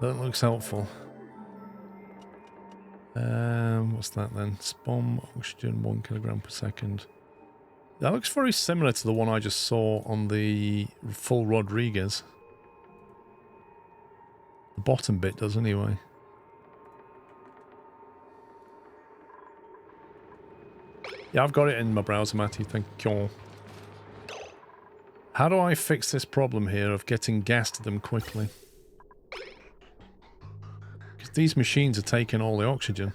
A: That looks helpful. What's that then? Spom oxygen 1 kilogram per second. That looks very similar to the one I just saw on the full Rodriguez. The bottom bit does anyway. Yeah, I've got it in my browser, Matty. Thank you. How do I fix this problem here of getting gas to them quickly? Because these machines are taking all the oxygen.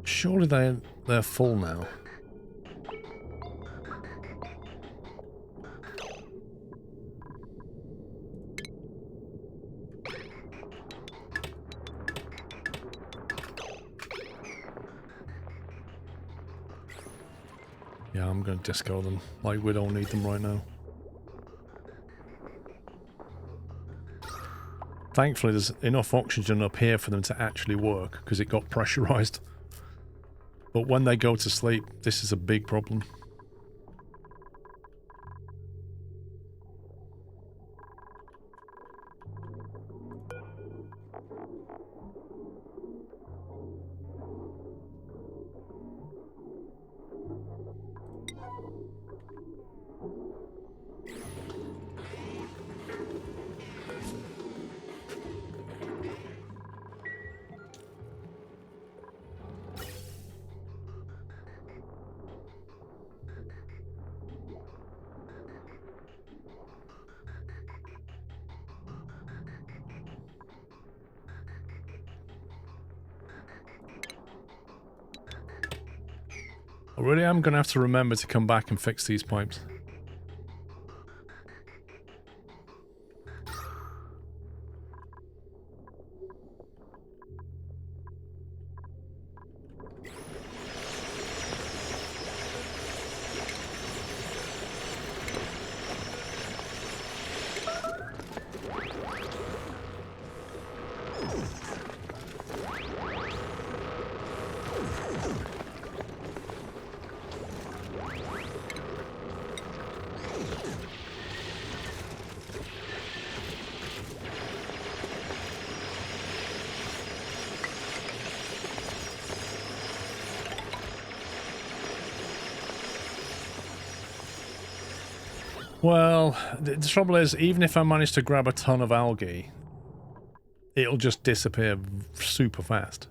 A: Surely they're full now. Yeah, I'm going to discard them. Like, we don't need them right now. Thankfully, there's enough oxygen up here for them to actually work, because it got pressurized. But when they go to sleep, this is a big problem. I really am going to have to remember to come back and fix these pipes. Well, the trouble is, even if I manage to grab a ton of algae, it'll just disappear super fast.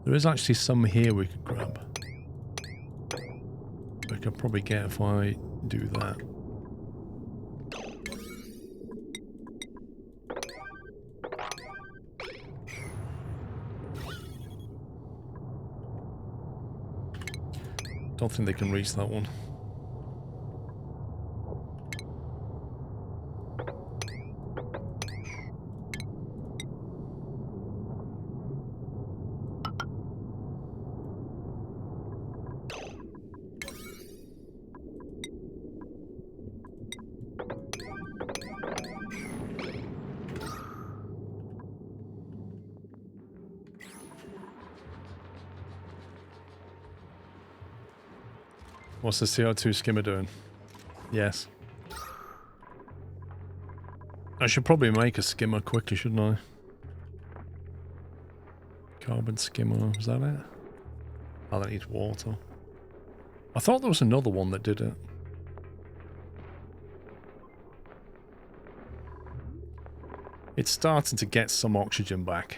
A: There is actually some here we could grab. We could probably get if I do that. Don't think they can reach that one. What's the CO2 skimmer doing? Yes. I should probably make a skimmer quickly, shouldn't I? Carbon skimmer, is that it? Oh, that needs water. I thought there was another one that did it. It's starting to get some oxygen back.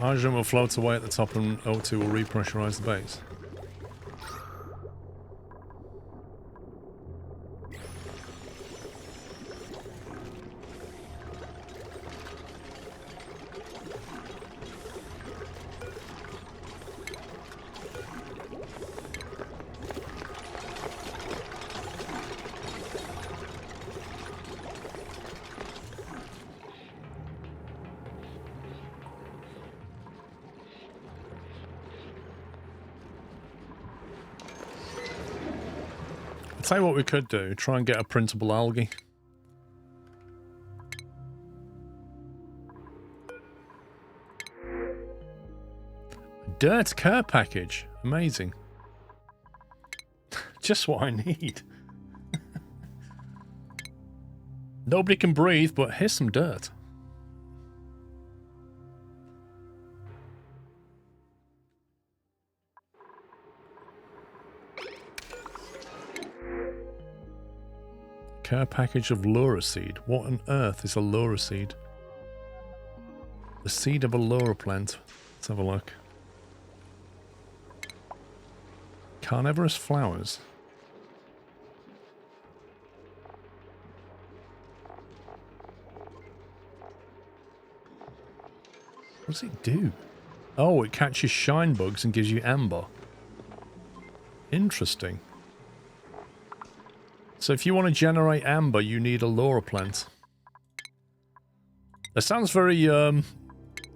A: Hydrogen will float away at the top and O2 will repressurize the base. Tell you what we could do, try and get a printable algae. Dirt care package. Amazing. Just what I need. Nobody can breathe, but here's some dirt. Care package of Laura seed. What on earth is a Laura seed? The seed of a Laura plant. Let's have a look. Carnivorous flowers. What does it do? Oh, it catches shine bugs and gives you amber. Interesting. So if you want to generate amber, you need a Laura plant. That sounds very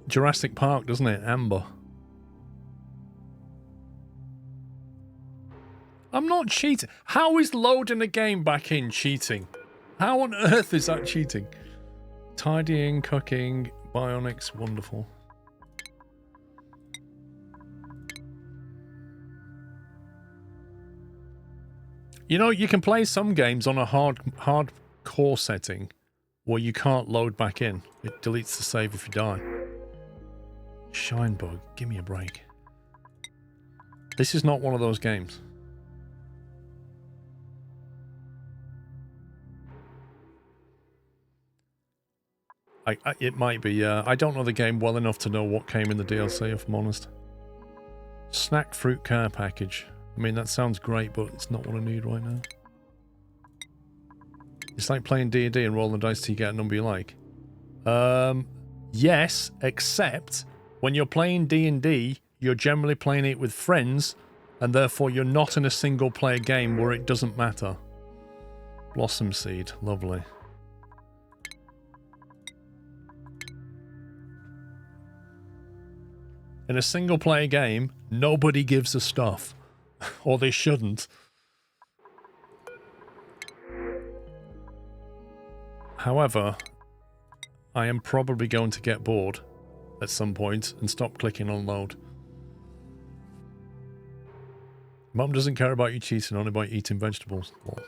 A: Jurassic Park, doesn't it? Amber. I'm not cheating. How is loading a game back in cheating? How on earth is that cheating? Tidying, cooking, bionics, wonderful. You know, you can play some games on a hardcore setting where you can't load back in. It deletes the save if you die. Shinebug, give me a break. This is not one of those games. It might be, I don't know the game well enough to know what came in the DLC, if I'm honest. Snack fruit care package. I mean, that sounds great, but it's not what I need right now. It's like playing D&D and rolling the dice till you get a number you like. Yes, except when you're playing D&D, you're generally playing it with friends, and therefore you're not in a single-player game where it doesn't matter. Blossom seed, lovely. In a single-player game, nobody gives a stuff. Or they shouldn't. However, I am probably going to get bored at some point and stop clicking on load. Mum doesn't care about you cheating, only about eating vegetables. Well.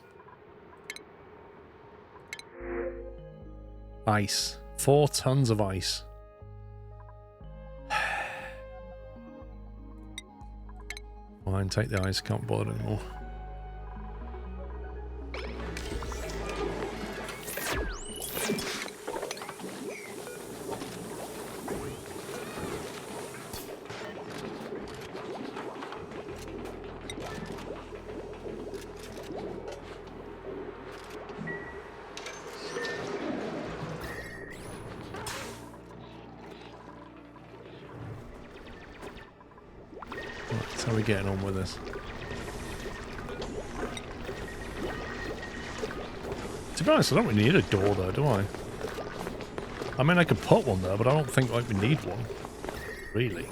A: Ice. 4 tons of ice. Fine, take the ice, can't bother anymore. How are we getting on with this? To be honest, I don't really need a door there, do I? I mean, I could put one there, but I don't think like we need one. Really.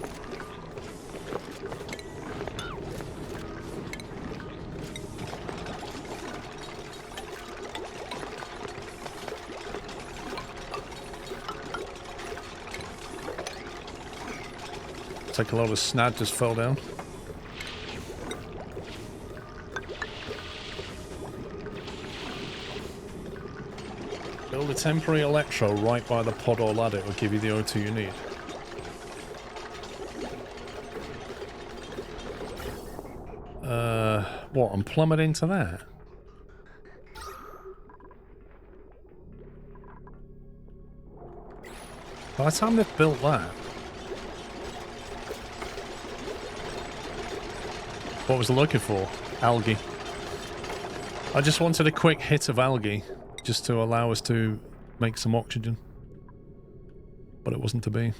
A: take a load of snad just fell down. Build a temporary electro right by the pod or ladder. It will give you the O2 you need. What? I'm plummeting into that? By the time they've built that... What was I looking for? Algae. I just wanted a quick hit of algae, just to allow us to make some oxygen. But it wasn't to be.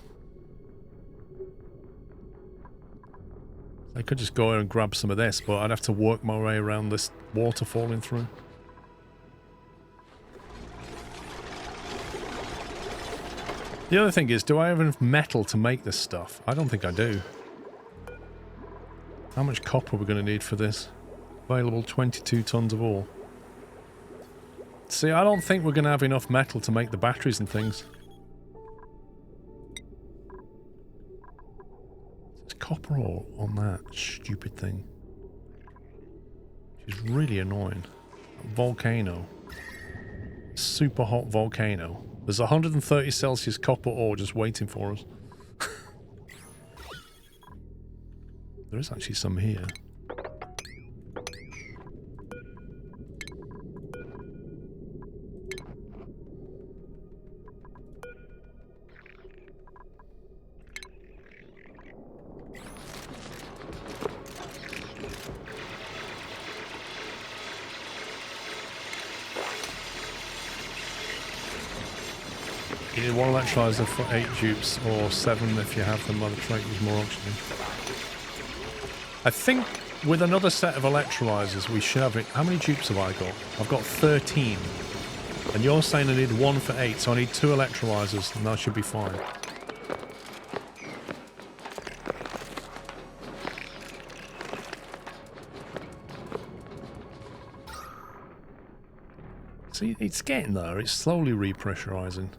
A: I could just go and grab some of this, but I'd have to work my way around this water falling through. The other thing is, do I have enough metal to make this stuff? I don't think I do. How much copper are we going to need for this? Available 22 tons of ore. See, I don't think we're going to have enough metal to make the batteries and things. There's copper ore on that stupid thing. Which is really annoying. Volcano. Super hot volcano. There's 130 Celsius copper ore just waiting for us. There is actually some here. You need one electrolyzer for 8 dupes, or 7 if you have them by the trait with more oxygen. I think with another set of electrolyzers we should have it. How many dupes have I got? I've got 13. And you're saying I need 1 for 8, so I need 2 electrolyzers and that should be fine. See, it's getting there. It's slowly repressurizing.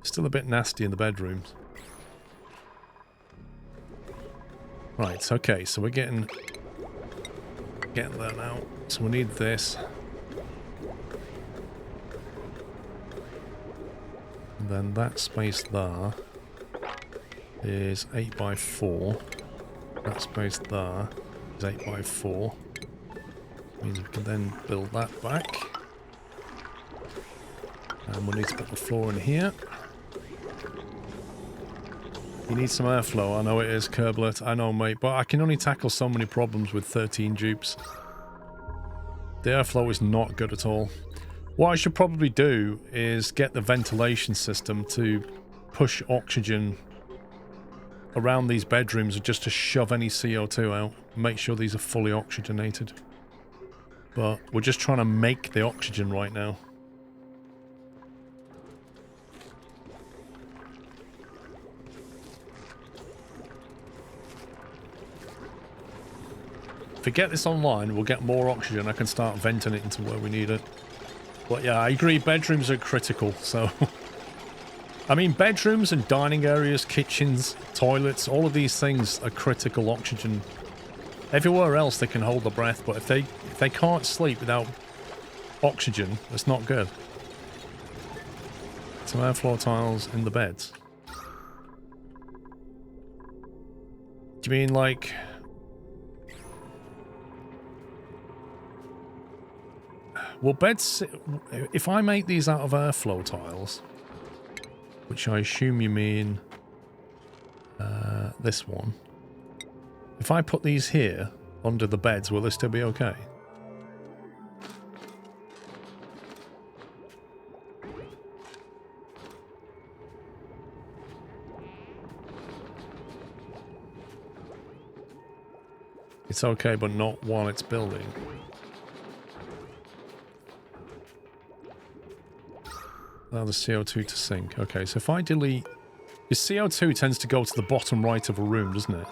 A: Still a bit nasty in the bedrooms. Right, okay, so we're getting there now. So we need this. And then that space there is 8x4. That space there is 8x4. Means we can then build that back. And we'll need to put the floor in here. You need some airflow. I know it is, Kerblet. I know, mate. But I can only tackle so many problems with 13 dupes. The airflow is not good at all. What I should probably do is get the ventilation system to push oxygen around these bedrooms just to shove any CO2 out. Make sure these are fully oxygenated. But we're just trying to make the oxygen right now. If we get this online, we'll get more oxygen. I can start venting it into where we need it. But yeah, I agree, bedrooms are critical, so... I mean, bedrooms and dining areas, kitchens, toilets, all of these things are critical oxygen. Everywhere else they can hold their breath, but if they can't sleep without oxygen, it's not good. Some airflow tiles in the beds. Do you mean like... Well, beds... If I make these out of airflow tiles, which I assume you mean this one, if I put these here under the beds, will they still be okay? It's okay, but not while it's building. Allow the CO2 to sink. Okay, so if I delete... Your CO2 tends to go to the bottom right of a room, doesn't it?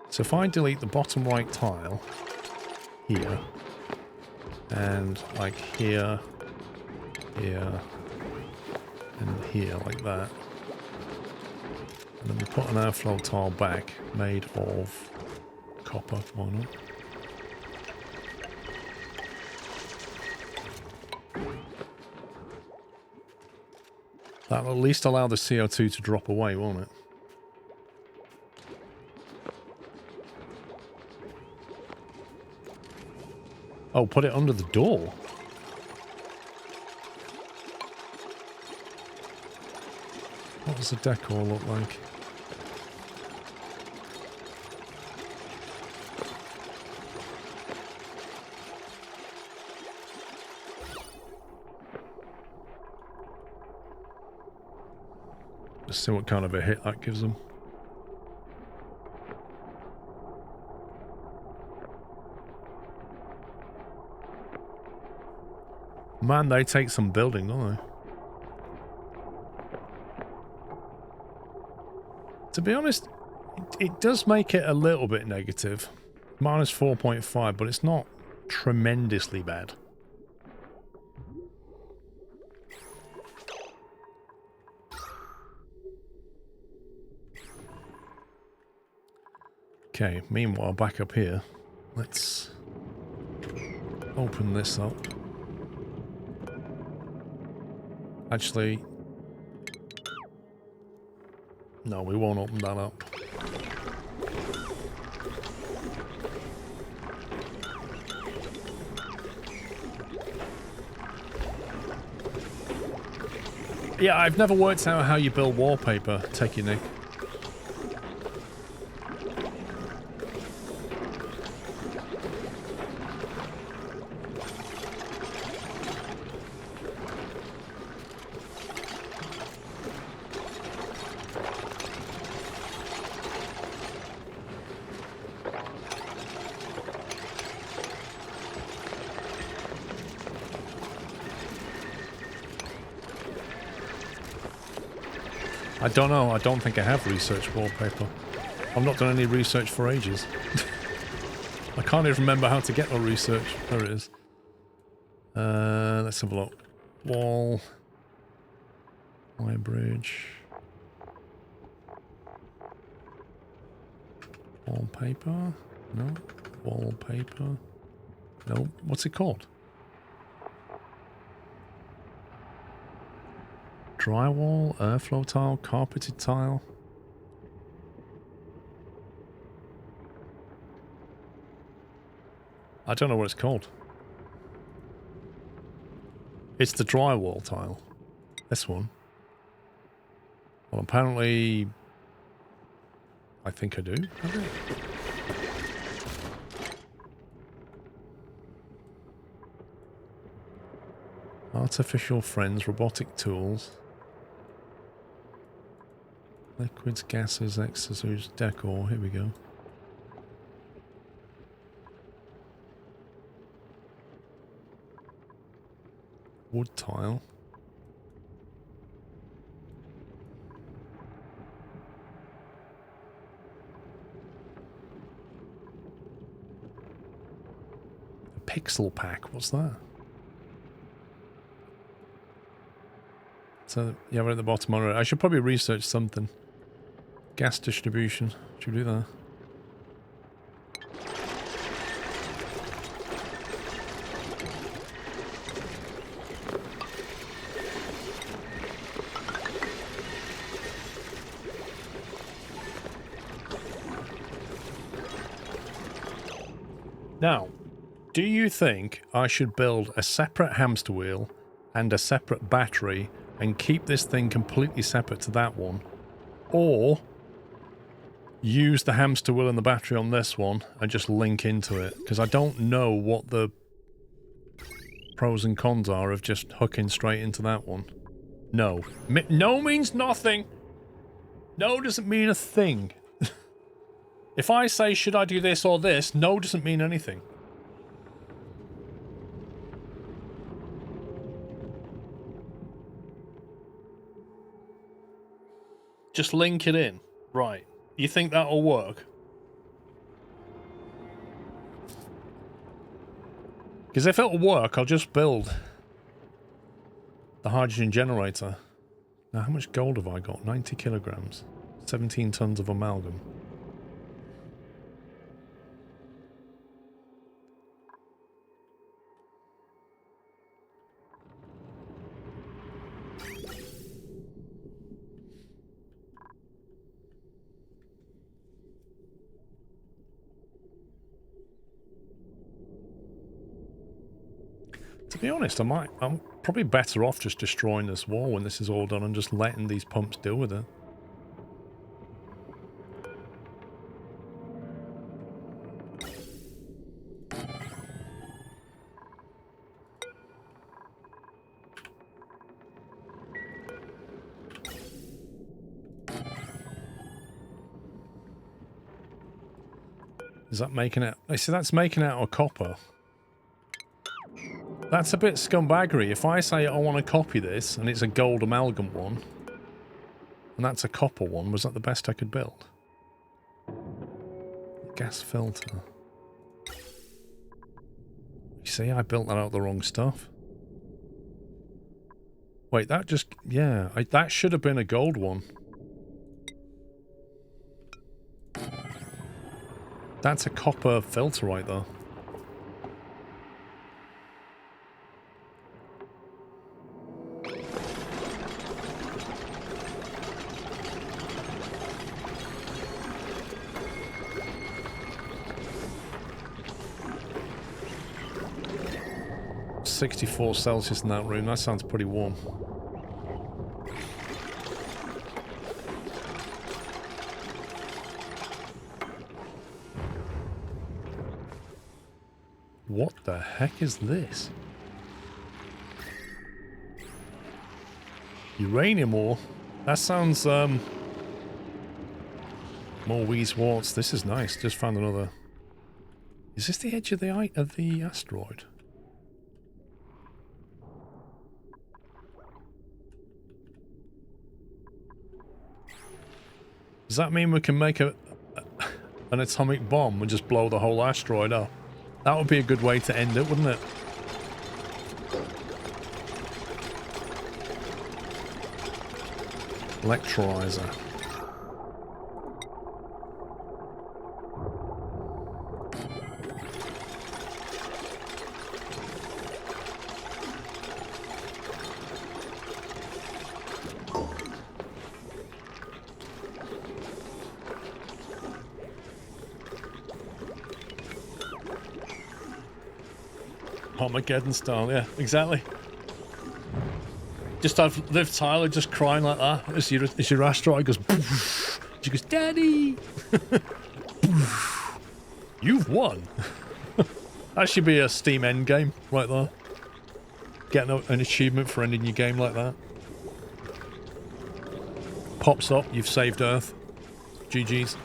A: So if I delete the bottom right tile here, and like here, here, and here, like that. And then we put an airflow tile back made of copper. Why not? That'll at least allow the CO2 to drop away, won't it? Oh, put it under the door. What does the decor look like? Let's see what kind of a hit that gives them. Man, they take some building, don't they? To be honest, it does make it a little bit negative. Minus 4.5, but it's not tremendously bad. Okay, meanwhile, back up here, let's open this up. Actually, no, we won't open that up. Yeah, I've never worked out how you build wallpaper. Take your Nick. I don't know. I don't think I have researched wallpaper. I've not done any research for ages. I can't even remember how to get the research. There it is. Let's have a look. Wall. Bridge. Wallpaper. No. Wallpaper. No. What's it called? Drywall, airflow tile, carpeted tile. I don't know what it's called. It's the drywall tile. This one. Well, apparently... I think I do. Okay. Artificial friends, robotic tools. Liquids, gases, exosuits, decor. Here we go. Wood tile. A pixel pack. What's that? So, yeah, we're at the bottom already. I should probably research something. Gas distribution. Should we do that? Now, do you think I should build a separate hamster wheel and a separate battery and keep this thing completely separate to that one? Or use the hamster wheel and the battery on this one and just link into it? Because I don't know what the pros and cons are of just hooking straight into that one. No. No means nothing. No doesn't mean a thing. If I say, should I do this or this, no doesn't mean anything. Just link it in. Right. You think that'll work? Because if it'll work, I'll just build the hydrogen generator. Now, how much gold have I got? 90 kilograms. 17 tons of amalgam. To be honest, I'm probably better off just destroying this wall when this is all done and just letting these pumps deal with it. Is that making it? I see that's making it out of copper. That's a bit scumbaggery. If I say I want to copy this and it's a gold amalgam one, and that's a copper one, was that the best I could build? Gas filter. You see, I built that out of the wrong stuff. Wait, that just... yeah, that should have been a gold one. That's a copper filter right there. $64 in that room. That sounds pretty warm. What the heck is this? Uranium ore? That sounds, more Wheeze Warts. This is nice. Just found another... Is this the edge of the asteroid? Does that mean we can make an atomic bomb and just blow the whole asteroid up? That would be a good way to end it, wouldn't it? Electrolyzer. Armageddon style, yeah, exactly. Just have Liv Tyler just crying like that as your asteroid goes. Poof. She goes, "Daddy, you've won." That should be a Steam end game right there. Getting an achievement for ending your game like that. Pops up, you've saved Earth. GG's.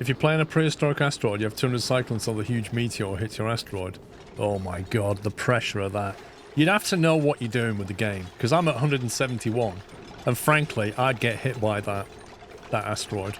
A: If you're playing a prehistoric asteroid, you have 200 cycles until the huge meteor hits your asteroid. Oh my god, the pressure of that. You'd have to know what you're doing with the game, because I'm at 171, and frankly, I'd get hit by that asteroid.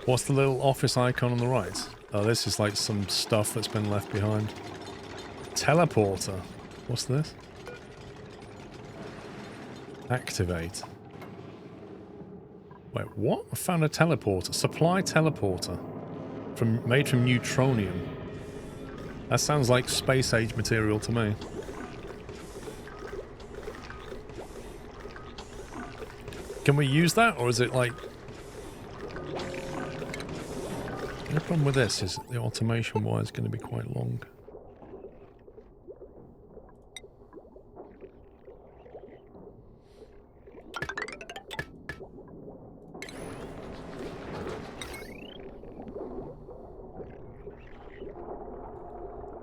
A: What's the little office icon on the right? Oh, this is like some stuff that's been left behind. Teleporter. What's this? Activate. Wait, what? I found a teleporter. Supply teleporter. Made from neutronium. That sounds like space age material to me. Can we use that, or is it like... The problem with this is the automation wire is going to be quite long.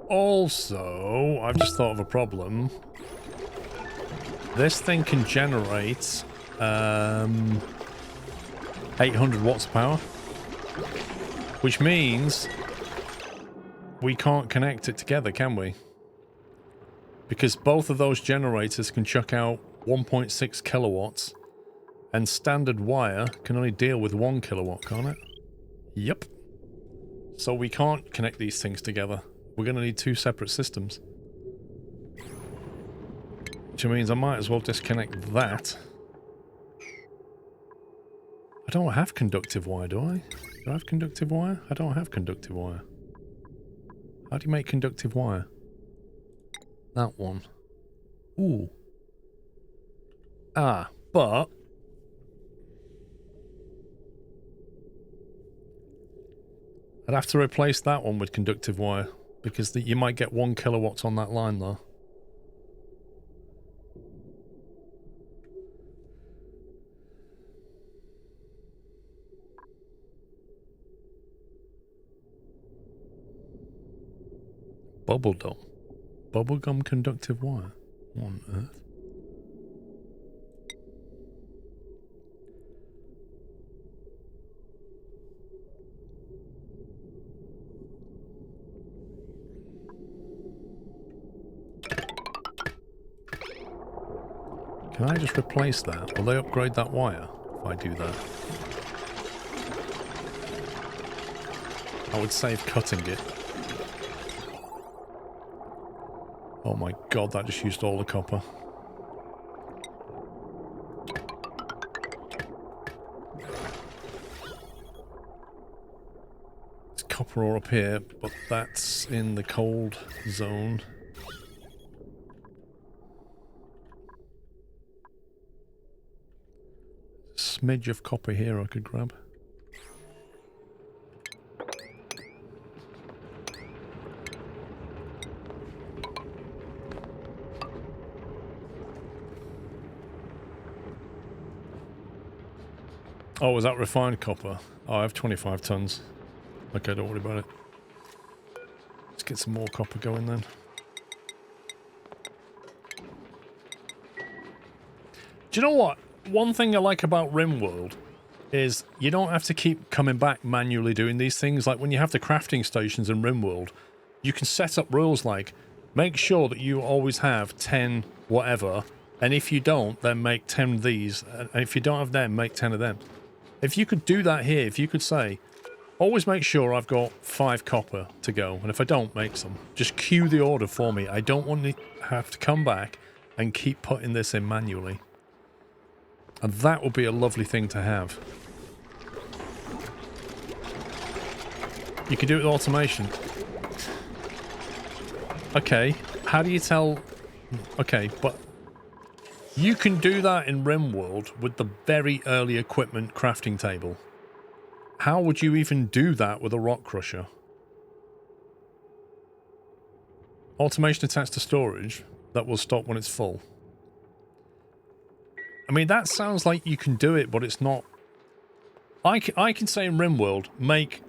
A: Also, I've just thought of a problem. This thing can generate 800 watts of power. Which means we can't connect it together, can we? Because both of those generators can chuck out 1.6 kilowatts, and standard wire can only deal with 1 kilowatt, can't it? Yep. So we can't connect these things together. We're going to need 2 separate systems. Which means I might as well disconnect that. I don't have conductive wire, do I? Do I have conductive wire? I don't have conductive wire. How do you make conductive wire? That one. Ooh. Ah, but... I'd have to replace that one with conductive wire, because you might get 1 kilowatt on that line though. Bubblegum. Bubblegum conductive wire. What on earth? Can I just replace that? Will they upgrade that wire if I do that? I would save cutting it. Oh my god, that just used all the copper. There's copper ore up here, but that's in the cold zone. Smidge of copper here I could grab. Oh, was that refined copper? Oh, I have 25 tons. Okay, don't worry about it. Let's get some more copper going then. Do you know what? One thing I like about RimWorld is you don't have to keep coming back manually doing these things. Like when you have the crafting stations in RimWorld, you can set up rules like, make sure that you always have 10 whatever, and if you don't, then make 10 of these, and if you don't have them, make 10 of them. If you could do that here, if you could say, always make sure I've got 5 copper to go, and if I don't, make some. Just queue the order for me. I don't want to have to come back and keep putting this in manually. And that would be a lovely thing to have. You can do it with automation. Okay, how do you tell... Okay, but... You can do that in RimWorld with the very early equipment crafting table. How would you even do that with a rock crusher? Automation attached to storage that will stop when it's full. I mean, that sounds like you can do it, but it's not... I can say in RimWorld, make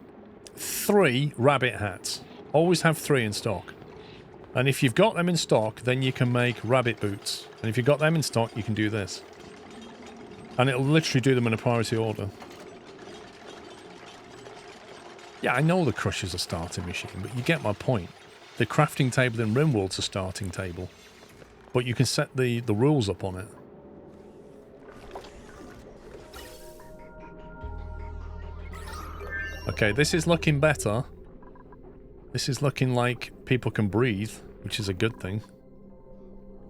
A: 3 rabbit hats. Always have 3 in stock. And if you've got them in stock, then you can make rabbit boots. And if you've got them in stock, you can do this. And it'll literally do them in a priority order. Yeah, I know the crusher's a starting machine, but you get my point. The crafting table in RimWorld's a starting table. But you can set the rules up on it. Okay, this is looking better. This is looking like people can breathe, which is a good thing.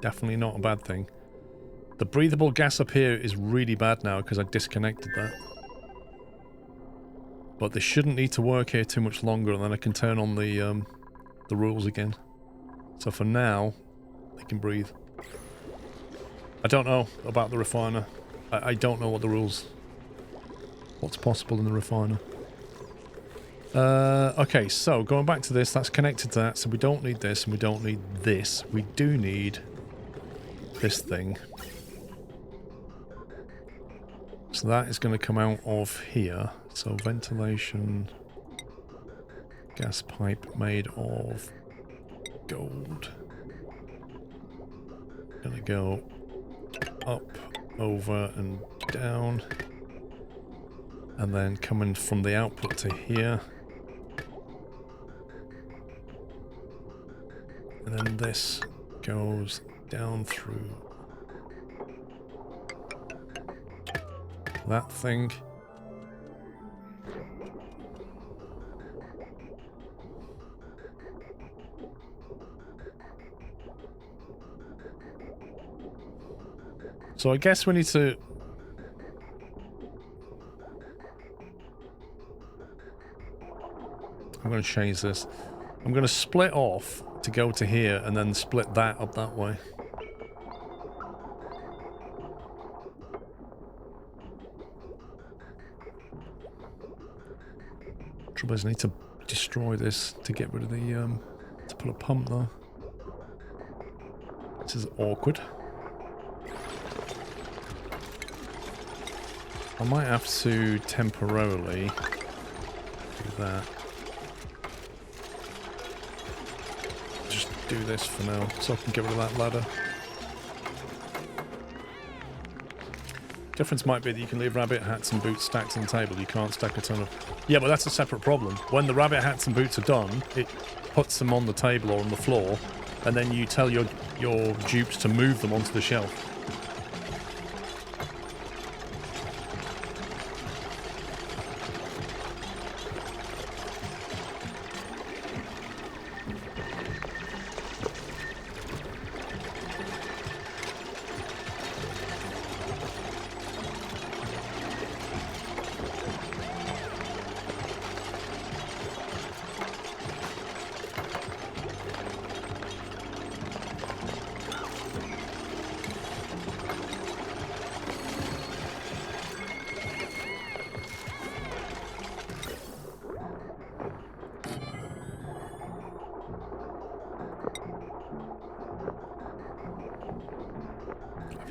A: Definitely not a bad thing. The breathable gas up here is really bad now because I disconnected that. But this shouldn't need to work here too much longer, and then I can turn on the rules again. So for now, they can breathe. I don't know about the refiner. I don't know what the rules... What's possible in the refiner. Okay, so going back to this, that's connected to that, so we don't need this and we don't need this. We do need this thing. So that is going to come out of here. So ventilation, gas pipe made of gold. Gonna go up, over and down. And then coming from the output to here. And then this goes down through that thing. So I guess we need to... I'm going to change this. I'm going to split off to go to here and then split that up that way. Trouble is I need to destroy this to get rid of the, to put a pump there. This is awkward. I might have to temporarily do that. Just do this for now, so I can get rid of that ladder. Difference might be that you can leave rabbit hats and boots stacked on the table. You can't stack a ton of... Yeah, but that's a separate problem. When the rabbit hats and boots are done, it puts them on the table or on the floor, and then you tell your dupes to move them onto the shelf.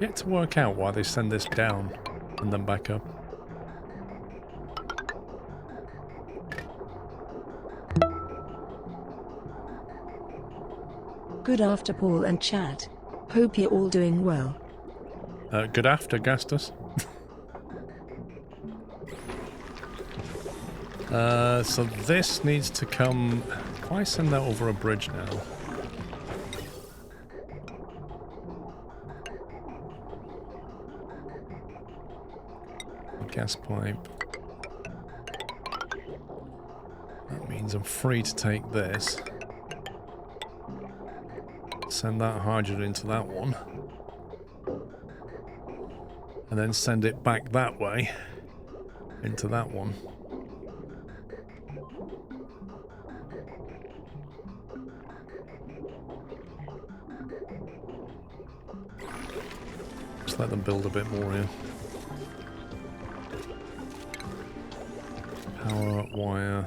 A: I've yet to work out why they send this down and then back up.
B: Good after Paul and chat. Hope you're all doing well.
A: Good after, Gastus. So this needs to come... Can I send that over a bridge now? Gas pipe. That means I'm free to take this. Send that hydrogen into that one. And then send it back that way into that one. Just let them build a bit more here. Power wire.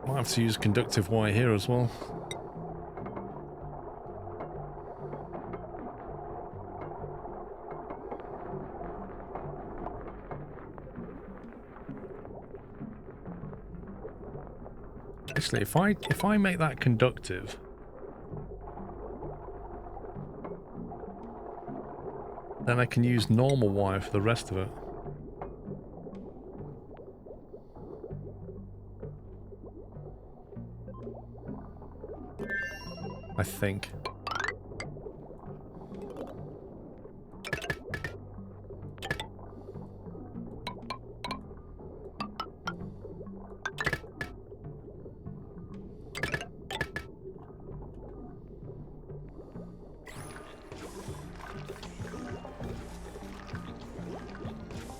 A: Might have to use conductive wire here as well. Actually, if I make that conductive, then I can use normal wire for the rest of it. I think.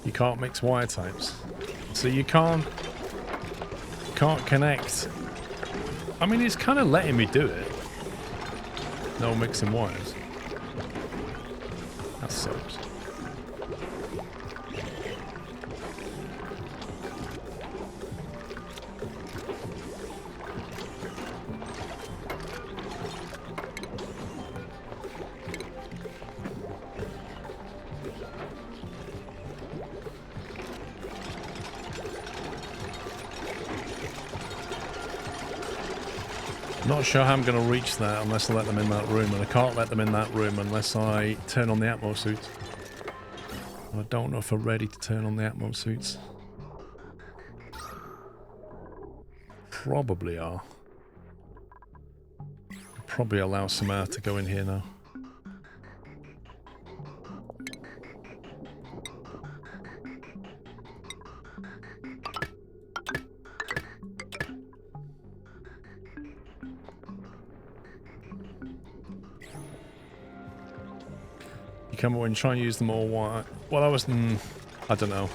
A: You can't mix wire types, so you can't connect. I mean, it's kind of letting me do it. No mixing wires. That sucks. Not sure how I'm going to reach that unless I let them in that room, and I can't let them in that room unless I turn on the Atmo suits. I don't know if we're ready to turn on the Atmo suits. Probably are. Probably allow some air to go in here now. You come over and try and use them all. Well, I was... I don't know.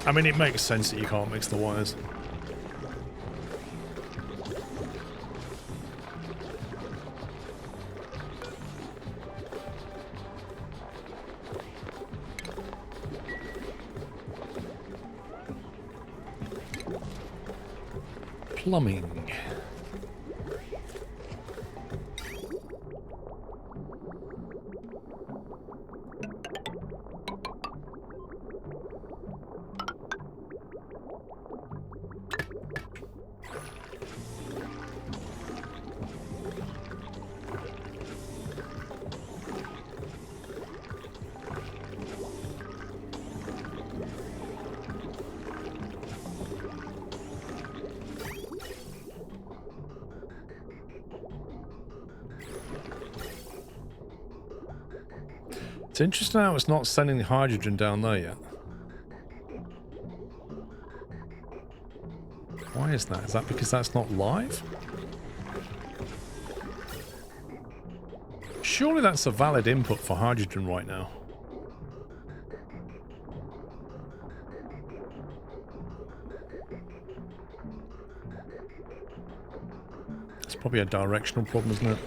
A: I mean, it makes sense that you can't mix the wires. Plumbing. It's interesting how it's not sending hydrogen down there yet. Why is that? Is that because that's not live? Surely that's a valid input for hydrogen right now. It's probably a directional problem, isn't it?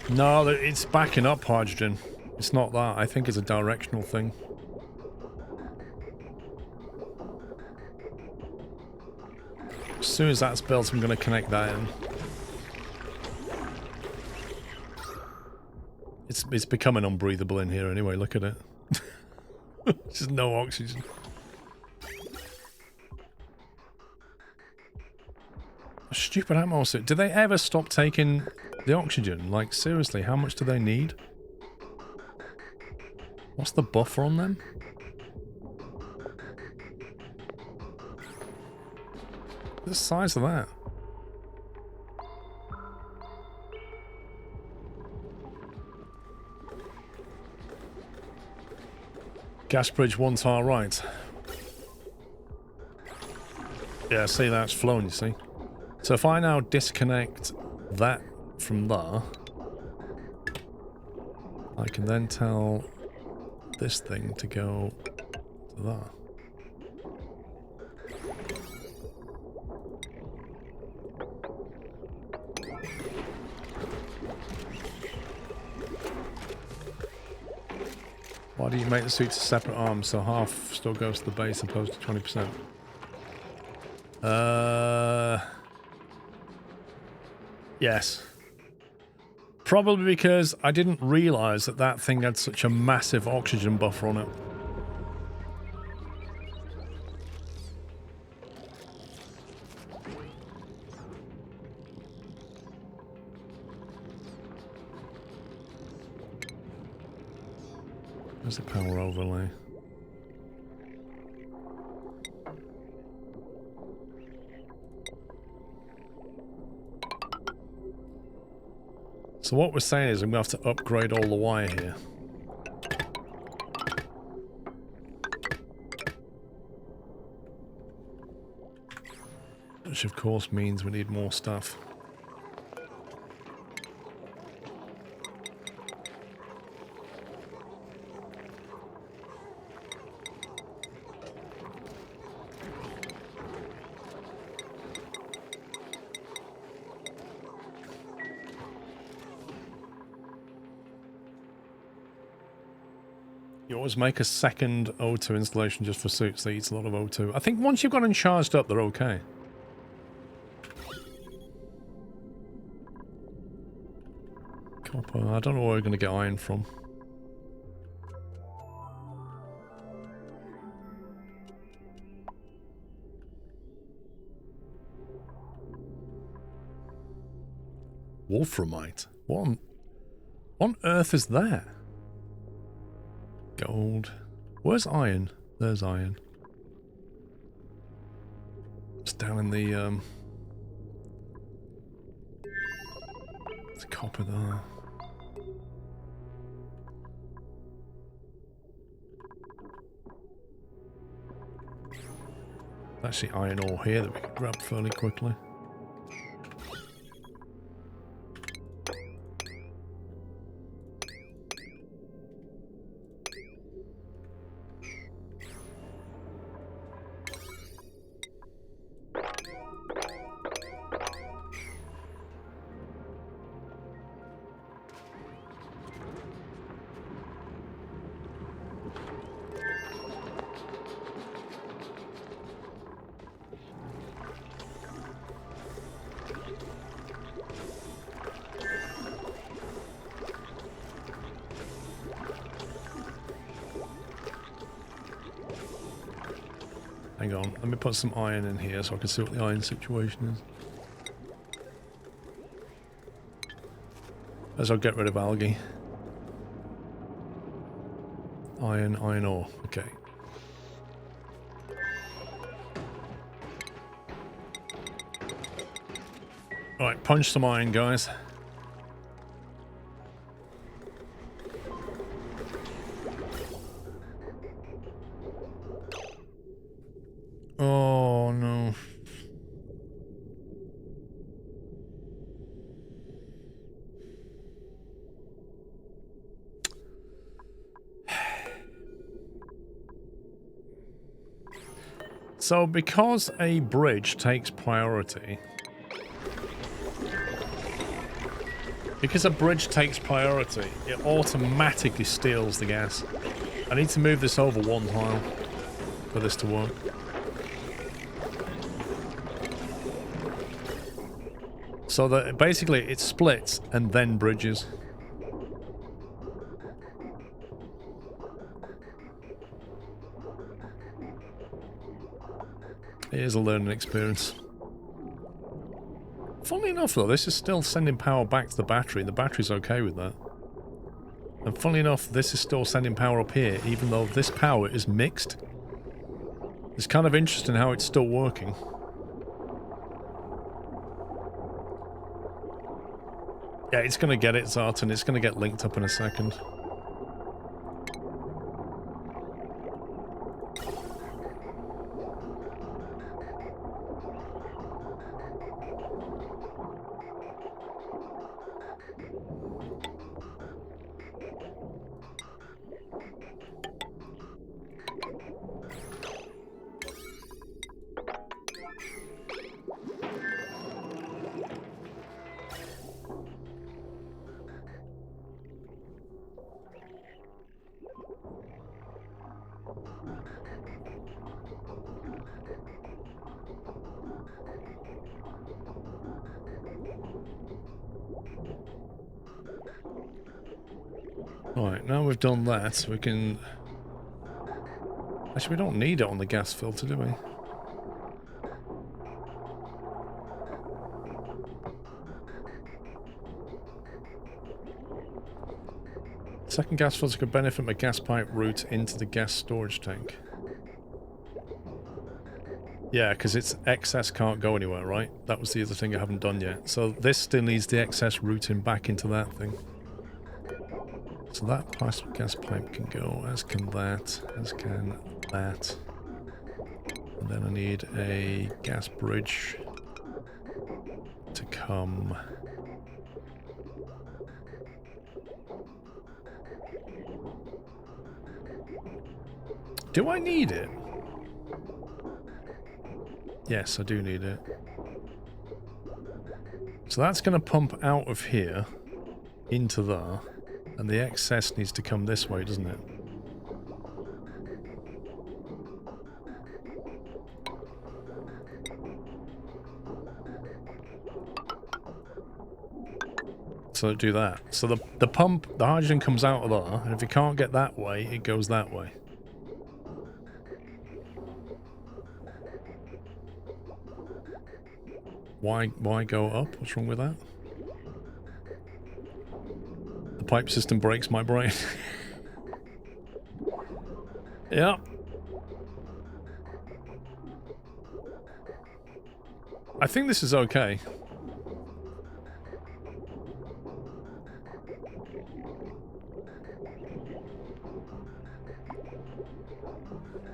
A: No, it's backing up hydrogen. It's not that. I think it's a directional thing. As soon as that's built, I'm going to connect that in. It's becoming unbreathable in here anyway. Look at it. Just no oxygen. Stupid atmosphere. Do they ever stop taking the oxygen? Like, seriously, how much do they need? What's the buffer on them? The size of that. Gas bridge one to our right. Yeah, see, that's flowing, you see. So if I now disconnect that from there, I can then tell this thing to go to there. Why do you make the suits a separate arm so half still goes to the base opposed to 20%? Yes. Probably because I didn't realise that that thing had such a massive oxygen buffer on it. There's the power overlay. So what we're saying is I'm going to have to upgrade all the wire here. Which of course means we need more stuff. You always make a second O2 installation just for suits that eats a lot of O2. I think once you've got them charged up, they're okay. copper. I don't know where we're going to get iron from. Wolframite. What on earth is that? Gold. Where's iron? There's iron. It's down in the it's copper there. There's actually iron ore here that we can grab fairly quickly. Hang on, let me put some iron in here so I can see what the iron situation is. As I'll get rid of algae. Iron ore, okay. Alright, punch some iron, guys. Oh no. So because a bridge takes priority, it automatically steals the gas. I need to move this over one tile for this to work. So that basically it splits and then bridges. It is a learning experience. Funnily enough though, this is still sending power back to the battery. The battery's okay with that. And funnily enough, this is still sending power up here, even though this power is mixed. It's kind of interesting how it's still working. Yeah, it's going to get it, Zartan. It's going to get linked up in a second. Right, now we've done that, we can... Actually, we don't need it on the gas filter, do we? Second gas filter could benefit from a gas pipe route into the gas storage tank. Yeah, because its excess can't go anywhere, right? That was the other thing I haven't done yet. So this still needs the excess routing back into that thing. So that plastic gas pipe can go, as can that, as can that. And then I need a gas bridge to come. Do I need it? Yes, I do need it. So that's going to pump out of here into there. And the excess needs to come this way, doesn't it? So do that. So the pump, the hydrogen comes out of there, and if it can't get that way, it goes that way. Why go up? What's wrong with that? The pipe system breaks my brain. Yeah. I think this is okay.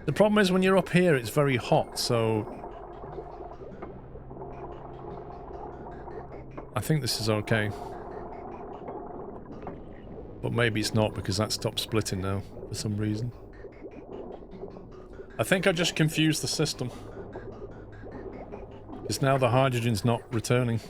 A: The problem is when you're up here, it's very hot, so I think this is okay. But maybe it's not because that stopped splitting now for some reason. I think I just confused the system. Because now the hydrogen's not returning.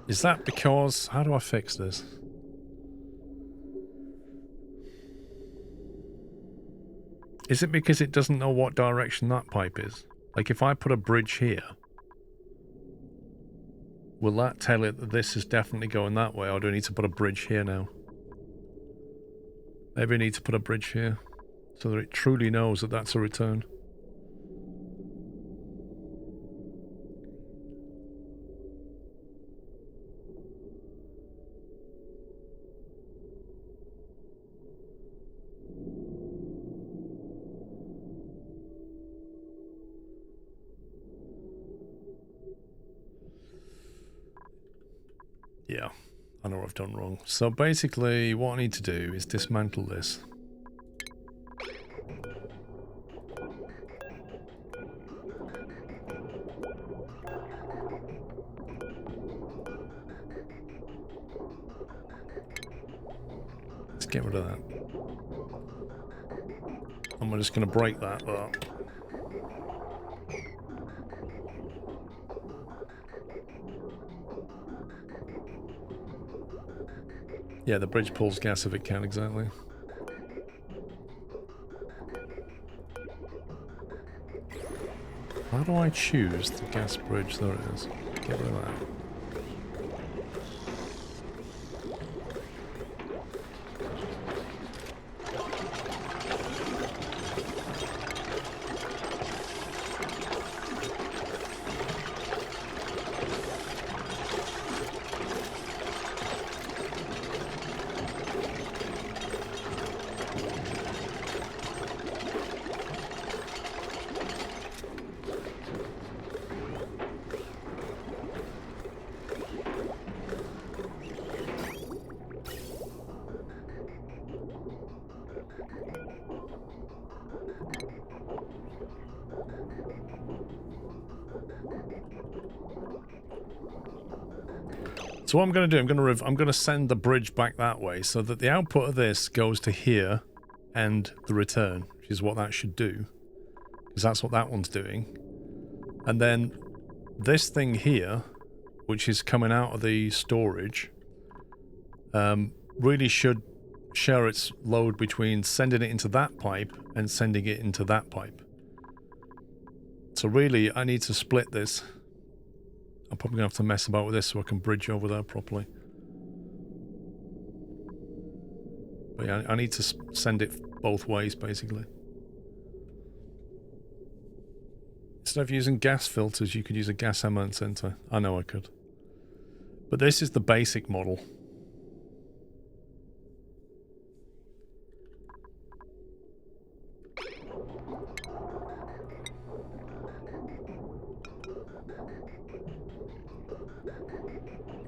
A: Is that because... How do I fix this? Is it because it doesn't know what direction that pipe is? Like if I put a bridge here, will that tell it that this is definitely going that way, or do I need to put a bridge here now? Maybe I need to put a bridge here, so that it truly knows that that's a return. Yeah, I know what I've done wrong. So basically, what I need to do is dismantle this. Let's get rid of that. And we're just going to break that up. Yeah, the bridge pulls gas if it can, exactly. How do I choose the gas bridge? There it is. Get rid of that. So what I'm going to do, I'm going to send the bridge back that way so that the output of this goes to here and the return, which is what that should do, because that's what that one's doing. And then this thing here, which is coming out of the storage, really should share its load between sending it into that pipe and sending it into that pipe. So really, I need to split this. I'm probably going to have to mess about with this so I can bridge over there properly. But yeah, I need to send it both ways, basically. Instead of using gas filters, you could use a gas element center. I know I could. But this is the basic model.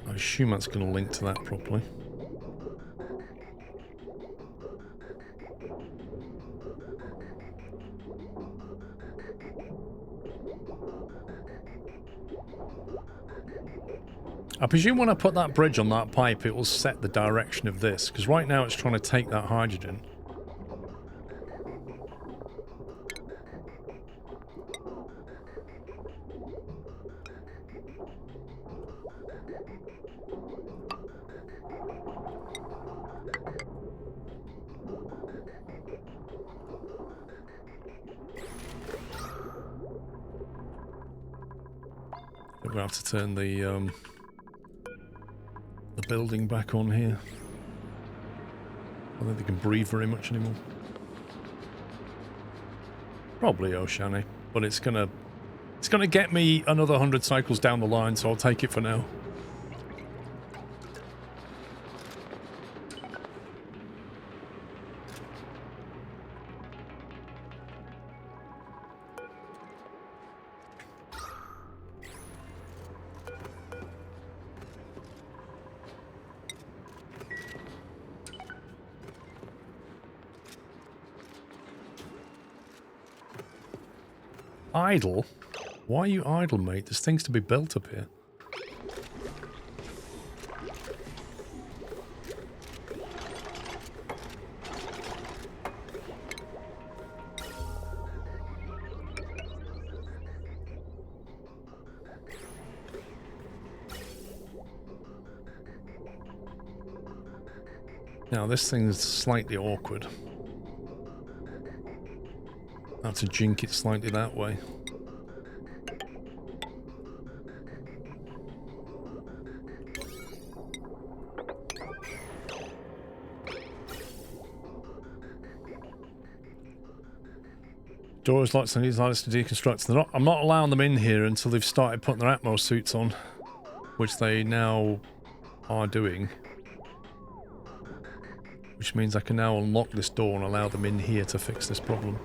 A: I assume that's going to link to that properly. I presume when I put that bridge on that pipe, it will set the direction of this, because right now it's trying to take that hydrogen. We're going to have to turn the building back on here. I don't think they can breathe very much anymore. Probably Oceanic, but it's gonna get me another 100 cycles down the line, so I'll take it for now. Idle? Why are you idle, mate? There's things to be built up here. Now this thing's slightly awkward. I have to jink it slightly that way. Doors, locks, and these lights to deconstruct. I'm not allowing them in here until they've started putting their Atmos suits on, which they now are doing. Which means I can now unlock this door and allow them in here to fix this problem.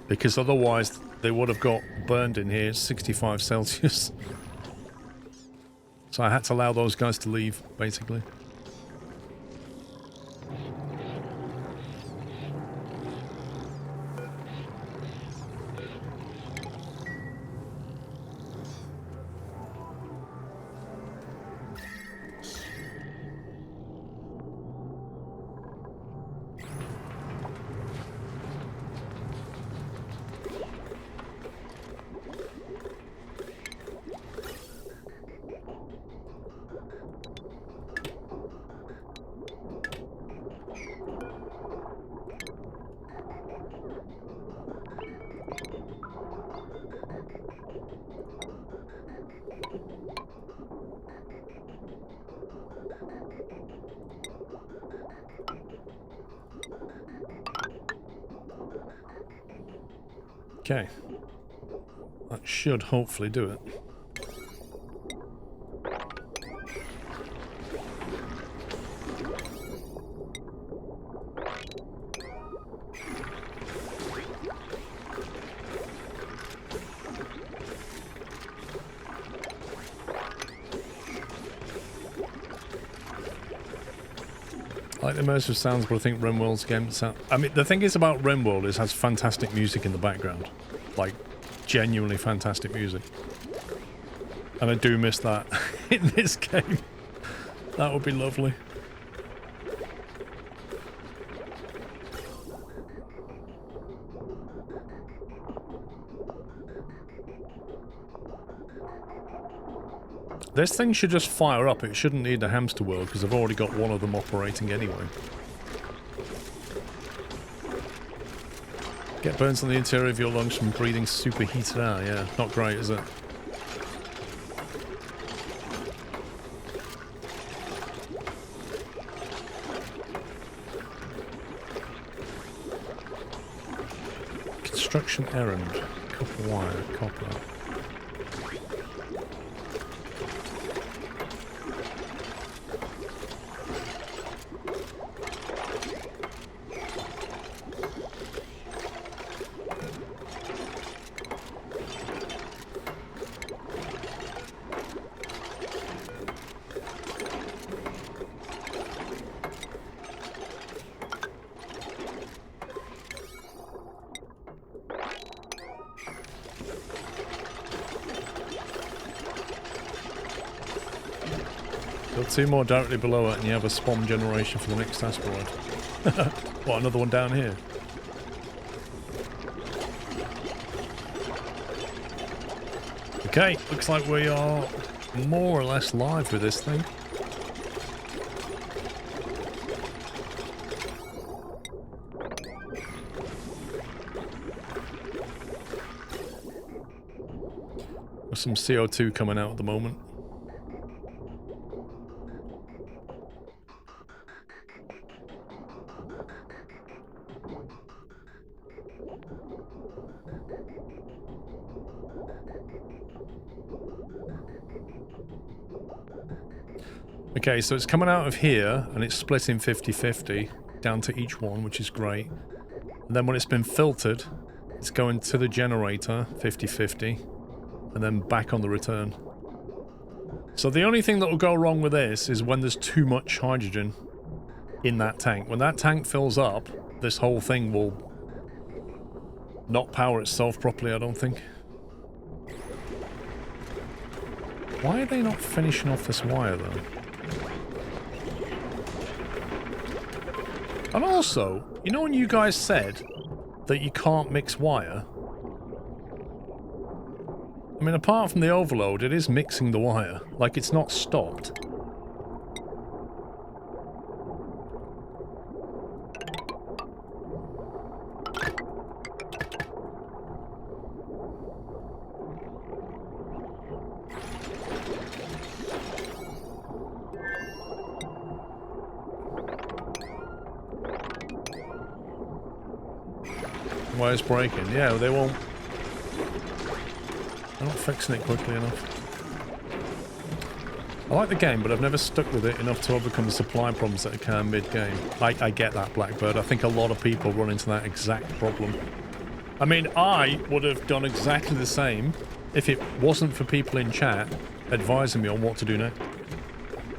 A: Because otherwise they would have got burned in here, 65 Celsius. So I had to allow those guys to leave, basically. Okay. That should hopefully do it. I like the immersive sounds, but I think RimWorld's game sound... I mean, the thing is about RimWorld is it has fantastic music in the background. Like, genuinely fantastic music. And I do miss that in this game. That would be lovely. This thing should just fire up. It shouldn't need a hamster wheel because I've already got one of them operating anyway. Get burns on the interior of your lungs from breathing superheated air. Yeah, not great, is it? Construction errand. Copper wire, copper. Got two more directly below it and you have a spawn generation for the next asteroid. What, another one down here? Okay, looks like we are more or less live with this thing. some CO2 coming out at the moment. Okay, so it's coming out of here, and it's splitting 50-50 down to each one, which is great. And then when it's been filtered, it's going to the generator, 50-50, and then back on the return. So the only thing that will go wrong with this is when there's too much hydrogen in that tank. When that tank fills up, this whole thing will not power itself properly, I don't think. Why are they not finishing off this wire, though? And also, you know when you guys said that you can't mix wire? I mean, apart from the overload, it is mixing the wire. Like, it's not stopped. Wire's breaking. Yeah, they won't... They're not fixing it quickly enough. I like the game, but I've never stuck with it enough to overcome the supply problems that occur mid-game. I get that, Blackbird. I think a lot of people run into that exact problem. I mean, I would have done exactly the same if it wasn't for people in chat advising me on what to do next.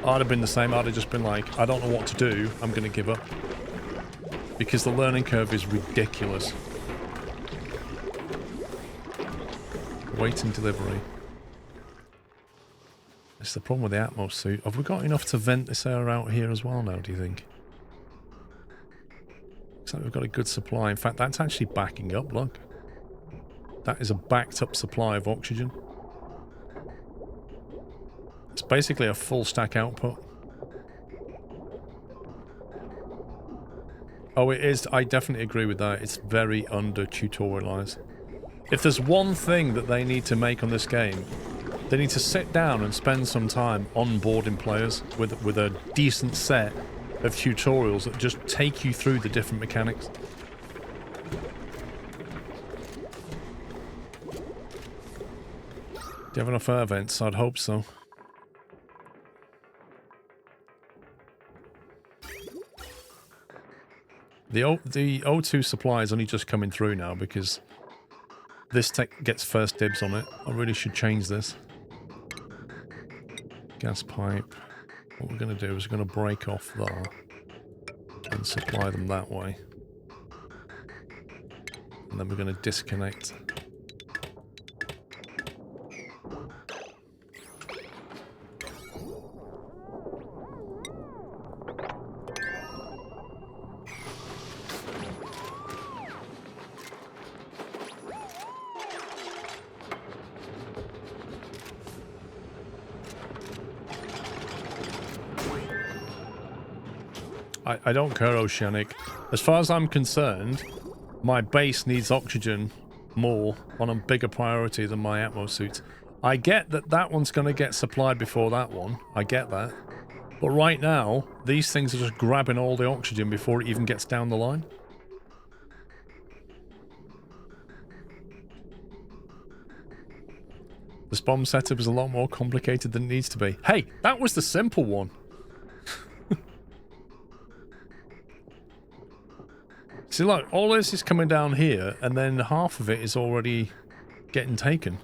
A: I'd have been the same. I'd have just been like, I don't know what to do. I'm going to give up. Because the learning curve is ridiculous. Waiting delivery. It's the problem with the Atmos suit. Have we got enough to vent this air out here as well now, do you think? Looks like we've got a good supply. In fact, that's actually backing up, look. That is a backed up supply of oxygen. It's basically a full stack output. Oh, it is. I definitely agree with that. It's very under-tutorialized. If there's one thing that they need to make on this game, they need to sit down and spend some time onboarding players with a decent set of tutorials that just take you through the different mechanics. Do you have enough air vents? I'd hope so. The O2 supply is only just coming through now because this tech gets first dibs on it. I really should change this. Gas pipe. What we're going to do is we're going to break off there and supply them that way. And then we're going to disconnect. I don't care, Oceanic. As far as I'm concerned, my base needs oxygen more on a bigger priority than my Atmos suits. I get that that one's going to get supplied before that one. I get that. But right now, these things are just grabbing all the oxygen before it even gets down the line. This bomb setup is a lot more complicated than it needs to be. Hey, that was the simple one. See, look, all this is coming down here, and then half of it is already getting taken.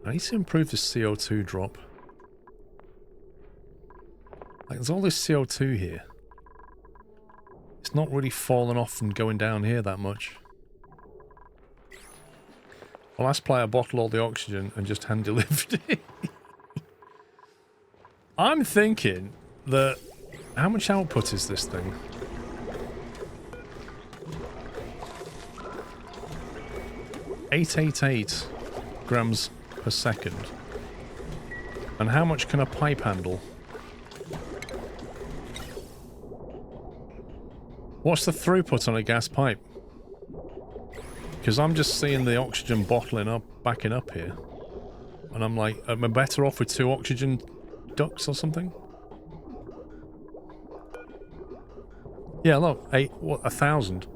A: I need to improve the CO2 drop. Like, there's all this CO2 here. It's not really falling off and going down here that much. I'll ask player bottle all the oxygen and just hand delivered it. I'm thinking that... How much output is this thing? 888 grams per second. And how much can a pipe handle? What's the throughput on a gas pipe? Because I'm just seeing the oxygen bottling up, backing up here. And I'm like, am I better off with 2 oxygen ducts or something? Yeah, look, 1,000.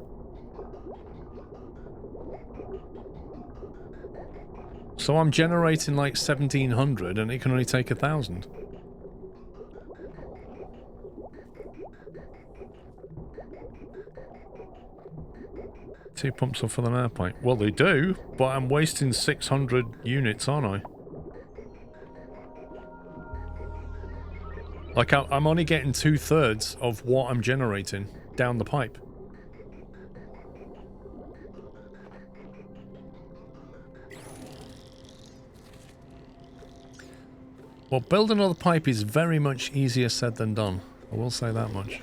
A: So I'm generating like 1,700 and it can only take 1,000. Two pumps off for an air pipe. Well, they do, but I'm wasting 600 units, aren't I? Like, I'm only getting 2/3 of what I'm generating down the pipe. Well, building another pipe is very much easier said than done. I will say that much.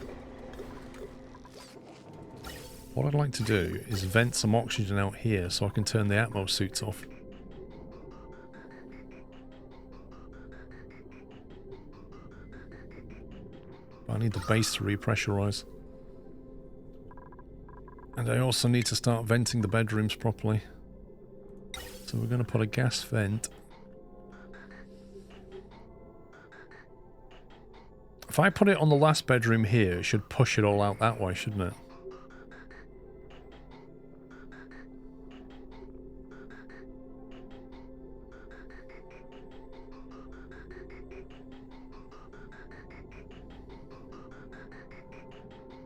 A: What I'd like to do is vent some oxygen out here so I can turn the Atmos suits off. I need the base to repressurize. And I also need to start venting the bedrooms properly. So we're going to put a gas vent. If I put it on the last bedroom here, it should push it all out that way, shouldn't it?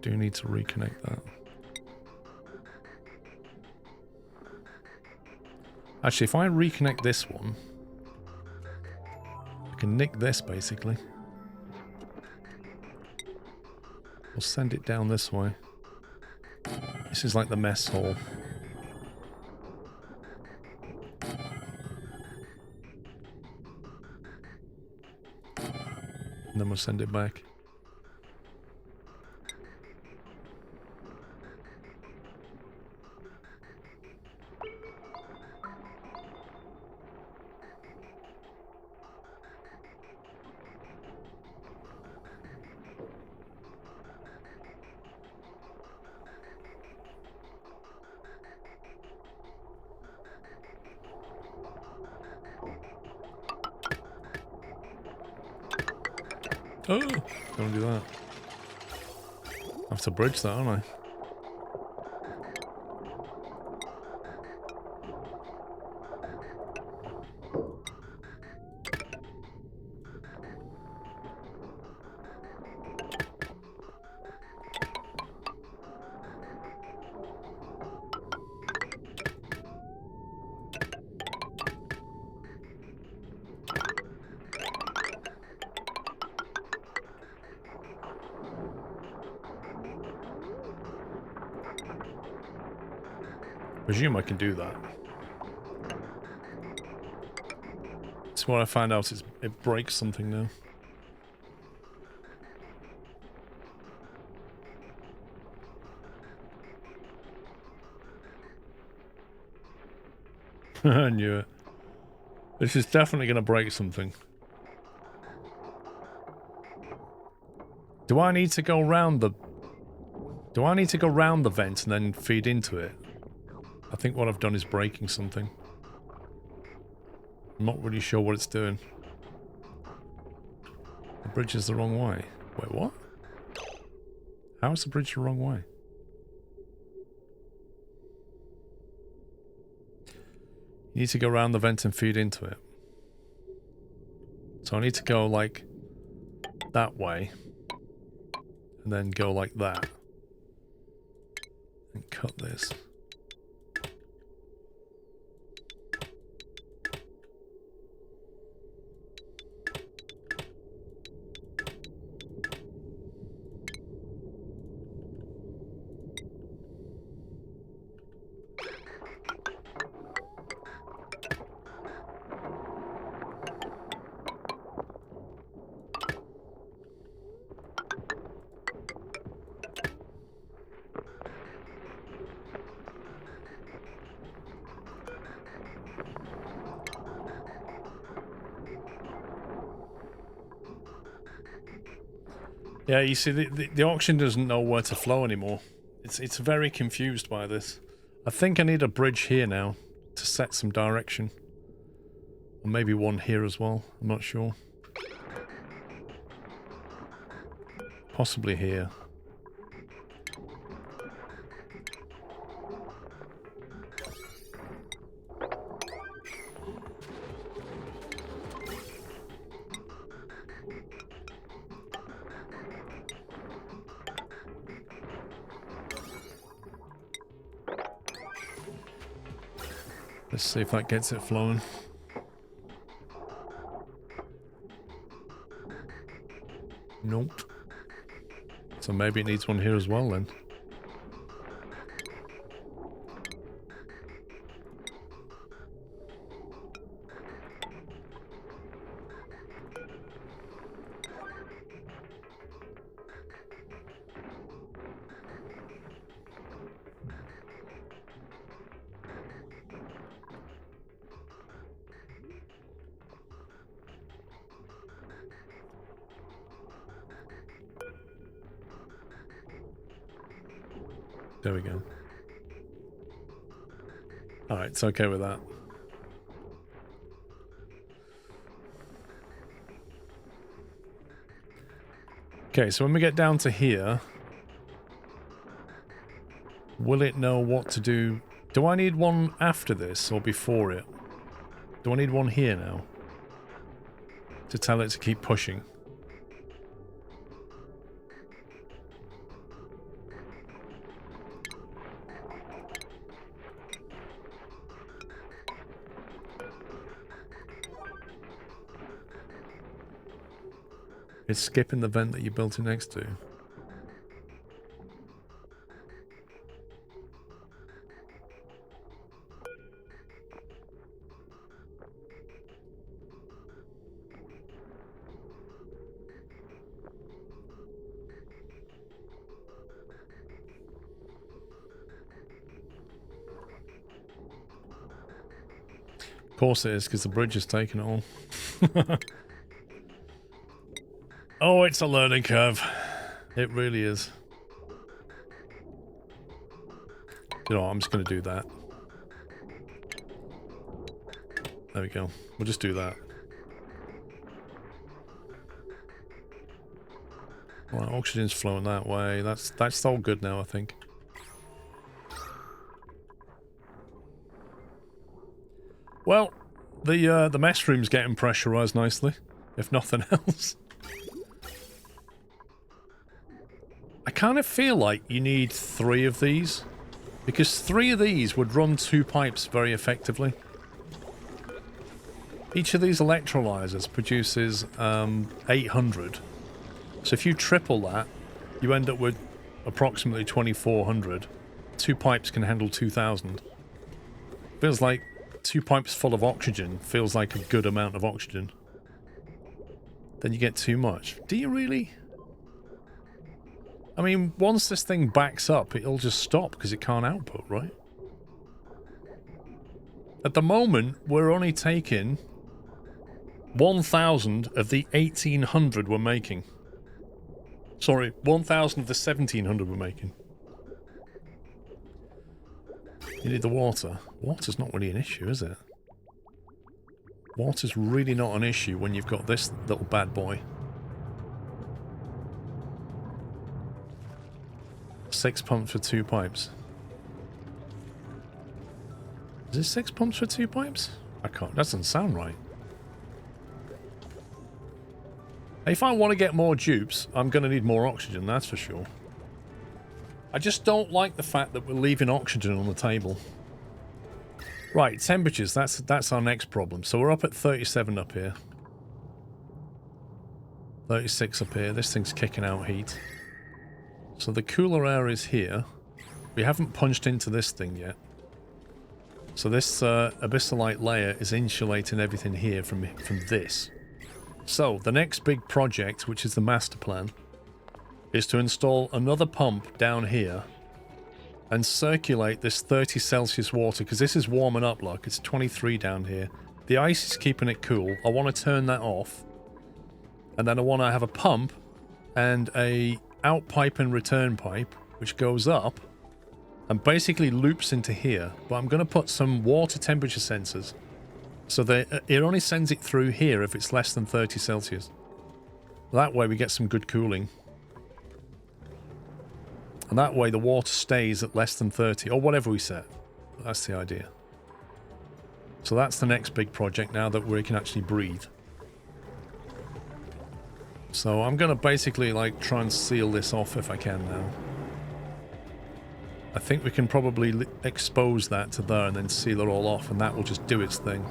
A: Do need to reconnect that. Actually, if I reconnect this one, I can nick this basically. We'll send it down this way. This is like the mess hall. And then we'll send it back. Oh, don't do that. I have to bridge that, aren't I? Presume I can do that. So what I find out is it breaks something now. I knew it. This is definitely going to break something. Do I need to go round the... Do I need to go round the vent and then feed into it? I think what I've done is breaking something. I'm not really sure what it's doing. The bridge is the wrong way. Wait, what? How is the bridge the wrong way? You need to go around the vent and feed into it. So I need to go like that way. And then go like that. And cut this. Yeah, you see, the auction doesn't know where to flow anymore. It's very confused by this. I think I need a bridge here now to set some direction. Or maybe one here as well. I'm not sure. Possibly here. Let's see if that gets it flowing. Nope. So maybe it needs one here as well then. There we go. Alright, it's okay with that. Okay, so when we get down to here, will it know what to do? Do I need one after this or before it? Do I need one here now? To tell it to keep pushing? It's skipping the vent that you built it next to. Of course it is, because the bridge has taken it all. Oh, it's a learning curve. It really is. You know what, I'm just going to do that. There we go. We'll just do that. Right, oxygen's flowing that way. That's all good now, I think. Well, the mess room's getting pressurized nicely, if nothing else. I kind of feel like you need 3 of these, because 3 of these would run 2 pipes very effectively. Each of these electrolyzers produces 800. So if you triple that, you end up with approximately 2400. 2 pipes can handle 2000. Feels like 2 pipes full of oxygen feels like a good amount of oxygen. Then you get too much. Do you really? I mean, once this thing backs up, it'll just stop because it can't output, right? At the moment, we're only taking 1,000 of the 1,800 we're making. Sorry, 1,000 of the 1,700 we're making. You need the water. Water's not really an issue, is it? Water's really not an issue when you've got this little bad boy. 6 pumps for 2 pipes. Is it 6 pumps for 2 pipes? I can't. That doesn't sound right. If I want to get more dupes, I'm going to need more oxygen, that's for sure. I just don't like the fact that we're leaving oxygen on the table. Right, temperatures, that's our next problem. So we're up at 37 up here. 36 up here. This thing's kicking out heat. So the cooler air is here. We haven't punched into this thing yet. So this abyssalite layer is insulating everything here from this. So the next big project, which is the master plan, is to install another pump down here and circulate this 30 Celsius water, because this is warming up, look. It's 23 down here. The ice is keeping it cool. I want to turn that off. And then I want to have a pump and a out pipe and return pipe, which goes up and basically loops into here. But I'm going to put some water temperature sensors so that it only sends it through here if it's less than 30 Celsius. That way we get some good cooling. And that way the water stays at less than 30, or whatever we set. That's the idea. So that's the next big project now that we can actually breathe. So I'm going to basically like try and seal this off if I can now. I think we can probably expose that to there and then seal it all off, and that will just do its thing.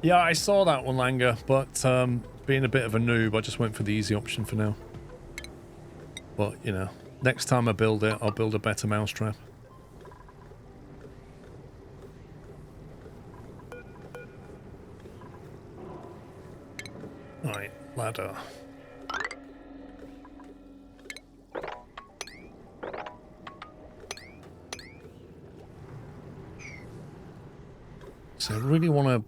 A: Yeah, I saw that one, Langer, but being a bit of a noob, I just went for the easy option for now. But, you know, next time I build it, I'll build a better mousetrap. Right, ladder. So I really want to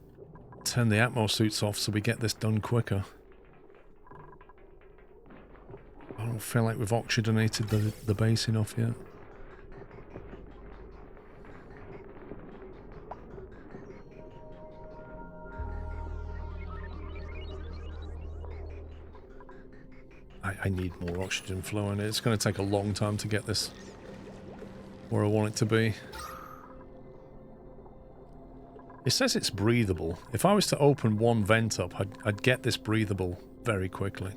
A: turn the Atmo suits off so we get this done quicker. I don't feel like we've oxygenated the base enough yet. I need more oxygen flow in it. It's going to take a long time to get this where I want it to be. It says it's breathable. If I was to open one vent up, I'd get this breathable very quickly.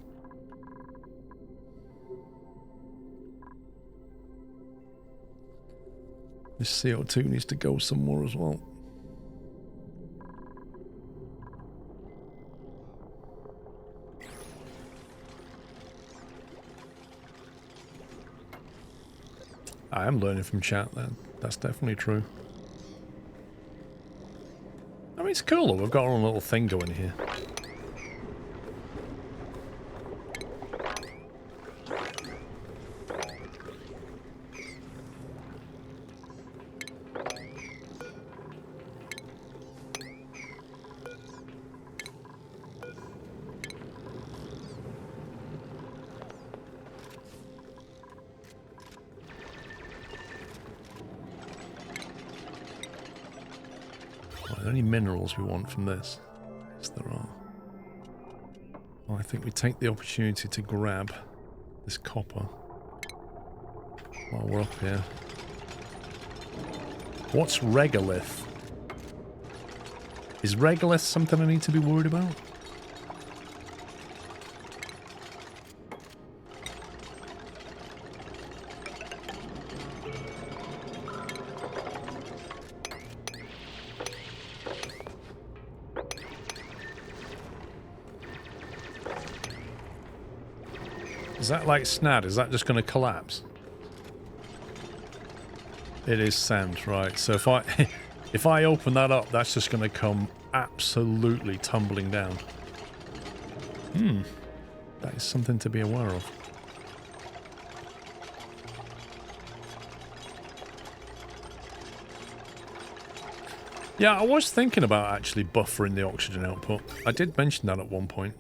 A: This CO2 needs to go somewhere as well. I am learning from chat then. That's definitely true. I mean, it's cool though. We've got our own little thing going here. Any minerals we want from this? Yes, there are. Well, I think we take the opportunity to grab this copper while we're up here. What's regolith? Is regolith something I need to be worried about? Is that like SNAD? Is that just going to collapse? It is sand, right. So if I open that up, that's just going to come absolutely tumbling down. That is something to be aware of. Yeah, I was thinking about actually buffering the oxygen output. I did mention that at one point.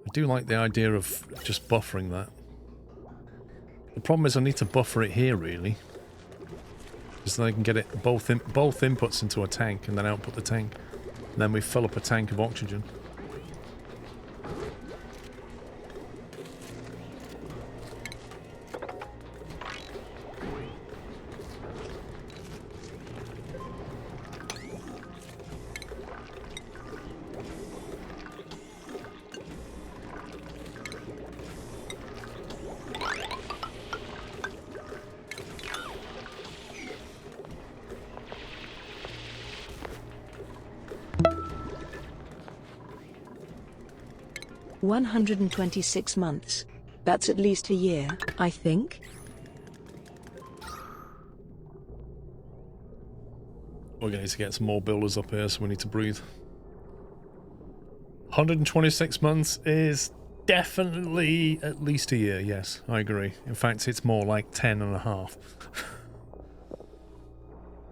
A: I do like the idea of just buffering that. The problem is I need to buffer it here, really. Because then I can get it both inputs into a tank and then output the tank. And then we fill up a tank of oxygen.
B: $126 months. That's at least a year, I think.
A: We're going to need to get some more builders up here, so we need to breathe. 126 months is definitely at least a year, yes, I agree. In fact, it's more like 10 and a half.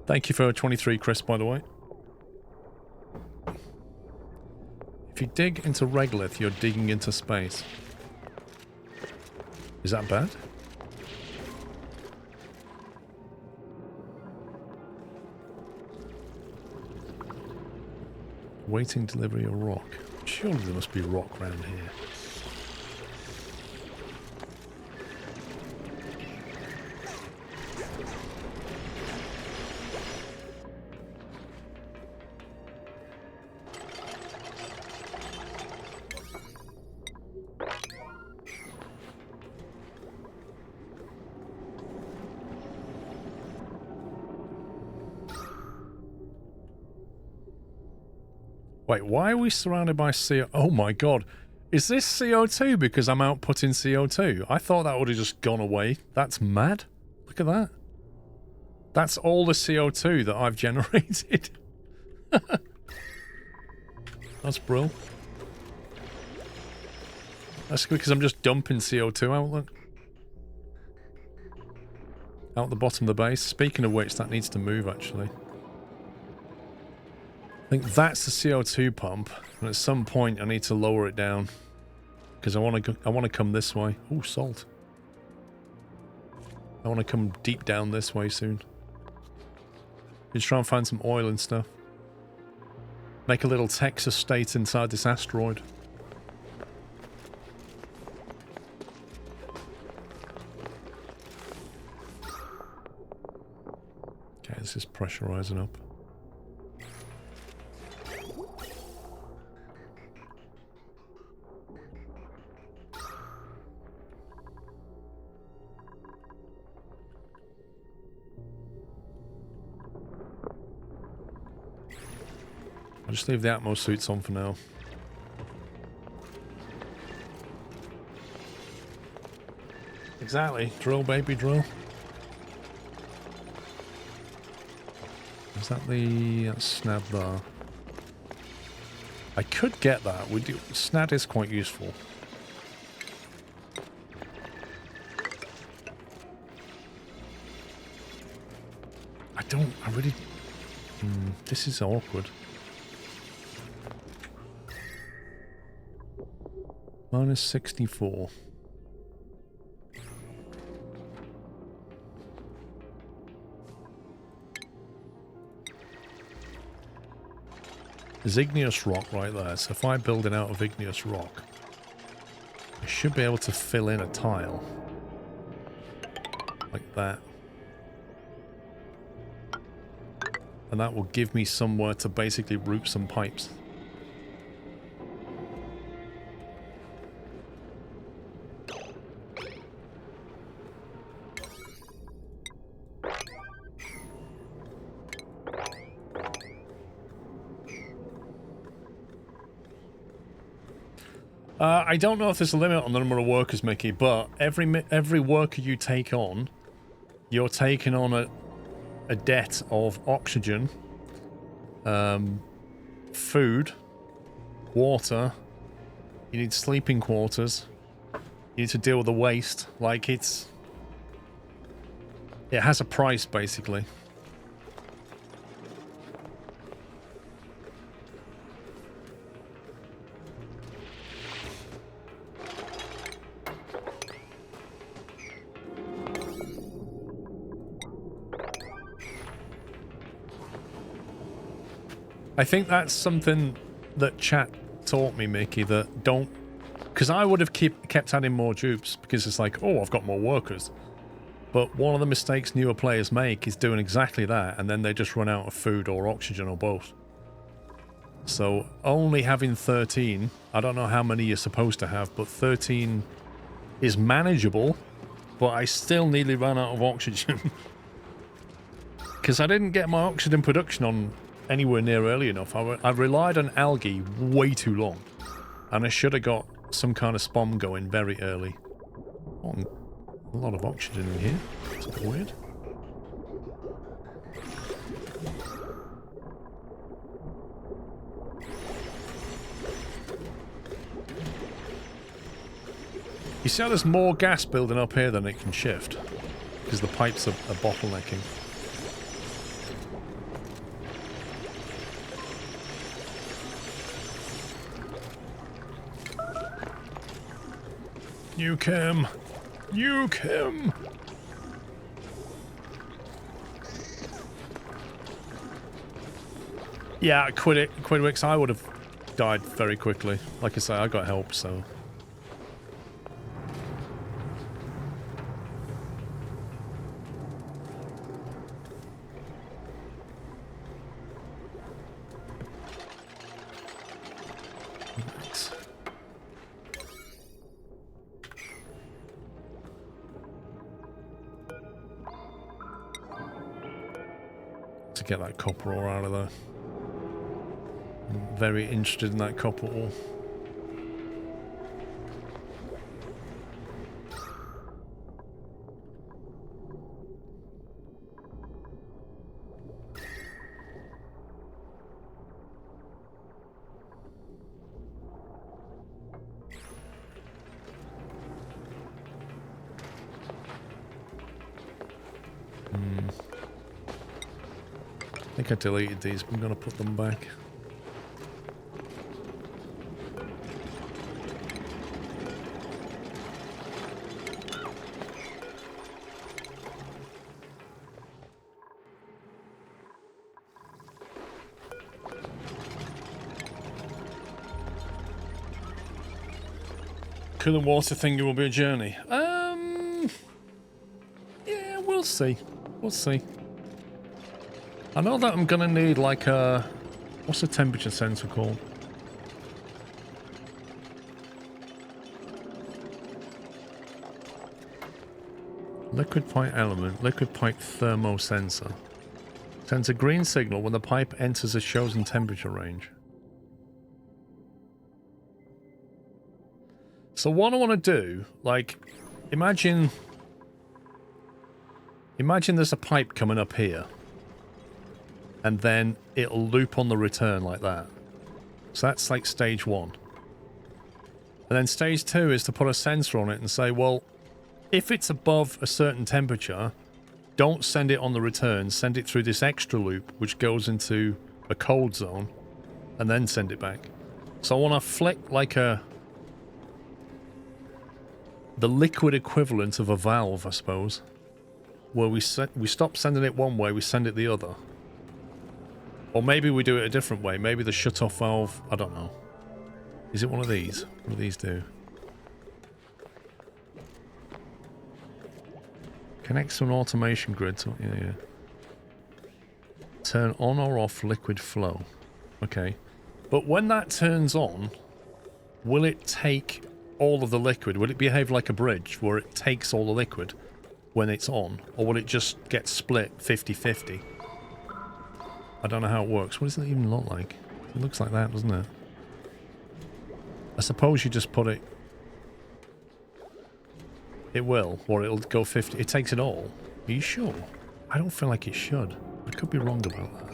A: Thank you for 23, Chris, by the way. If you dig into regolith, you're digging into space. Is that bad? Waiting delivery of rock. Surely there must be rock around here. Wait, why are we surrounded by CO? Oh my god. Is this CO2 because I'm outputting CO2? I thought that would have just gone away. That's mad. Look at that. That's all the CO2 that I've generated. That's brilliant. That's because I'm just dumping CO2 out, look. Out the bottom of the base. Speaking of which, that needs to move, actually. I think that's the CO2 pump, and at some point I need to lower it down because I want to come this way. Oh, salt! I want to come deep down this way soon. Just try and find some oil and stuff. Make a little Texas state inside this asteroid. Okay, this is pressurizing up. I'll just leave the Atmo suits on for now. Exactly. Drill, baby, drill. Is that the snap there? I could get that. Snap is quite useful. I really... this is awkward. Minus 64. There's igneous rock right there, so if I build it out of igneous rock, I should be able to fill in a tile. Like that. And that will give me somewhere to basically route some pipes. I don't know if there's a limit on the number of workers, Mickey, but every worker you take on, you're taking on a debt of oxygen, food, water. You need sleeping quarters. You need to deal with the waste. Like, it has a price, basically. I think that's something that chat taught me, Mickey, that don't... Because I would have kept adding more dupes, because it's like, oh, I've got more workers. But one of the mistakes newer players make is doing exactly that, and then they just run out of food or oxygen or both. So only having 13, I don't know how many you're supposed to have, but 13 is manageable, but I still nearly ran out of oxygen. Because I didn't get my oxygen production on anywhere near early enough. I relied on algae way too long, and I should have got some kind of spawn going very early. Oh, a lot of oxygen in here. It's a bit weird. You see how there's more gas building up here than it can shift? Because the pipes are bottlenecking. Nuke him. Nuke him. Yeah, Quidwix, I would have died very quickly. Like I say, I got help, so... To get that copper ore out of there. I'm very interested in that copper ore. I think I deleted these, but I'm going to put them back. Cooling water thingy will be a journey. Yeah, we'll see. We'll see. I know that I'm gonna need like a... What's the temperature sensor called? Liquid pipe element, liquid pipe thermosensor. Sends a green signal when the pipe enters a chosen temperature range. So what I want to do, like, imagine there's a pipe coming up here. And then it'll loop on the return like that. So that's like stage 1. And then stage 2 is to put a sensor on it and say, well, if it's above a certain temperature, don't send it on the return, send it through this extra loop, which goes into a cold zone, and then send it back. So I want to flick like the liquid equivalent of a valve, I suppose, where we stop sending it one way, we send it the other. Or maybe we do it a different way. Maybe the shut-off valve... I don't know. Is it one of these? What do these do? Connects to an automation grid. So, yeah. Turn on or off liquid flow. Okay. But when that turns on, will it take all of the liquid? Will it behave like a bridge where it takes all the liquid when it's on? Or will it just get split 50-50? I don't know how it works. What does it even look like? It looks like that, doesn't it? I suppose you just put it... It will, or it'll go 50... It takes it all. Are you sure? I don't feel like it should. I could be wrong about that.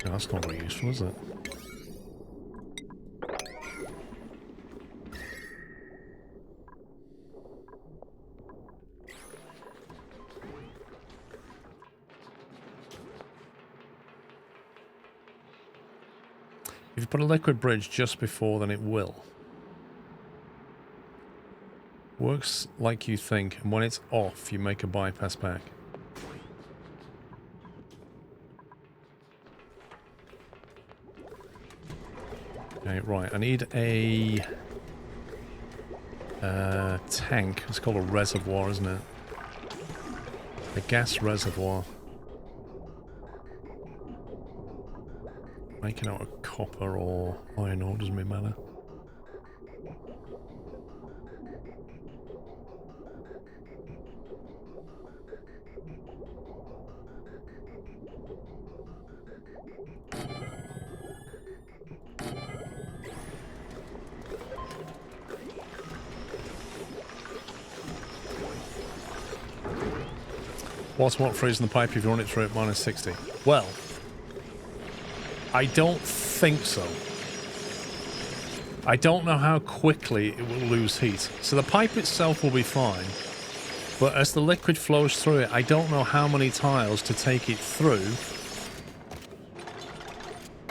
A: Yeah, that's not very useful, is it? If you put a liquid bridge just before, then it will. Works like you think, and when it's off, you make a bypass back. Okay, right, I need a tank. It's called a reservoir, isn't it? A gas reservoir. Making out of copper or iron ore, doesn't really matter. What's what freezing the pipe if you run it through at minus 60? Well, I don't think so. I don't know how quickly it will lose heat. So the pipe itself will be fine. But as the liquid flows through it, I don't know how many tiles to take it through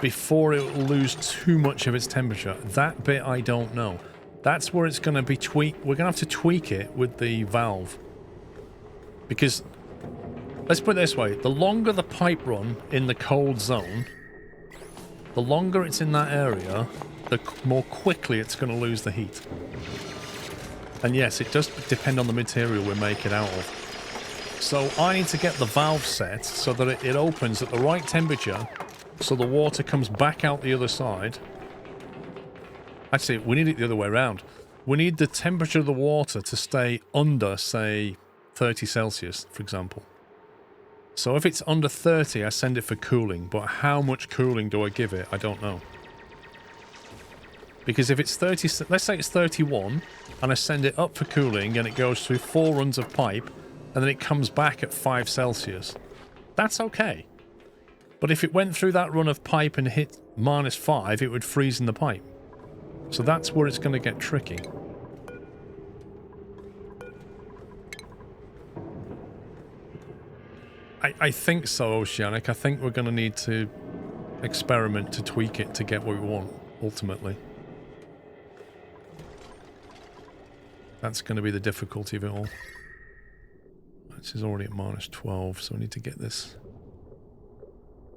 A: before it will lose too much of its temperature. That bit I don't know. That's where it's going to be tweaked. We're going to have to tweak it with the valve. Because, let's put it this way, the longer the pipe run in the cold zone, the longer it's in that area, the more quickly it's going to lose the heat. And yes, it does depend on the material we make it out of. So I need to get the valve set so that it opens at the right temperature, so the water comes back out the other side. Actually, we need it the other way around. We need the temperature of the water to stay under, say, 30 Celsius, for example. So if it's under 30, I send it for cooling. But how much cooling do I give it? I don't know. Because if it's 30, let's say it's 31, and I send it up for cooling, and it goes through 4 runs of pipe, and then it comes back at 5 Celsius. That's okay. But if it went through that run of pipe and hit -5, it would freeze in the pipe. So that's where it's going to get tricky. I think so, Oceanic. I think we're going to need to experiment to tweak it to get what we want, ultimately. That's going to be the difficulty of it all. This is already at -12, so we need to get this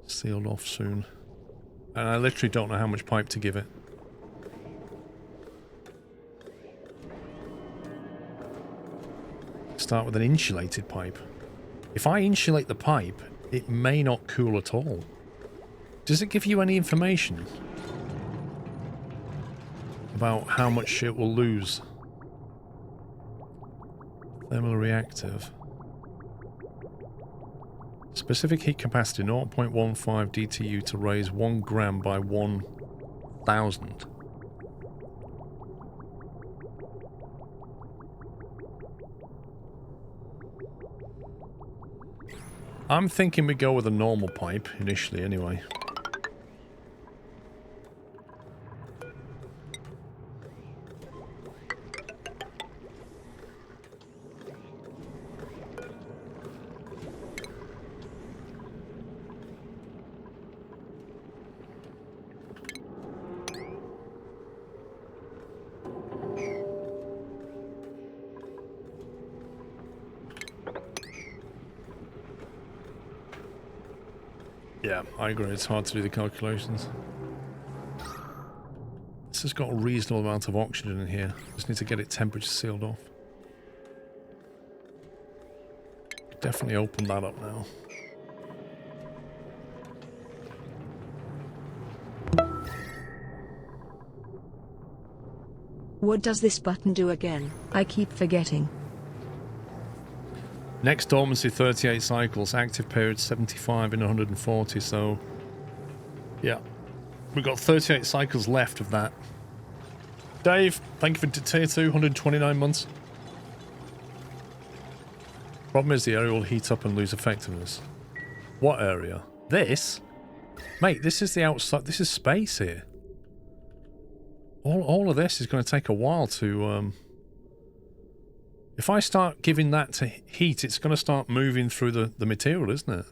A: sealed off soon. And I literally don't know how much pipe to give it. Start with an insulated pipe. If I insulate the pipe, it may not cool at all. Does it give you any information about how much it will lose? Thermal reactive. Specific heat capacity 0.15 DTU to raise 1 gram by 1,000. I'm thinking we go with a normal pipe initially anyway. Yeah, I agree. It's hard to do the calculations. This has got a reasonable amount of oxygen in here. Just need to get it temperature sealed off. Definitely open that up now.
B: What does this button do again? I keep forgetting.
A: Next dormancy 38 cycles, active period 75 in 140, so yeah. We've got 38 cycles left of that. Dave, thank you for tier 2, 129 months. Problem is the area will heat up and lose effectiveness. What area? This? Mate, this is the outside, this is space here. All of this is going to take a while to... If I start giving that to heat, it's going to start moving through the material, isn't it?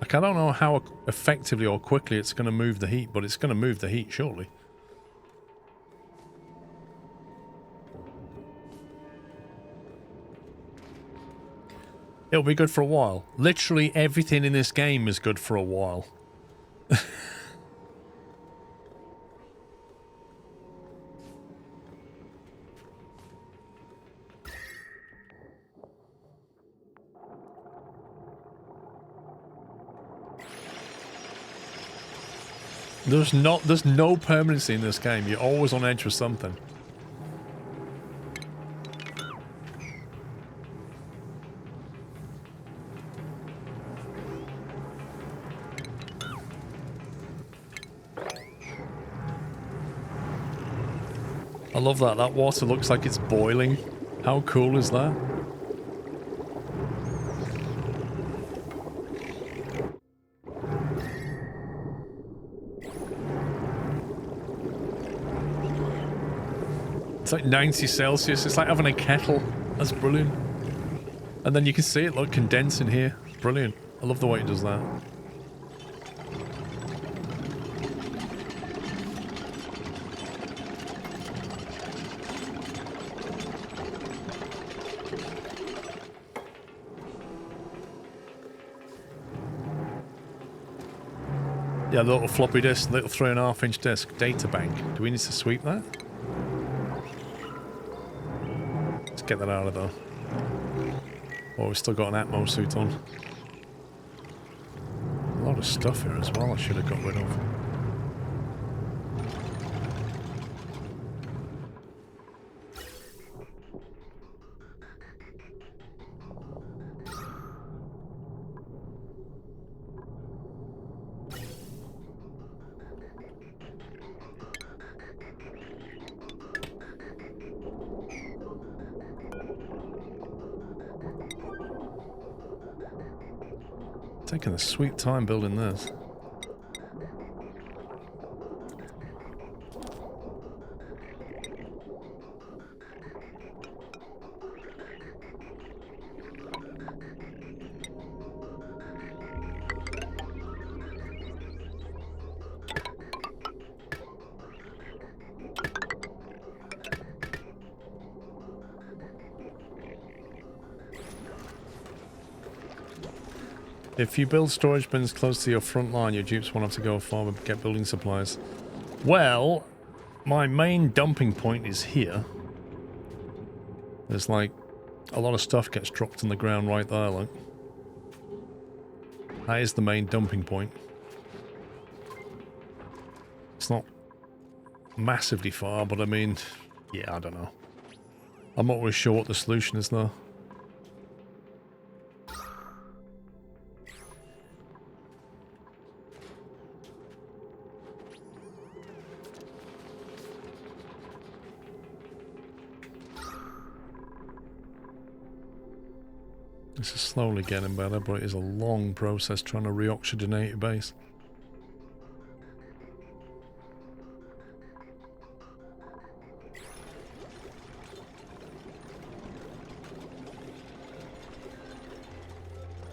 A: Like, I don't know how effectively or quickly it's going to move the heat, but it's going to move the heat, surely. It'll be good for a while. Literally everything in this game is good for a while. There's no permanency in this game. You're always on edge with something. I love that. That water looks like it's boiling. How cool is that? It's like 90 Celsius. It's like having a kettle. That's brilliant. And then you can see it like condense in here. Brilliant. I love the way it does that. Yeah, the little floppy disk, little 3.5-inch disk, data bank. Do we need to sweep that? Let's get that out of there. Oh, we've still got an Atmo suit on. A lot of stuff here as well I should have got rid of. Taking a sweet time building this. If you build storage bins close to your front line, your dupes won't have to go far and get building supplies. Well, my main dumping point is here. There's like a lot of stuff gets dropped on the ground right there, like. That is the main dumping point. It's not massively far, but I mean, yeah, I don't know. I'm not really sure what the solution is though. This is slowly getting better, but it is a long process trying to reoxygenate your base.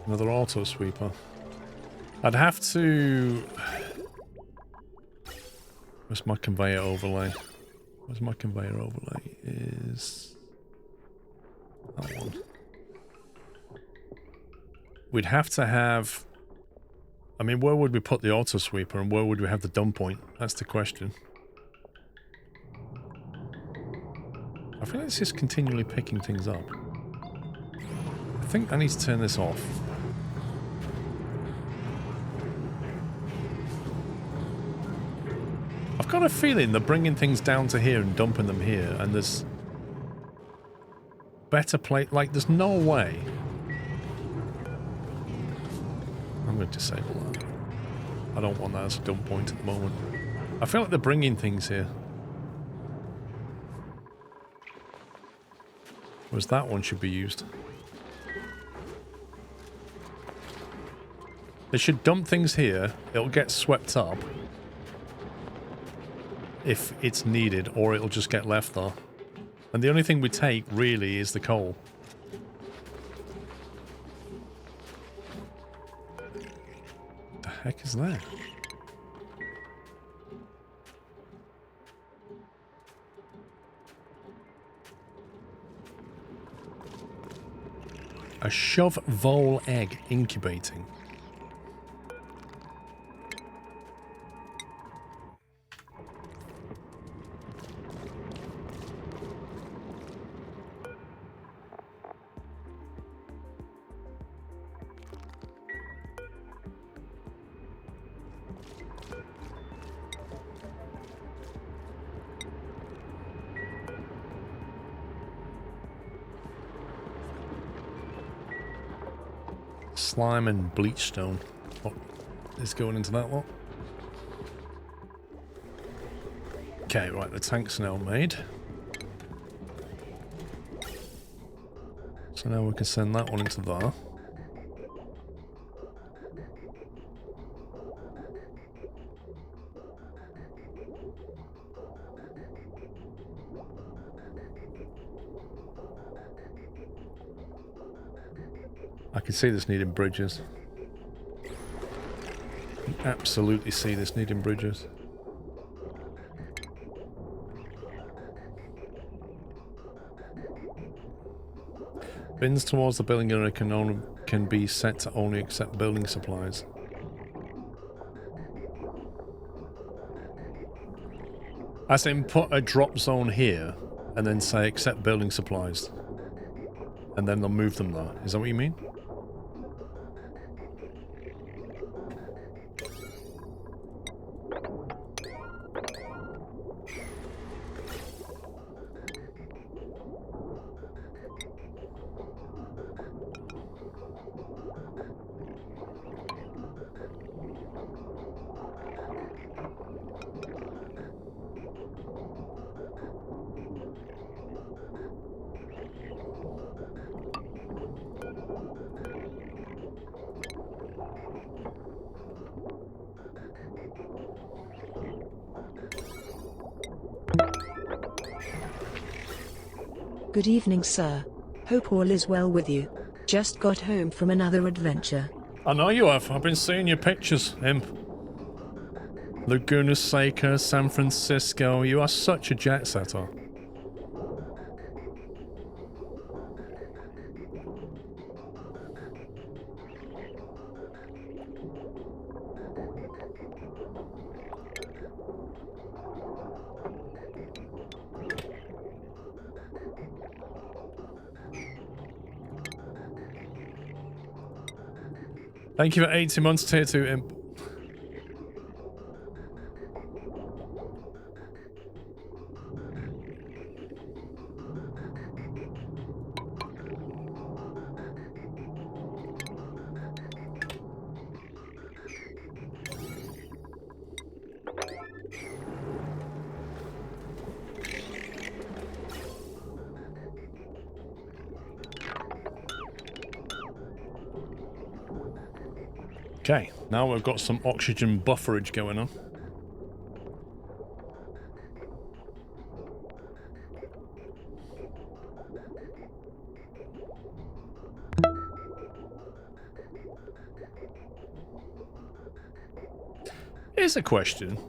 A: Another auto sweeper. I'd have to... Where's my conveyor overlay? Where's my conveyor overlay? Is... that one. We'd have to have... I mean, where would we put the auto sweeper and where would we have the dump point? That's the question. I feel like it's just continually picking things up. I think I need to turn this off. I've got a feeling they're bringing things down to here and dumping them here, and there's better plate. Like, there's no way. I'm going to disable that. I don't want that as a dump point at the moment. I feel like they're bringing things here. Whereas that one should be used. They should dump things here. It'll get swept up if it's needed, or it'll just get left there. And the only thing we take, really, is the coal. What the heck is that? A shove vole egg incubating. Slime and bleach stone. What is going into that lot? Okay, right, the tank's now made. So now we can send that one into there. I can see this needing bridges. Absolutely see this needing bridges. Bins towards the building area can be set to only accept building supplies. As in, put a drop zone here and then say accept building supplies. And then they'll move them there. Is that what you mean?
B: Good evening, sir. Hope all is well with you. Just got home from another adventure.
A: I know you have. I've been seeing your pictures, Imp. Laguna Seca, San Francisco. You are such a jet setter. Thank you for 80 months, tier 2, Imp. Okay, now we've got some oxygen bufferage going on. Here's a question.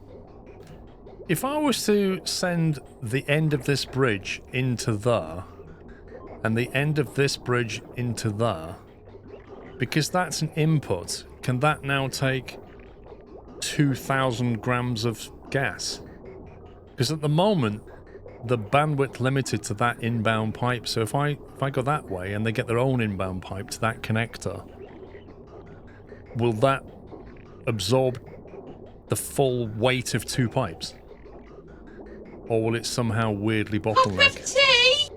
A: If I was to send the end of this bridge into there, and the end of this bridge into there, because that's an input, can that now take 2,000 grams of gas? Because at the moment, the bandwidth limited to that inbound pipe. So if I go that way and they get their own inbound pipe to that connector, will that absorb the full weight of 2 pipes? Or will it somehow weirdly bottleneck?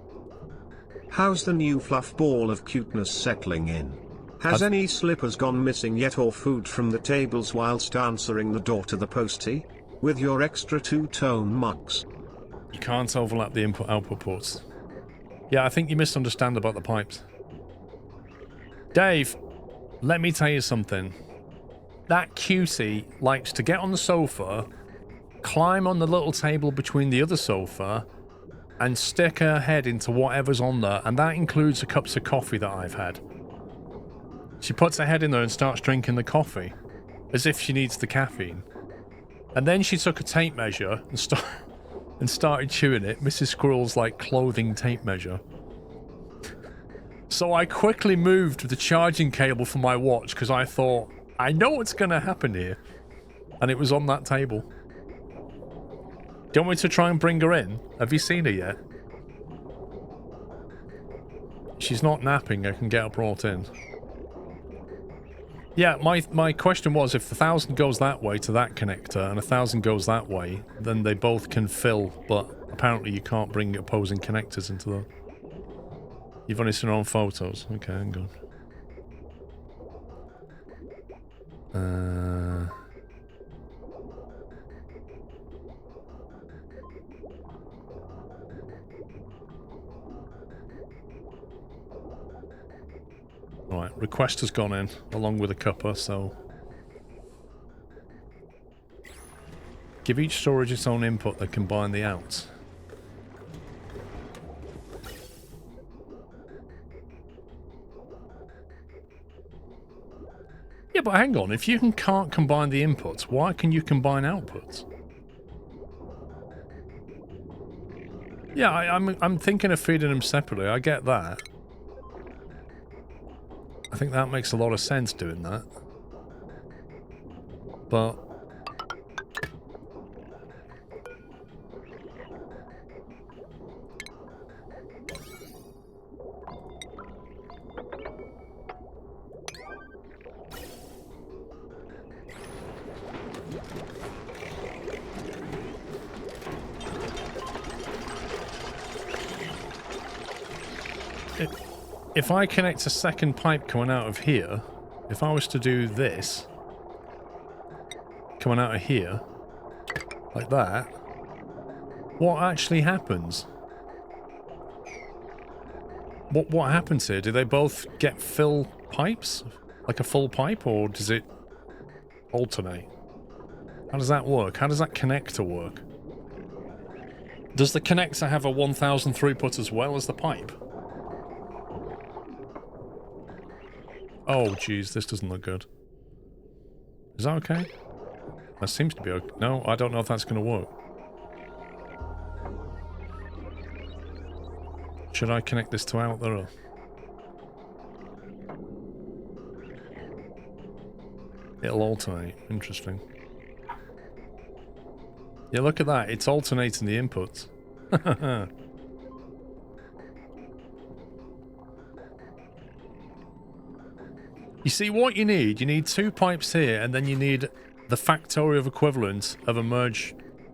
C: How's the new fluff ball of cuteness settling in? Has any slippers gone missing yet or food from the tables whilst answering the door to the postie? With your extra 2-tone mugs.
A: You can't overlap the input-output ports. Yeah, I think you misunderstand about the pipes. Dave, let me tell you something. That cutie likes to get on the sofa, climb on the little table between the other sofa, and stick her head into whatever's on there, and that includes the cups of coffee that I've had. She puts her head in there and starts drinking the coffee, as if she needs the caffeine. And then she took a tape measure and started chewing it. Mrs. Squirrel's like clothing tape measure. So I quickly moved the charging cable for my watch because I thought, I know what's going to happen here. And it was on that table. Do you want me to try and bring her in? Have you seen her yet? She's not napping. I can get her brought in. Yeah, my question was, if 1,000 goes that way to that connector and 1,000 goes that way, then they both can fill, but apparently you can't bring opposing connectors into them. You've only seen her on photos. Okay, hang on. Right, request has gone in, along with a cuppa, so... Give each storage its own input that combine the outs. Yeah, but hang on. If you can't combine the inputs, why can you combine outputs? Yeah, I'm thinking of feeding them separately. I get that. I think that makes a lot of sense doing that. But if I connect a second pipe coming out of here, if I was to do this, coming out of here, like that, what actually happens? What happens here? Do they both get fill pipes? Like a full pipe, or does it alternate? How does that work? How does that connector work? Does the connector have a 1000 throughput as well as the pipe? Oh, geez, this doesn't look good. Is that okay? That seems to be okay. No, I don't know if that's going to work. Should I connect this to out there? It'll alternate. Interesting. Yeah, look at that. It's alternating the inputs. You see, what you need 2 pipes here, and then you need the factorial equivalent of a merge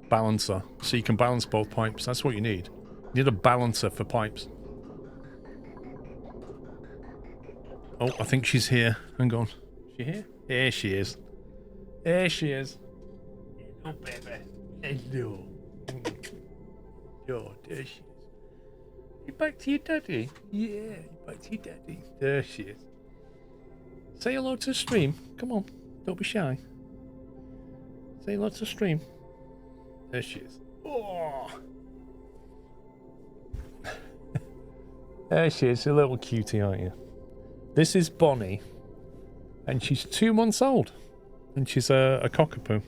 A: balancer, so you can balance both pipes. That's what you need. You need a balancer for pipes. Oh, I think she's here. Hang on. Is she here? Here she is. There she is. Hello, baby. Hello. Oh, there she is. You back to your daddy? Yeah, you back to your daddy. There she is. Say hello to the stream. Come on. Don't be shy. Say hello to the stream. There she is. Oh. There she is. A little cutie, aren't you? This is Bonnie. And she's 2 months old. And she's a cockapoo.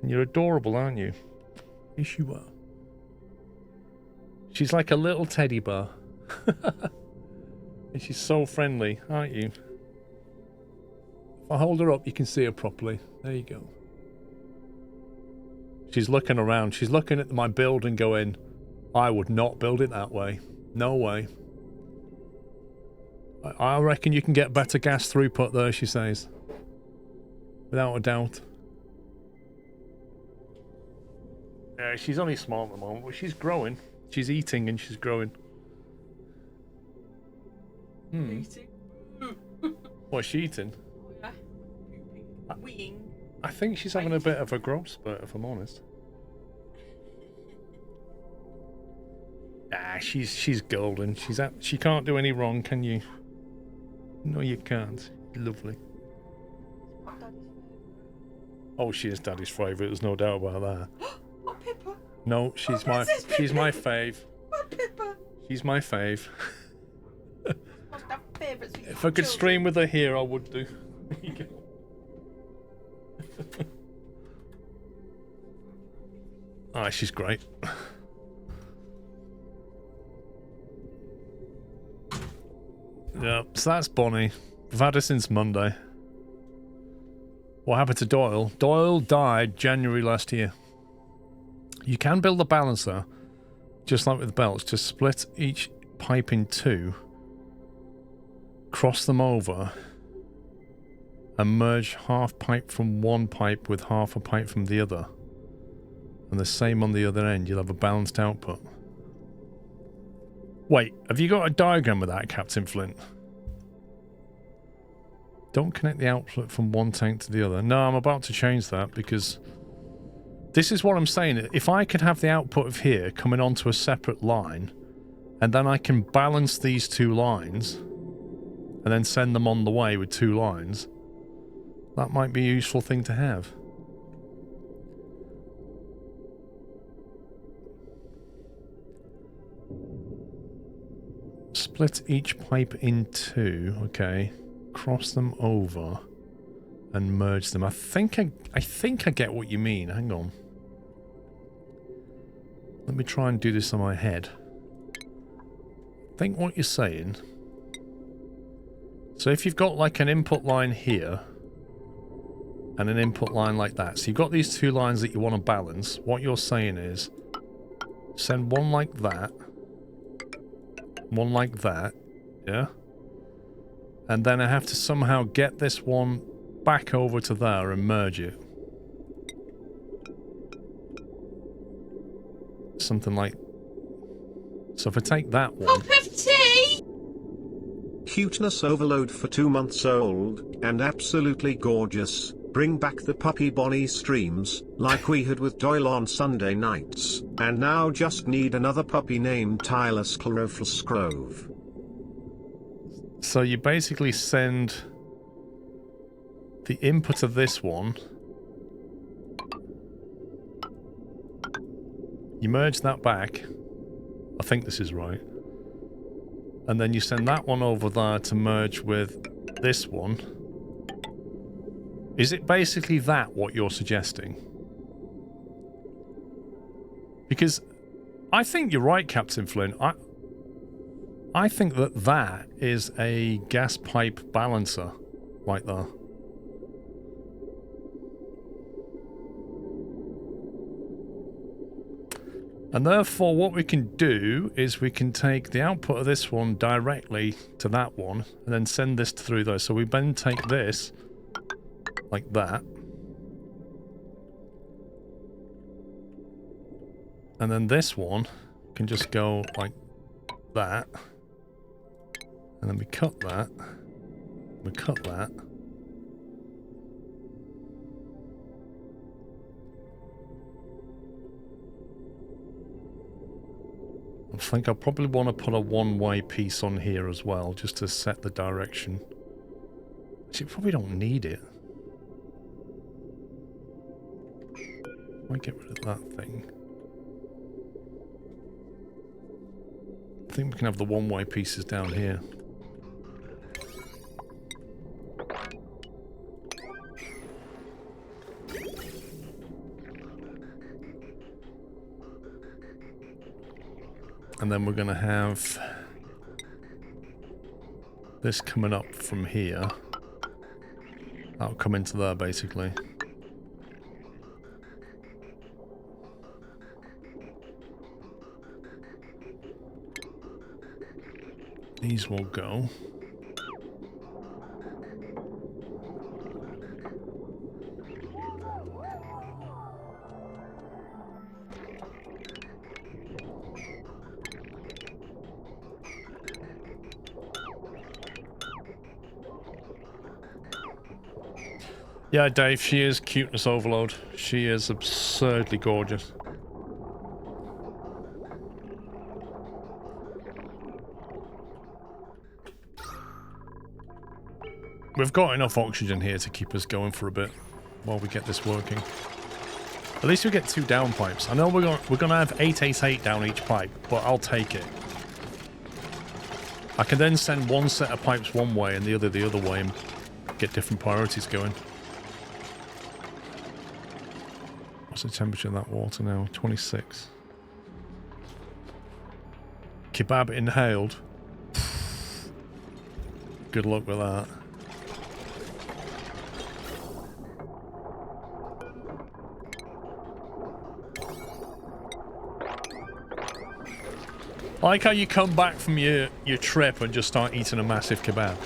A: And you're adorable, aren't you? Yes, you are. She's like a little teddy bear. And she's so friendly, aren't you? If I hold her up, you can see her properly. There you go. She's looking around. She's looking at my build and going, I would not build it that way. No way. I reckon you can get better gas throughput there, she says. Without a doubt. Yeah, she's only small at the moment, but she's growing. She's eating and she's growing.
D: Eating.
A: What's she eating?
D: Yeah. Weeing.
A: I think she's having a bit of a growth spurt, if I'm honest. Ah, she's golden. She can't do any wrong, can you? No, you can't. Lovely. Oh, she is Daddy's favourite. There's no doubt about that.
D: Oh, Pippa.
A: No, she's my fave.
D: Oh, Pippa.
A: She's my fave.
D: Must have favourites.
A: If I could stream with her here, I would do. There you go. Ah, she's great. Yeah, so that's Bonnie. We've had her since Monday. What happened to Doyle? Doyle died January last year. You can build a balancer, just like with belts, to split each pipe in 2, cross them over, and merge half pipe from one pipe with half a pipe from the other. And the same on the other end, you'll have a balanced output. Wait, have you got a diagram of that, Captain Flint? Don't connect the output from one tank to the other. No, I'm about to change that because this is what I'm saying. If I could have the output of here coming onto a separate line, and then I can balance these 2 lines, and then send them on the way with 2 lines, that might be a useful thing to have. Split each pipe in 2, okay. Cross them over. and merge them. I think I get what you mean. Hang on. Let me try and do this on my head. I think what you're saying... So if you've got like an input line here and an input line like that, so you've got these two lines that you want to balance, what you're saying is send one like that, one like that, yeah? And then I have to somehow get this one back over to there and merge it. Something like... So if I take that one...
D: Cup of tea!
C: Cuteness overload for 2 months old, and absolutely gorgeous. Bring back the puppy Bonnie streams, like we had with Doyle on Sunday nights, and now just need another puppy named Tyler SquirrelPlus Grove.
A: So you basically send the input of this one. You merge that back. I think this is right. And then you send that one over there to merge with this one. Is it basically that what you're suggesting? Because I think you're right, Captain Flynn. I think that that is a gas pipe balancer right there. And therefore what we can do is we can take the output of this one directly to that one and then send this through there. So we then take this like that. And then this one can just go like that. And then we cut that. We cut that. I think I'll probably want to put a one-way piece on here as well, just to set the direction. Actually, probably don't need it. Might get rid of that thing. I think we can have the one-way pieces down here. And then we're going to have this coming up from here. That'll come into there, basically. These will go. Yeah, Dave, she is cuteness overload. She is absurdly gorgeous. We've got enough oxygen here to keep us going for a bit while we get this working. At least we get 2 down pipes. I know we're gonna have 888 down each pipe, but I'll take it. I can then send one set of pipes one way and the other way and get different priorities going. What's the temperature of that water now? 26. Kebab inhaled. Good luck with that. I like how you come back from your trip and just start eating a massive kebab.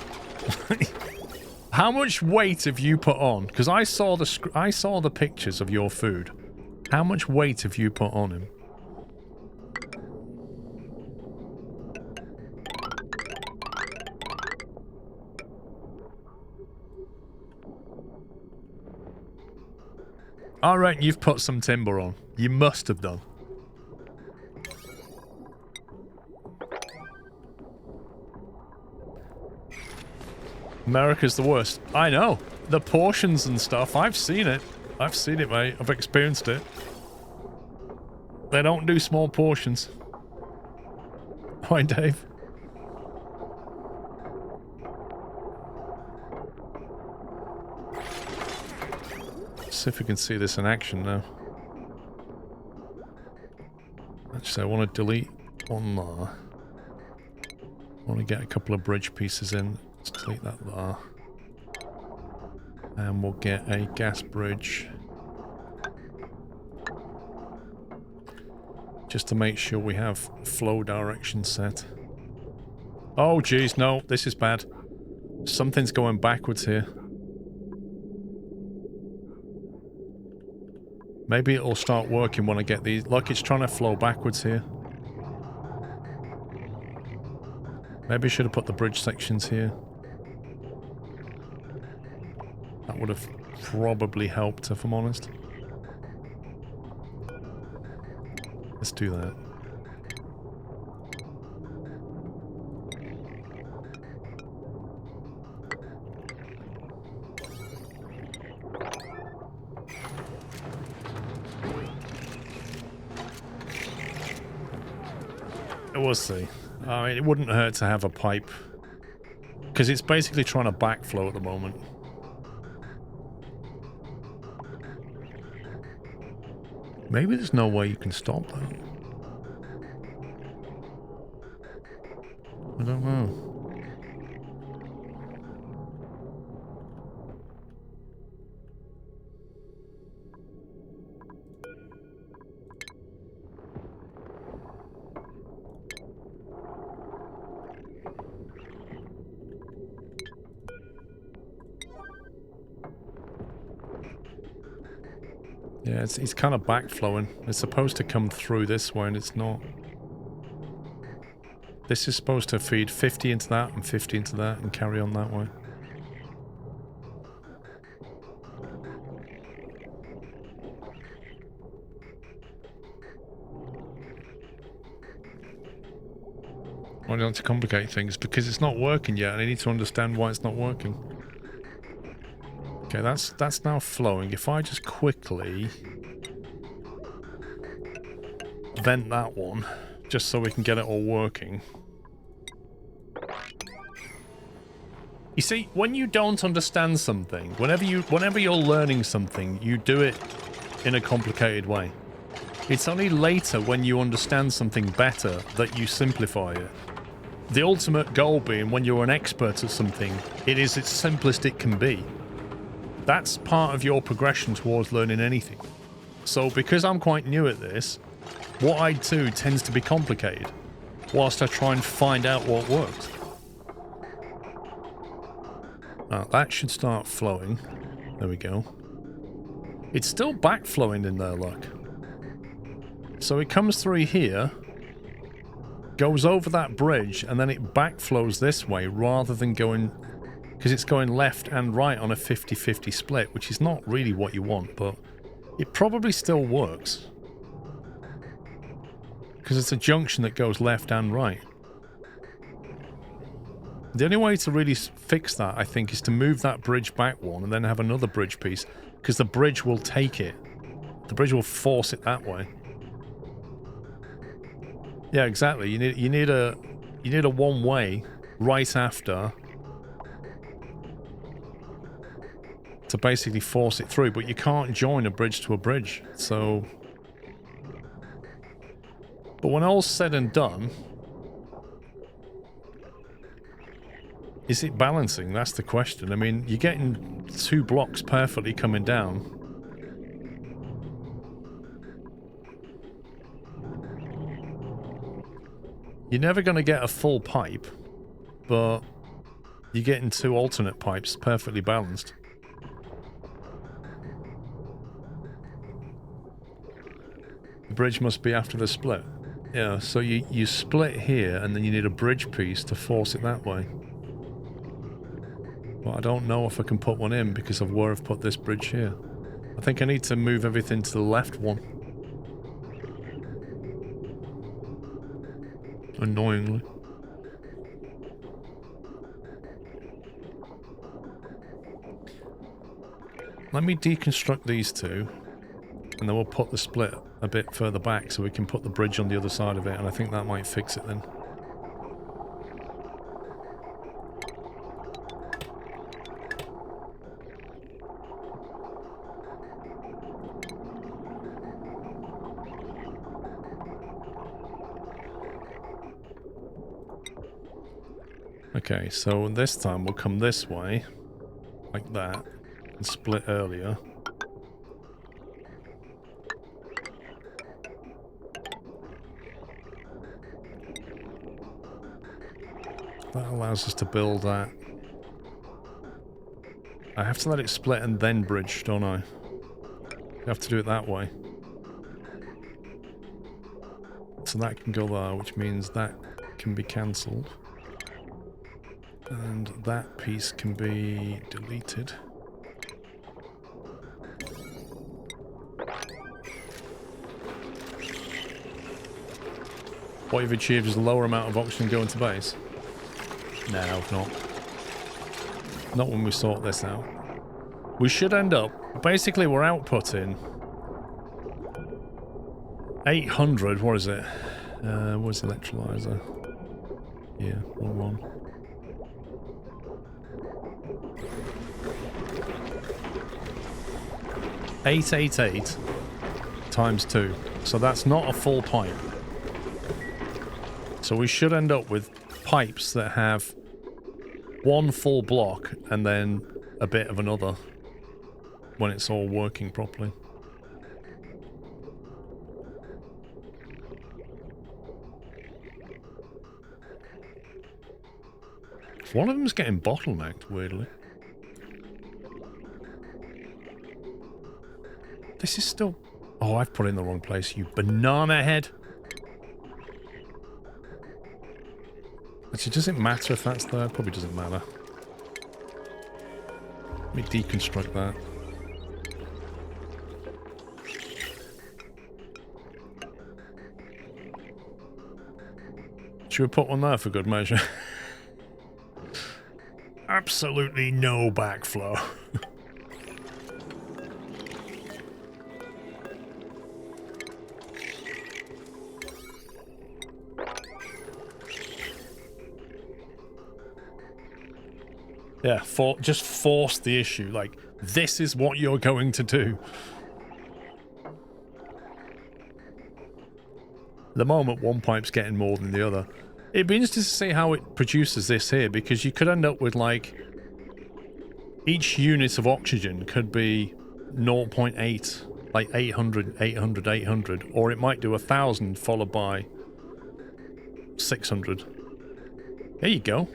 A: How much weight have you put on? Because I saw the pictures of your food. How much weight have you put on him? I reckon you've put some timber on. You must have done. America's the worst. I know. The portions and stuff, I've seen it. I've seen it, mate. I've experienced it. They don't do small portions. Hi, Dave. see if we can see this in action now. Actually, I want to delete one there. I want to get a couple of bridge pieces in. Let's delete that there. And we'll get a gas bridge. Just to make sure we have flow direction set. Oh geez, no, this is bad. Something's going backwards here. Maybe it'll start working when I get these. Look, it's trying to flow backwards here. Maybe I should have put the bridge sections here. That would have probably helped, if I'm honest. Let's do that. We'll see. I mean, it wouldn't hurt to have a pipe. Because it's basically trying to backflow at the moment. Maybe there's no way you can stop that. I don't know. Yeah, it's kind of backflowing. It's supposed to come through this way and it's not. This is supposed to feed 50 into that and 50 into that and carry on that way. I don't want to complicate things because it's not working yet and I need to understand why it's not working. Okay, that's now flowing. If I just quickly vent that one, just so we can get it all working. You see, when you don't understand something, whenever you're learning something, you do it in a complicated way. It's only later when you understand something better that you simplify it. The ultimate goal being when you're an expert at something, it is as simplest it can be. That's part of your progression towards learning anything. So because I'm quite new at this, what I do tends to be complicated, whilst I try and find out what works. That should start flowing. There we go. It's still backflowing in there, look. So it comes through here, goes over that bridge, and then it backflows this way rather than going... Because it's going left and right on a 50-50 split, which is not really what you want, but it probably still works. Because it's a junction that goes left and right. The only way to really fix that, I think, is to move that bridge back one and then have another bridge piece, because the bridge will take it. The bridge will force it that way. Yeah, exactly. You need a one-way right after to basically force it through, but you can't join a bridge to a bridge, so... But when all's said and done, is it balancing? That's the question. I mean, you're getting 2 blocks perfectly coming down. You're never going to get a full pipe, but you're getting 2 alternate pipes perfectly balanced. The bridge must be after the split. Yeah, so you split here and then you need a bridge piece to force it that way. But I don't know if I can put one in because of where I've put this bridge here. I think I need to move everything to the left one. Annoyingly. Let me deconstruct these two, and then we'll put the split a bit further back so we can put the bridge on the other side of it, and I think that might fix it then. Okay, so this time we'll come this way, like that, and split earlier. That allows us to build that. I have to let it split and then bridge, don't I? I have to do it that way. So that can go there, which means that can be cancelled. And that piece can be deleted. What you've achieved is a lower amount of oxygen going to base. No, not. Not when we sort this out. We should end up... Basically, we're outputting 800, what is it? What's the electrolyzer? Yeah, wrong one. $888 times 2. So that's not a full pipe. So we should end up with pipes that have one full block and then a bit of another when it's all working properly. One of them's getting bottlenecked, weirdly. This is still... Oh, I've put it in the wrong place, you banana head! Actually, does it matter if that's there? Probably doesn't matter. Let me deconstruct that. Should we put one there for good measure? Absolutely no backflow. Yeah, just force the issue. Like, this is what you're going to do. At the moment, one pipe's getting more than the other. It'd be interesting to see how it produces this here, because you could end up with, like, each unit of oxygen could be 0.8, like 800, 800, 800, or it might do 1,000 followed by 600. There you go.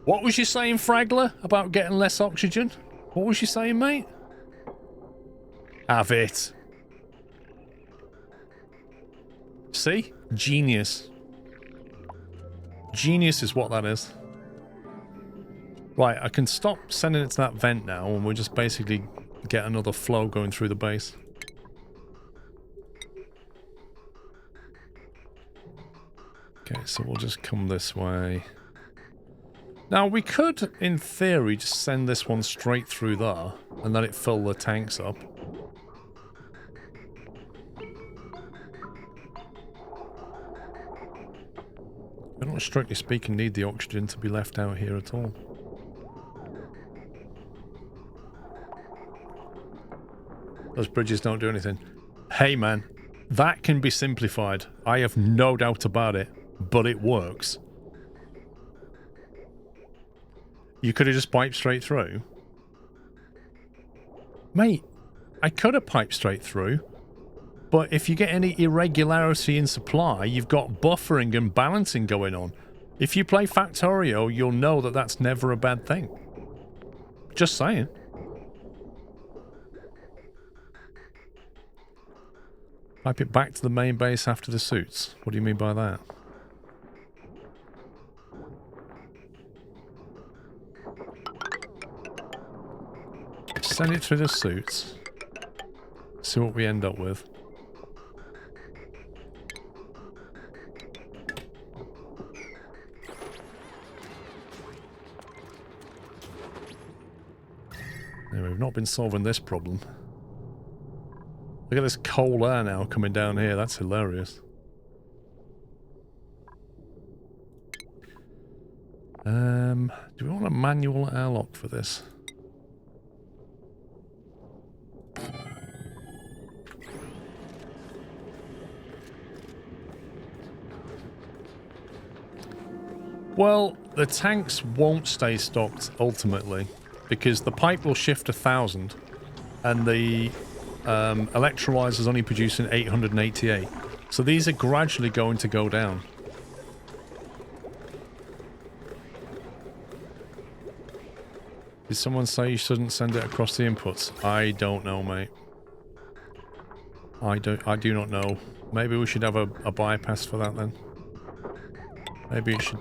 A: What was you saying, Fragler, about getting less oxygen? What was you saying, mate? Have it. See? Genius. Genius is what that is. Right, I can stop sending it to that vent now, and we'll just basically get another flow going through the base. Okay, so we'll just come this way. Now, we could, in theory, just send this one straight through there and let it fill the tanks up. I don't, strictly speaking, need the oxygen to be left out here at all. Those bridges don't do anything. Hey, man, that can be simplified. I have no doubt about it, but it works. You could have just piped straight through. Mate, I could have piped straight through. But if you get any irregularity in supply, you've got buffering and balancing going on. If you play Factorio, you'll know that that's never a bad thing. Just saying. Pipe it back to the main base after the suits. What do you mean by that? Send it through the suits. See what we end up with. Anyway, we've not been solving this problem. Look at this coal air now coming down here. That's hilarious. Do we want a manual airlock for this? Well, the tanks won't stay stocked ultimately because the pipe will shift 1,000 and the electrolyzer is only producing 888. So these are gradually going to go down. Did someone say you shouldn't send it across the inputs? I don't know, mate. I do not know. Maybe we should have a bypass for that then. Maybe it should...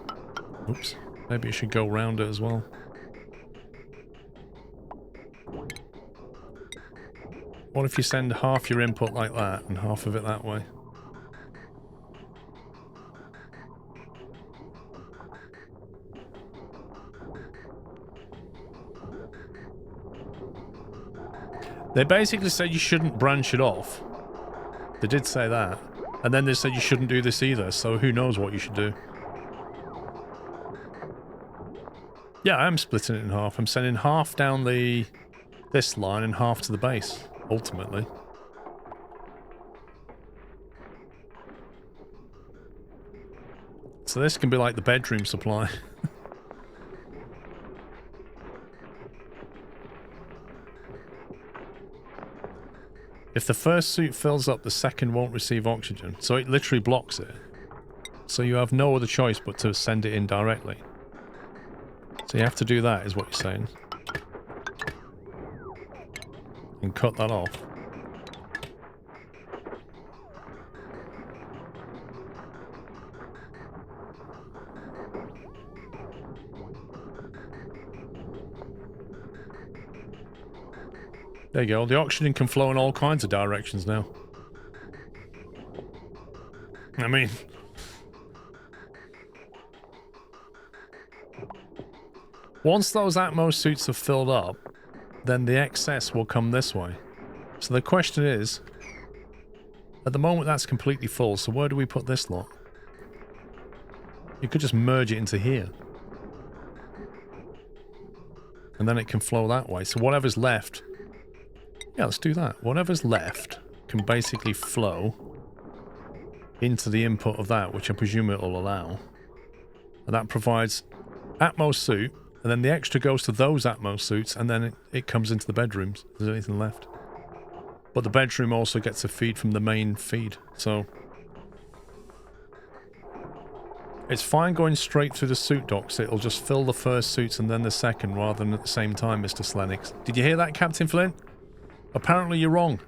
A: Oops. Maybe it should go round it as well. What if you send half your input like that and half of it that way? They basically said you shouldn't branch it off. They did say that. And then they said you shouldn't do this either, so who knows what you should do. Yeah, I'm splitting it in half. I'm sending half down this line and half to the base, ultimately. So this can be like the bedroom supply. If the first suit fills up, the second won't receive oxygen. So it literally blocks it. So you have no other choice but to send it in directly. So you have to do that, is what you're saying. And cut that off. There you go. The oxygen can flow in all kinds of directions now. I mean... Once those Atmos suits are filled up, then the excess will come this way. So the question is, at the moment that's completely full, so where do we put this lot? You could just merge it into here. And then it can flow that way. So whatever's left... Yeah, let's do that. Whatever's left can basically flow into the input of that, which I presume it will allow. And that provides Atmos suit, and then the extra goes to those Atmos suits, and then it comes into the bedrooms, if there's anything left. But the bedroom also gets a feed from the main feed, so... It's fine going straight through the suit docks. It'll just fill the first suits and then the second, rather than at the same time, Mr. Slenix. Did you hear that, Captain Flint? Apparently you're wrong.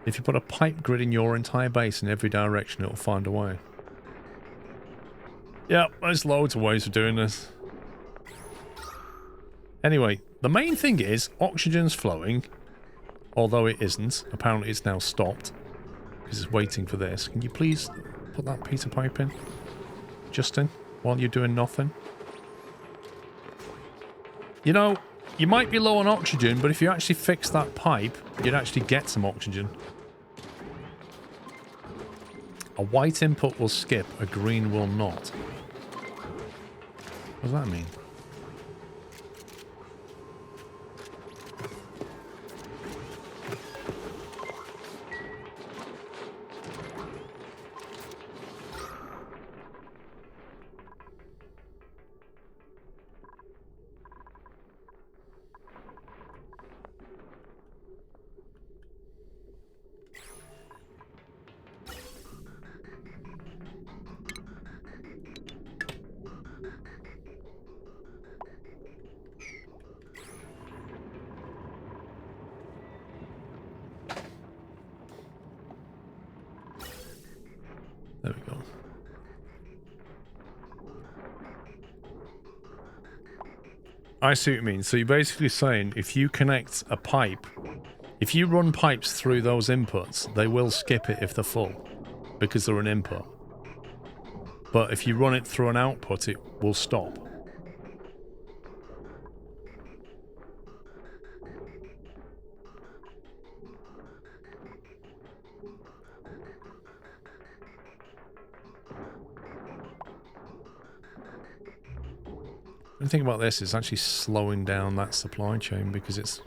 A: If you put a pipe grid in your entire base in every direction, it'll find a way. Yep, there's loads of ways of doing this. Anyway, the main thing is oxygen's flowing, although it isn't. Apparently it's now stopped because it's waiting for this. Can you please put that piece of pipe in, Justin, while you're doing nothing? You know, you might be low on oxygen, but if you actually fix that pipe, you'd actually get some oxygen. A white input will skip, a green will not. What does that mean? There we go. I see what you mean. So you're basically saying if you connect a pipe, if you run pipes through those inputs, they will skip it if they're full, because they're an input. But if you run it through an output, it will stop. The thing about this is actually slowing down that supply chain because it's...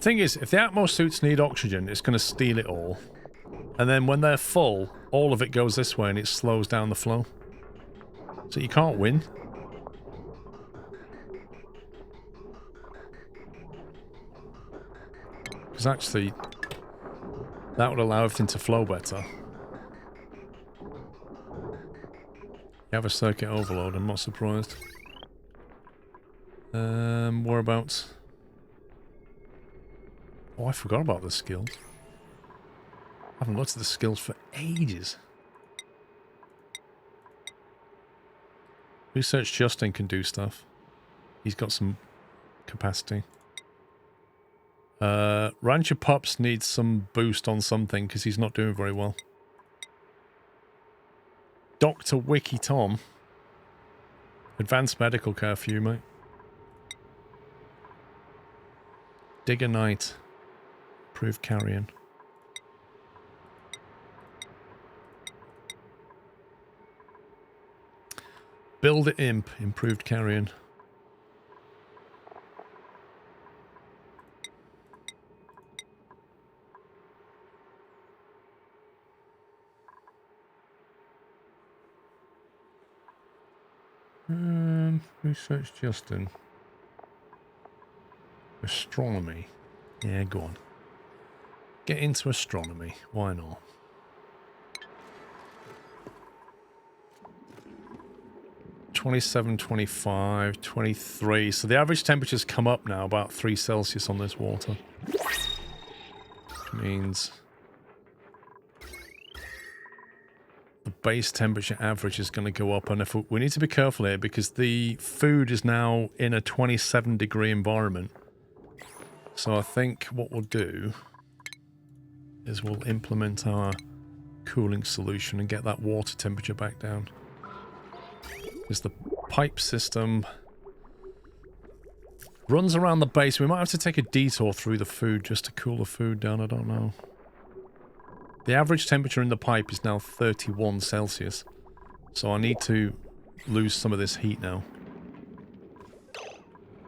A: Thing is, if the Atmos suits need oxygen, it's going to steal it all. And then when they're full, all of it goes this way and it slows down the flow. So you can't win. Because actually, that would allow everything to flow better. You have a circuit overload, I'm not surprised. Whereabouts? Oh, I forgot about the skills. I haven't looked at the skills for ages. Research Justin can do stuff. He's got some capacity. Rancher Pups needs some boost on something because he's not doing very well. Dr. Wiki Tom. Advanced medical care for you, mate. Digger Knight. Improved carrion. Builder Imp. Improved carrion. Research Justin. Astronomy. Yeah, go on. Get into astronomy. Why not? (27, 25, 23). So the average temperature's come up now about 3 Celsius on this water. Which means the base temperature average is going to go up, and if we need to be careful here because the food is now in a 27-degree environment. So I think what we'll do is we'll implement our cooling solution and get that water temperature back down. Because the pipe system runs around the base. We might have to take a detour through the food just to cool the food down. I don't know. The average temperature in the pipe is now 31 Celsius. So I need to lose some of this heat now.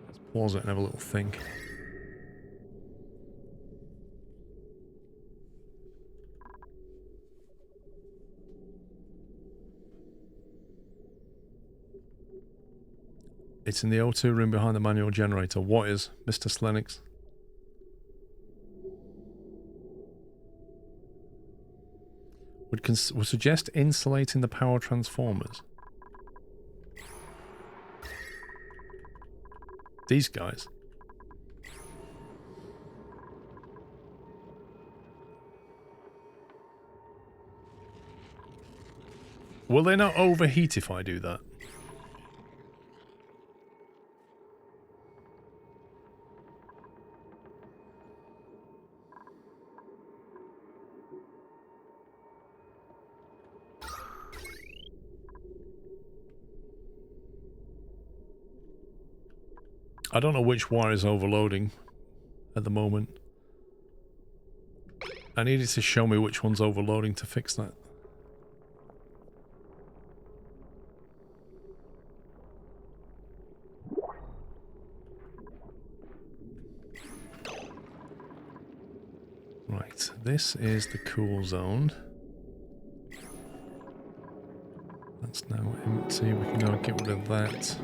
A: Let's pause it and have a little think. It's in the O2 room behind the manual generator. What is, Mr. Slenix? Would suggest insulating the power transformers. These guys. Will they not overheat if I do that? I don't know which wire is overloading at the moment. I needed to show me which one's overloading to fix that. Right, this is the cool zone. That's now empty. We can go and get rid of that.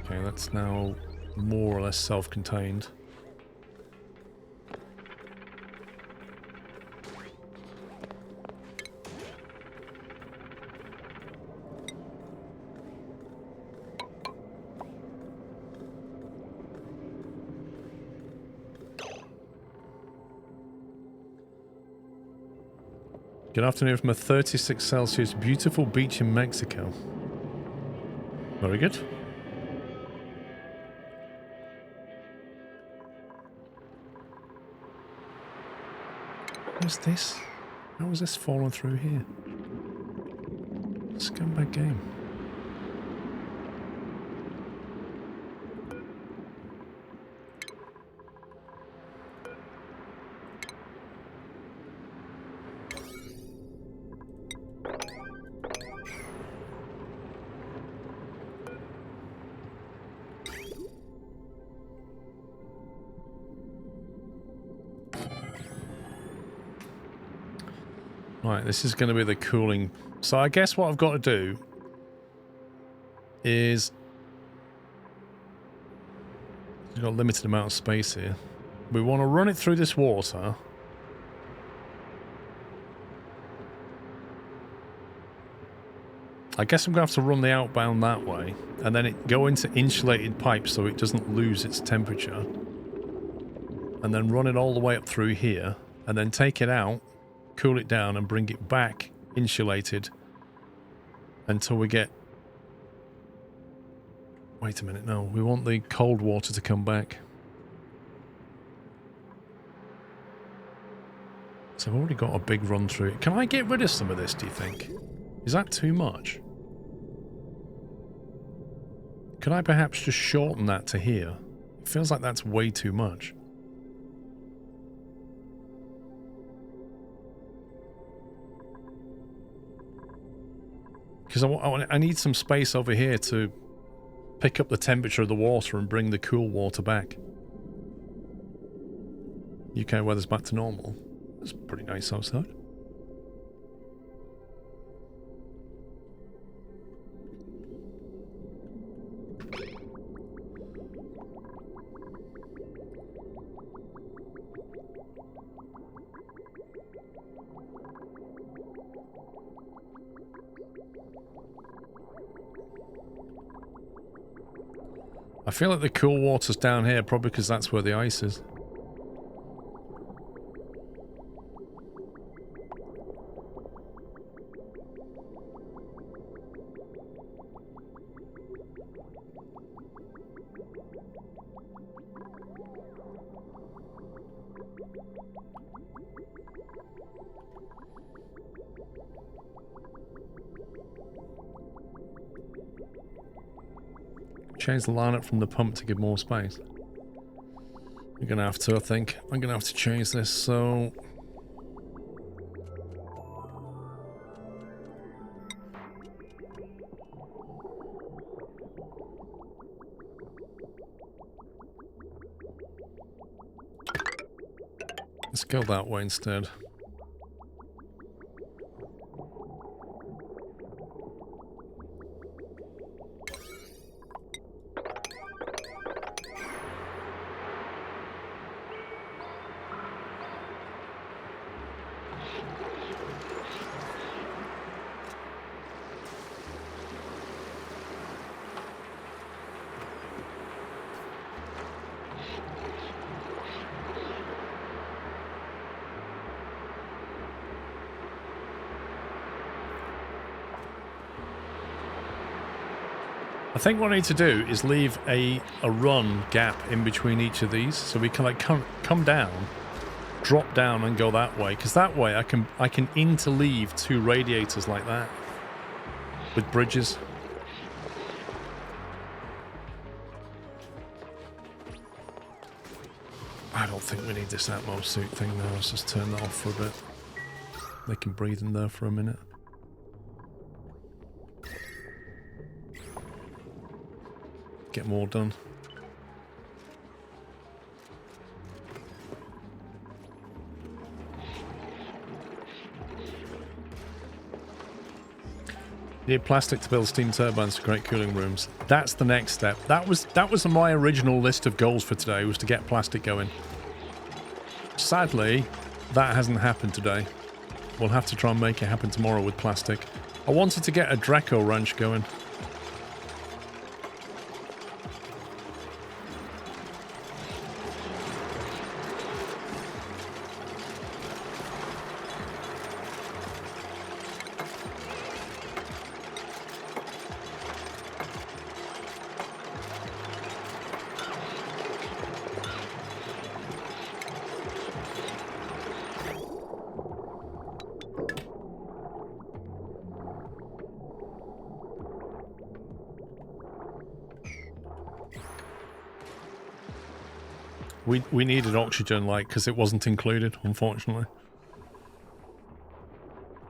A: Okay, that's now more or less self-contained. Good afternoon from a 36 Celsius beautiful beach in Mexico. Very good. What's this? How has this fallen through here? Scumbag game. Right, this is going to be the cooling. So I guess what I've got to do is... We've got a limited amount of space here. We want to run it through this water. I guess I'm going to have to run the outbound that way. And then it go into insulated pipes so it doesn't lose its temperature. And then run it all the way up through here. And then take it out, cool it down, and bring it back insulated until we get... Wait a minute, no. We want the cold water to come back. So I've already got a big run through it. Can I get rid of some of this, do you think? Is that too much? Could I perhaps just shorten that to here? It feels like that's way too much. Because I need some space over here to pick up the temperature of the water and bring the cool water back. UK weather's back to normal. It's pretty nice outside. I feel like the cool water's down here, probably because that's where the ice is. Change the lineup from the pump to give more space. You're gonna have to, I think. I'm gonna have to change this, so... Let's go that way instead. I think what I need to do is leave a run gap in between each of these, so we can like come down, drop down, and go that way. Because that way I can interleave two radiators like that with bridges. I don't think we need this Atmos suit thing now. Let's just turn that off for a bit. They can breathe in there for a minute. Get more done. You need plastic to build steam turbines for great cooling rooms. That's the next step. That was on my original list of goals for today, was to get plastic going. Sadly, that hasn't happened today. We'll have to try and make it happen tomorrow with plastic. I wanted to get a Draco ranch going. We needed oxygen, like, because it wasn't included, unfortunately.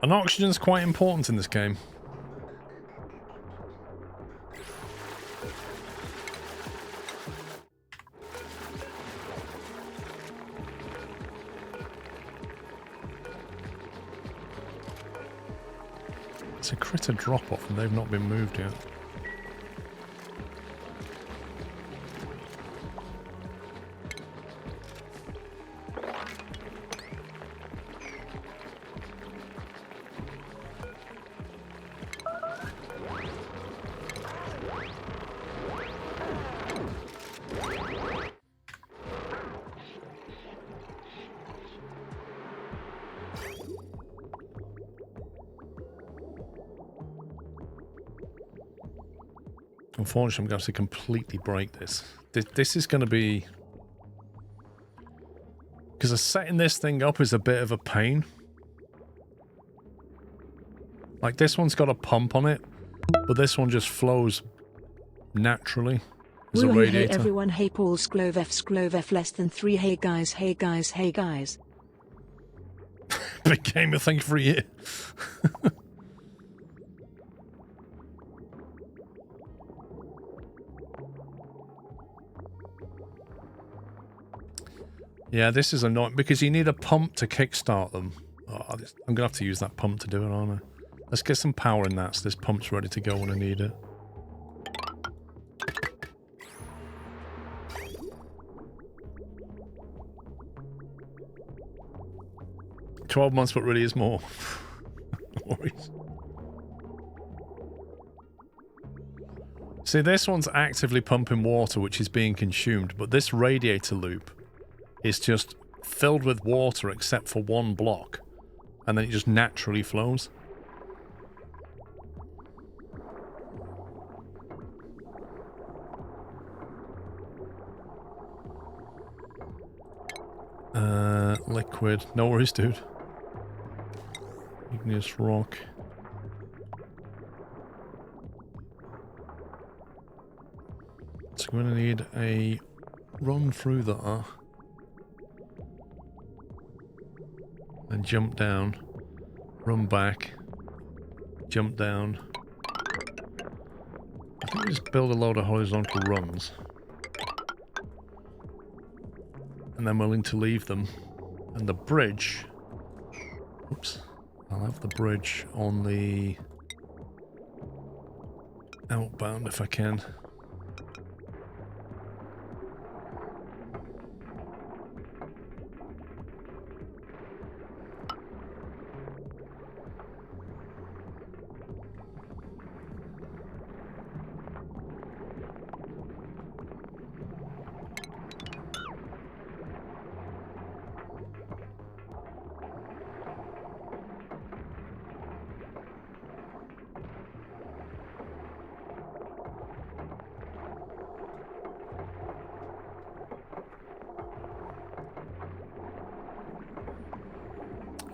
A: And oxygen's quite important in this game. It's a critter drop-off and they've not been moved yet. Unfortunately, I'm going to have to completely break this. This is going to be... Because setting this thing up is a bit of a pain. Like, this one's got a pump on it, but this one just flows naturally as a radiator.
B: Hey everyone, hey Paul, Sklovef less than 3, hey guys, hey guys, hey guys.
A: Big gamer, thank you for a year. Yeah, this is annoying because you need a pump to kickstart them. Oh, I'm going to have to use that pump to do it, aren't I? Let's get some power in that so this pump's ready to go when I need it. $12 months, but really is more. No worries. See, this one's actively pumping water, which is being consumed, but this radiator loop is just filled with water except for one block, and then it just naturally flows. Liquid. No worries, dude. Igneous rock. So I'm going to need a run through that. And jump down. Run back. Jump down. I think we just build a load of horizontal runs. And then we'll interleave them. And the bridge... Oops. I'll have the bridge on the outbound if I can.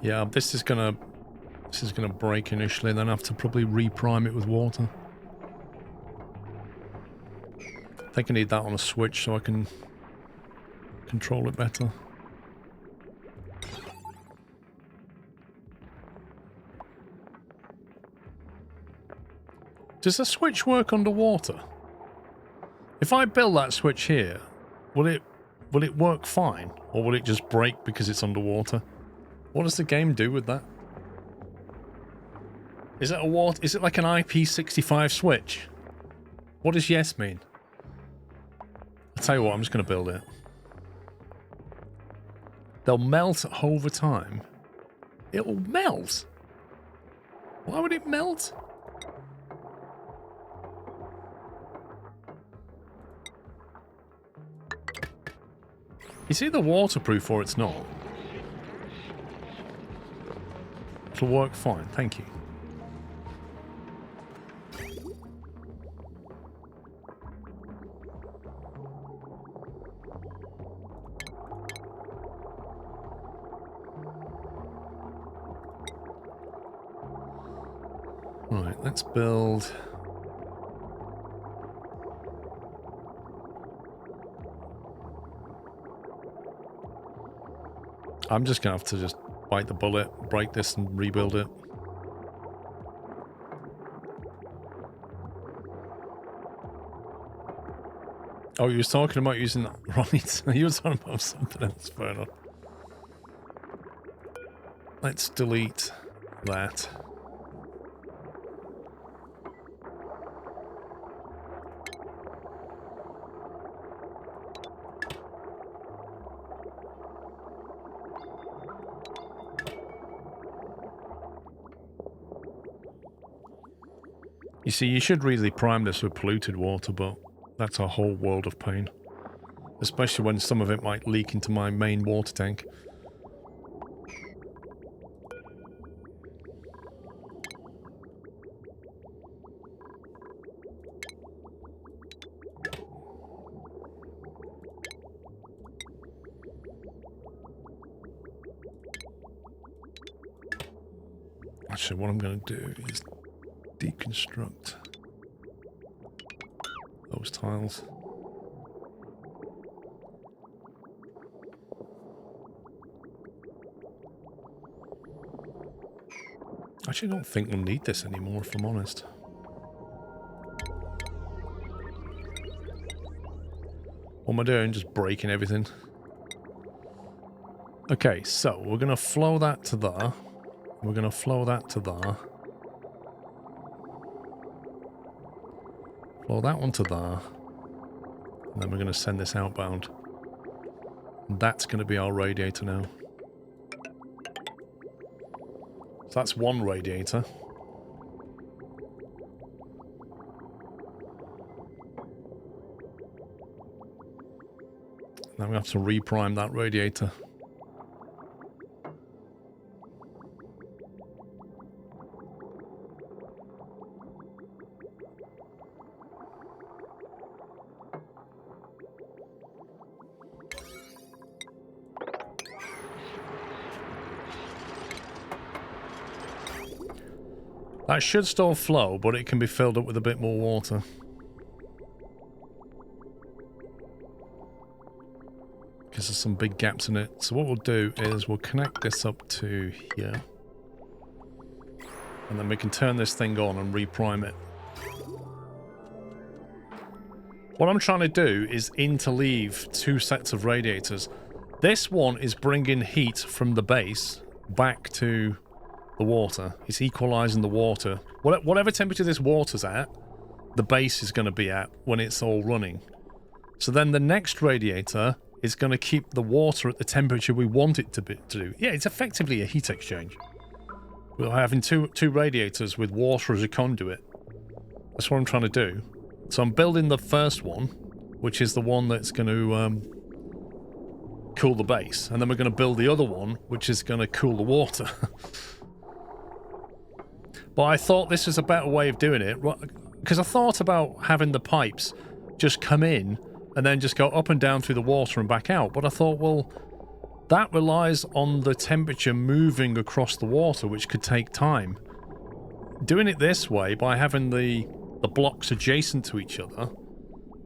A: Yeah, this is gonna break initially, then I have to probably reprime it with water. I think I need that on a switch so I can control it better. Does the switch work underwater? If I build that switch here, will it work fine, or will it just break because it's underwater? What does the game do with that? Is it a water? Is it like an IP65 switch? What does yes mean? I'll tell you what, I'm just going to build it. They'll melt over time. It'll melt? Why would it melt? It's either waterproof or it's not. It'll work fine, thank you. Right, let's build... I'm just gonna have to just bite the bullet, break this and rebuild it. Oh, you was talking about using that, right? You were talking about something else, fair enough. Let's delete that. You see, you should really prime this with polluted water, but that's a whole world of pain. Especially when some of it might leak into my main water tank. Actually, what I'm going to do is deconstruct those tiles. Actually, I don't think we'll need this anymore, if I'm honest. What am I doing? Just breaking everything. Okay, so we're going to flow that to there. We're going to flow that to there. Flow that one to there. And then we're going to send this outbound. And that's going to be our radiator now. So that's one radiator. Now we have to reprime that radiator. That should still flow, but it can be filled up with a bit more water. Because there's some big gaps in it. So what we'll do is we'll connect this up to here. And then we can turn this thing on and reprime it. What I'm trying to do is interleave two sets of radiators. This one is bringing heat from the base back to the water. It's equalizing the water. Whatever temperature this water's at, the base is going to be at when it's all running. So then the next radiator is going to keep the water at the temperature we want it to do. Yeah, it's effectively a heat exchange. We're having two radiators with water as a conduit. That's what I'm trying to do. So I'm building the first one, which is the one that's going to cool the base. And then we're going to build the other one, which is going to cool the water. But I thought this was a better way of doing it, because I thought about having the pipes just come in and then just go up and down through the water and back out. But I thought, well, that relies on the temperature moving across the water, which could take time. Doing it this way, by having the blocks adjacent to each other,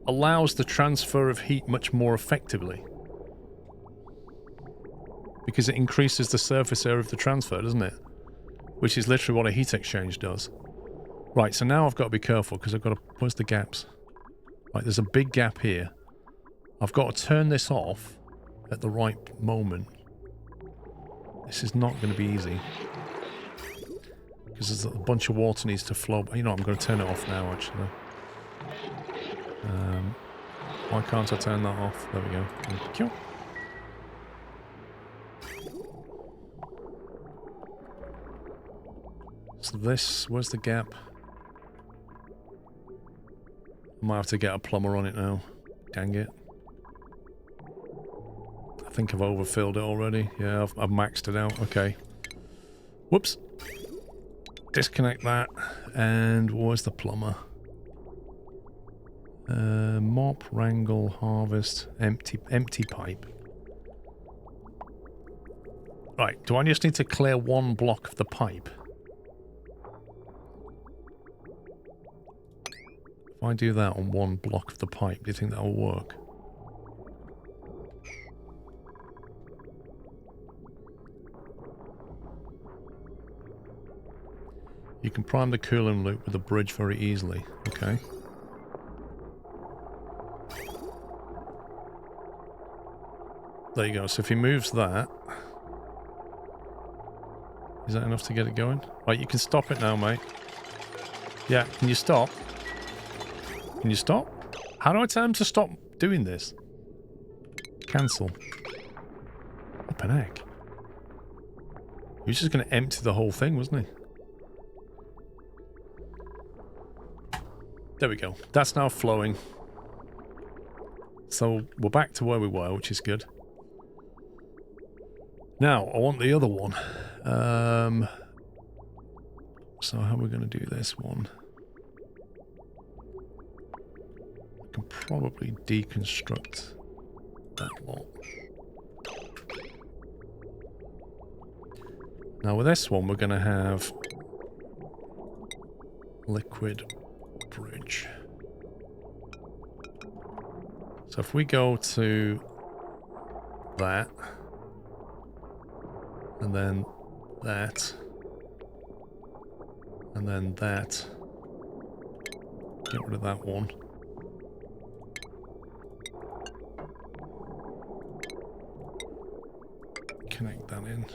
A: allows the transfer of heat much more effectively. Because it increases the surface area of the transfer, doesn't it? Which is literally what a heat exchange does. Right, so now I've got to be careful because I've got to... Where's the gaps? Right, there's a big gap here. I've got to turn this off at the right moment. This is not going to be easy. Because there's a bunch of water needs to flow. You know, I'm going to turn it off now, actually. Why can't I turn that off? There we go. Thank you. So this, where's the gap? I might have to get a plumber on it now. Dang it. I think I've overfilled it already. Yeah, I've maxed it out. Okay. Whoops. Disconnect that. And where's the plumber? Mop, wrangle, harvest, empty pipe. Right, do I just need to clear one block of the pipe? If I do that on one block of the pipe, do you think that'll work? You can prime the cooling loop with a bridge very easily. Okay. There you go. So if he moves that... Is that enough to get it going? Right, you can stop it now, mate. Yeah, can you stop? Can you stop? How do I tell him to stop doing this? Cancel. What the heck? He was just going to empty the whole thing, wasn't he? There we go. That's now flowing. So we're back to where we were, which is good. Now, I want the other one. So how are we going to do this one? I can probably deconstruct that lot. Now with this one, we're going to have liquid bridge. So if we go to that, and then that, and then that, get rid of that one. Connect that in.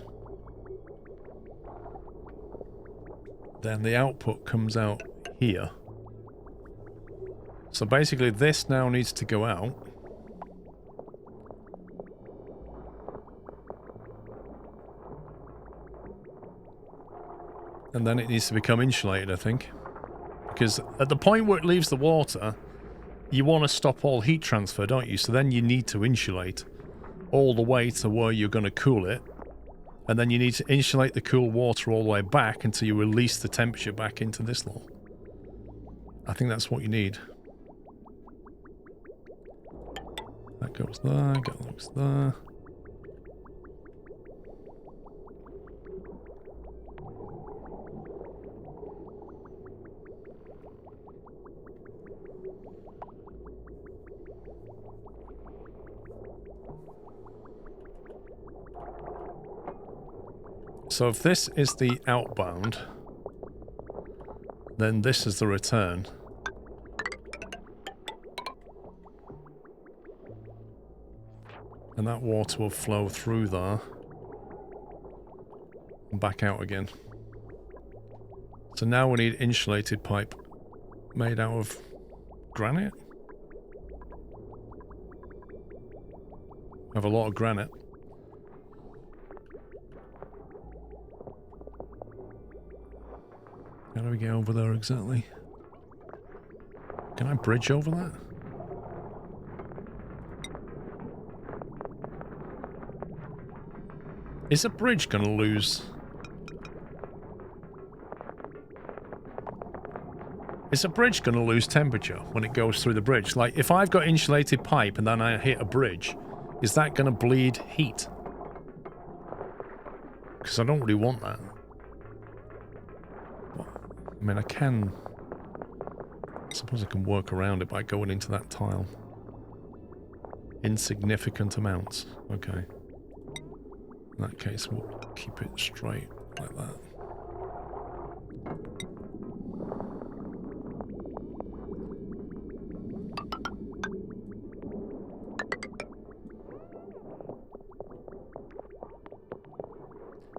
A: Then the output comes out here. So basically this now needs to go out. And then it needs to become insulated, I think. Because at the point where it leaves the water, you want to stop all heat transfer, don't you? So then you need to insulate all the way to where you're going to cool it. And then you need to insulate the cool water all the way back until you release the temperature back into this lot. I think that's what you need. That goes there, goes there. So if this is the outbound, then this is the return. And that water will flow through there and back out again. So now we need insulated pipe made out of granite. I have a lot of granite. How do we get over there exactly? Can I bridge over that? Is a bridge going to lose? Is a bridge going to lose temperature when it goes through the bridge? Like, if I've got insulated pipe and then I hit a bridge, is that going to bleed heat? Because I don't really want that. I mean, I suppose I can work around it by going into that tile. Insignificant amounts. Okay. In that case, we'll keep it straight like that.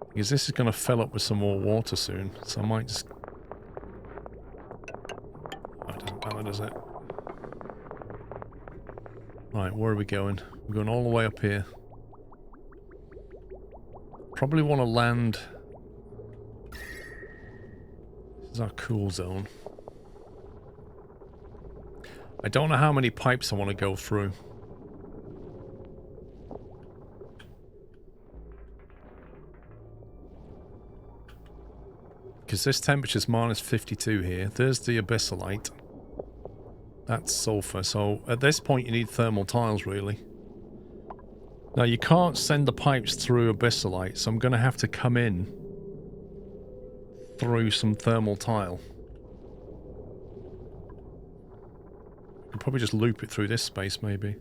A: Because this is going to fill up with some more water soon, so I might just... Oh, it doesn't matter, does it? Right, where are we going? We're going all the way up here. Probably want to land... This is our cool zone. I don't know how many pipes I want to go through. Because this temperature's minus 52 here. There's the abyssalite. That's sulfur. So at this point you need thermal tiles, really. Now you can't send the pipes through abyssalite, so I'm going to have to come in through some thermal tile. I'll probably just loop it through this space, maybe.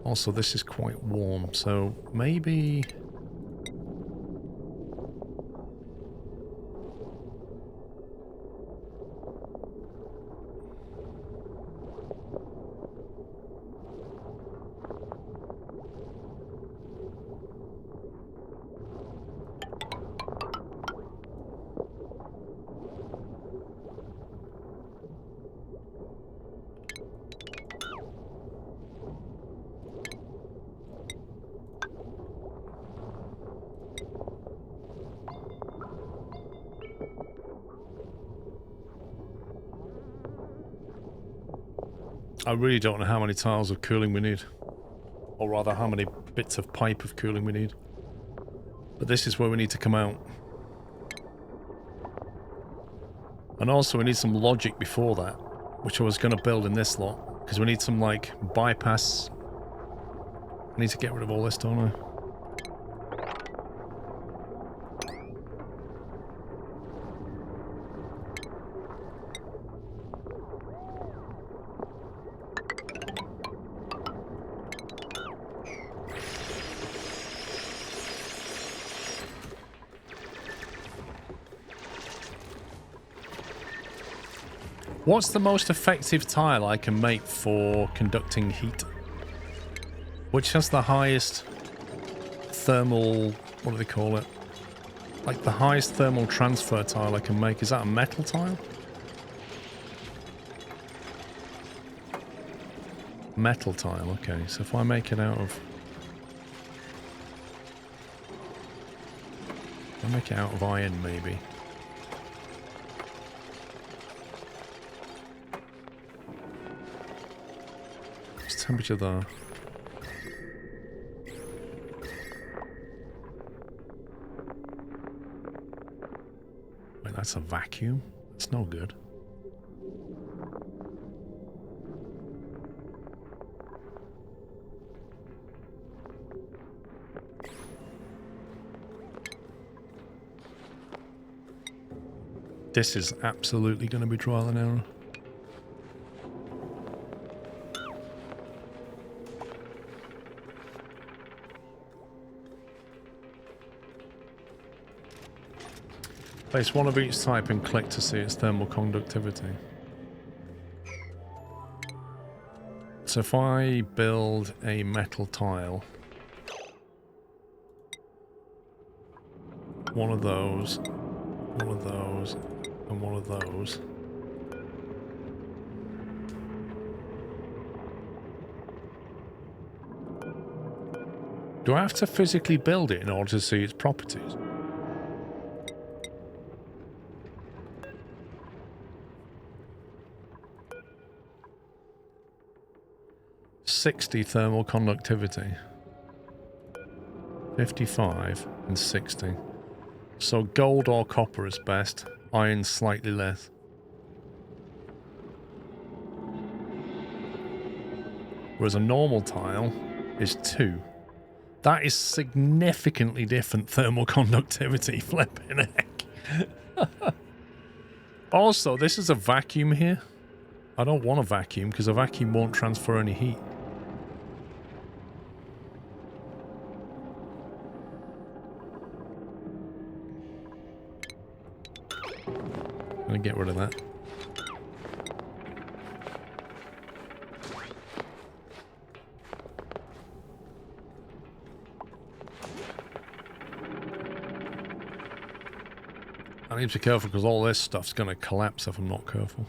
A: Also, this is quite warm, so maybe... I really don't know how many tiles of cooling we need. Or rather, how many bits of pipe of cooling we need. But this is where we need to come out. And also we need some logic before that, which I was going to build in this lot. Because we need some, like, bypass. I need to get rid of all this, don't I? What's the most effective tile I can make for conducting heat? Which has the highest thermal... what do they call it? Like the highest thermal transfer tile I can make. Is that a metal tile? Metal tile, okay. So if I make it out of... I'll make it out of iron, maybe. Temperature there. Wait, that's a vacuum? That's no good. This is absolutely going to be trial and error. Place one of each type and click to see its thermal conductivity. So if I build a metal tile, one of those, and one of those. Do I have to physically build it in order to see its properties? .60 thermal conductivity, 55 and 60. So gold or copper is best, iron slightly less. Whereas a normal tile is 2. That is significantly different thermal conductivity, flipping heck. Also, this is a vacuum here. I don't want a vacuum because a vacuum won't transfer any heat. I'm gonna get rid of that. I need to be careful because all this stuff's going to collapse if I'm not careful.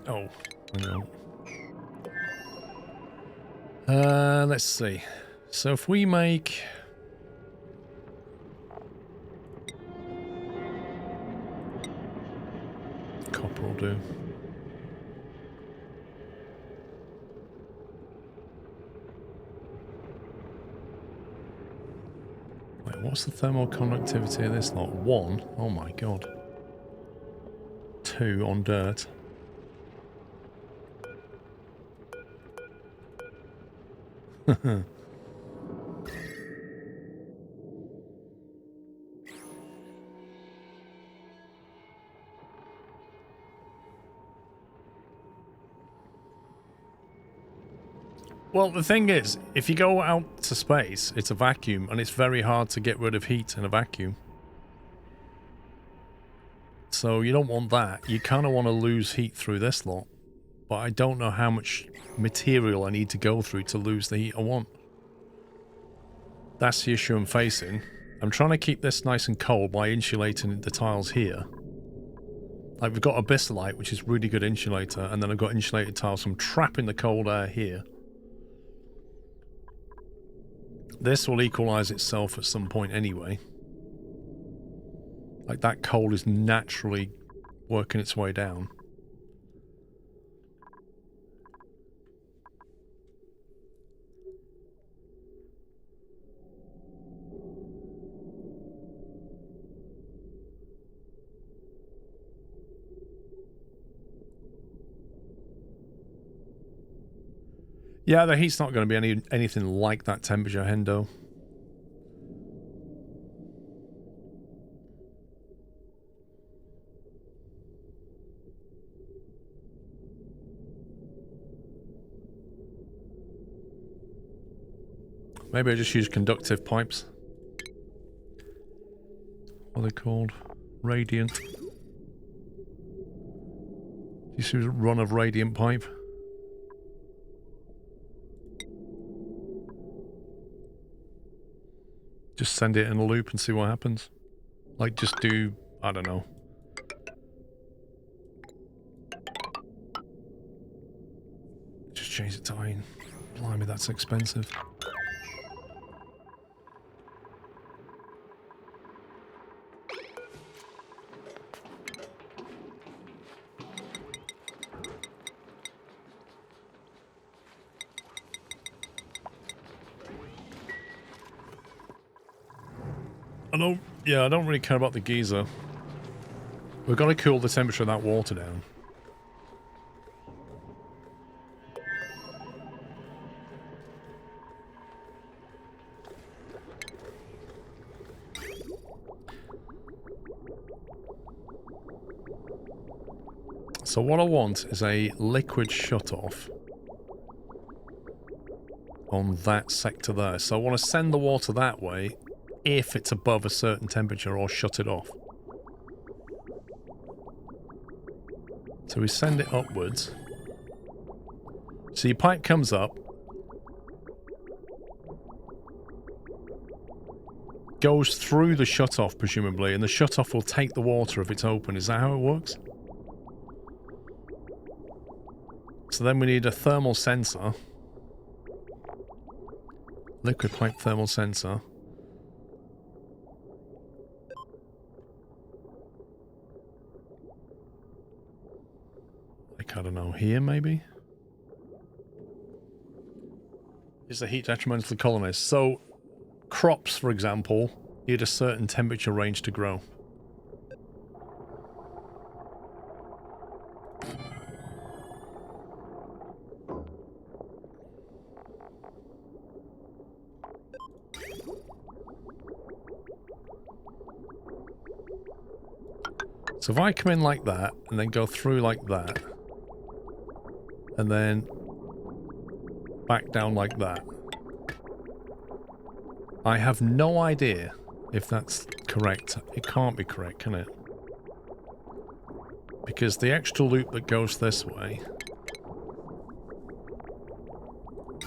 A: Oh, no. Let's see. So if we make... Copper will do. Wait, what's the thermal conductivity of this lot? 1? Oh my god. 2 on dirt. Well, the thing is, if you go out to space, it's a vacuum, and it's very hard to get rid of heat in a vacuum. So you don't want that. You kind of want to lose heat through this lot. But I don't know how much material I need to go through to lose the heat I want. That's the issue I'm facing. I'm trying to keep this nice and cold by insulating the tiles here. Like, we've got abyssalite, which is really good insulator, and then I've got insulated tiles, so I'm trapping the cold air here. This will equalize itself at some point anyway. Like, that cold is naturally working its way down. Yeah, the heat's not going to be anything like that temperature, Hendo. Maybe I just use conductive pipes. What are they called? Radiant. Just use a run of radiant pipe. Just send it in a loop and see what happens. Like, just do, I don't know. Just change the tie-in. Blimey, that's expensive. I don't really care about the geyser. We've got to cool the temperature of that water down. So what I want is a liquid shutoff on that sector there. So I want to send the water that way if it's above a certain temperature, or shut it off. So we send it upwards. So your pipe comes up, goes through the shutoff presumably, and the shutoff will take the water if it's open. Is that how it works? So then we need a thermal sensor. Liquid pipe thermal sensor. I don't know, here maybe? Is the heat detrimental to colonists? So, crops, for example, need a certain temperature range to grow. So if I come in like that, and then go through like that, and then back down like that. I have no idea if that's correct. It can't be correct, can it? Because the extra loop that goes this way,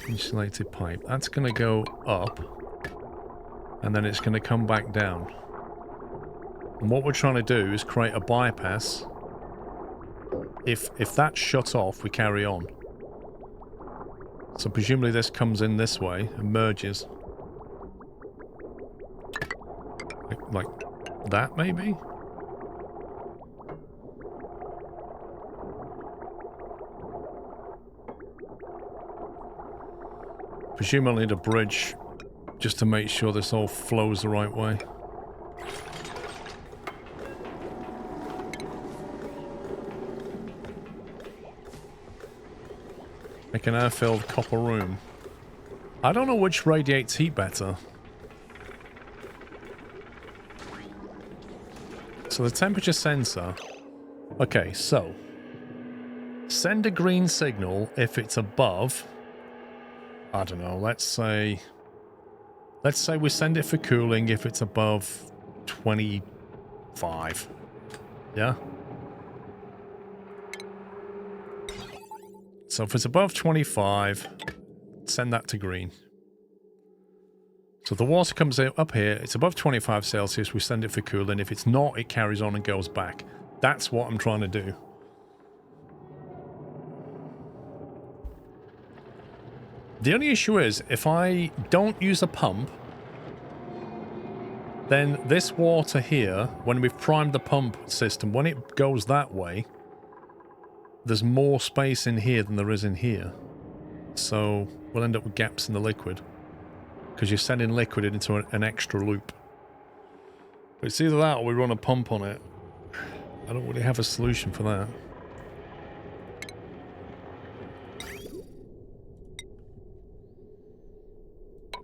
A: insulated pipe, that's going to go up, and then it's going to come back down. And what we're trying to do is create a bypass. If that's shut off, we carry on. So presumably this comes in this way and merges. Like that, maybe? Presume I'll need a bridge just to make sure this all flows the right way. Make an air-filled copper room. I don't know which radiates heat better. So the temperature sensor... Okay, so... Send a green signal if it's above... I don't know, let's say... Let's say we send it for cooling if it's above 25. Yeah? So if it's above 25, send that to green. So the water comes up here, it's above 25 Celsius, we send it for cooling. If it's not, it carries on and goes back. That's what I'm trying to do. The only issue is, if I don't use a pump, then this water here, when we've primed the pump system, when it goes that way, there's more space in here than there is in here. So we'll end up with gaps in the liquid. Because you're sending liquid into an extra loop. But it's either that or we run a pump on it. I don't really have a solution for that.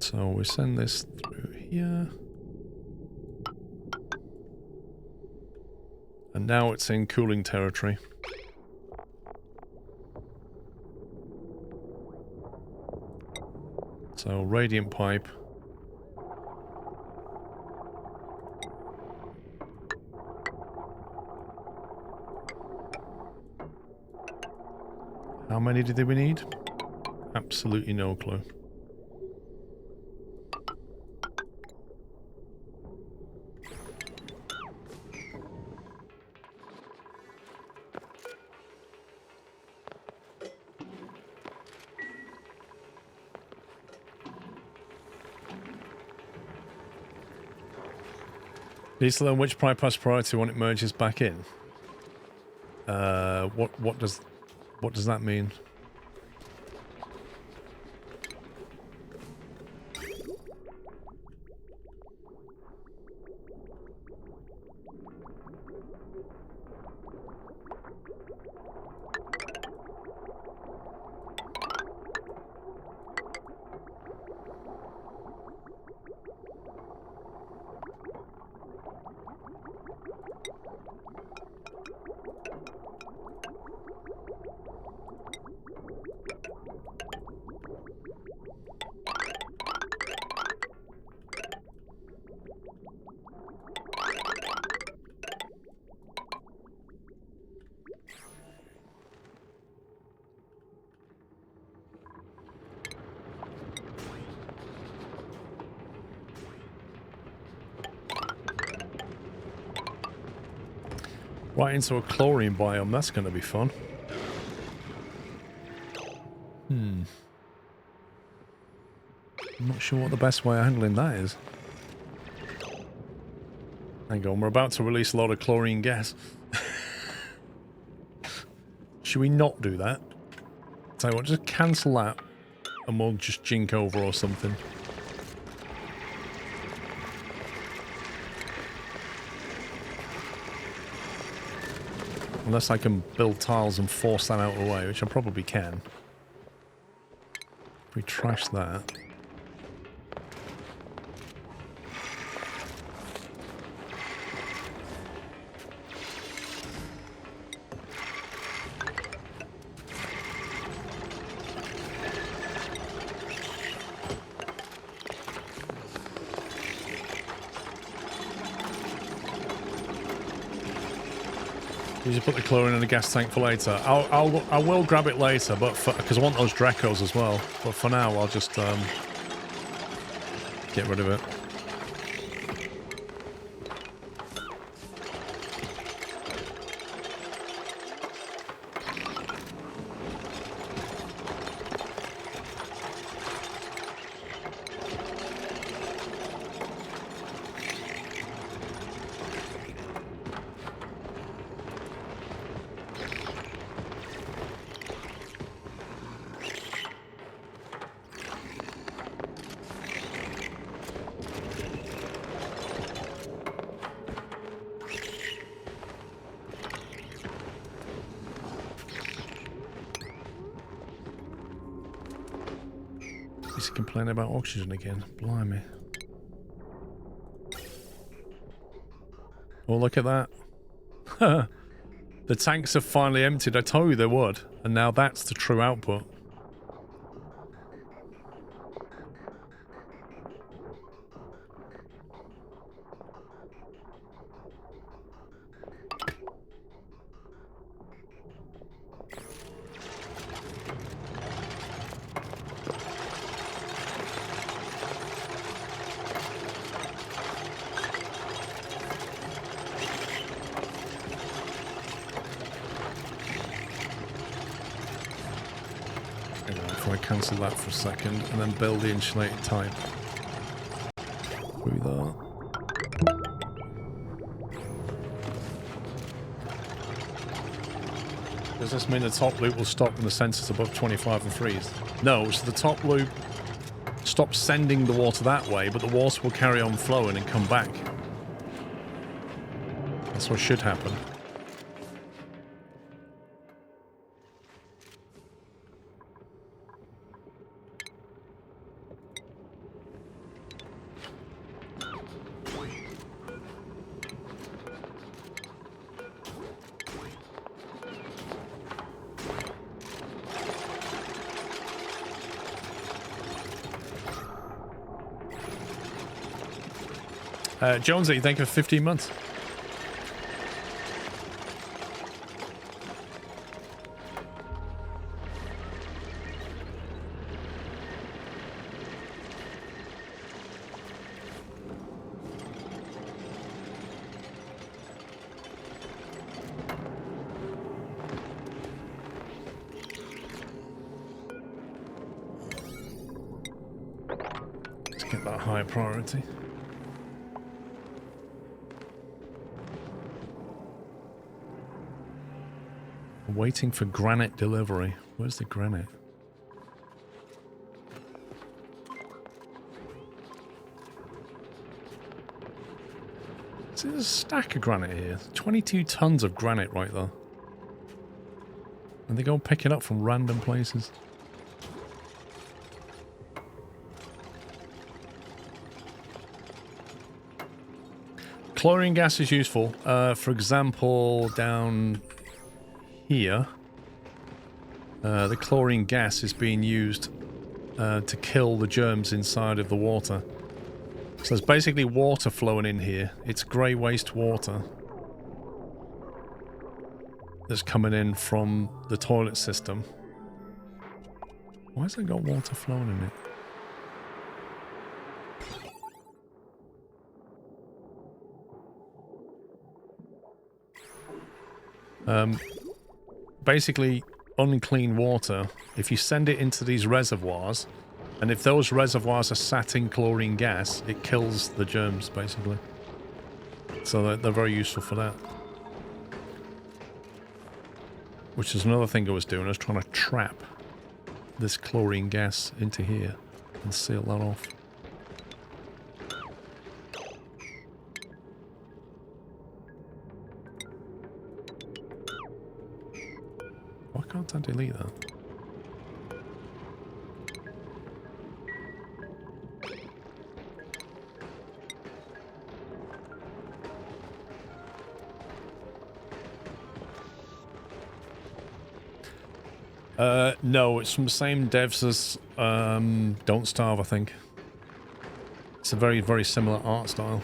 A: So we send this through here. And now it's in cooling territory. So radiant pipe. How many did we need? Absolutely no clue. Needs to learn which pipe has priority when it merges back in. What does that mean? Right into a chlorine biome, that's going to be fun. I'm not sure what the best way of handling that is. Hang on, we're about to release a lot of chlorine gas. Should we not do that? Tell you what, just cancel that and we'll just jink over or something. Unless I can build tiles and force that out of the way, which I probably can. If we trash that. You just put the chlorine in the gas tank for later. I will grab it later, but because I want those Dracos as well. But for now, I'll just get rid of it. He's complaining about oxygen again. Blimey. Oh, look at that. The tanks have finally emptied. I told you they would. And now that's the true output. before I cancel that for a second, and then build the insulated type. Through that. Does this mean the top loop will stop when the sensor's above 25 and freeze? No, so the top loop stops sending the water that way, but the water will carry on flowing and come back. That's what should happen. Jonesy, thank you for 15 months. Let's get that high priority. Waiting for granite delivery. Where's the granite? See, there's a stack of granite here. 22 tons of granite right there. And they go and pick it up from random places. Chlorine gas is useful. For example, down here, the chlorine gas is being used to kill the germs inside of the water. So there's basically water flowing in here. It's grey waste water that's coming in from the toilet system. Why has it got water flowing in it? Basically, unclean water, if you send it into these reservoirs, and if those reservoirs are sat in chlorine gas, it kills the germs, basically. So they're very useful for that. Which is another thing I was doing. I was trying to trap this chlorine gas into here and seal that off. Why can't I delete that? No, it's from the same devs as Don't Starve, I think. It's a very, very similar art style.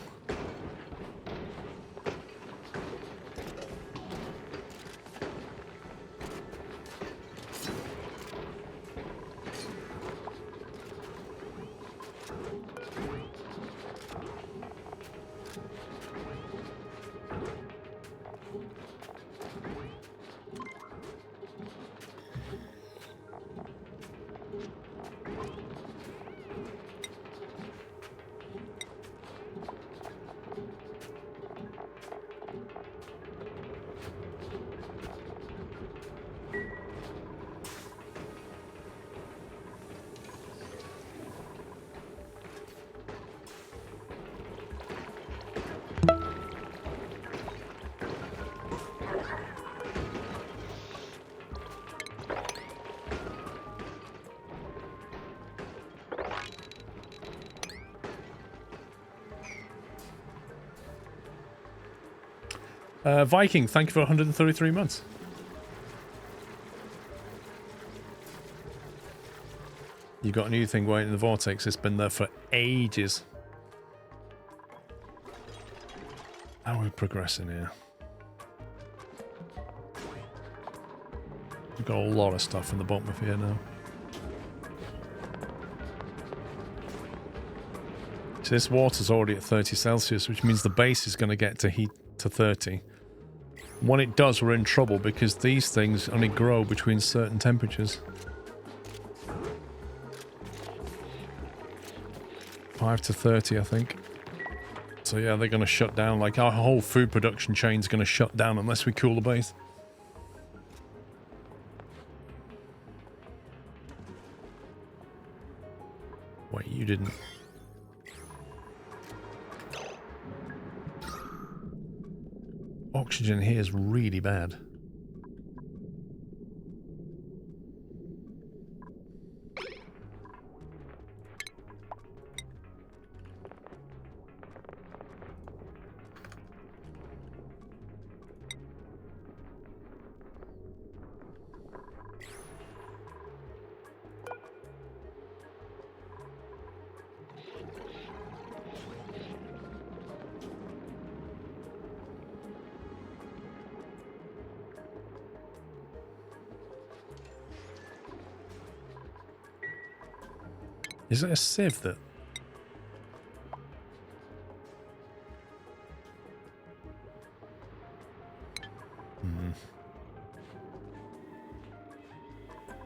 A: Viking, thank you for 133 months. You got a new thing waiting in the vortex. It's been there for ages. How are we progressing here? We've got a lot of stuff in the bottom of here now. So this water's already at 30 Celsius, which means the base is going to get to heat to 30. When it does, we're in trouble because these things only grow between certain temperatures. 5 to 30, I think. So yeah, they're going to shut down. Like, our whole food production chain's going to shut down unless we cool the base. Wait, you didn't. Oxygen here is really bad. Is it a sieve that...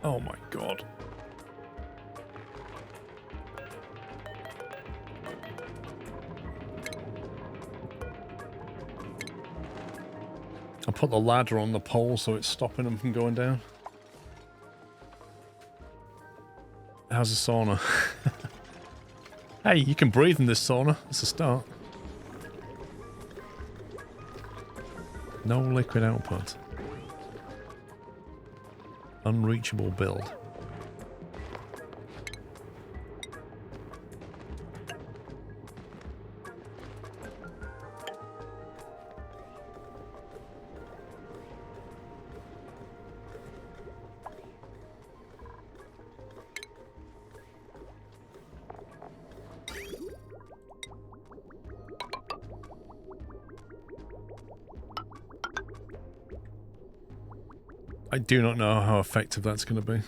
A: Oh my god. I put the ladder on the pole so it's stopping them from going down. How's the sauna? Hey, you can breathe in this sauna. It's a start. No liquid output. Unreachable build. I do not know how effective that's going to be.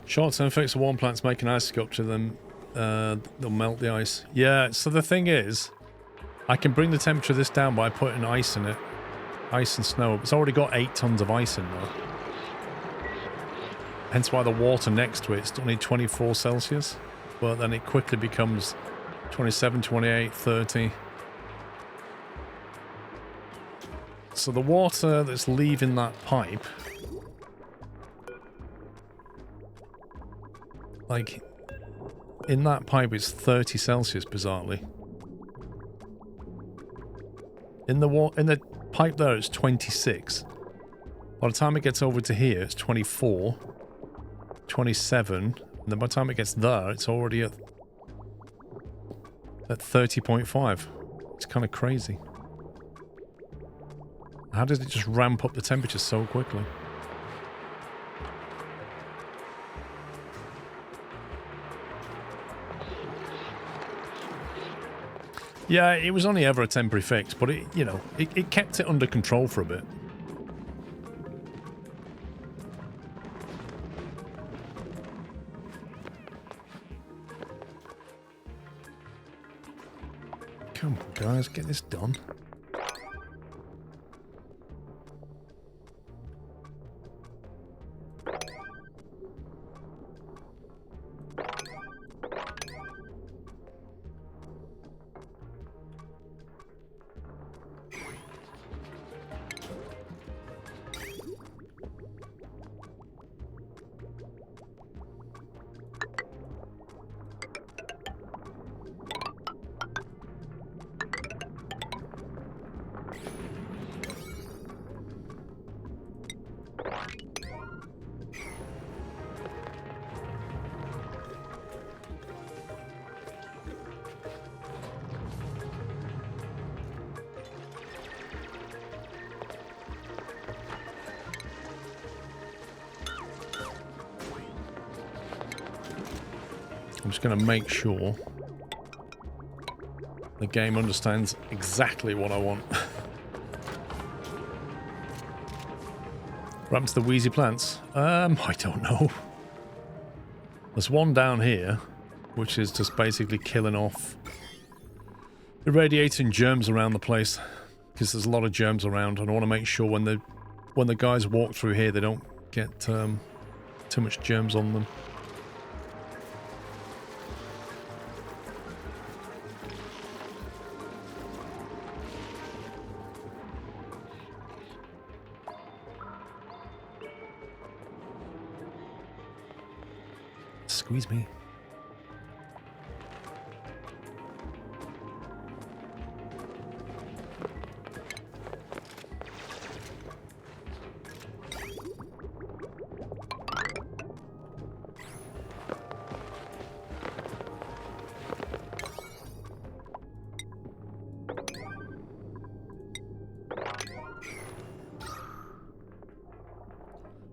A: Short-term fix of warm plants make an ice sculpture, then they'll melt the ice. Yeah, so the thing is, I can bring the temperature of this down by putting ice in it. Ice and snow. It's already got 8 tons of ice in there. Hence why the water next to it is only 24 Celsius. But then it quickly becomes 27, 28, 30. So the water that's leaving that pipe... Like, in that pipe it's 30 Celsius, bizarrely. In the pipe there, it's 26. By the time it gets over to here, it's 24, 27, and then by the time it gets there, it's already at 30.5. It's kind of crazy. How does it just ramp up the temperature so quickly? Yeah, it was only ever a temporary fix, but it, you know, it kept it under control for a bit. Come on, guys, get this done. I'm just going to make sure the game understands exactly what I want. What happened to the wheezy plants? I don't know. There's one down here, which is just basically killing off, irradiating germs around the place, because there's a lot of germs around, and I want to make sure when the guys walk through here, they don't get too much germs on them. Squeeze me.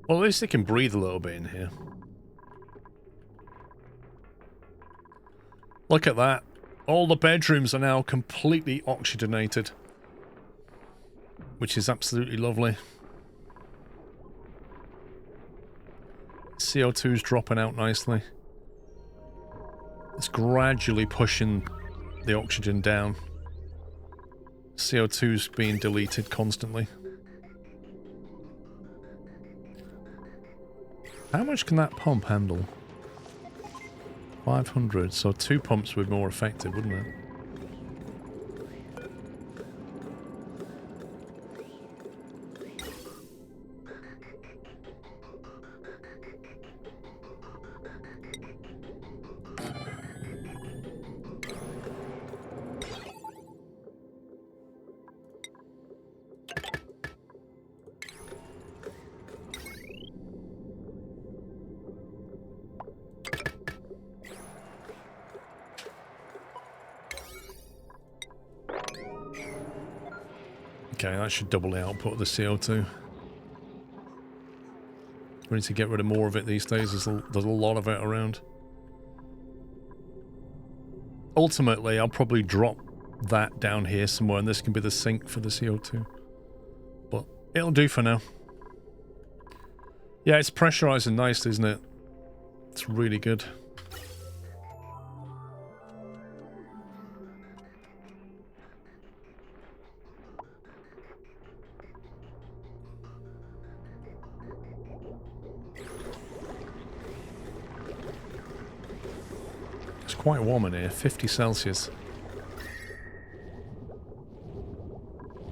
A: Well, at least they can breathe a little bit in here. Look at that. All the bedrooms are now completely oxygenated, which is absolutely lovely. CO2's dropping out nicely. It's gradually pushing the oxygen down. CO2's being deleted constantly. How much can that pump handle? 500, so 2 pumps would be more effective, wouldn't it? Okay, that should double the output of the CO2. We need to get rid of more of it these days. There's a lot of it around. Ultimately, I'll probably drop that down here somewhere, and this can be the sink for the CO2. But it'll do for now. Yeah, it's pressurizing nicely, isn't it? It's really good. Quite warm in here, 50 Celsius.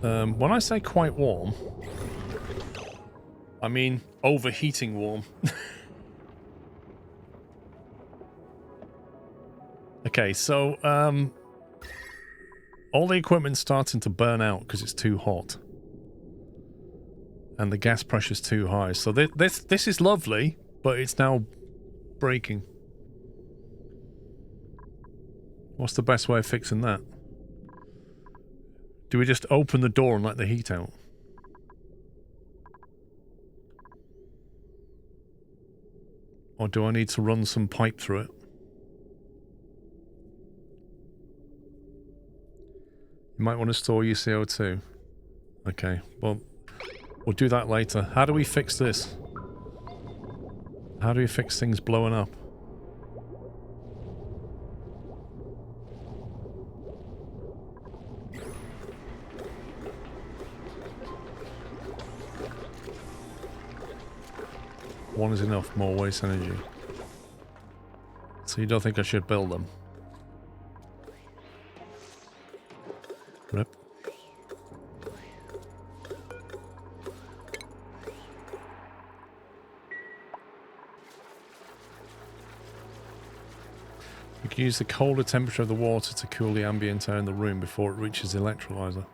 A: When I say quite warm, I mean overheating warm. Okay, so all the equipment's starting to burn out because it's too hot. And the gas pressure's too high. So this is lovely, but it's now breaking. What's the best way of fixing that? Do we just open the door and let the heat out? Or do I need to run some pipe through it? You might want to store your CO2. Okay, well, we'll do that later. How do we fix this? How do we fix things blowing up? One is enough, more waste energy. So you don't think I should build them? Rip. You can use the colder temperature of the water to cool the ambient air in the room before it reaches the electrolyzer.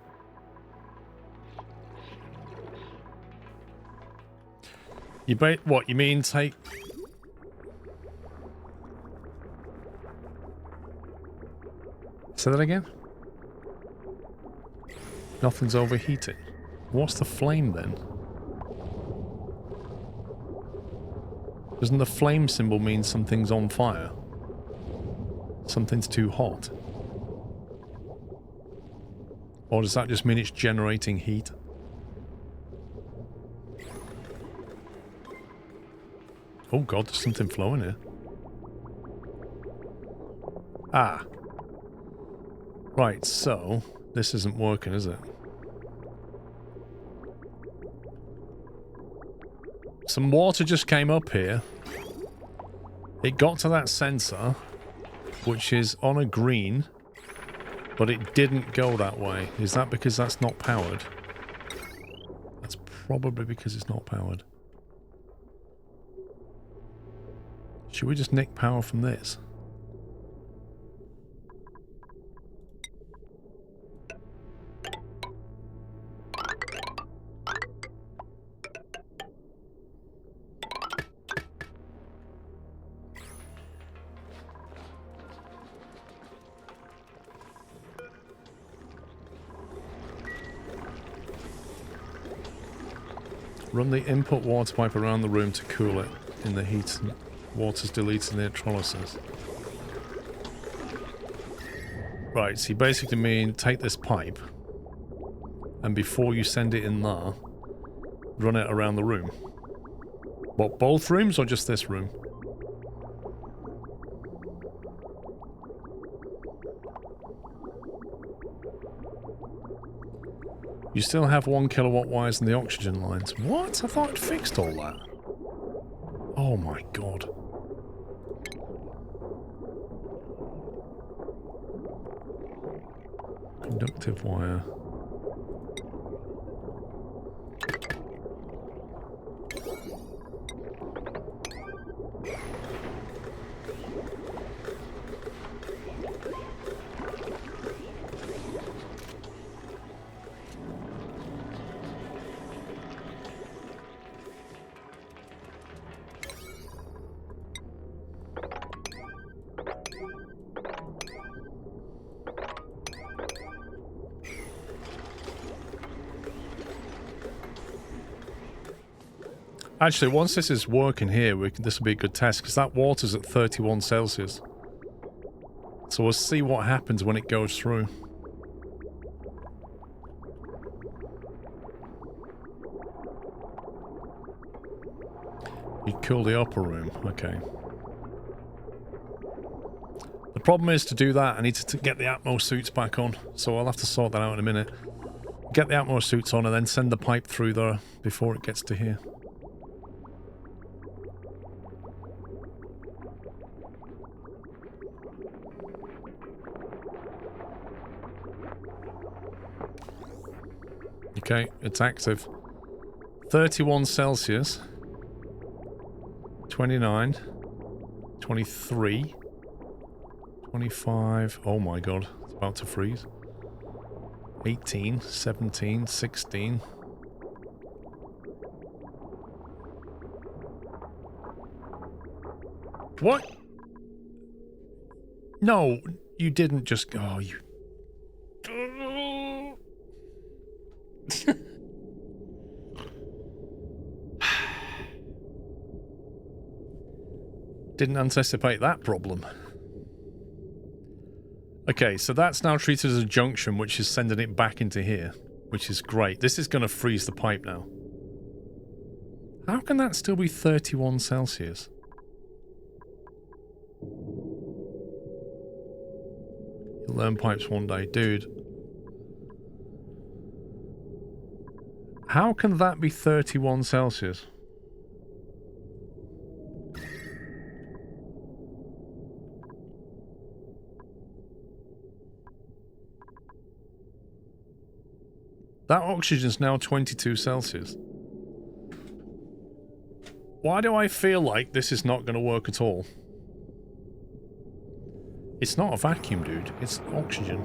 A: What, you mean take... Say that again? Nothing's overheating. What's the flame then? Doesn't the flame symbol mean something's on fire? Something's too hot? Or does that just mean it's generating heat? Oh god, there's something flowing here. Ah. Right, so this isn't working, is it? Some water just came up here. It got to that sensor, which is on a green, but it didn't go that way. Is that because that's not powered? That's probably because it's not powered. Should we just nick power from this? Run the input water pipe around the room to cool it in the heat. Water's deleted the electrolysis. Right, so you basically mean take this pipe and before you send it in there, run it around the room. What, both rooms or just this room? You still have 1 kilowatt wires in the oxygen lines. What? I thought I'd fixed all that. Oh my god. Conductive wire. Actually, once this is working here, this will be a good test, because that water's at 31 Celsius. So we'll see what happens when it goes through. You cool the upper room, okay. The problem is to do that, I need to get the Atmo suits back on, so I'll have to sort that out in a minute. Get the Atmo suits on and then send the pipe through there before it gets to here. Okay, it's active. 31 Celsius. 29. 23. 25. Oh my god, it's about to freeze. 18. 17. 16. What? No, you didn't just... Oh, you... Didn't anticipate that problem. Okay, so that's now treated as a junction, which is sending it back into here, which is great. This is going to freeze the pipe now. How can that still be 31 Celsius? You'll learn pipes one day. Dude. How can that be 31 Celsius? That oxygen's now 22 Celsius. Why do I feel like this is not going to work at all? It's not a vacuum, dude. It's oxygen.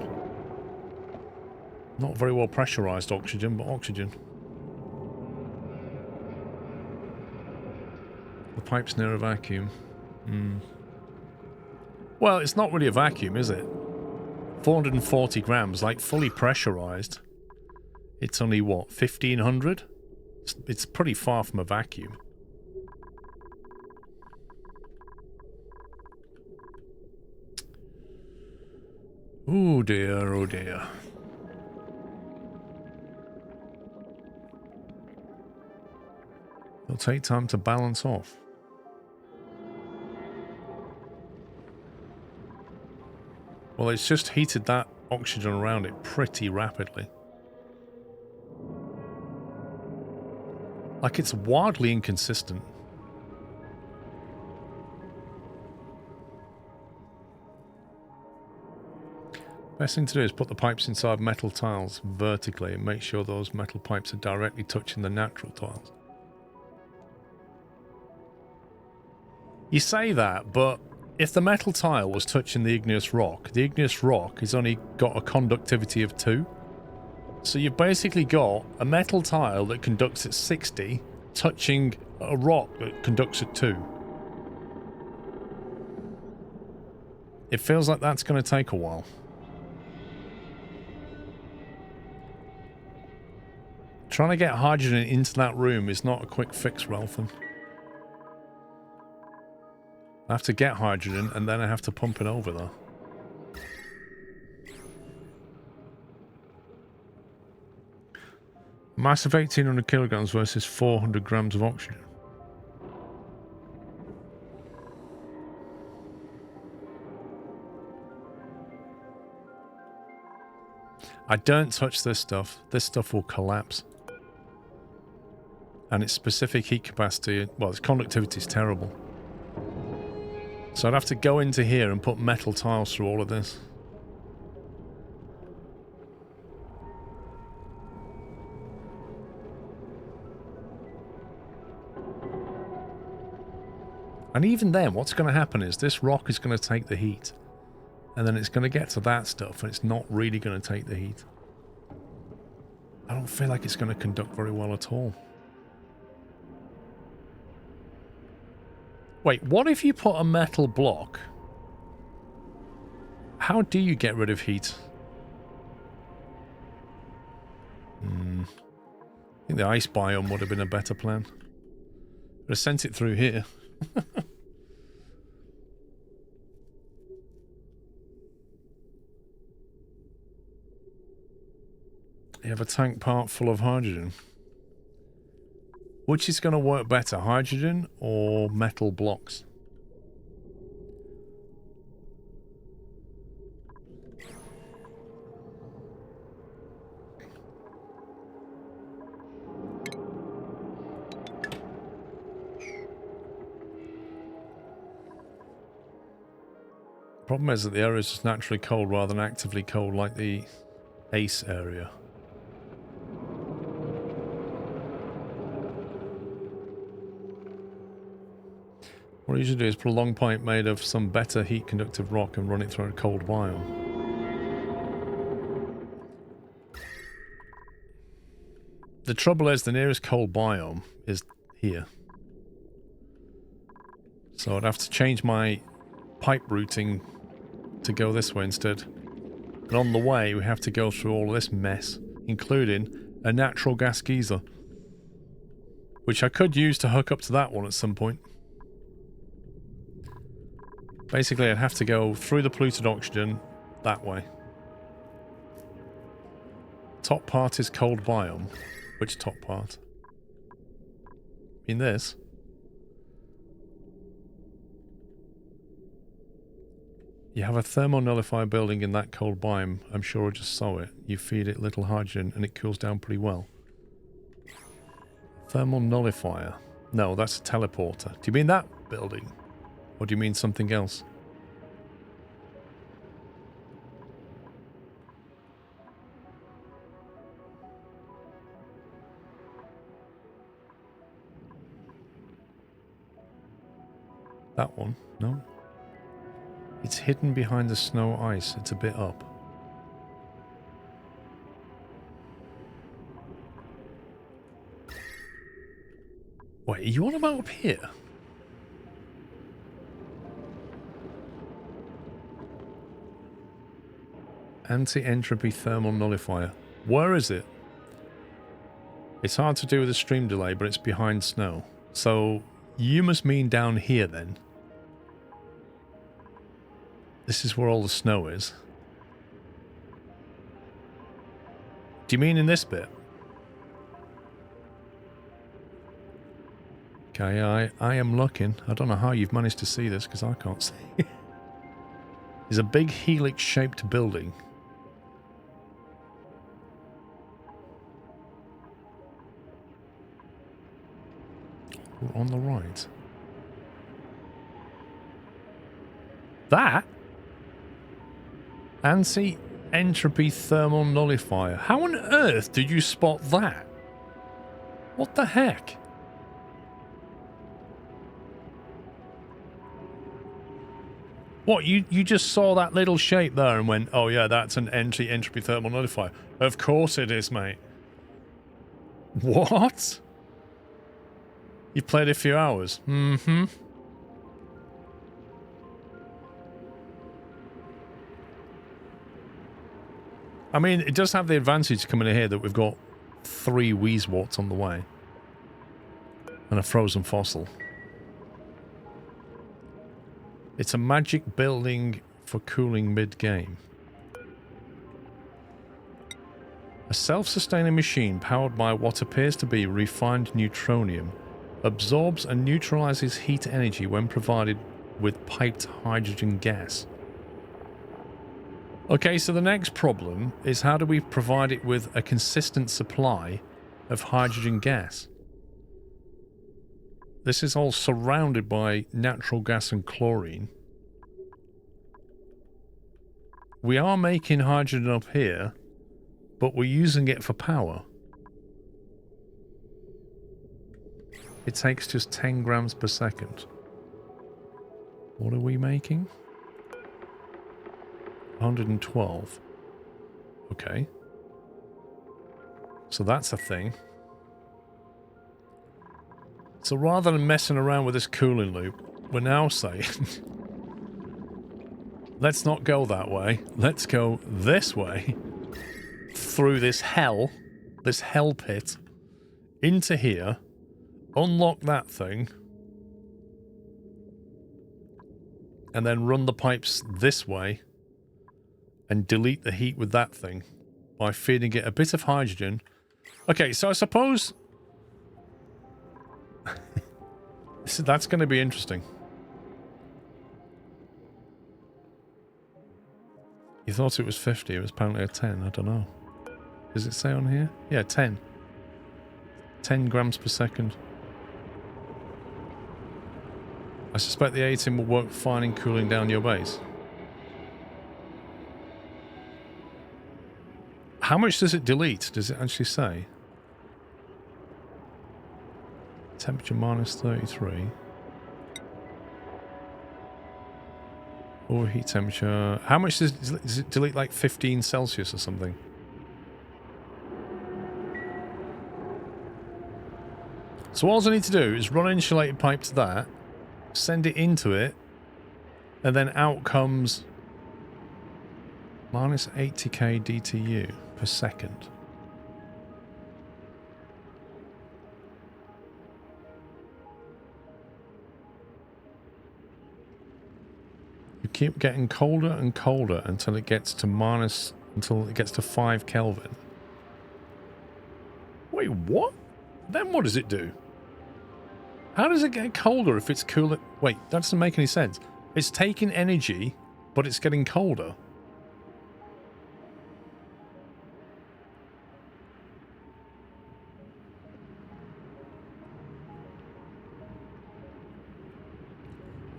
A: Not very well pressurized oxygen, but oxygen. The pipe's near a vacuum. Well, it's not really a vacuum, is it? 440 grams, like fully pressurized. It's only, what, 1500? It's pretty far from a vacuum. Oh dear, oh dear. It'll take time to balance off. Well, it's just heated that oxygen around it pretty rapidly. Like, it's wildly inconsistent. Best thing to do is put the pipes inside metal tiles vertically and make sure those metal pipes are directly touching the natural tiles. You say that, but if the metal tile was touching the igneous rock has only got a conductivity of 2. So you've basically got a metal tile that conducts at 60 touching a rock that conducts at 2. It feels like that's going to take a while. Trying to get hydrogen into that room is not a quick fix, Ralphin. I have to get hydrogen and then I have to pump it over there. Mass of 1800 kilograms versus 400 grams of oxygen. I don't touch this stuff. This stuff will collapse. And its specific heat capacity, well, its conductivity is terrible. So I'd have to go into here and put metal tiles through all of this. And even then, what's going to happen is this rock is going to take the heat. And then it's going to get to that stuff, and it's not really going to take the heat. I don't feel like it's going to conduct very well at all. Wait, what if you put a metal block? How do you get rid of heat? I think the ice biome would have been a better plan. Would have sent it through here. You have a tank part full of hydrogen. Which is going to work better, hydrogen or metal blocks? Problem is that the area is just naturally cold rather than actively cold like the ACE area. What I usually do is put a long pipe made of some better heat conductive rock and run it through a cold biome. The trouble is the nearest cold biome is here. So I'd have to change my pipe routing to go this way instead. And on the way we have to go through all of this mess, including a natural gas geyser, which I could use to hook up to that one at some point. Basically, I'd have to go through the polluted oxygen that way. Top part is cold biome. Which top part? In this? You have a thermonullifier building in that cold biome. I'm sure I just saw it. You feed it little hydrogen and it cools down pretty well. Thermal nullifier. No, that's a teleporter. Do you mean that building? Or do you mean something else? That one? No? It's hidden behind the snow ice. It's a bit up. Wait, are you on about up here? Anti-entropy thermal nullifier. Where is it? It's hard to do with the stream delay, but it's behind snow. So, you must mean down here then. This is where all the snow is. Do you mean in this bit? Okay, I am looking. I don't know how you've managed to see this, because I can't see. is a big helix-shaped building. On the right. That? Anti-entropy thermal nullifier. How on earth did you spot that? What the heck? What, you just saw that little shape there and went, oh yeah, that's an anti-entropy thermal nullifier. Of course it is, mate. What? You played a few hours? Mm-hmm. I mean, it does have the advantage coming in here that we've got 3 Wheezeworts on the way. And a frozen fossil. It's a magic building for cooling mid-game. A self-sustaining machine powered by what appears to be refined neutronium absorbs and neutralizes heat energy when provided with piped hydrogen gas. Okay, so the next problem is how do we provide it with a consistent supply of hydrogen gas? This is all surrounded by natural gas and chlorine. We are making hydrogen up here, but we're using it for power. It takes just 10 grams per second. What are we making? 112. Okay. So that's a thing. So rather than messing around with this cooling loop, we're now saying, let's not go that way. Let's go this way. Through this hell pit, into here, unlock that thing, and then run the pipes this way, and delete the heat with that thing by feeding it a bit of hydrogen. Okay, so I suppose that's going to be interesting. You thought it was 50, it was apparently a 10, I don't know. Does it say on here? Yeah, 10. 10 grams per second. I suspect the 18 will work fine in cooling down your base. How much does it delete? Does it actually say? Temperature minus 33. Overheat temperature. How much does it delete? Like 15 Celsius or something? So all I need to do is run an insulated pipe to that, send it into it, and then out comes minus 80k DTU per second. You keep getting colder and colder until it gets to 5 Kelvin. Wait, what? Then what does it do? How does it get colder if it's cooler? Wait, that doesn't make any sense. It's taking energy, but it's getting colder.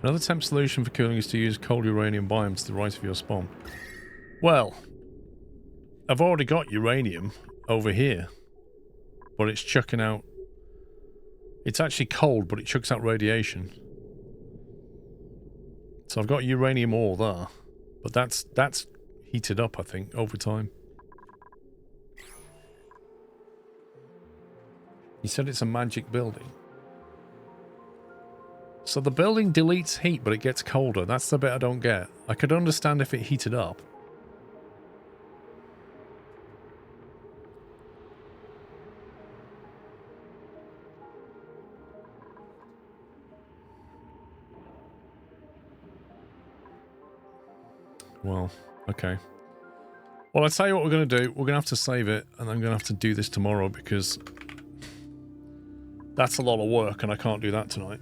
A: Another temp solution for cooling is to use cold uranium biomes to the right of your spawn. Well, I've already got uranium over here, but it's chucking out... It's actually cold, but it chucks out radiation. So I've got uranium ore there, but that's heated up, I think, over time. You said it's a magic building. So the building deletes heat, but it gets colder. That's the bit I don't get. I could understand if it heated up. Well, okay. Well, I'll tell you what we're going to do. We're going to have to save it, and I'm going to have to do this tomorrow because that's a lot of work, and I can't do that tonight.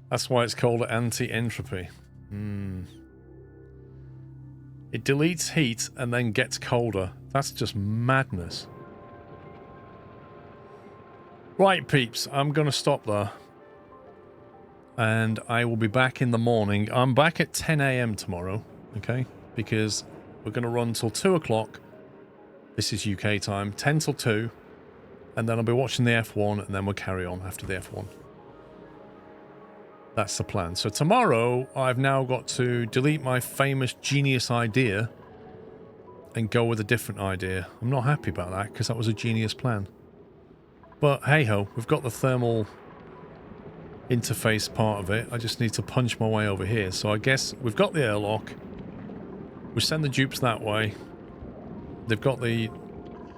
A: That's why it's called anti-entropy. It deletes heat and then gets colder. That's just madness. Right, peeps, I'm going to stop there. And I will be back in the morning. I'm back at 10 a.m. tomorrow, okay? Because we're going to run till 2 o'clock. This is UK time, 10 till 2. And then I'll be watching the F1, and then we'll carry on after the F1. That's the plan. So tomorrow, I've now got to delete my famous genius idea and go with a different idea. I'm not happy about that, because that was a genius plan. But hey-ho, we've got the thermal interface part of it. I just need to punch my way over here. So I guess we've got the airlock. We send the dupes that way. They've got their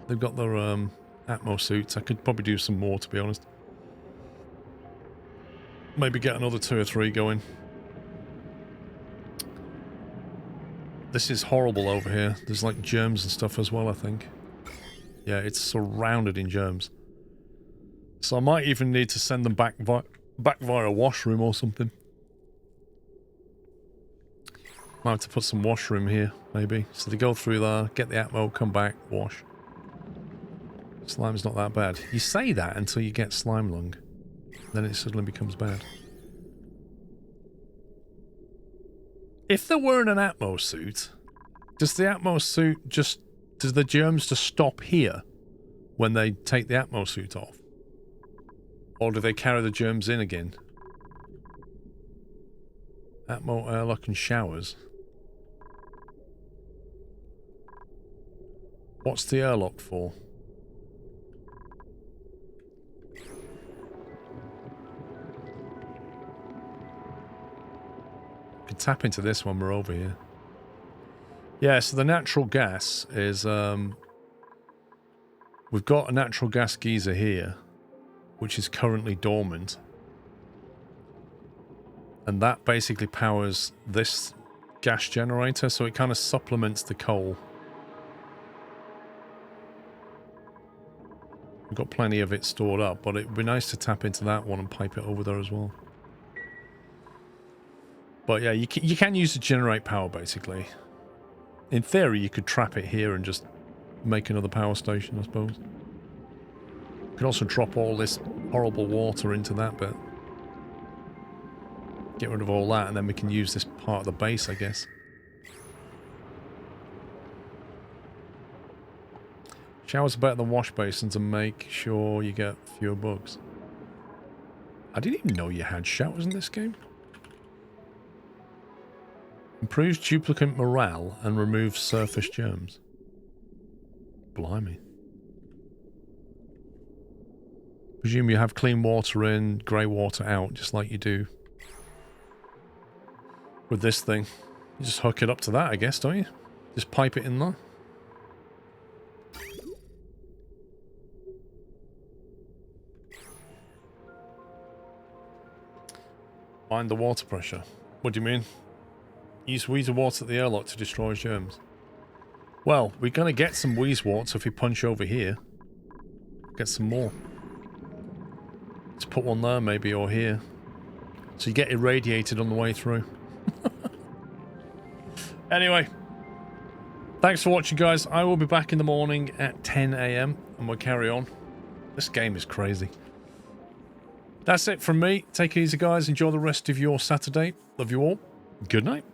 A: Atmo suits. I could probably do some more, to be honest. Maybe get another 2 or 3 going. This is horrible over here. There's like germs and stuff as well, I think. Yeah, it's surrounded in germs. So I might even need to send them back via a washroom or something. Might have to put some washroom here, maybe. So they go through there, get the Atmo, come back, wash. Slime's not that bad. You say that until you get slime lung. Then it suddenly becomes bad. If there weren't an Atmo suit, does the Atmo suit just... Does the germs just stop here when they take the Atmo suit off? Or do they carry the germs in again? Atmo, airlock and showers. What's the airlock for? We can tap into this when we're over here. Yeah, so the natural gas is... we've got a natural gas geyser here, which is currently dormant. And that basically powers this gas generator, so it kind of supplements the coal. We've got plenty of it stored up, but it'd be nice to tap into that one and pipe it over there as well. But yeah, you can use it to generate power, basically. In theory, you could trap it here and just make another power station, I suppose. You could also drop all this horrible water into that bit. Get rid of all that, and then we can use this part of the base, I guess. Showers are better than wash basins and make sure you get fewer bugs. I didn't even know you had showers in this game. Improves duplicate morale and removes surface germs. Blimey. Presume you have clean water in, grey water out, just like you do with this thing. You just hook it up to that, I guess, don't you? Just pipe it in there. Mind the water pressure. What do you mean? Use wheeze water at the airlock to destroy germs. Well, we're going to get some wheezewort, so if we punch over here, get some more. Let's put one there, maybe, or here. So you get irradiated on the way through. Anyway, thanks for watching, guys. I will be back in the morning at 10 a.m. and we'll carry on. This game is crazy. That's it from me. Take it easy, guys. Enjoy the rest of your Saturday. Love you all. Good night.